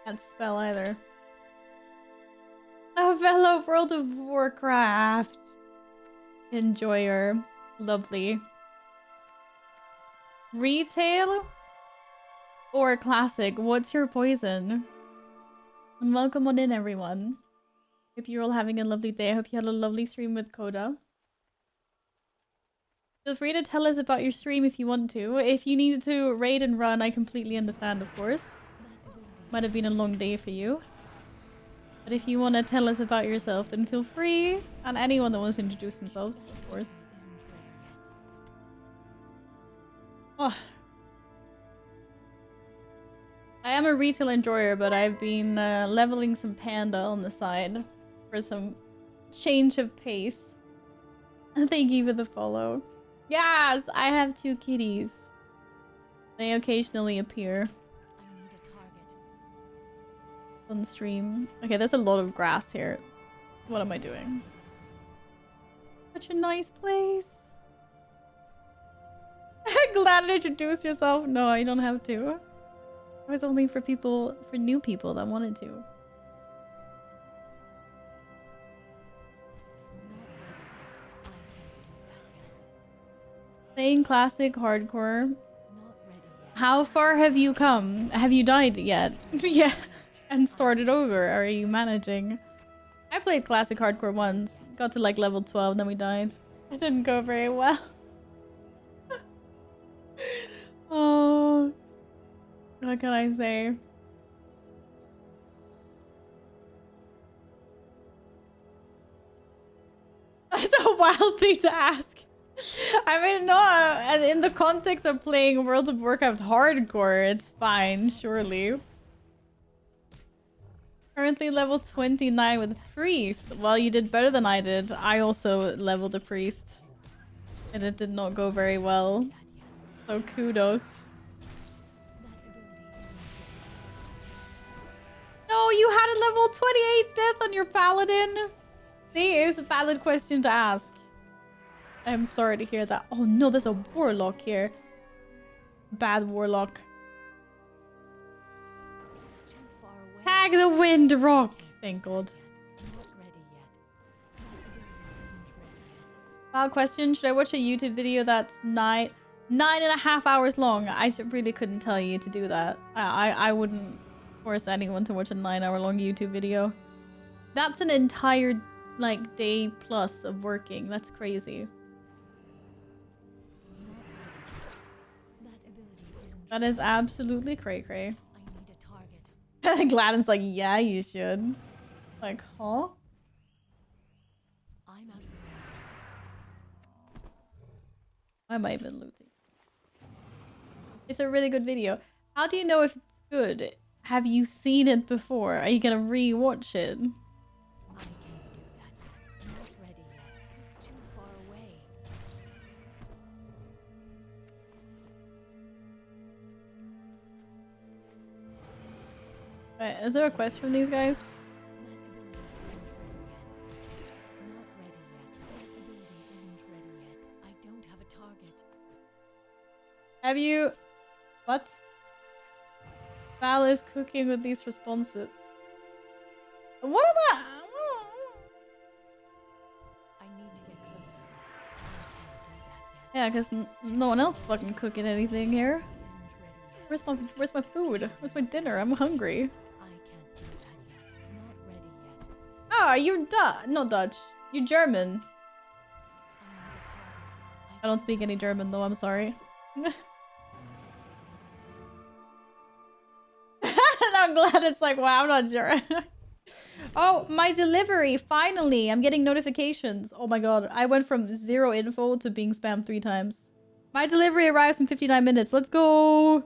A: Can't spell either. A fellow World of Warcraft enjoyer. Lovely. Retail or classic? What's your poison? And welcome on in, everyone. Hope you're all having a lovely day. I hope you had a lovely stream with Coda. Feel free to tell us about your stream if you want to. If you need to raid and run, I completely understand, of course. Might have been a long day for you. But if you want to tell us about yourself, then feel free. And anyone that wants to introduce themselves, of course. Oh. I am a retail enjoyer, but I've been leveling some panda on the side for some change of pace. Thank you for the follow. Yes, I have 2 kitties. They occasionally appear on stream. Okay, there's a lot of grass here. What am I doing? Such a nice place. Glad to introduce yourself. No, you don't have to. It was only for people, for new people that wanted to. Playing classic hardcore. How far have you come? Have you died yet? Yeah. And started over. Are you managing? I played classic hardcore once. Got to like level 12 and then we died. It didn't go very well. Oh, what can I say? That's a wild thing to ask. I mean, no, and in the context of playing World of Warcraft hardcore, it's fine, surely. Currently level 29 with Priest. Well, you did better than I did. I also leveled a Priest. And it did not go very well. So kudos. No, you had a level 28 death on your paladin. See, it was a valid question to ask. I'm sorry to hear that. Oh no, there's a warlock here. Bad warlock. Tag the wind rock. Thank God. Wow, question. Should I watch a YouTube video that's 9.5 hours long? I really couldn't tell you to do that. I wouldn't force anyone to watch a 9-hour long YouTube video. That's an entire, like, day plus of working. That's crazy. That is absolutely cray-cray. Gladden's like, yeah, you should. Like, huh? Why am I even looting? It's a really good video. How do you know if it's good? Have you seen it before? Are you gonna re-watch it?
N: I can't do that yet. I'm not ready yet. It's too far away.
A: Is there a quest from these guys? Have you... What? Val is cooking with these responses. What am I...
N: I need to get closer.
A: Yeah, because no one else fucking cooking anything here. Where's my food? Where's my dinner? I'm hungry. Oh, are you not Dutch? You're German. I don't speak any German though, I'm sorry. I'm glad it's like, wow, I'm not sure. Oh, my delivery, finally! I'm getting notifications. Oh my god, I went from 0 info to being spammed 3 times. My delivery arrives in 59 minutes. Let's go!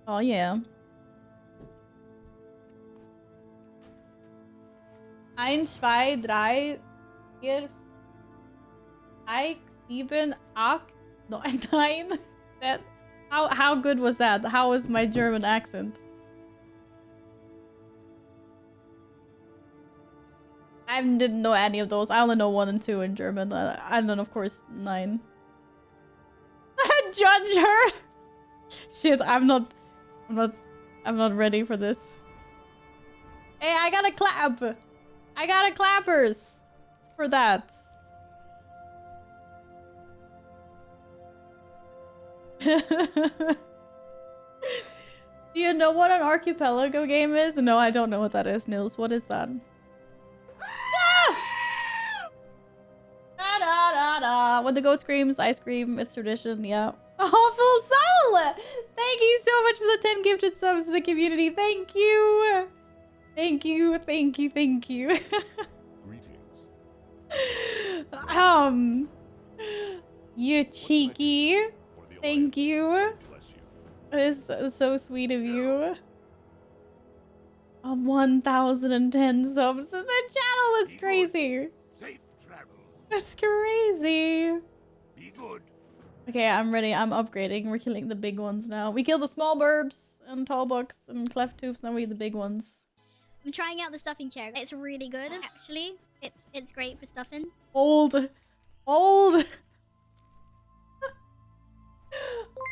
A: Oh yeah. 1, 2, 3, 4, 5, 7, 8, 9. How good was that? How was my German accent? I didn't know any of those. I only know 1 and 2 in German. And then of course 9. Judge her. Shit, I'm not ready for this. Hey, I got a clap. I got a clappers for that. Do you know what an archipelago game is? No, I don't know what that is, Nils. What is that? Da, da, da, da. When the goat screams, I scream. It's tradition, yeah. Awful Soul! Thank you so much for the 10 gifted subs to the community. Thank you! Thank you, thank you, thank you.
I: Greetings.
A: You cheeky. Thank you. It is so sweet of you. 1,010 subs in the channel. That's crazy.
F: Safe travels.
A: That's crazy.
F: Be good.
A: Okay, I'm ready. I'm upgrading. We're killing the big ones now. We killed the small burbs and tall bucks and cleft tubes. Now we the big ones.
P: I'm trying out the stuffing chair. It's really good, actually. It's great for stuffing.
A: Old.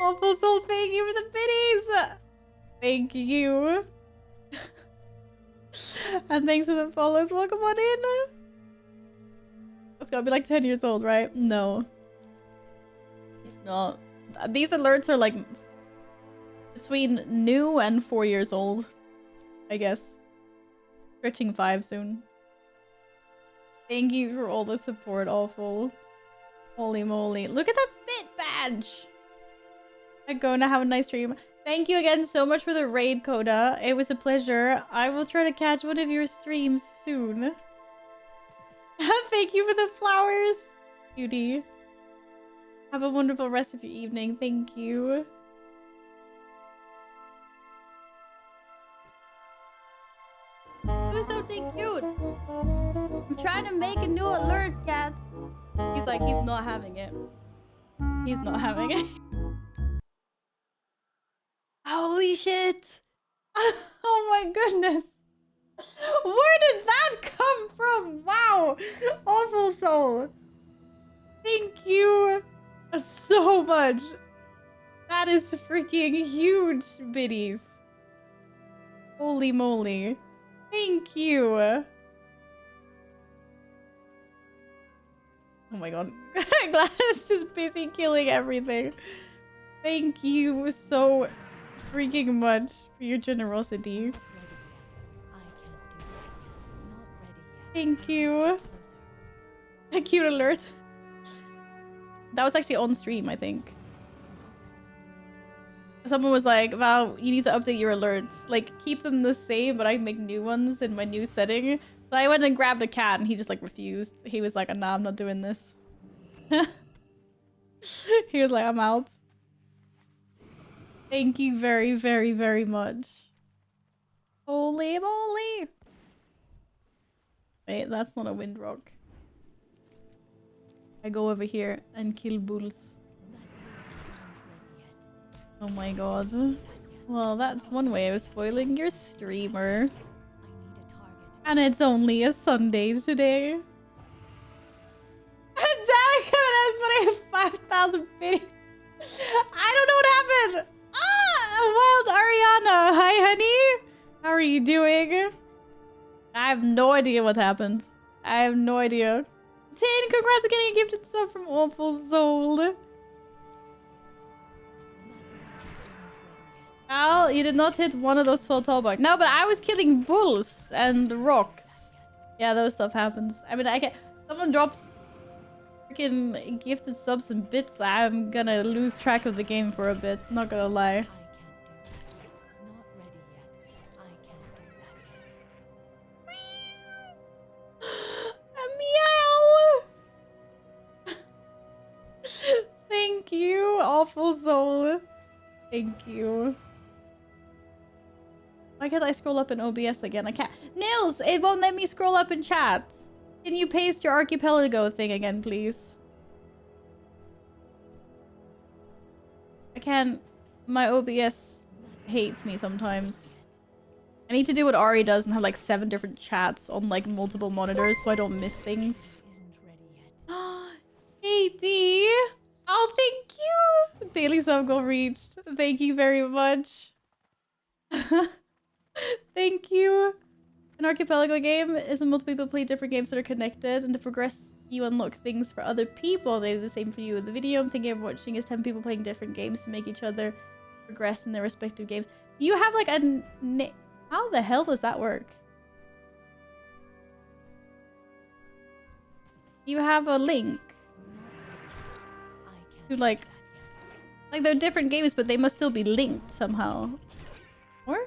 A: Awful Soul, thank you for the biddies. Thank you. And thanks for the follows. Welcome on in. It's gotta be like 10 years old, right? No. It's not. These alerts are like between new and 4 years old, I guess. Stretching 5 soon. Thank you for all the support, Awful. Holy moly. Look at that bit badge. I'm going to have a nice stream. Thank you again so much for the raid, Coda. It was a pleasure. I will try to catch one of your streams soon. Thank you for the flowers, cutie. Have a wonderful rest of your evening. Thank you. Who's so dang cute? I'm trying to make a new alert, cat. He's like, he's not having it. He's not having it. Holy shit! Oh my goodness! Where did that come from? Wow! Awful Soul! Thank you so much! That is freaking huge, biddies. Holy moly. Thank you! Oh my god. Gladys just busy killing everything. Thank you so freaking much for your generosity. Thank you. A cute alert. That was actually on stream, I think. Someone was like, "Wow, you need to update your alerts. Like, keep them the same, but I make new ones in my new setting." So I went and grabbed a cat, and he just like refused. He was like, "Nah, I'm not doing this." He was like, "I'm out." Thank you very, very, very much. Holy moly! Wait, that's not a Windrock. I go over here and kill bulls. Oh my god. Well, that's one way of spoiling your streamer. And it's only a Sunday today. Damn, Kevin has but I have 5,000 biddies. I don't know what happened. Wild Ariana. Hi, honey. How are you doing? I have no idea what happened. I have no idea. Tin, congrats on getting a gifted sub from Awful Soul. Al, you did not hit one of those 12 tall bugs. No, but I was killing bulls and rocks. Yeah, those stuff happens. I mean, I can. Someone drops freaking gifted subs and bits. I'm gonna lose track of the game for a bit. Not gonna lie. Meow. Thank you, Awful Soul. Thank you. Why can't I scroll up in OBS again? I can't. Nils, it won't let me scroll up in chat. Can you paste your archipelago thing again, please? I can't. My OBS hates me sometimes. I need to do what Ari does and have like 7 different chats on like multiple monitors so I don't miss things. Hey D! Oh, thank you! Daily sub goal reached. Thank you very much. Thank you. An archipelago game is when multiple people play different games that are connected, and to progress, you unlock things for other people. They do the same for you. In the video I'm thinking of watching is 10 people playing different games to make each other progress in their respective games. Do you have like a... How the hell does that work? You have a link to like they're different games, but they must still be linked somehow. Or?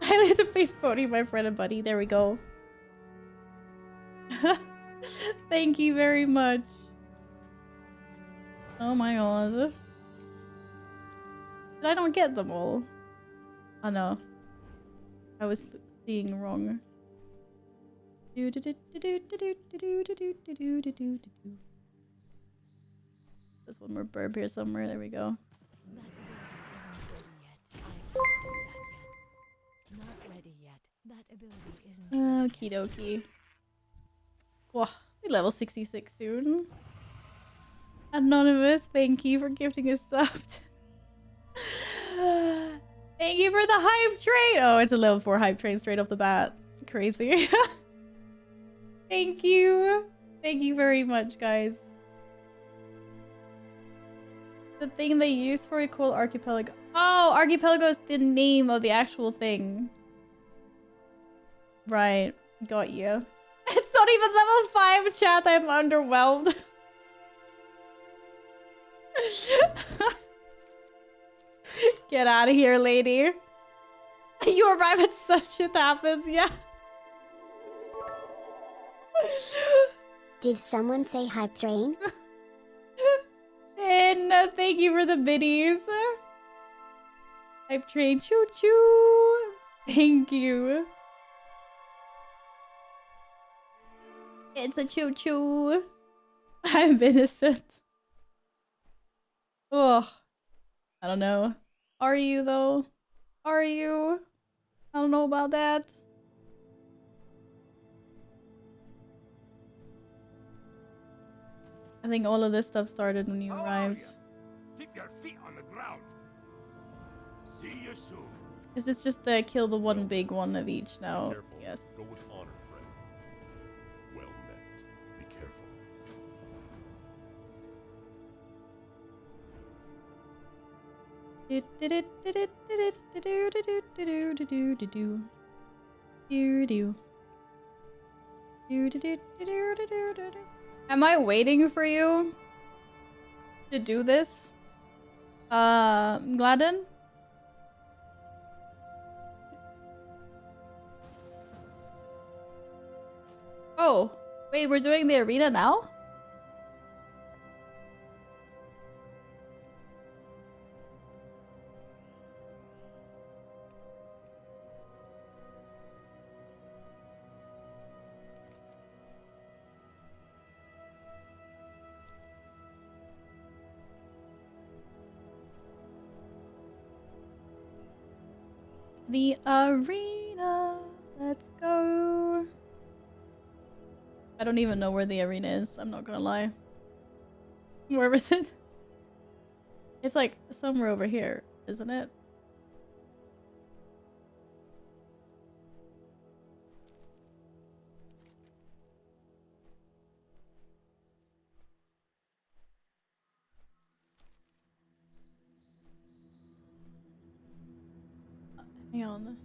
A: I like to play Spody, my friend and buddy. There we go. Thank you very much. Oh my god. But I don't get them all. Oh no. I was seeing wrong. There's one more burb here somewhere. There we go. Okie dokie. Whoa, we level 66 soon. Anonymous, thank you for gifting us sub. Thank you for the hype train. Oh, it's a level 4 hype train straight off the bat. Crazy. Thank you. Thank you very much, guys. The thing they use for it called Archipelago. Oh, Archipelago is the name of the actual thing. Right. Got you. It's not even level 5, chat. I'm underwhelmed. Get out of here, lady. You arrive at such shit happens, yeah.
K: Did someone say hype train?
A: And thank you for the biddies. Hype train, choo choo. Thank you. It's a choo choo. I'm innocent. Ugh. I don't know. Are you though? Are you? I don't know about that. I think all of this stuff started when you arrived.
F: Keep your feet on the ground. See you soon.
A: Is this just the kill the one big one of each now? Yes.
I: Go with honor, friend. Well met. Be careful.
A: Do-do. Am I waiting for you to do this? Gladden? Oh, wait, we're doing the arena now? The arena. Let's go. I don't even know where the arena is. I'm not gonna lie. Where is it? It's like somewhere over here, isn't it? Hang on.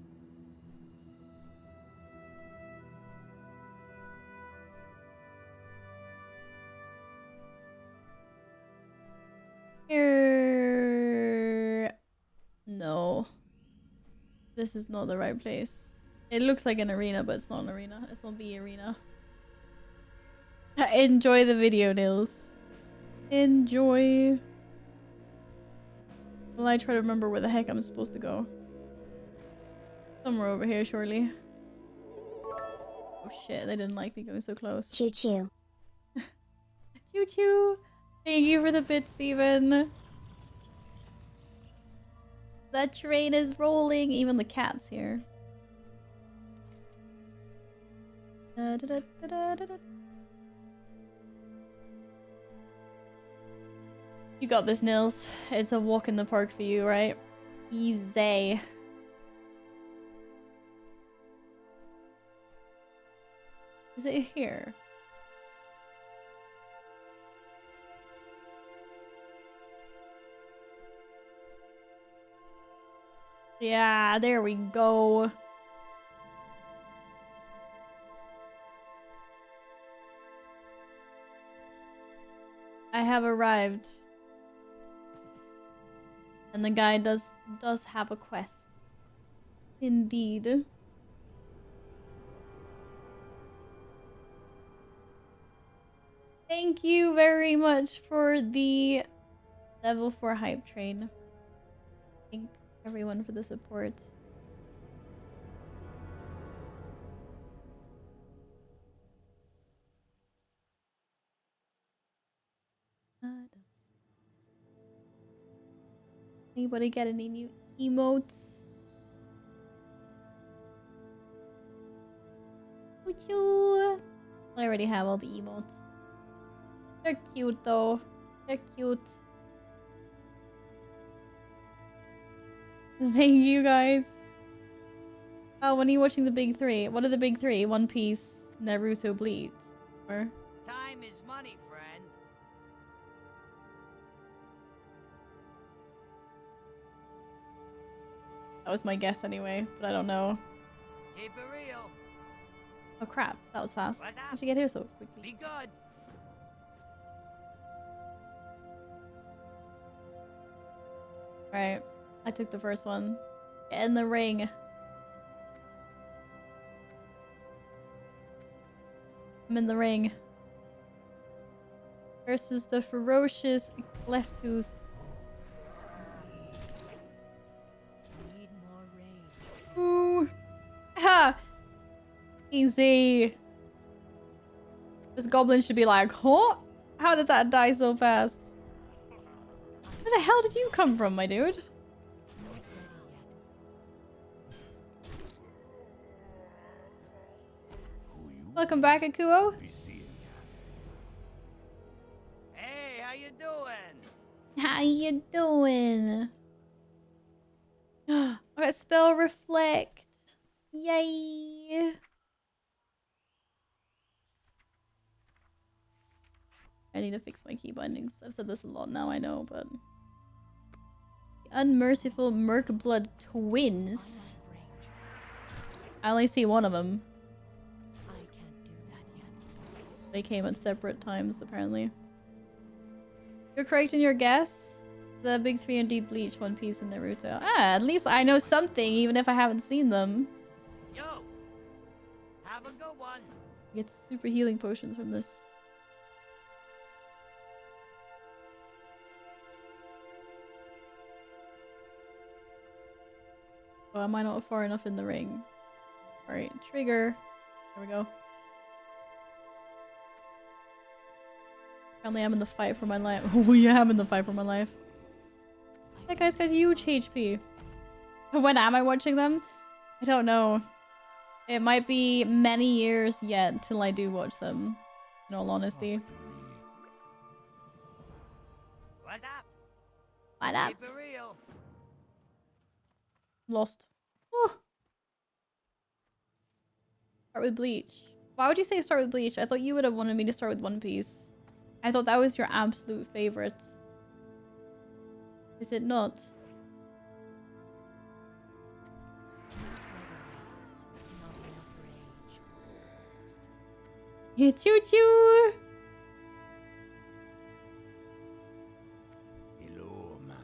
A: Here. No. This is not the right place. It looks like an arena, but it's not an arena. It's not the arena. Enjoy the video, Nils. Enjoy. Will I try to remember where the heck I'm supposed to go? Somewhere over here, surely. Oh shit, they didn't like me going so close.
K: Choo choo.
A: Choo choo! Thank you for the bit, Steven. That train is rolling. Even the cat's here. You got this, Nils. It's a walk in the park for you, right? Easy. Is it here? Yeah, there we go. I have arrived. And the guy does have a quest. Indeed. Thank you very much for the level 4 hype train. Thanks everyone for the support. Anybody get any new emotes? Thank you. I already have all the emotes. They're cute though. They're cute. Thank you guys. Oh, when are you watching the big three? What are the big three? One Piece, Naruto, Bleach. Or
C: Time is money, friend.
A: that was my guess anyway, but I don't know.
C: Keep it real.
A: Oh crap, that was fast.
C: What's up?
A: How'd you get here so quickly?
C: Be good.
A: Right, I took the first one. Get in the ring. I'm in the ring. Versus the ferocious Cleftus.
N: Need more range.
A: Ooh. Ha! Easy. This goblin should be like, huh? How did that die so fast? Where the hell did you come from, my dude? Welcome back, Akuo.
C: Hey, how you doing?
A: How you doing? I got spell reflect. Yay. I need to fix my key bindings. I've said this a lot now, I know, but the unmerciful Merkblood twins. I only see one of them.
N: I can't do that yet.
A: They came at separate times, apparently. You're correct in your guess. The big three indeed Bleach, One Piece, and Naruto. Ah, at least I know something, even if I haven't seen them.
C: Yo, have a good one.
A: I get super healing potions from this. Oh, am I not far enough in the ring? Alright, trigger. There we go. Apparently I'm in the fight for my life. Oh yeah, I'm in the fight for my life. That guy's got huge HP. When am I watching them? I don't know. It might be many years yet till I do watch them, in all honesty.
C: What's up?
A: What up?
C: Keep it real.
A: Lost. Oh. Start with Bleach. Why would you say start with Bleach? I thought you would have wanted me to start with One Piece. I thought that was your absolute favorite. Is it not? Yeah, choo choo!
C: Hello, man.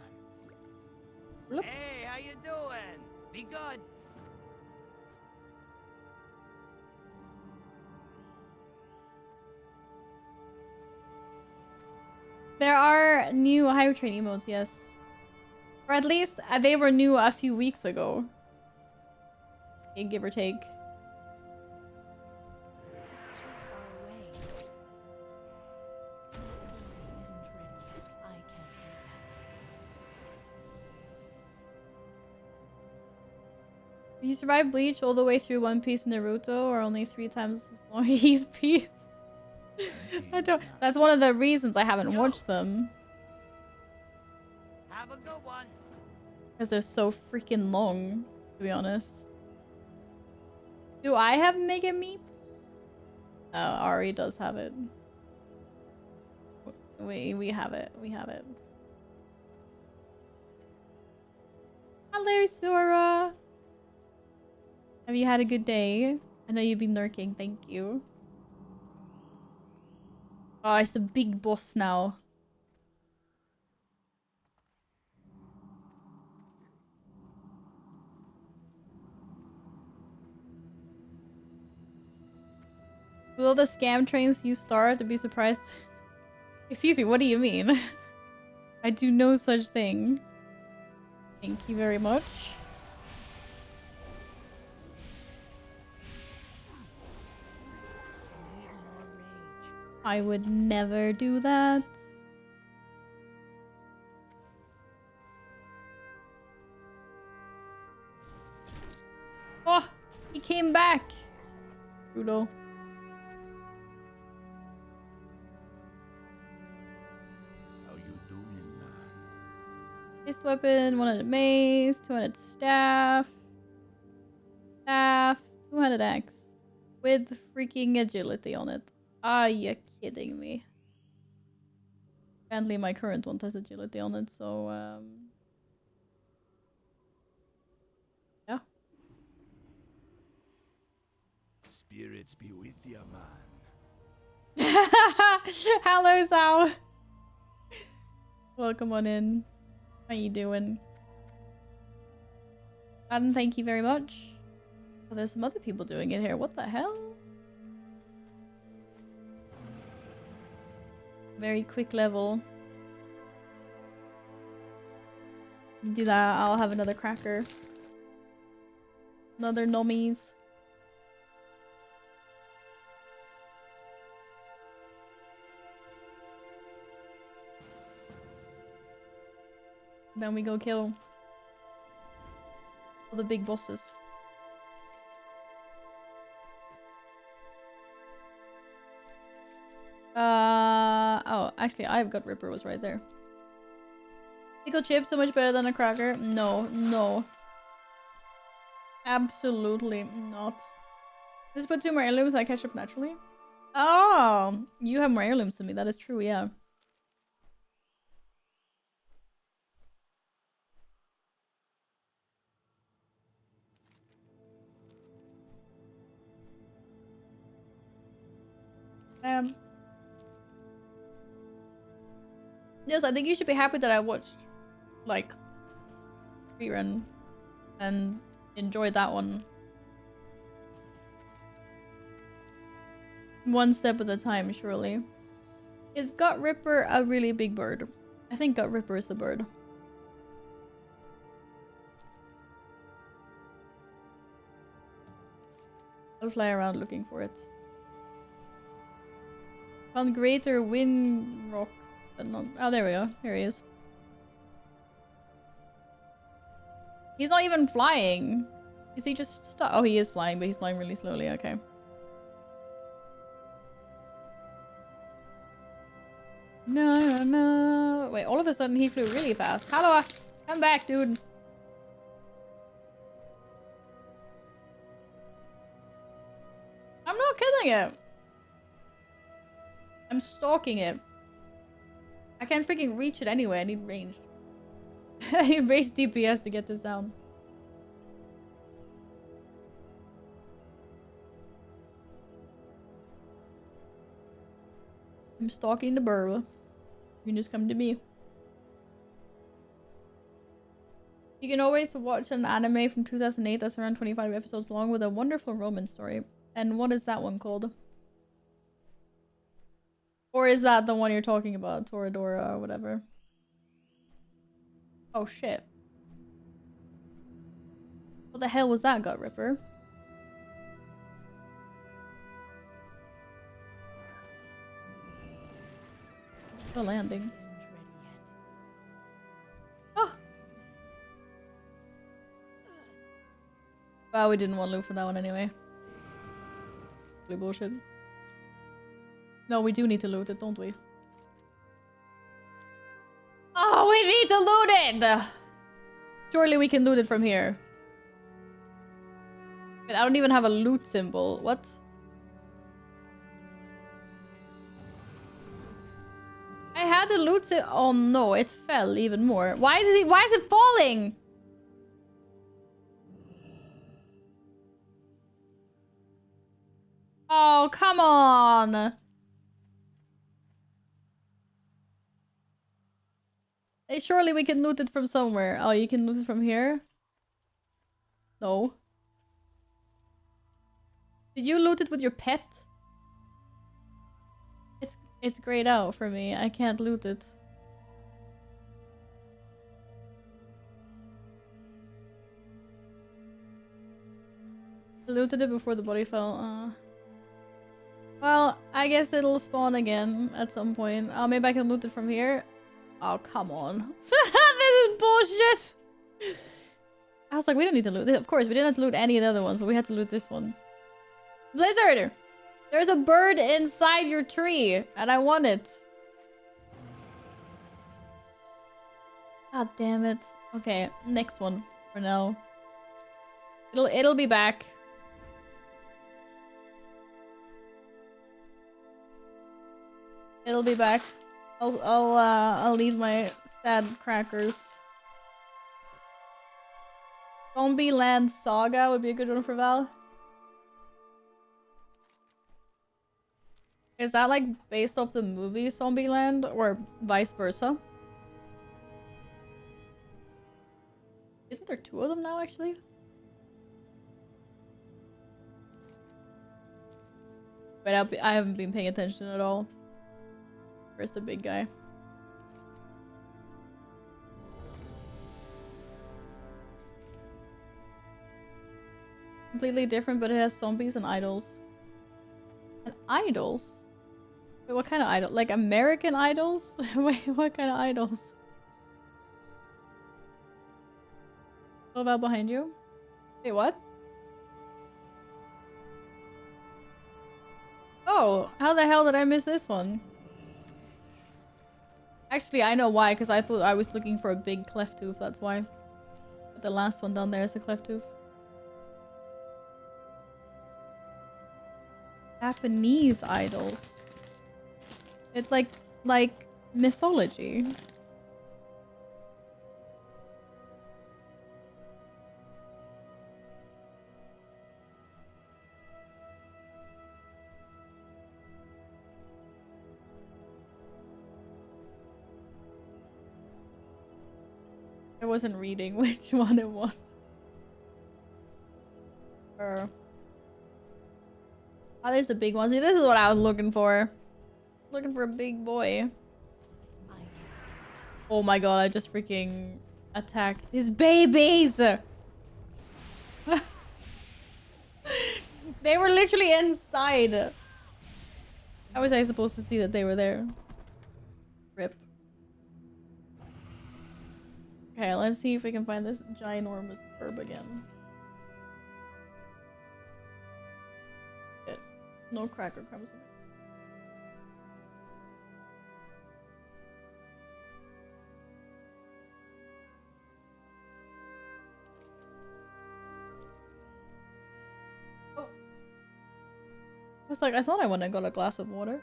C: Hey, how you doing? Be good.
A: There are new Hyper Train emotes, yes. Or at least they were new a few weeks ago. Give or take.
N: It's too far away. The building isn't ready yet. I can't do that.
A: If you survive Bleach all the way through One Piece and Naruto, or only 3 times as long as he's Piece. I don't. That's one of the reasons I haven't watched them.
C: Have a good one.
A: Because they're so freaking long, to be honest. Do I have Mega Meep? Oh, Ari does have it. We have it. We have it. Hello, Sora. Have you had a good day? I know you've been lurking. Thank you. Oh, it's the big boss now. Will the scam trains use Star to be surprised? Excuse me, what do you mean? I do no such thing. Thank you very much. I would never do that. Oh, he came back. Brutal.
C: How you doing, man?
A: Fist weapon, 100 mace, 200 staff. Staff, 200 axe. With freaking agility on it. Are you kidding me? Apparently my current one has agility on it, so yeah.
C: Spirits be with ya, man.
A: Hello, Zao. Welcome on in. How you doing? Thank you very much. Oh, there's some other people doing it here. What the hell? Very quick level. Do that, I'll have another cracker. Another nommies. Then we go kill all the big bosses. Oh, actually, I've got Ripper was right there. Pickle chip so much better than a cracker? No, no. Absolutely not. Just put 2 more heirlooms, I catch up naturally. Oh, you have more heirlooms than me. That is true, yeah. Yes, I think you should be happy that I watched, like, rerun and enjoyed that one. One step at a time, surely. Is Gut Ripper a really big bird? I think Gut Ripper is the bird. I'll fly around looking for it. Found greater wind rocks, but not. Oh, there we go. Here he is. He's not even flying. Is he just stuck? Oh, he is flying, but he's flying really slowly. Okay. No, no, no. Wait, all of a sudden he flew really fast. Hello, come back, dude. I'm not killing it. I'm stalking it. I can't freaking reach it anyway. I need range. I need raised DPS to get this down. I'm stalking the bird. You can just come to me. You can always watch an anime from 2008 that's around 25 episodes long with a wonderful romance story. And what is that one called? Or is that the one you're talking about? Toradora or whatever. Oh shit. What the hell was that, Gut Ripper? A landing. Oh! Well, we didn't want loot for that one anyway. Really bullshit. No, we do need to loot it, don't we? Oh, we need to loot it! Surely we can loot it from here. But I don't even have a loot symbol. What? I had the loot symbol. Oh no, it fell even more. Why is it falling? Oh, come on. Hey, surely we can loot it from somewhere. Oh, you can loot it from here? No. Did you loot it with your pet? It's grayed out for me. I can't loot it. I looted it before the body fell. Well, I guess it'll spawn again at some point. Oh, maybe I can loot it from here. Oh, come on. This is bullshit! I was like, we don't need to loot this. Of course, we didn't have to loot any of the other ones, but we had to loot this one. Blizzard! There's a bird inside your tree, and I want it. God damn it. Okay, next one for now. It'll be back. It'll be back. I'll need my sad crackers. Zombieland Saga would be a good one for Val. Is that like based off the movie Zombieland or vice versa? Isn't there two of them now actually? But I haven't been paying attention at all. Where's the big guy? Completely different, but it has zombies and idols. And idols? Wait, what kind of idol? Like American Idols? Wait, what kind of idols? What about behind you? Wait, what? Oh, how the hell did I miss this one? Actually, I know why, because I thought I was looking for a big cleft tooth, that's why. But the last one down there is a cleft tooth. Japanese idols. It's like mythology. I wasn't reading which one it was. Oh, there's the big ones. See, this is what I was looking for. Looking for a big boy. Oh my god, I just freaking attacked his babies! They were literally inside. How was I supposed to see that they were there? Rip. Okay, let's see if we can find this ginormous herb again. Shit. No cracker crumbs in it. Oh. I was like, I thought I went and got a glass of water.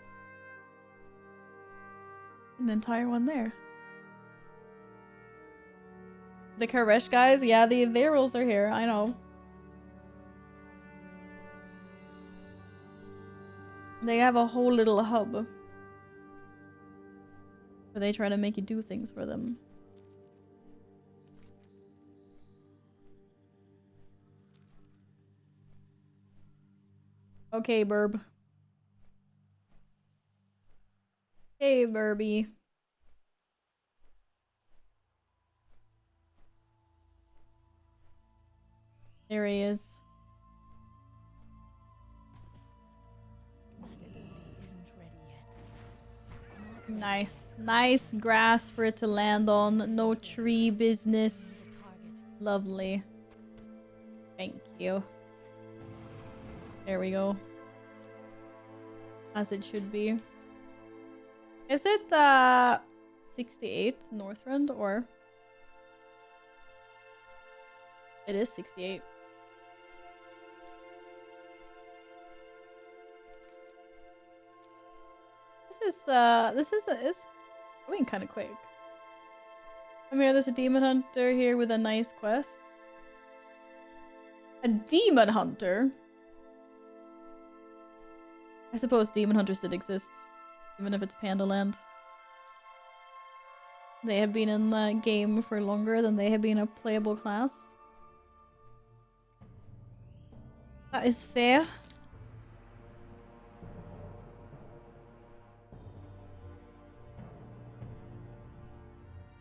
A: An entire one there. The Karesh guys? Yeah, their rules are here. I know. They have a whole little hub. Where they try to make you do things for them. Okay, Burb. Hey, Burby. There he is. Nice. Nice grass for it to land on. No tree business. Lovely. Thank you. There we go. As it should be. Is it 68 Northrend or? It is 68. This is going kind of quick. I mean, there's a demon hunter here with a nice quest. A demon hunter? I suppose demon hunters did exist, even if it's Panda Land. They have been in the game for longer than they have been a playable class. That is fair.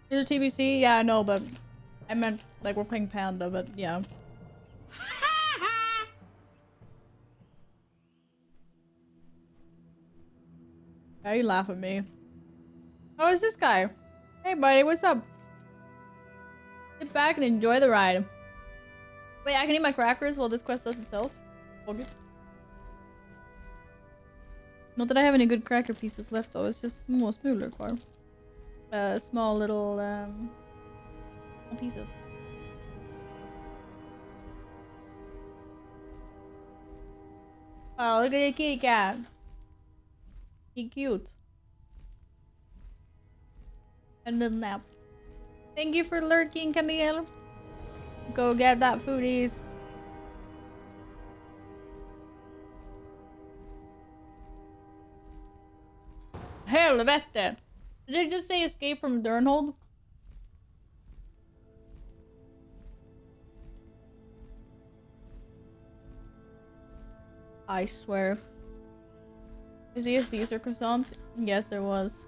A: Here's a TBC? Yeah, I know, but I meant like we're playing Panda, but yeah. Why you laugh at me? Oh, it's this guy. Hey, buddy, what's up? Sit back and enjoy the ride. Wait, I can eat my crackers while this quest does itself? Okay. Not that I have any good cracker pieces left, though. It's just more smuler core. Small little pieces. Oh, look at the kitty cat. He's cute. A little nap. Thank you for lurking, Camille. Go get that foodies. Helvete! Did it just say escape from Durnhold? I swear. Is he a Caesar croissant? Yes, there was.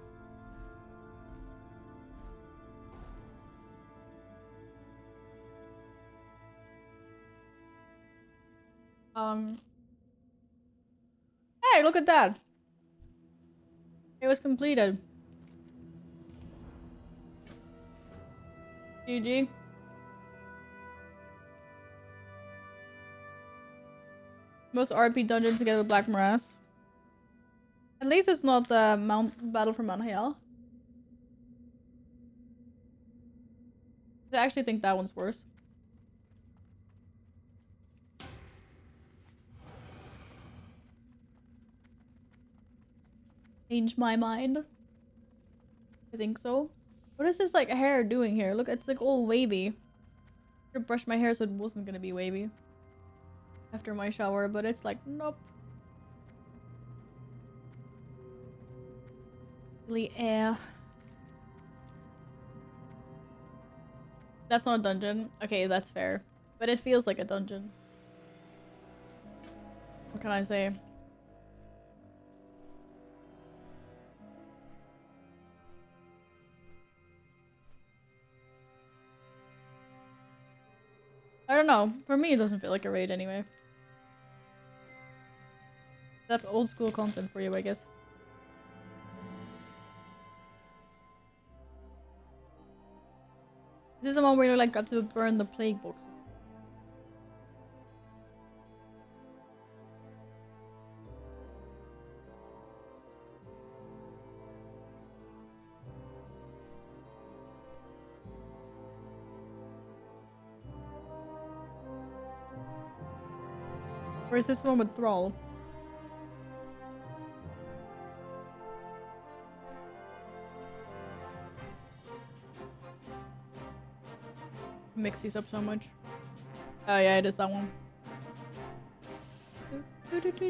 A: Hey, look at that! It was completed. GG. Most RP dungeons together with Black Morass. At least it's not the battle for Mount Hill. I actually think that one's worse. Change my mind. I think so. What is this like hair doing here? Look, it's like all wavy. I should brush my hair so it wasn't gonna be wavy after my shower, but it's like, nope. Really air. That's not a dungeon. Okay, that's fair. But it feels like a dungeon. What can I say? I don't know. For me, it doesn't feel like a raid anyway. That's old school content for you, I guess. This is the one where you like got to burn the plague books. Or is this the one with Thrall? Mix these up so much. Oh yeah, it is that one. I think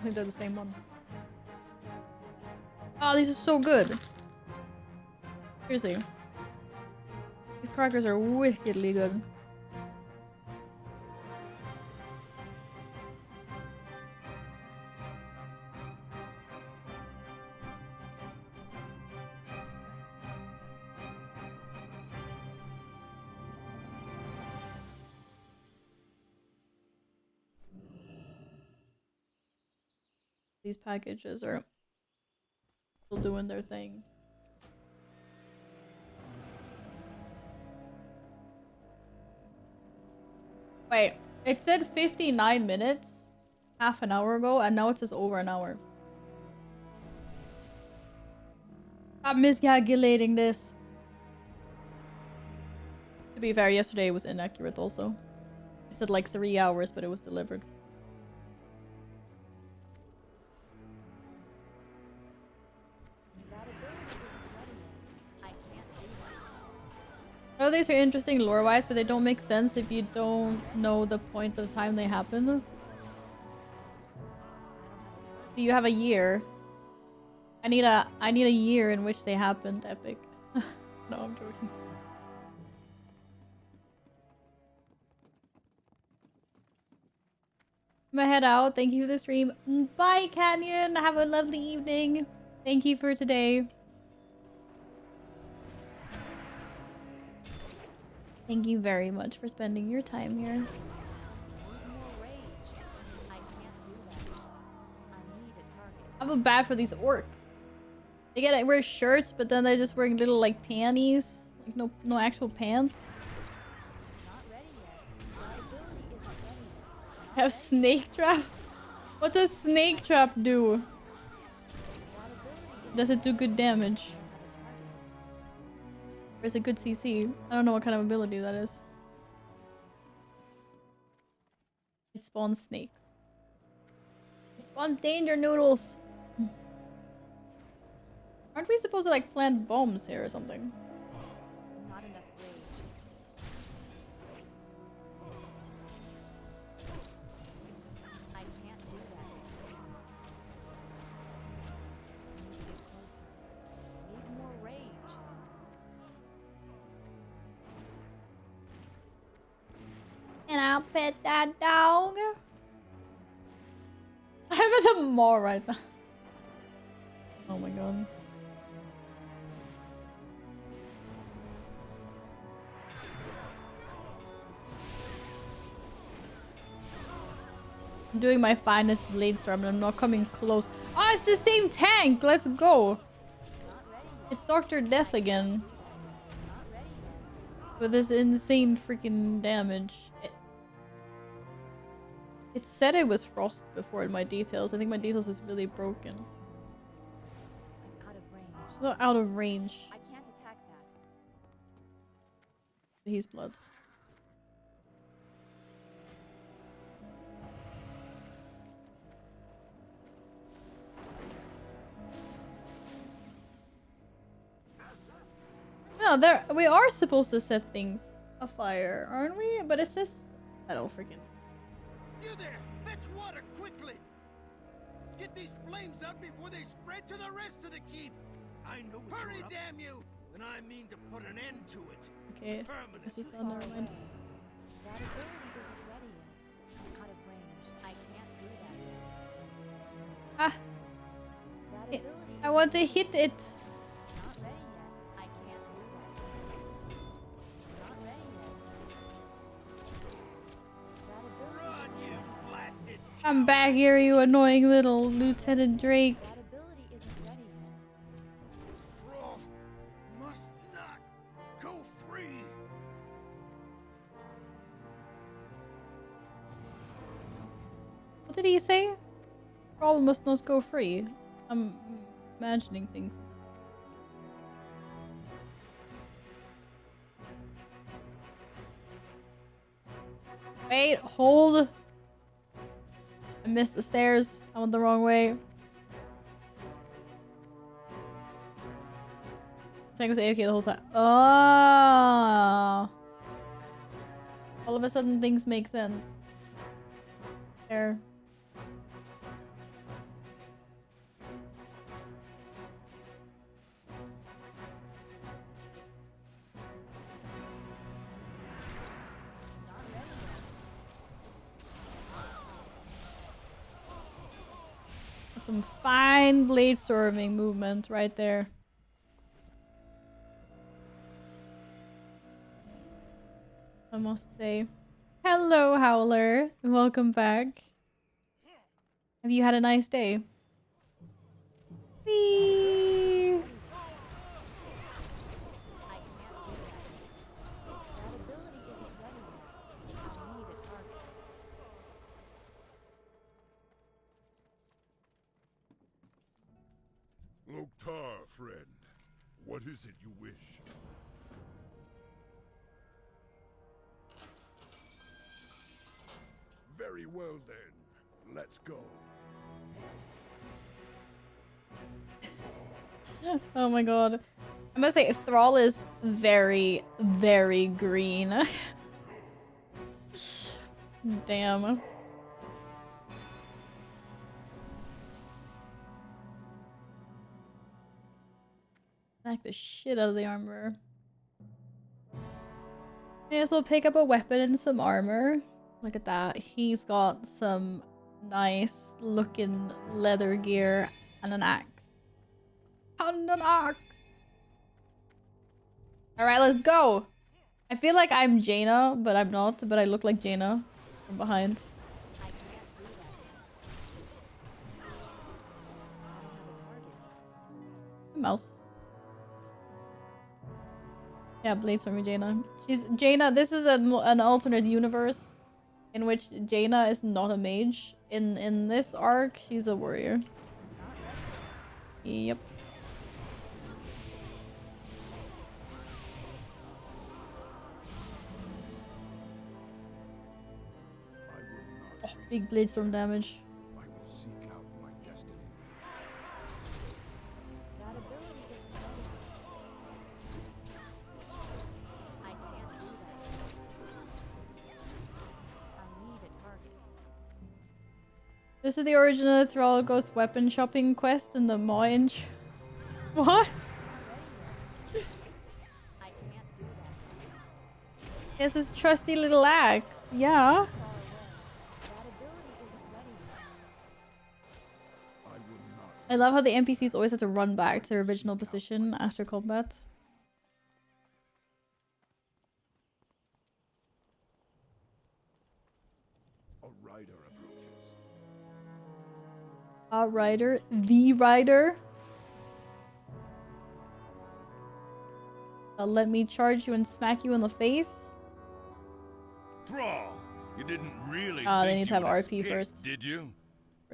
A: they're the same one. Oh, these are so good. Seriously. These crackers are wickedly good. These packages are still doing their thing. Wait, it said 59 minutes half an hour ago, and now it says over an hour. I'm miscalculating this. To be fair, yesterday it was inaccurate also. It said like 3 hours, but it was delivered. Oh, these are interesting lore-wise, but they don't make sense if you don't know the point of the time they happen. Do you have a year? I need a year in which they happened, Epic. No, I'm joking. I'm gonna head out. Thank you for the stream. Bye, Canyon. Have a lovely evening. Thank you for today. Thank you very much for spending your time here. I feel bad for these orcs. They get wear shirts, but then they're just wearing little like panties, like no actual pants. Have snake trap? What does snake trap do? Does it do good damage? Or is it good CC? I don't know what kind of ability that is. It spawns snakes. It spawns danger noodles! Aren't we supposed to like plant bombs here or something?
N: Not enough rage. I can't do that. Need to get closer. Need more rage.
A: And I'll pet that dog. I'm at the mall right now. Oh my god. I'm doing my finest blade storm and I'm not coming close. Oh, it's the same tank! Let's go! It's Dr. Death again. With this insane freaking damage. It said it was frost before in my details. I think my details is really broken.
N: Out of range.
A: So out of range.
N: I can't attack that.
A: He's blood. No, there we are supposed to set things afire, aren't we? But it says I don't freaking.
F: You there! Fetch water quickly! Get these flames out before they spread to the rest of the keep! I know what. Hurry, damn you! and I mean to put an end to it.
A: Okay, this is done, never mind.
N: That ability isn't ready yet. I'm out of range. I can't do that yet.
A: Ah!
N: That
A: It,
N: ability
A: I want to hit it!
N: not ready yet. I can't do that yet. Not ready yet. That ability
F: Run, you blasted!
A: I'm back here, you annoying little Lieutenant Drake.
N: that ability isn't ready yet.
F: Thrall must not go free.
A: What did he say? Thrall must not go free. I'm imagining things. Wait, hold. I missed the stairs. I went the wrong way. Tank was AFK the whole time. Oh. All of a sudden things make sense. There. Some fine blade storming movement right there. I must say. Hello, Howler. Welcome back. Have you had a nice day? Whee!
I: Loktar, friend. What is it you wish? Very well then. Let's go.
A: Oh my god. I must say, Thrall is very, very green. Damn. Smack the shit out of the armor. May as well pick up a weapon and some armor. Look at that. He's got some nice looking leather gear and an axe. And an axe! Alright, let's go! I feel like I'm Jaina, but I'm not. But I look like Jaina from behind. Mouse. Yeah, Blades from Jaina. She's Jaina. This is an alternate universe in which Jaina is not a mage. In this arc, she's a warrior. Yep. Oh, big blade storm damage.
I: I will seek out my destiny.
N: That ability isn't ready yet. I can't do that. I need a target.
A: This is the original Thrall Ghost weapon shopping quest in the Moinge. What?
N: I can't do that.
A: It's his trusty little axe. Yeah. I love how the NPCs always have to run back to their original position after combat.
I: A rider approaches.
A: A rider? The rider? Let me charge you and smack you in the face?
F: Thrall, you didn't really
A: Ah, they
F: think
A: need to
F: you
A: have
F: would
A: RP
F: escape,
A: first.
F: did you?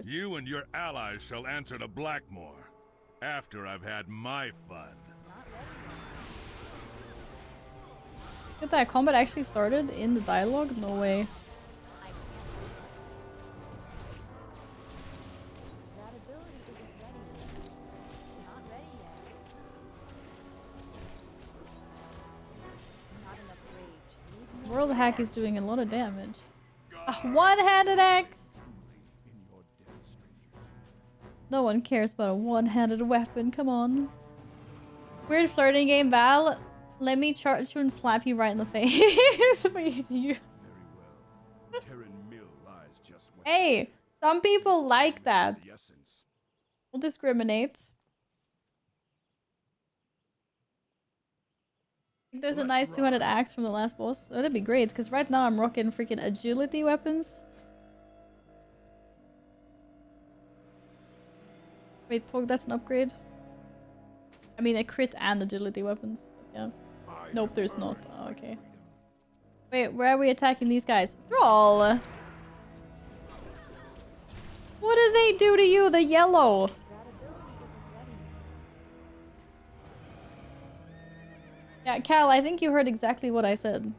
F: You and your allies shall answer to Blackmore after I've had my fun.
A: Did that combat actually started in the dialogue? No way.
N: That ability isn't ready yet. Not ready yet. Not enough rage.
A: World Hack is doing a lot of damage. A one-handed axe! No one cares about a one-handed weapon, come on. Weird flirting game, Val. Let me charge you and slap you right in the face. Wait, you. Hey, some people like that. We'll discriminate. I think there's a nice 200 axe from the last boss. Oh, that'd be great, because right now I'm rocking freaking agility weapons. Wait, Pog, that's an upgrade? I mean, a crit and agility weapons. Yeah. Nope, there's not. Oh, okay. Wait, where are we attacking these guys? Thrall! What did they do to you, the yellow? Yeah, Cal, I think you heard exactly what I said.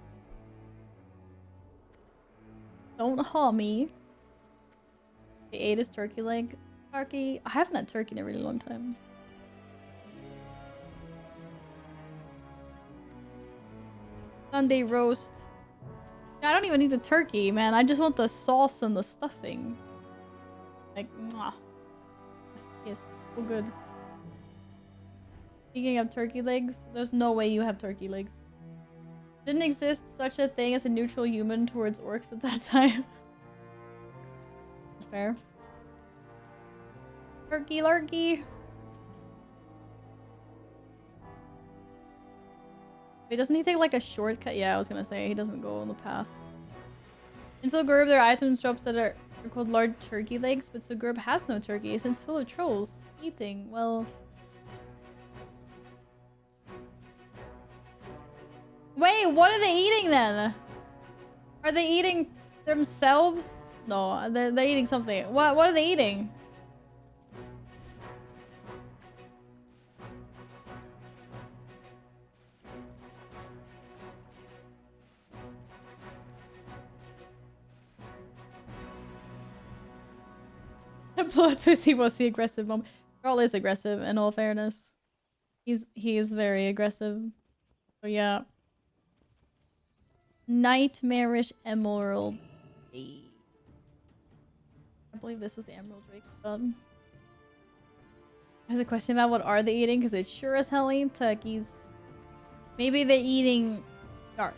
A: Don't haw me. The 8 is turkey leg. Turkey. I haven't had turkey in a really long time. Sunday roast. I don't even need the turkey, man. I just want the sauce and the stuffing. Like, mwah. Yes, so good. Speaking of turkey legs, there's no way you have turkey legs. Didn't exist such a thing as a neutral human towards orcs at that time. Fair. Turkey lurkey. Wait, doesn't he take like a shortcut? Yeah, I was gonna say he doesn't go on the path. In Silgurb, there are items drops that are called large turkey legs, but Silgurb has no turkey since it's full of trolls eating. Well, wait, what are they eating then? Are they eating themselves? No, they're eating something. What are they eating? Plot twist, he was the aggressive mom. Carl is aggressive, in all fairness. He is very aggressive. So yeah. Nightmarish Emerald. I believe this was the Emerald Drake. There's a question about what are they eating, because it sure as hell ain't turkeys. Maybe they're eating shark.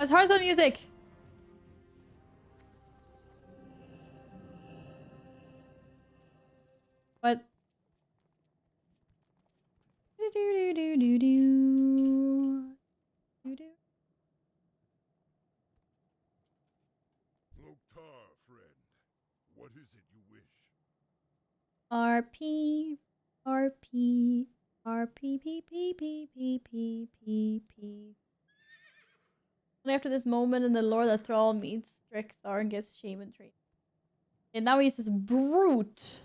A: It's Hearthstone music! What? Do do do do do do do.
I: Loktar, friend. What is it you wish?
A: RP RP RP P P P P P P P. And after this moment in the lore, that Thrall meets Drekthar and gets shaman trained. And now he's just brute.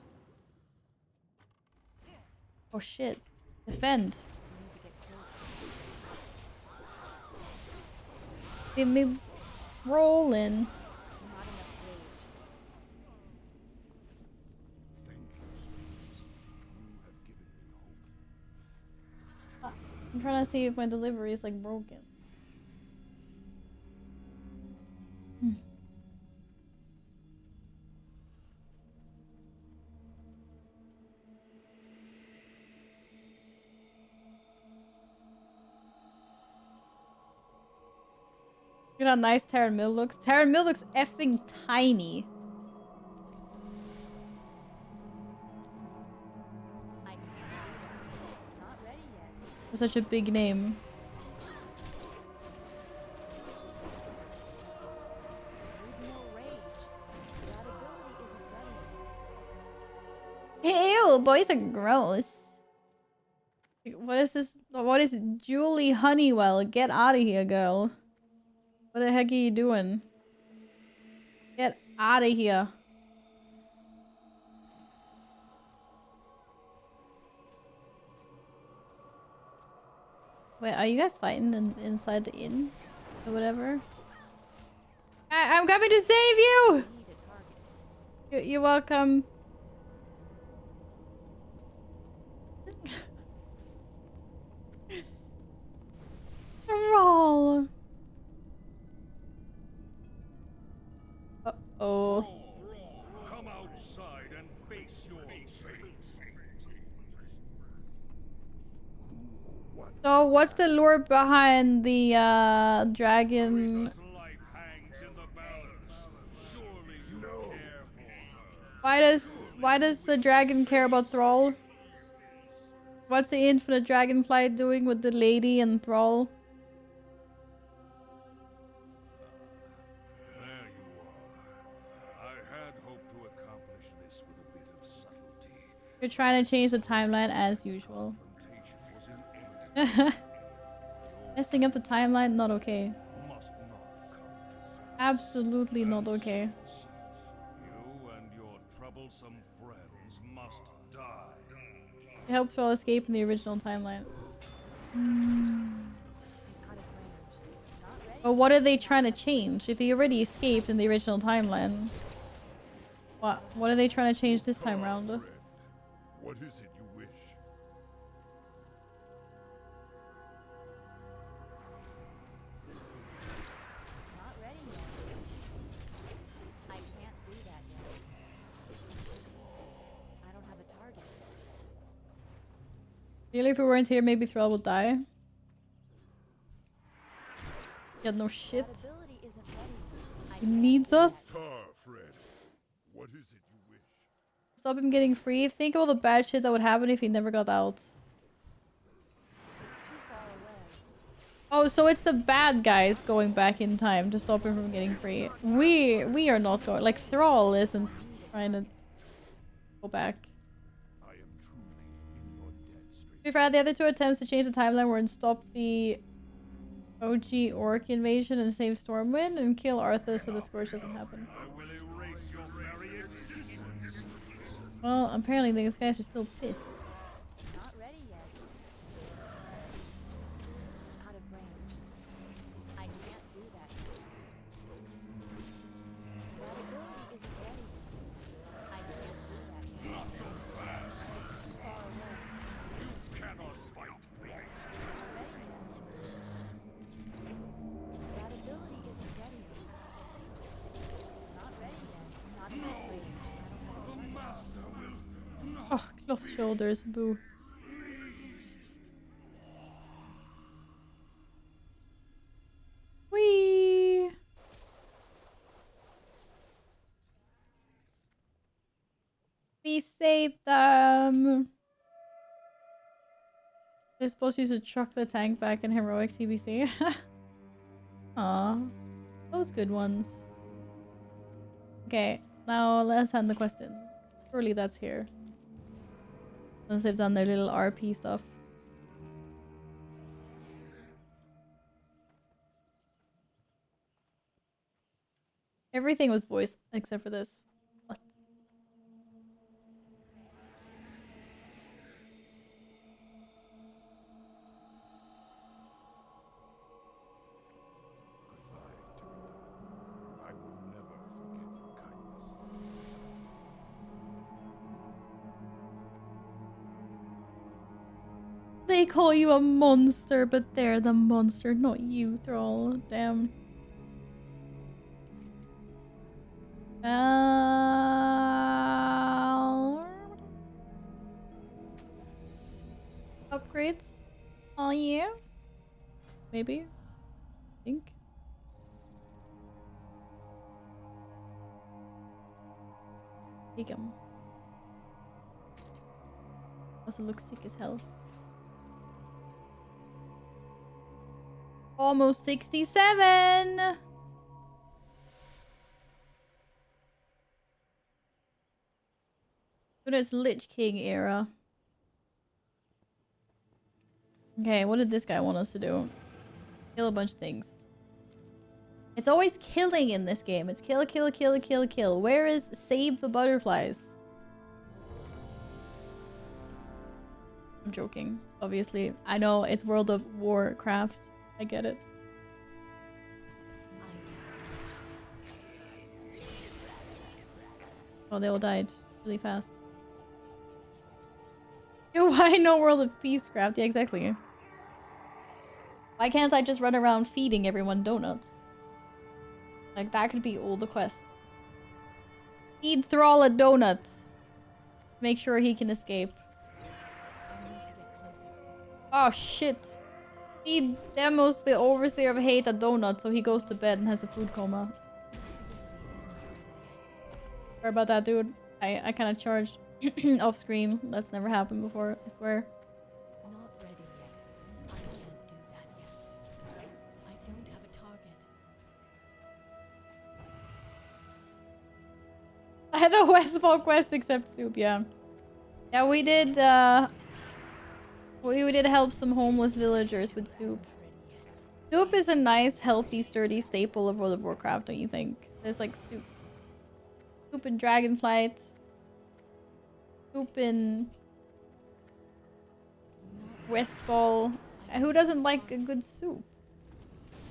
A: Oh shit. Defend. Get me rolling. I'm trying to see if my delivery is like broken. Look at how nice Terran Mill looks. Terran Mill looks effing tiny. For such a big name. Ew, boys are gross. What is this? What is Julie Honeywell? Get out of here, girl. What the heck are you doing? Get out of here. Wait, are you guys fighting inside the inn? Or whatever? I'm coming to save you! You're welcome. Roll. Uh-oh.
F: Come outside and face
A: So what's the lore behind the dragon? Why does the dragon care about Thrall? What's the infinite dragonfly doing with the lady and Thrall?
F: There you are. I had hoped to accomplish this with a bit of subtlety.
A: You're trying to change the timeline as usual. Messing up the timeline, not okay. Absolutely not okay.
F: You and your troublesome friends must die.
A: It helped Thrall escape in the original timeline. But what are they trying to change? If he already escaped in the original timeline, what are they trying to change this time around?
I: What is it you wish?
N: Not ready yet. I can't do that yet. I don't have a target.
A: Really, if we weren't here, maybe Thrall would die. Yeah, no shit. He needs us.
I: What is it you wish?
A: Stop him getting free. Think of all the bad shit that would happen if he never got out. Oh, so it's the bad guys going back in time to stop him from getting free. We are not going. Like, Thrall isn't trying to go back. We've had the other two attempts to change the timeline were and stop the OG Orc invasion and save Stormwind and kill Arthas so the Scourge doesn't happen. Well, apparently these guys are still pissed.
N: Not ready yet. Out of range. I can't do that. That ability isn't ready yet. I can't do that yet. Not so fast. Too far away.
F: You cannot fight fate.
N: Not ready yet. That ability isn't ready yet. Not ready yet. Not enough range.
A: Oh, cloth shoulders, boo. Whee! We saved them! They're supposed to use a truck the tank back in heroic TBC. Aw. Those good ones. Okay, now let's hand the quest in. Surely that's here. Once they've done their little RP stuff. Everything was voiced except for this. What?
I: I will never forget your kindness.
A: They call you a monster, but they're the monster, not you, Thrall. Damn. Upgrades? Oh yeah? Maybe? I think. Take him. Also looks sick as hell. Almost 67! But it's Lich King era. Okay, what did this guy want us to do? Kill a bunch of things. It's always killing in this game. It's kill, kill, kill, kill, kill. Where is save the butterflies? I'm joking, obviously. I know it's World of Warcraft. I get it. Oh, they all died really fast. Yo, why no World of Peacecraft? Yeah, exactly. Why can't I just run around feeding everyone donuts? Like, that could be all the quests. Feed Thrall a donut. Make sure he can escape. Oh shit. He demos the Overseer of Hate a donut so he goes to bed and has a food coma. Sorry about that, dude. I kind of charged off screen. That's never happened before, I swear.
N: Not ready yet. I can't do that yet. I don't have a target.
A: The Westfall quest except soup, yeah. Yeah, we did help some homeless villagers with soup. Soup is a nice, healthy, sturdy staple of World of Warcraft, don't you think? There's like soup. Soup in Dragonflight. Soup in Westfall. Who doesn't like a good soup?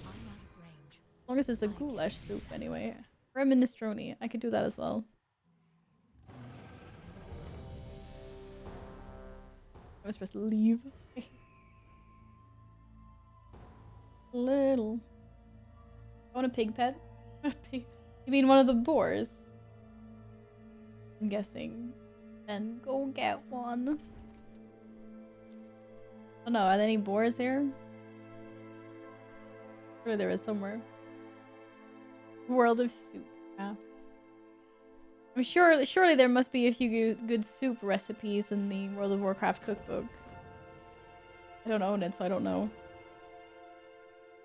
A: As long as it's a goulash soup, anyway. Or a minestrone. I could do that as well. I was supposed to leave. Little. I want a pig pet? You mean one of the boars? I'm guessing. Then go get one. Oh no, are there any boars here? Sure there is somewhere. World of soup. Yeah. I'm sure, surely there must be a few good soup recipes in the World of Warcraft cookbook. I don't own it, so I don't know.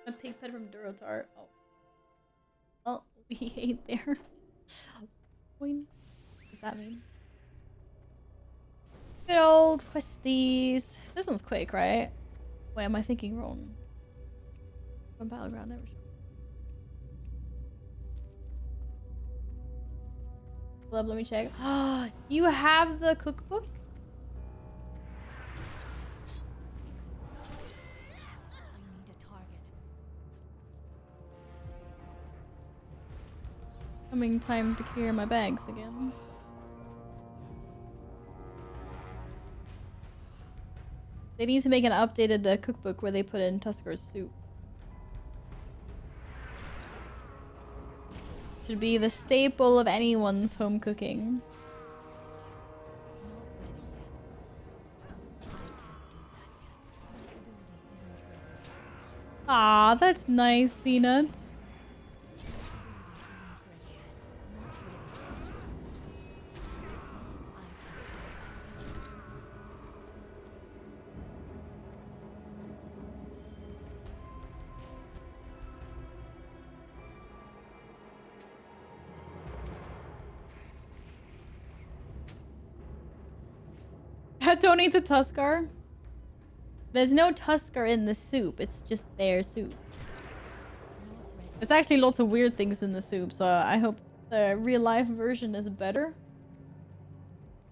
A: A pig pet from Durotar. Oh. Oh, he ate there. What does that mean? Good old questies. This one's quick, right? Wait, am I thinking wrong? From Battleground, never sure. Let me check. You have the cookbook?
N: I need a target.
A: Coming time to clear my bags again. They need to make an updated cookbook where they put in Tuskar's soup. Should be the staple of anyone's home cooking. Ah, that's nice, Peanut. Don't eat the Tuskar. There's no Tuskar in the soup. It's just their soup. There's actually lots of weird things in the soup, so I hope the real life version is better.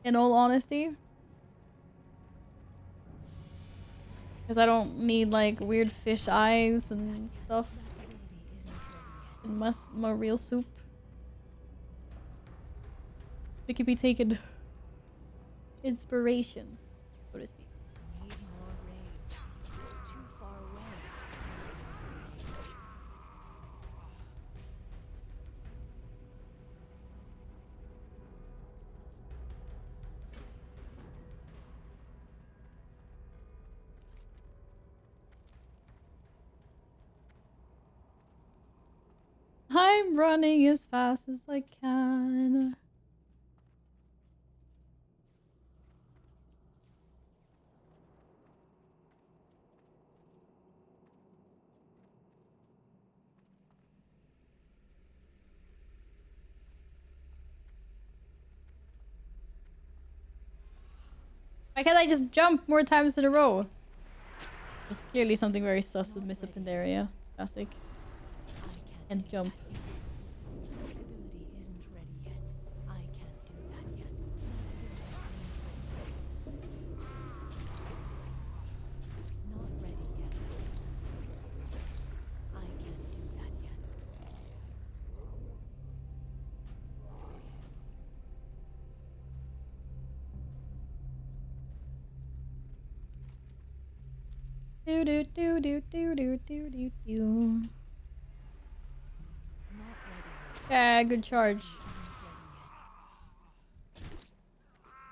A: In all honesty. Because I don't need like weird fish eyes and stuff in my real soup. It could be taken inspiration, so to speak.
N: Need more range. It's too far away.
A: I'm running as fast as I can. Why can't I just jump more times in a row? There's clearly something very sus with Missa Pandaria. Classic. And jump.
N: My ability isn't ready yet. I can't do that yet. Not ready yet. I can't do that yet.
A: Do do do do do do do do do. Yeah, good charge.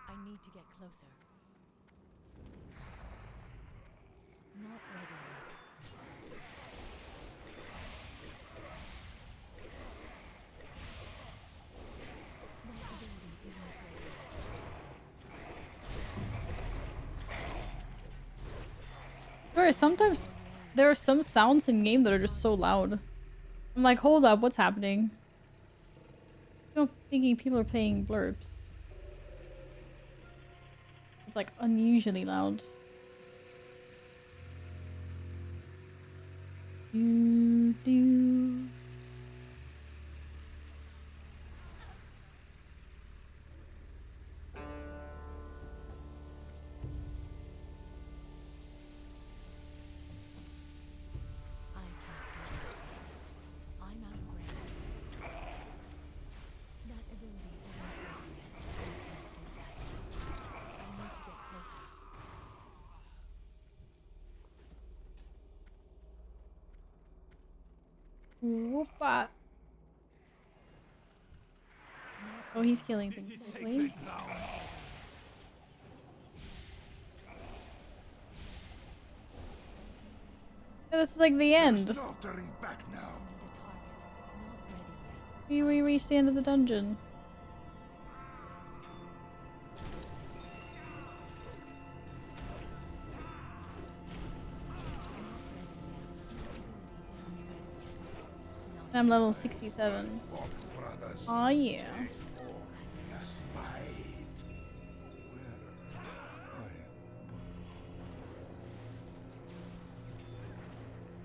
N: I need
A: swear, sometimes there are some sounds in game that are just so loud. I'm like, hold up, what's happening? I'm thinking people are playing blurbs. It's like unusually loud. Do, do.
N: I'm out of range. That ability isn't ready yet. I can't do that. I need to get closer.
A: Whoopa. Oh, he's killing things quickly. Yeah, this is like the end.
I: No turning back now.
A: We reached the end of the dungeon. I'm level 67. Oh yeah.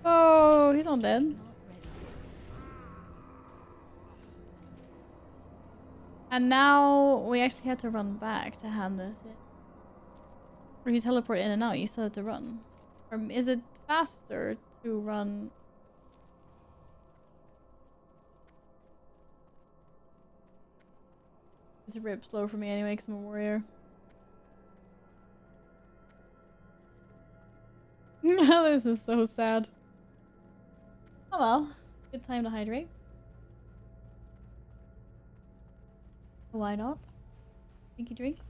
A: Oh, he's not dead. And now we actually had to run back to hand this in. Or you teleport in and out, you still have to run. Or is it faster to run? It's a rip slow for me anyway because I'm a warrior. This is so sad. Oh well, good time to hydrate. Why not? Drinky drinks.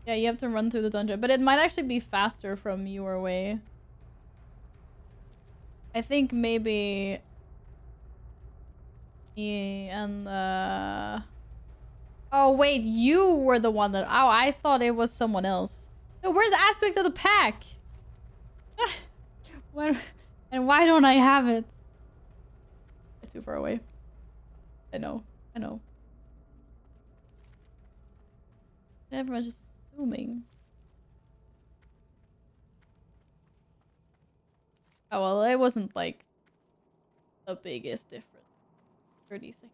A: Yeah, you have to run through the dungeon, but it might actually be faster from your way. I think maybe me and oh wait, you were the one that oh I thought it was someone else. No, where's the aspect of the pack? When, and why don't I have it? It's too far away. I know. Everyone's just zooming. Oh well, it wasn't like the biggest difference. 30 seconds.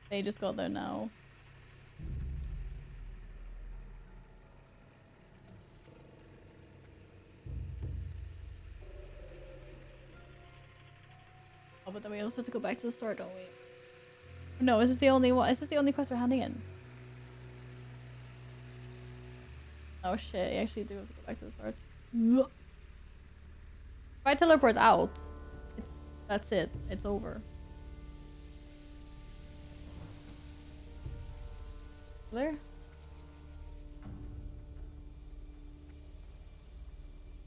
A: They just got there now. Oh, but then we also have to go back to the start, don't we? No, is this the only one? Is this the only quest we're handing in? Oh shit, you actually do have to go back to the start. If I teleport out, that's it. It's over. There?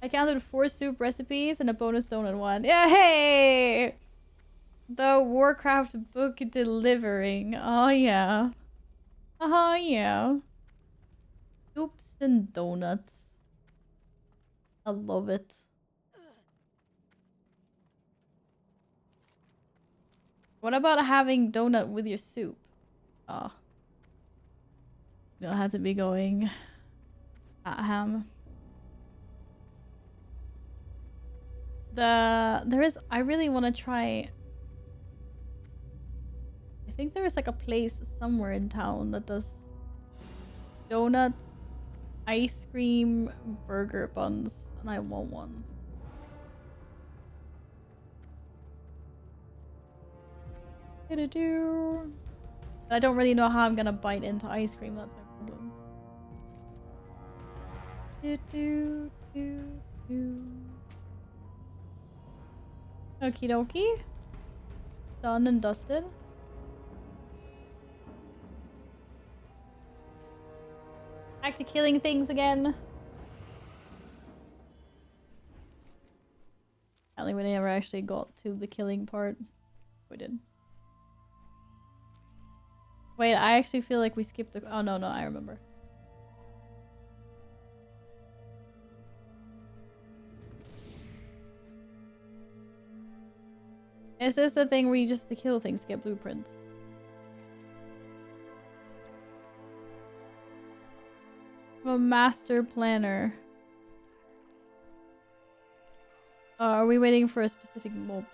A: I counted 4 soup recipes and a bonus donut one. Yeah, hey! The Warcraft book delivering. Oh yeah. Oh yeah. Soups and donuts. I love it. What about having donut with your soup? Oh. You don't have to be going at ham. I really want to try. I think there is like a place somewhere in town that does donut ice cream burger buns, and I want one. But I don't really know how I'm gonna bite into ice cream. That's my problem. Okie dokie. Done and dusted. Back to killing things again. Apparently we never actually got to the killing part. We did. Wait, I actually feel like we skipped the... Oh, no, I remember. Is this the thing where you just to kill things to get blueprints? I'm a master planner. Are we waiting for a specific mob?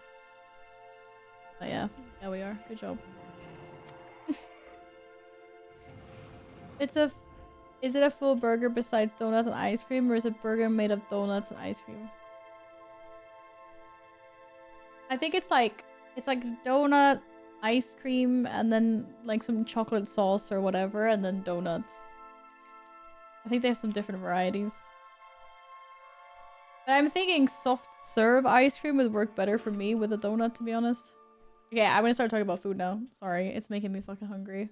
A: Oh yeah, yeah we are. Good job. Is it a full burger besides donuts and ice cream, or is it burger made of donuts and ice cream? I think it's like donut, ice cream, and then like some chocolate sauce or whatever, and then donuts. I think they have some different varieties. But I'm thinking soft serve ice cream would work better for me with a donut, to be honest. Okay, I'm gonna start talking about food now. Sorry, it's making me fucking hungry.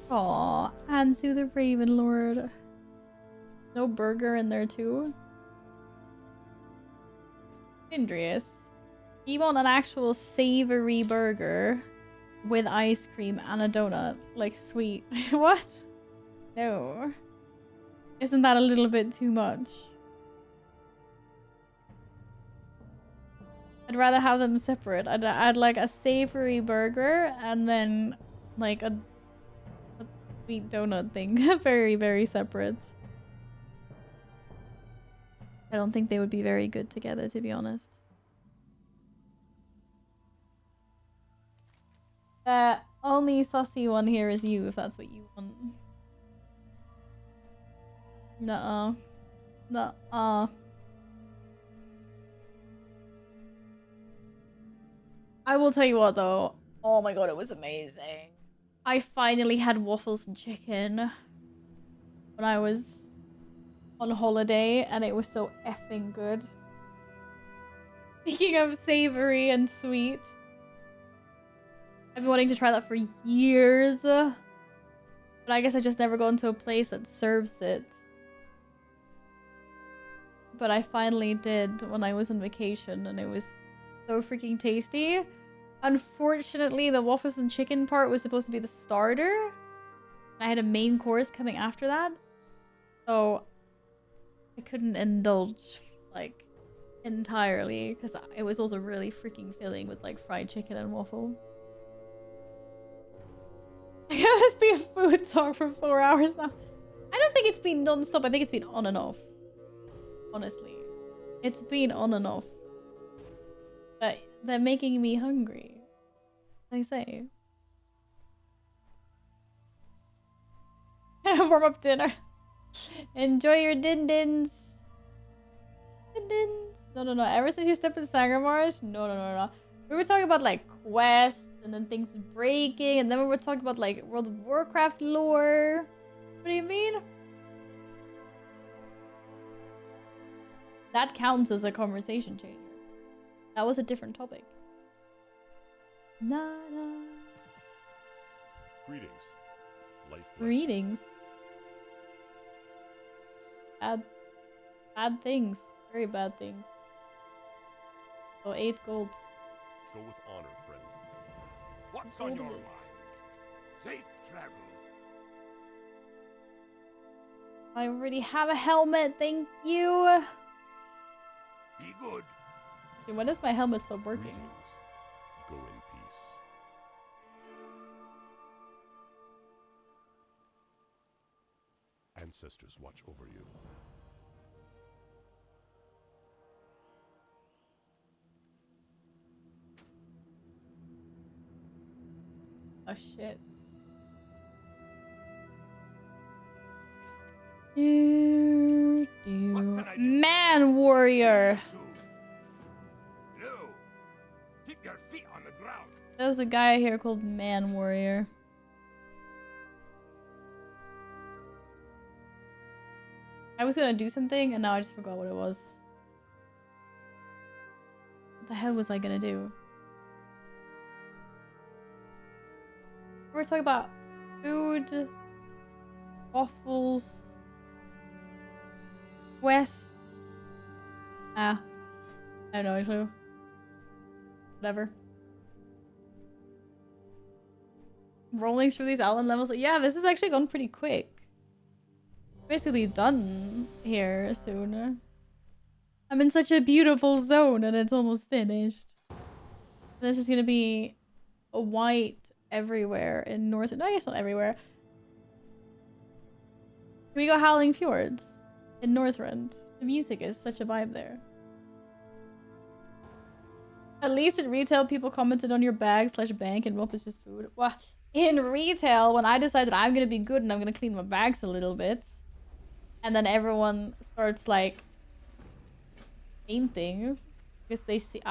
A: Aw, Anzu the Raven Lord. No burger in there too? Indrius. You want an actual savory burger with ice cream and a donut? Like sweet. What? No. Isn't that a little bit too much? I'd rather have them separate. I'd like a savory burger and then like a sweet donut thing. Very, very separate. I don't think they would be very good together, to be honest. The only saucy one here is you, if that's what you want. Nuh-uh. Nuh-uh. I will tell you what, though. Oh my god, it was amazing. I finally had waffles and chicken when I was on holiday, and it was so effing good. Speaking of savory and sweet, I've been wanting to try that for years, but I guess I just never gone to a place that serves it. But I finally did when I was on vacation, and it was so freaking tasty. Unfortunately, the waffles and chicken part was supposed to be the starter, and I had a main course coming after that, so I couldn't indulge like entirely because it was also really freaking filling with like fried chicken and waffle. Let's be a food talk for 4 hours now. I don't think it's been non-stop. I think it's been on and off. Honestly, it's been on and off. But they're making me hungry. I say. Warm up dinner. Enjoy your din-dins. Din-dins. No. Ever since you stepped in Sangremarsh? No. We were talking about like quests and then things breaking, and then we were talking about like World of Warcraft lore. What do you mean? That counts as a conversation changer. That was a different topic.
I: Greetings.
A: Greetings. Bad things. Very bad things. Oh, 8 gold.
I: Go with honor, friend.
C: What's on your mind? Safe travels.
A: I already have a helmet, thank you.
C: Be good.
A: See, when is my helmet stop working?
I: Greetings. Go in peace. Ancestors watch over you.
A: Oh shit. Man warrior.
C: No. Keep your feet on the ground.
A: There's a guy here called Man Warrior. I was gonna do something and now I just forgot what it was. What the hell was I gonna do? we're talking about food, waffles, quests. I have no clue. Whatever. Rolling through these island levels. Yeah, this has actually gone pretty quick. Basically done here soon. I'm in such a beautiful zone and it's almost finished. This is gonna be a white everywhere in North. No, I guess not everywhere. We go Howling Fjords in Northrend. The music is such a vibe there. At least in retail, people commented on your bag/bank and Rope is just food. Well, in retail, when I decided I'm gonna be good and I'm gonna clean my bags a little bit, and then everyone starts like painting because they see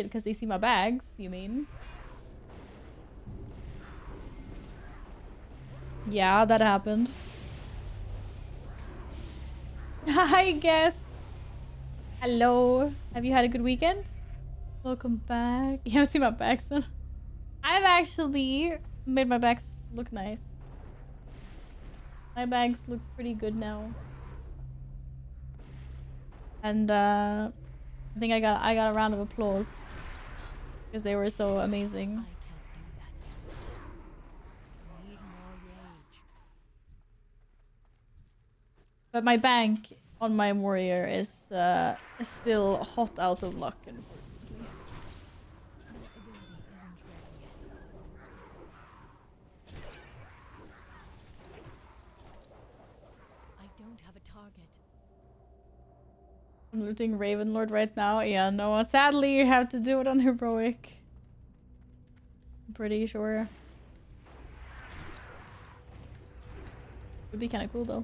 A: because they see my bags, you mean? Yeah, that happened. I guess. Hello. Have you had a good weekend? Welcome back. You haven't seen my bags then? I've actually made my bags look nice. My bags look pretty good now. And I think I got a round of applause because they were so amazing. But my bank on my warrior is still hot out of luck, unfortunately.
N: I don't have a target.
A: I'm looting Ravenlord right now. Yeah, no, sadly you have to do it on heroic. I'm pretty sure. Would be kind of cool though.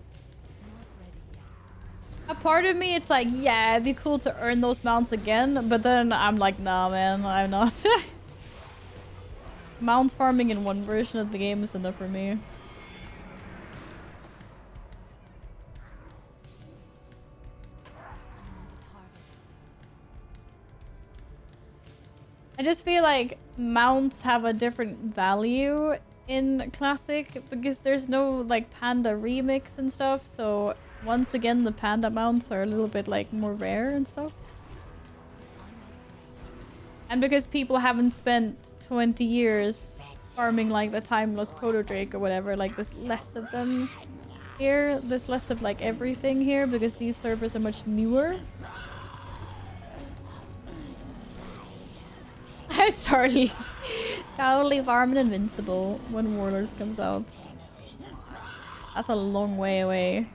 A: A part of me, it's like, yeah, it'd be cool to earn those mounts again, but then I'm like, nah, man, I'm not. Mount farming in one version of the game is enough for me. I just feel like mounts have a different value in Classic because there's no like Panda remix and stuff, so once again the Panda mounts are a little bit like more rare and stuff. And because people haven't spent 20 years farming like the timeless Proto Drake or whatever, like there's less of them here. There's less of like everything here because these servers are much newer. I'm sorry. Totally farming Invincible when Warlords comes out. That's a long way away.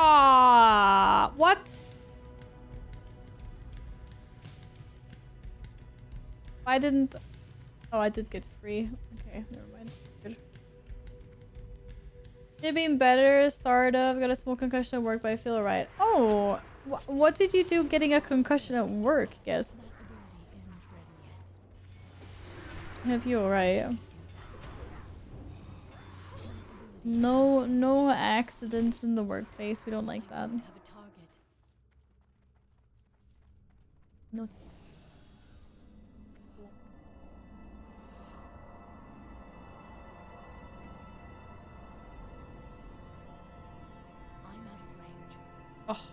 A: Ah, what? I didn't. Oh, I did get free. Okay, never mind. Good. It been better. Startup. Got a small concussion at work, but I feel alright. Oh, what did you do getting a concussion at work, Guest? I hope you're alright. No accidents in the workplace. We don't like that. No.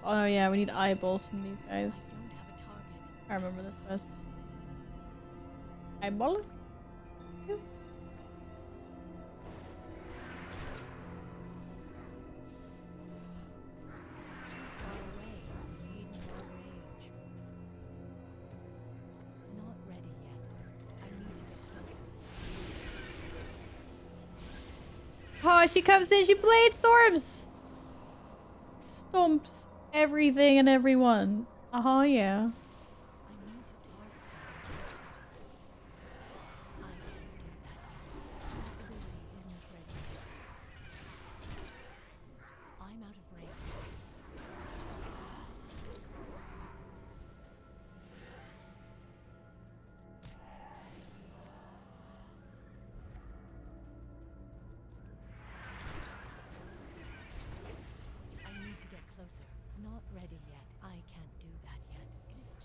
A: Oh yeah, we need eyeballs from these guys. I remember this quest. Eyeball? Yeah. Oh, she comes in, she blade storms! Stomps everything and everyone. Yeah.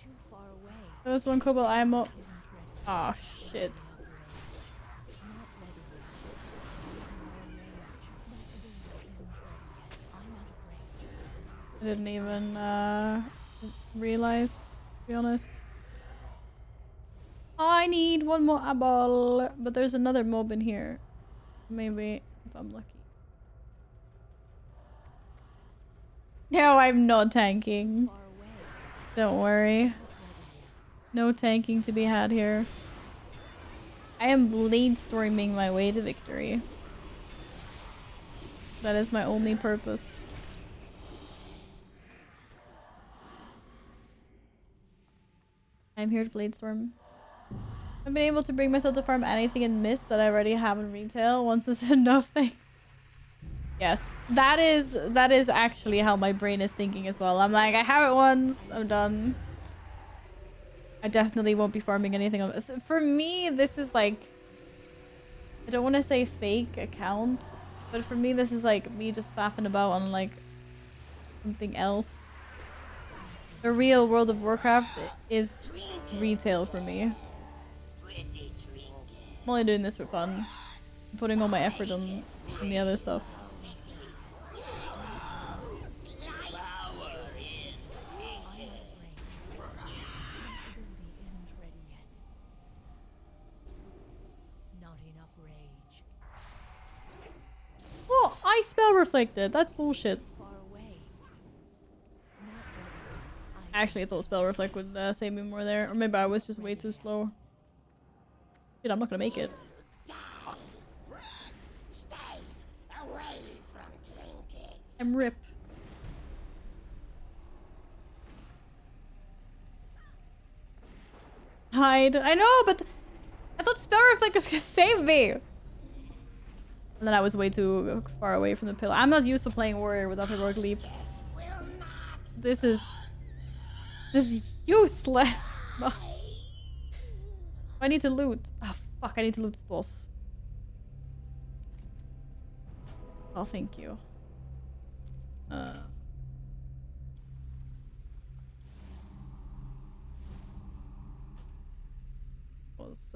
N: too far away.
A: There was one Cobalt IMO. Oh shit. I didn't even realize, to be honest. I need one more eyeball, but there's another mob in here. Maybe if I'm lucky. No, I'm not tanking. Don't worry. No tanking to be had here. I am blade storming my way to victory. That is my only purpose. I'm here to blade storm. I've been able to bring myself to farm anything in Mist that I already have in retail. Once is enough, thanks. Yes, that is actually how my brain is thinking as well. I'm like, I have it once, I'm done. I definitely won't be farming anything on it. For me, this is like, I don't want to say fake account, but for me, this is like me just faffing about on like something else. The real World of Warcraft is retail for me. I'm only doing this for fun. I'm putting all my effort on the other stuff. Oh, I spell reflected. That's bullshit. Actually, I thought spell reflect would save me more there, or maybe I was just way too slow. Dude, I'm not gonna make it. I'm rip. Hide. I know, but I thought spell reflect was gonna save me. And then I was way too far away from the pillar. I'm not used to playing warrior without heroic leap. This is useless. I need to loot. Oh fuck, I need to loot this boss. Oh, thank you. Was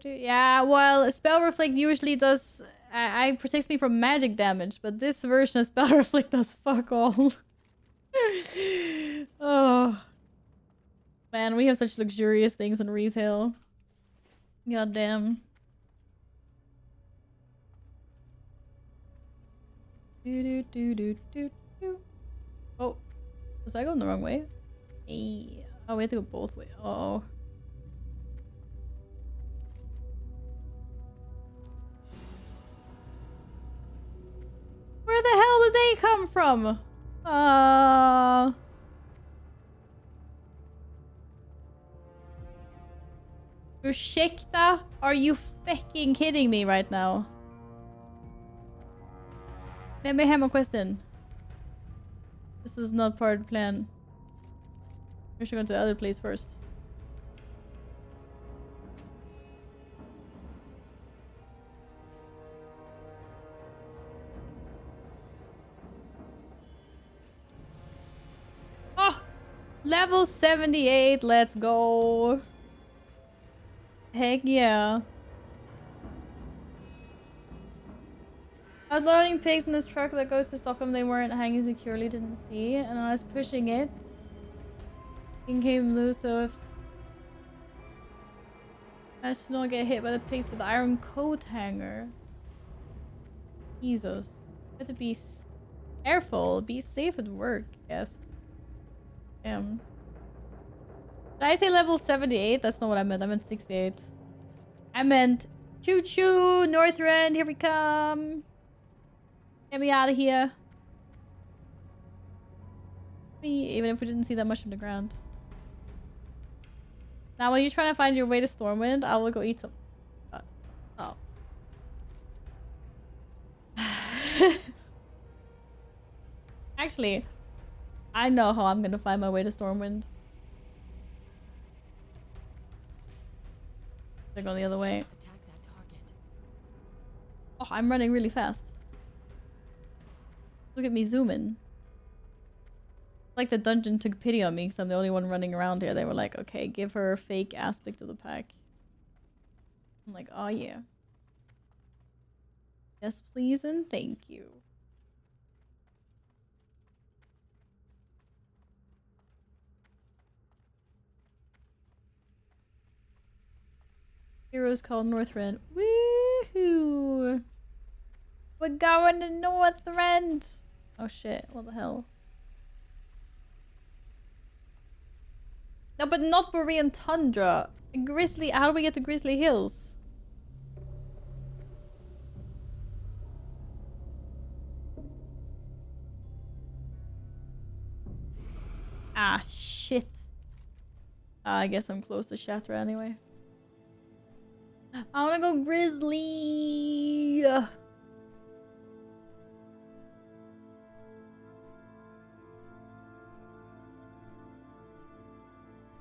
A: yeah, well, spell reflect usually does I protects me from magic damage, but this version of spell reflect does fuck all. Oh man, we have such luxurious things in retail. God damn. Oh, was I going the wrong way? Hey. Oh, we have to go both ways. Oh. Where the hell did they come from? Ursäkta? Are you fucking kidding me right now? Let me have a question. This was not part of the plan. We should go to the other place first. Oh! Level 78, let's go. Heck yeah. I was loading pigs in this truck that goes to Stockholm. They weren't hanging securely, didn't see. And I was pushing it. It came loose, so if I should not get hit by the pigs with the iron coat hanger. Jesus. You have to be careful. Be safe at work, yes. Did I say level 78? That's not what I meant. I meant 68. I meant choo-choo, Northrend, here we come. Get me out of here. Even if we didn't see that much from the ground. Now, when you're trying to find your way to Stormwind, I will go eat some. Oh. Actually, I know how I'm gonna find my way to Stormwind. They're going the other way.
N: Attack that target.
A: Oh, I'm running really fast. Look at me zooming. Like the dungeon took pity on me because I'm the only one running around here. They were like, okay, give her a fake aspect of the pack. I'm like, oh yeah. Yes, please and thank you. Heroes called Northrend. Woohoo! We're going to Northrend! Oh shit, what the hell? No, but not Borean Tundra. Grizzly, how do we get to Grizzly Hills? Ah, shit. I guess I'm close to Shatra anyway. I wanna go Grizzly!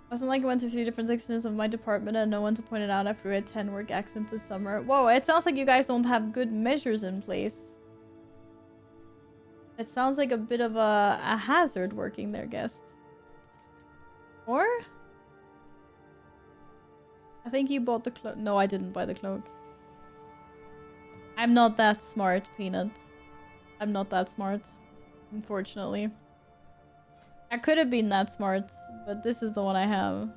A: Wasn't like I went through 3 different sections of my department and no one to point it out after we had 10 work accents this summer. Whoa, it sounds like you guys don't have good measures in place. It sounds like a bit of a hazard working there, guest. Or? I think you bought the cloak. No, I didn't buy the cloak. I'm not that smart, Peanut. I'm not that smart, unfortunately. I could have been that smart, but this is the one I have.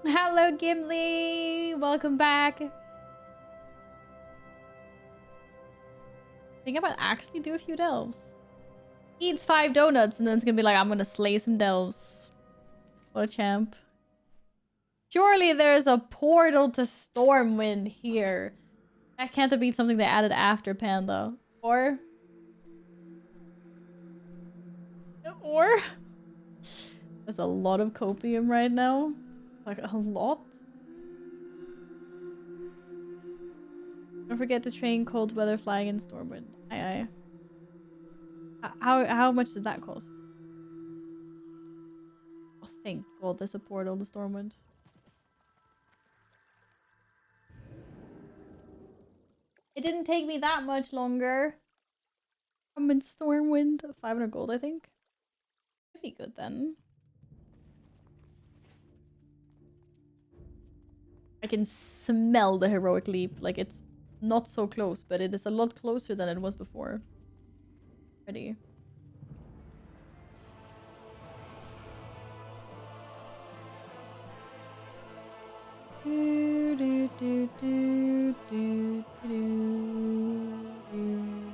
A: Hello, Gimli! Welcome back! I think I might actually do a few delves. Eats 5 donuts and then it's gonna be like, I'm gonna slay some delves. What a champ. Surely there's a portal to Stormwind here. That can't have been something they added after Panda. Or? There's a lot of copium right now. Like a lot. Don't forget to train cold weather flying in Stormwind. Aye aye. How much did that cost? Oh, thank God there's a portal to Stormwind. It didn't take me that much longer. I'm in Stormwind. 500 gold, I think. Could be good then. I can smell the heroic leap. Like, it's not so close, but it is a lot closer than it was before. Ready. Do, do, do, do, do, do, do.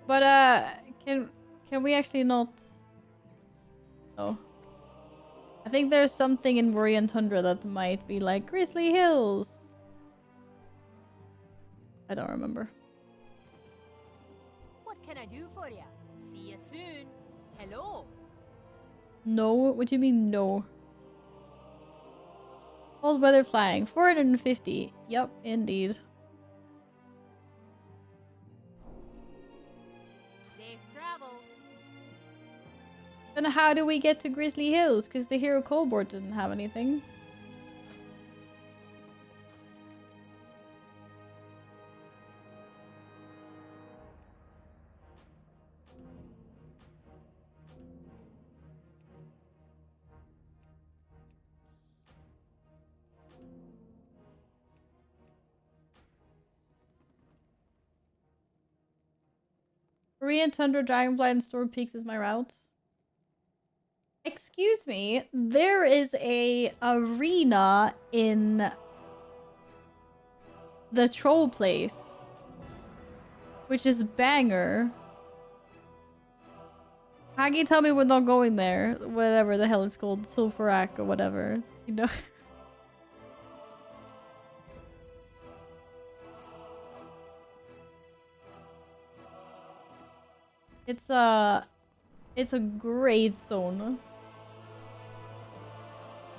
A: But can we actually not? Oh, I think there's something in Borean Tundra that might be like Grizzly Hills. I don't remember.
N: What can I do for you? See you soon. Hello.
A: No, what do you mean no? Cold weather flying, 450. Yep, indeed.
N: Safe travels.
A: Then how do we get to Grizzly Hills? Because the Hero Cold Board didn't have anything. Korean Tundra, Dragonflight, and Storm Peaks is my route. Excuse me, there is a arena in the troll place, which is banger. How can you tell me we're not going there? Whatever the hell it's called, Sulfurak or whatever, you know? It's a great zone.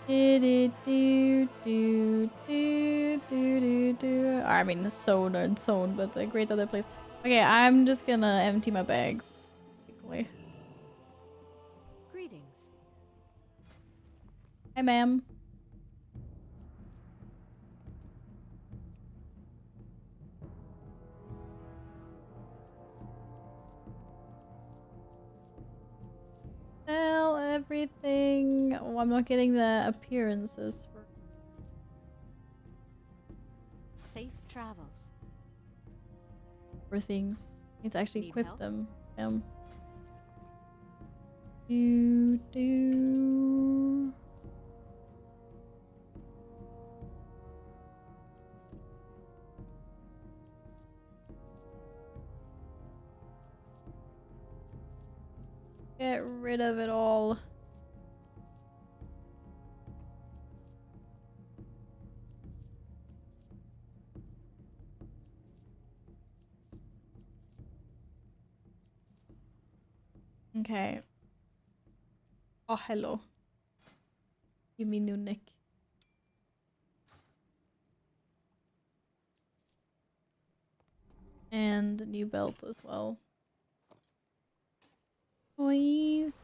A: I mean, the zone and zone, but a great other place. Okay, I'm just gonna empty my bags quickly.
N: Greetings.
A: Hi, ma'am. Sell everything. Oh, I'm not getting the appearances
N: Safe travels.
A: for things. Need to actually
N: Need
A: equip
N: help?
A: them. Do. Get rid of it all. Okay. Oh, hello. Give me new nick. And a new belt as well. Boys.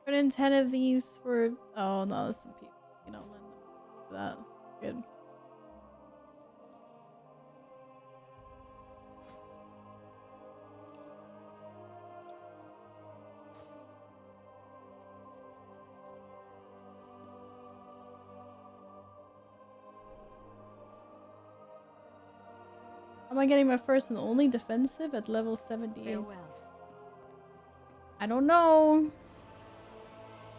A: Put in 10 of these for... Oh, no, there's some people. You know, lend them that. Good. Am I getting my first and only defensive at level 78?
N: Farewell.
A: I don't know.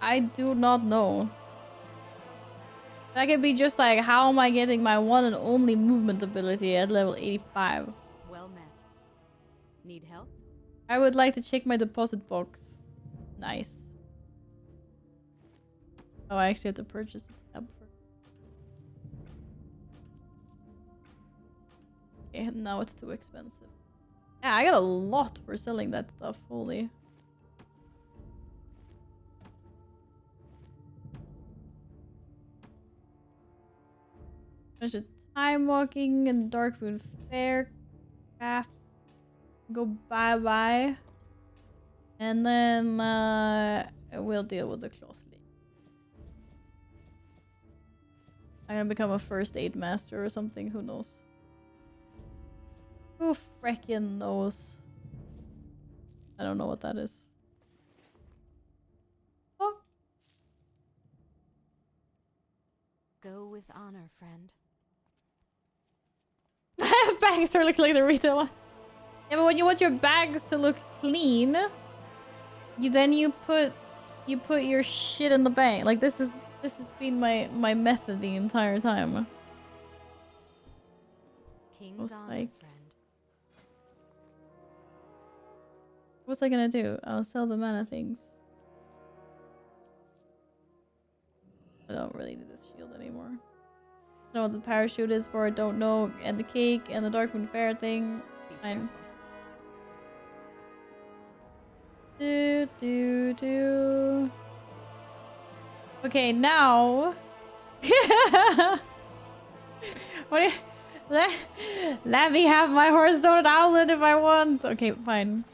A: I do not know. That could be just like, how am I getting my one and only movement ability at level 85?
N: Well met. Need help?
A: I would like to check my deposit box. Nice. Oh, I actually have to purchase a tab for... Okay, now it's too expensive. Yeah, I got a lot for selling that stuff. Holy. Bunch of time walking and Darkmoon Fair craft. Go bye-bye. And then we'll deal with the cloth lady. I'm gonna become a first aid master or something, who knows? Who frickin' knows? I don't know what that is. Oh.
N: Go with honor, friend.
A: Bags are looking like the retail one. Yeah, but when you want your bags to look clean, you put your shit in the bag. Like this has been my method the entire time.
N: King's honor,
A: like,
N: friend.
A: what's I gonna do? I'll sell the mana things. I don't really need this shield anymore. I don't know what the parachute is for, I don't know. And the cake and the Darkmoon Fair thing. Fine. Do. Okay, now. What do you... Let me have my Hearthstone Outland if I want. Okay, fine.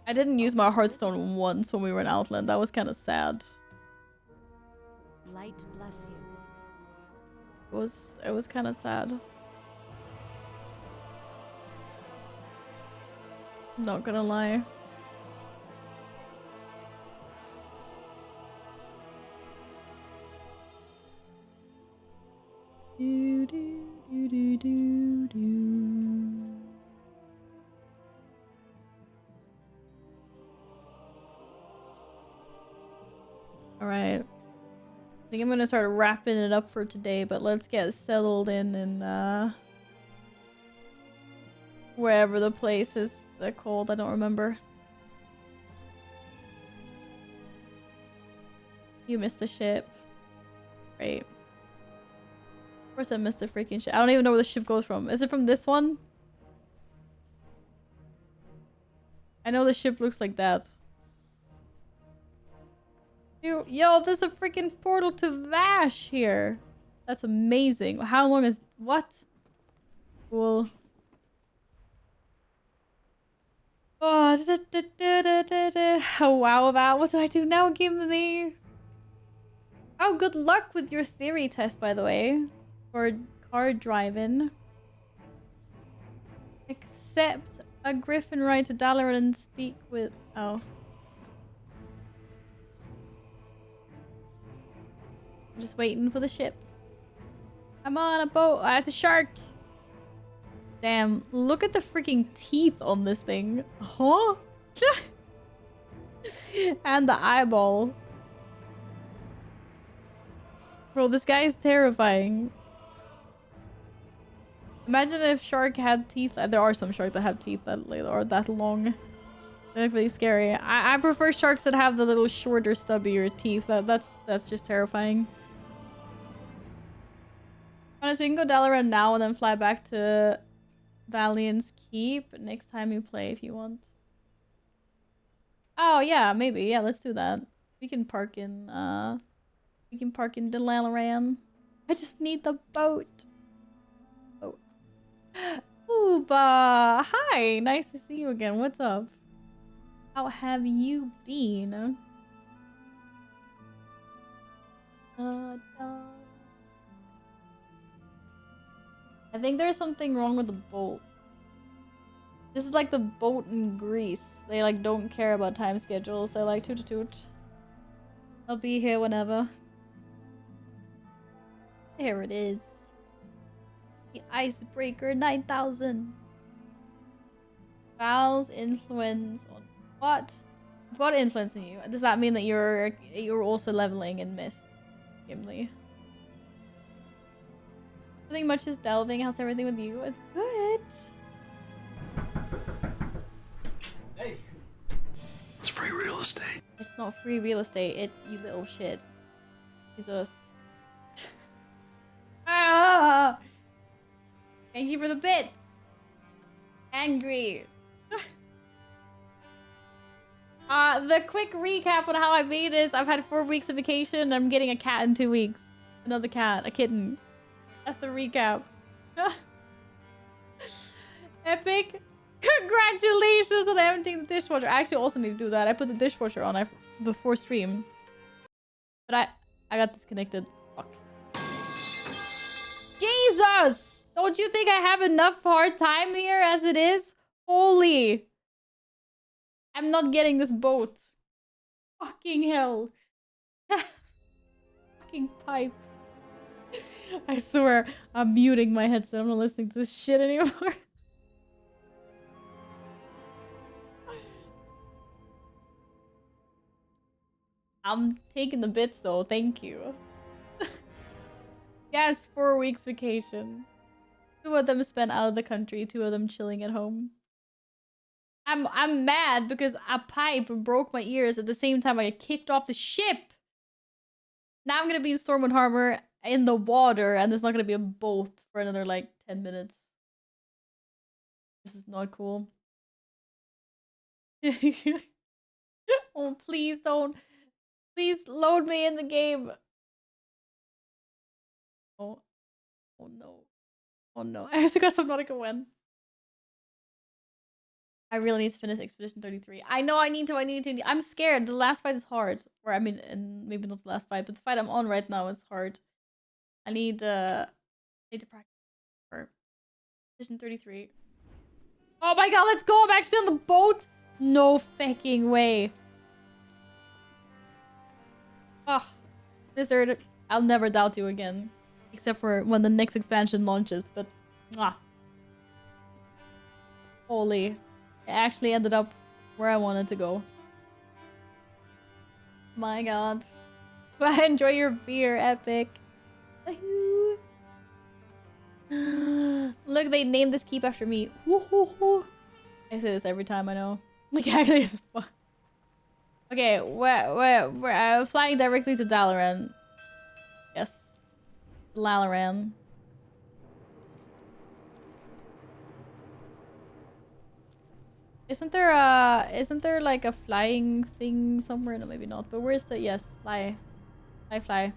A: I didn't use my Hearthstone once when we were in Outland. That was kind of sad.
N: Light bless you.
A: It was kind of sad. Not gonna lie. Alright. I think I'm gonna start wrapping it up for today, but let's get settled in wherever the place is called. I don't remember. You missed the ship. Great. Of course I missed the freaking ship. I don't even know where the ship goes from. Is it from this one? I know the ship looks like that. Yo, there's a freaking portal to Vash here. That's amazing. How long is... What? Cool. Oh, oh wow, that. What did I do now, Gimli? Oh, good luck with your theory test, by the way. For car driving. Accept a griffin ride to Dalaran and speak with... Oh. I'm just waiting for the ship. I'm on a boat. Ah, it's a shark. Damn, look at the freaking teeth on this thing. Huh? And the eyeball. Bro, this guy is terrifying. Imagine if shark had teeth. There are some sharks that have teeth that are that long. They look really scary. I prefer sharks that have the little shorter, stubbier teeth. That's just terrifying. Honestly, we can go Dalaran now and then fly back to Valiant's Keep next time you play if you want. Oh yeah, maybe. Yeah, let's do that. We can park in Dalaran. I just need the boat. Oh. Ooba! Hi! Nice to see you again. What's up? How have you been? I think there's something wrong with the boat. This is like the boat in Greece. They like don't care about time schedules. They're like toot toot. I'll be here whenever. There it is. The icebreaker 9000. Val's influence on what? What influencing you? Does that mean that you're also leveling in Mist, Gimli? Nothing much, just delving. How's everything with you? It's good.
Q: Hey. It's free real estate.
A: It's not free real estate. It's you little shit. Jesus. Ah! Thank you for the bits. Angry. The quick recap on how I made is I've had 4 weeks of vacation and I'm getting a cat in 2 weeks. Another cat, a kitten. That's the recap. Epic. Congratulations on emptying the dishwasher. I actually also need to do that. I put the dishwasher on before stream. But I got disconnected. Fuck. Jesus! Don't you think I have enough hard time here as it is? Holy. I'm not getting this boat. Fucking hell. Fucking pipe. I swear, I'm muting my headset. I'm not listening to this shit anymore. I'm taking the bits though, thank you. Yes, 4 weeks vacation. 2 of them spent out of the country, 2 of them chilling at home. I'm mad because a pipe broke my ears at the same time I got kicked off the ship. Now I'm gonna be in Stormwind Harbor in the water and there's not gonna be a boat for another like 10 minutes. This is not cool. Oh, please don't. Please load me in the game. Oh. Oh no. Oh no. I also got Subnautica when. I really need to finish Expedition 33. I know I need to. I'm scared. The last fight is hard. Or I mean, and maybe not the last fight, but the fight I'm on right now is hard. I need to practice for Expedition 33. Oh my god, let's go! I'm actually on the boat! No fucking way. Oh, Blizzard, I'll never doubt you again. Except for when the next expansion launches, but... Mwah. Holy. It actually ended up where I wanted to go. My god. But enjoy your beer, Epic. Look, they named this keep after me. I say this every time, I know. Like, actually, it's fun. Okay, we're flying directly to Dalaran. Yes. Dalaran. Isn't there like a flying thing somewhere? No, maybe not. But where's the... Yes, fly. Fly.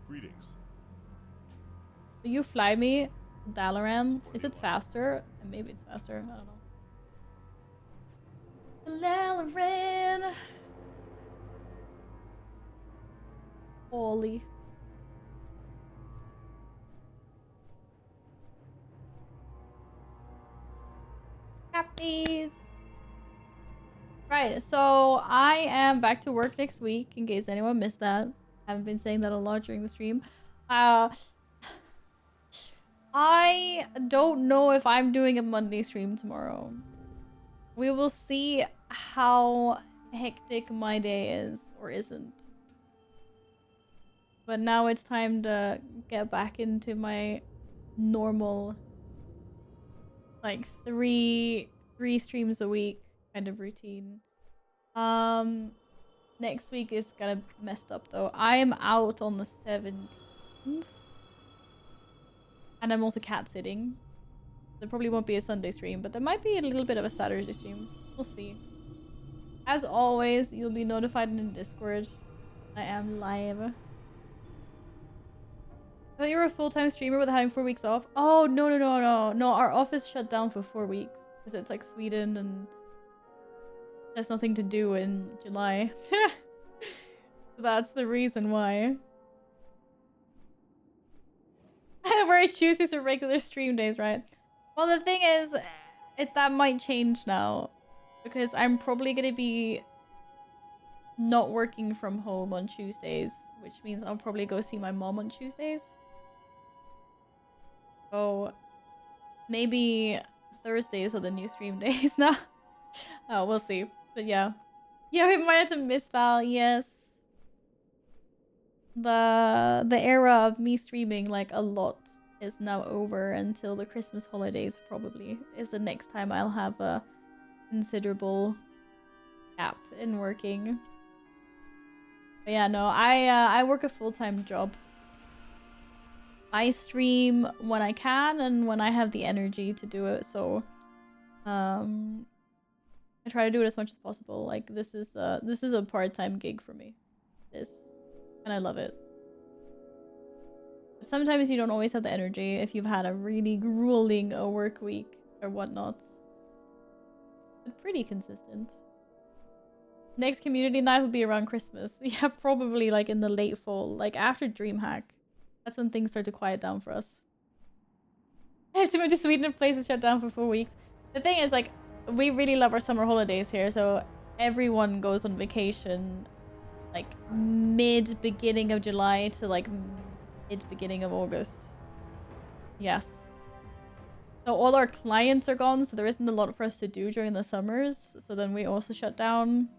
I: Greetings.
A: Will you fly me? Dalaran. Is it faster? Maybe it's faster. I don't know. Dalaran. Holy. Cappies. Right, so I am back to work next week, in case anyone missed that. I haven't been saying that a lot during the stream. I don't know if I'm doing a Monday stream tomorrow. We will see how hectic my day is or isn't. But now it's time to get back into my normal, like three streams a week kind of routine. Next week is kind of messed up though. I am out on the 7th. And I'm also cat sitting. There probably won't be a Sunday stream, but there might be a little bit of a Saturday stream. We'll see. As always, you'll be notified in Discord. I am live. I thought you were a full-time streamer with having 4 weeks off. Oh, no. No, our office shut down for 4 weeks. Because it's like Sweden and there's nothing to do in July. That's the reason why. Where I choose is a regular stream days, right? Well, the thing is, that might change now. Because I'm probably going to be not working from home on Tuesdays. Which means I'll probably go see my mom on Tuesdays. So, maybe Thursdays are the new stream days now. Oh, we'll see. But yeah. Yeah, we might have to miss Val, yes. The era of me streaming like a lot is now over until the Christmas holidays probably is the next time I'll have a considerable gap in working. But yeah, no, I work a full-time job. I stream when I can and when I have the energy to do it, so I try to do it as much as possible. Like this is a part-time gig for me. And I love it. But sometimes you don't always have the energy if you've had a really grueling work week or whatnot. But pretty consistent. Next community night will be around Christmas. Yeah, probably like in the late fall, like after DreamHack. That's when things start to quiet down for us. I have to move to Sweden and places shut down for 4 weeks. The thing is, like, we really love our summer holidays here, so everyone goes on vacation like mid-beginning of July to like mid-beginning of August. Yes. So all our clients are gone, so there isn't a lot for us to do during the summers. So then we also shut down.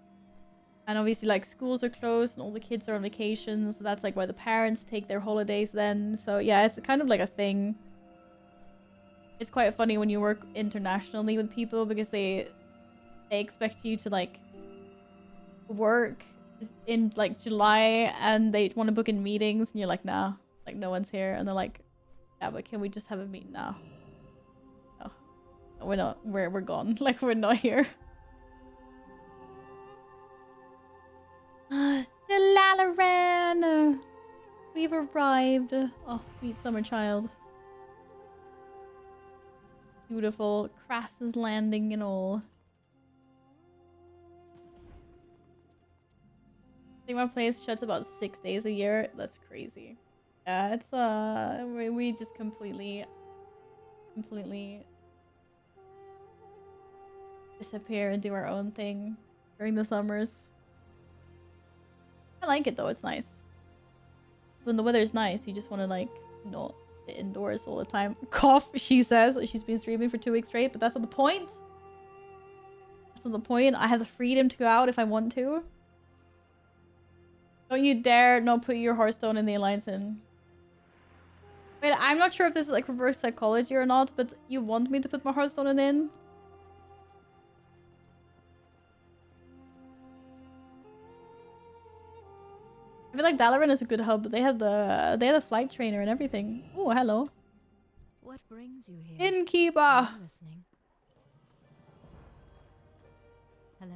A: And obviously like schools are closed and all the kids are on vacation. So that's like why the parents take their holidays then. So yeah, it's kind of like a thing. It's quite funny when you work internationally with people because they expect you to like work in like July and they want to book in meetings and you're like, nah, like no one's here. And they're like, yeah, but can we just have a meeting now? No, we're not, we're gone. Like we're not here. Dalaran! We've arrived. Oh, sweet summer child. Beautiful. Crassus landing and all. I think my place shuts about 6 days a year. That's crazy. Yeah, it's we just completely disappear and do our own thing during the summers. I like it though, it's nice. When the weather's nice, you just want to like not sit indoors all the time. Cough, she says. She's been streaming for 2 weeks straight, but that's not the point. That's not the point. I have the freedom to go out if I want to. Don't you dare not put your Hearthstone in the Alliance in. Wait, I'm not sure if this is like reverse psychology or not, but you want me to put my Hearthstone in? I feel like Dalaran is a good hub. They had the flight trainer and everything. Oh, hello.
N: What brings you here?
A: Innkeeper.
N: I'm listening. Hello.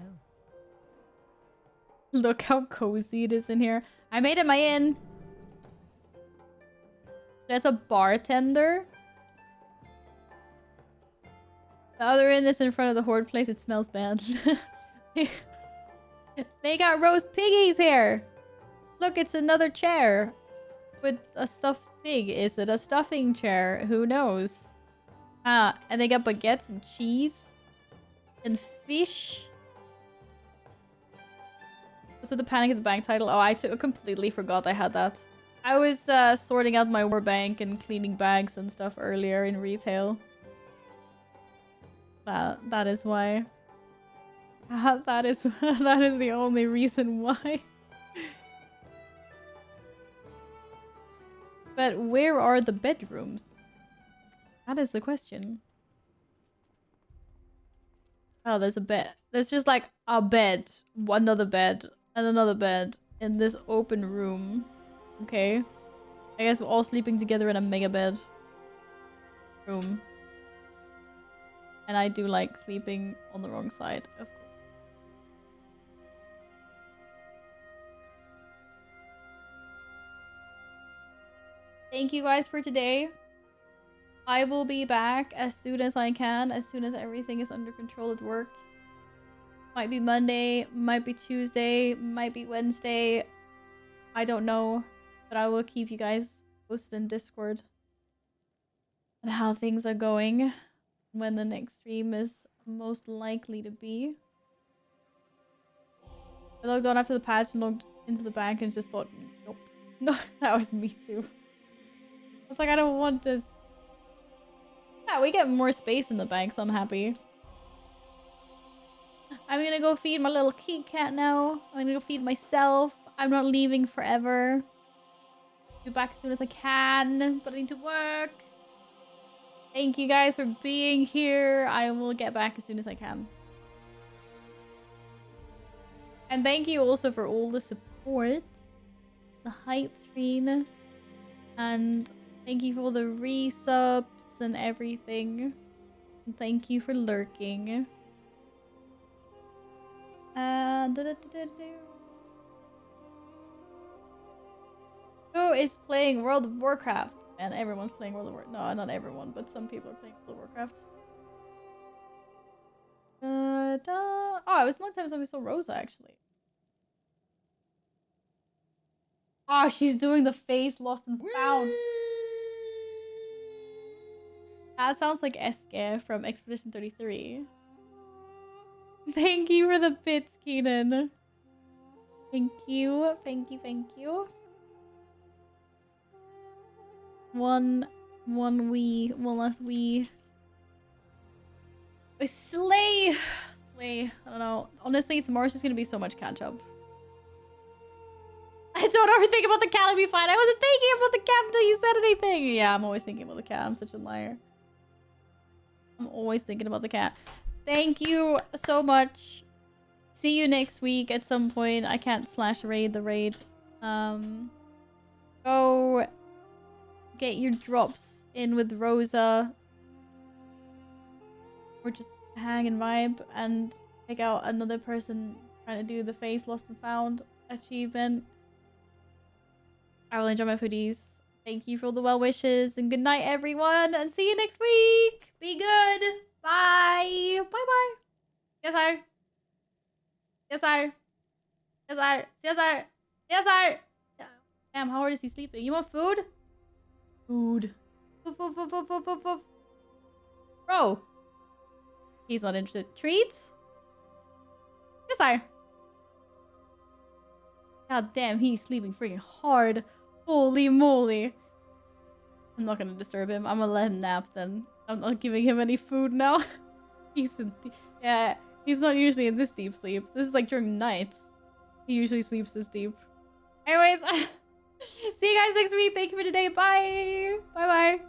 A: Look how cozy it is in here. I made it my inn. There's a bartender. The other end is in front of the horde place. It smells bad. They got roast piggies here. Look, it's another chair with a stuffed pig. Is it a stuffing chair? Who knows? Ah, and they got baguettes and cheese and fish. What's with the Panic at the Bank title? Oh, I completely forgot I had that. I was sorting out my war bank and cleaning bags and stuff earlier in retail. That is why. That is the only reason why. But where are the bedrooms? That is the question. Oh, there's a bed. There's just like a bed, another bed, and another bed in this open room. Okay. I guess we're all sleeping together in a mega bed room. And I do like sleeping on the wrong side, of course. Thank you guys for today. I will be back as soon as I can, as soon as everything is under control at work. Might be Monday, might be Tuesday, might be Wednesday. I don't know, but I will keep you guys posted in Discord on how things are going, when the next stream is most likely to be. I logged on after the patch and logged into the bank and just thought, nope. No, that was me too. I was like, I don't want this. Yeah, we get more space in the bank, so I'm happy. I'm gonna go feed my little kitty cat now. I'm gonna go feed myself. I'm not leaving forever. Be back as soon as I can, but I need to work. Thank you guys for being here. I will get back as soon as I can. And thank you also for all the support. The hype train. And thank you for all the resubs and everything. And thank you for lurking. Who is playing World of Warcraft? And everyone's playing World of Warcraft. No, not everyone, but some people are playing World of Warcraft. Oh, it was a long time since we saw Rosa, actually. Oh, she's doing the face lost and found. That sounds like Eske from Expedition 33. Thank you for the bits, Keenan. Thank you, thank you, thank you. One last wee. Slay! Slay. I don't know. Honestly, tomorrow's just gonna be so much catch up. I don't overthink about the cat, I'll be fine. I wasn't thinking about the cat until you said anything. Yeah, I'm always thinking about the cat. I'm such a liar. I'm always thinking about the cat. Thank you so much. See you next week at some point. I can't /raid the raid. Go get your drops in with Rosa. Or just hang and vibe and pick out another person trying to do the face lost and found achievement. I will enjoy my foodies. Thank you for all the well wishes and good night everyone and see you next week. Be good. Bye. Bye bye. Yes sir. Yes sir. Yes sir. Yes sir. Yes sir. Damn, how hard is he sleeping? You want food? Food. Food. Bro. He's not interested. Treats? Yes sir. God damn, he's sleeping freaking hard. Holy moly. I'm not gonna disturb him. I'm gonna let him nap then. I'm not giving him any food now. He's not usually in this deep sleep. This is like during nights. He usually sleeps this deep. Anyways, see you guys next week. Thank you for today. Bye. Bye bye.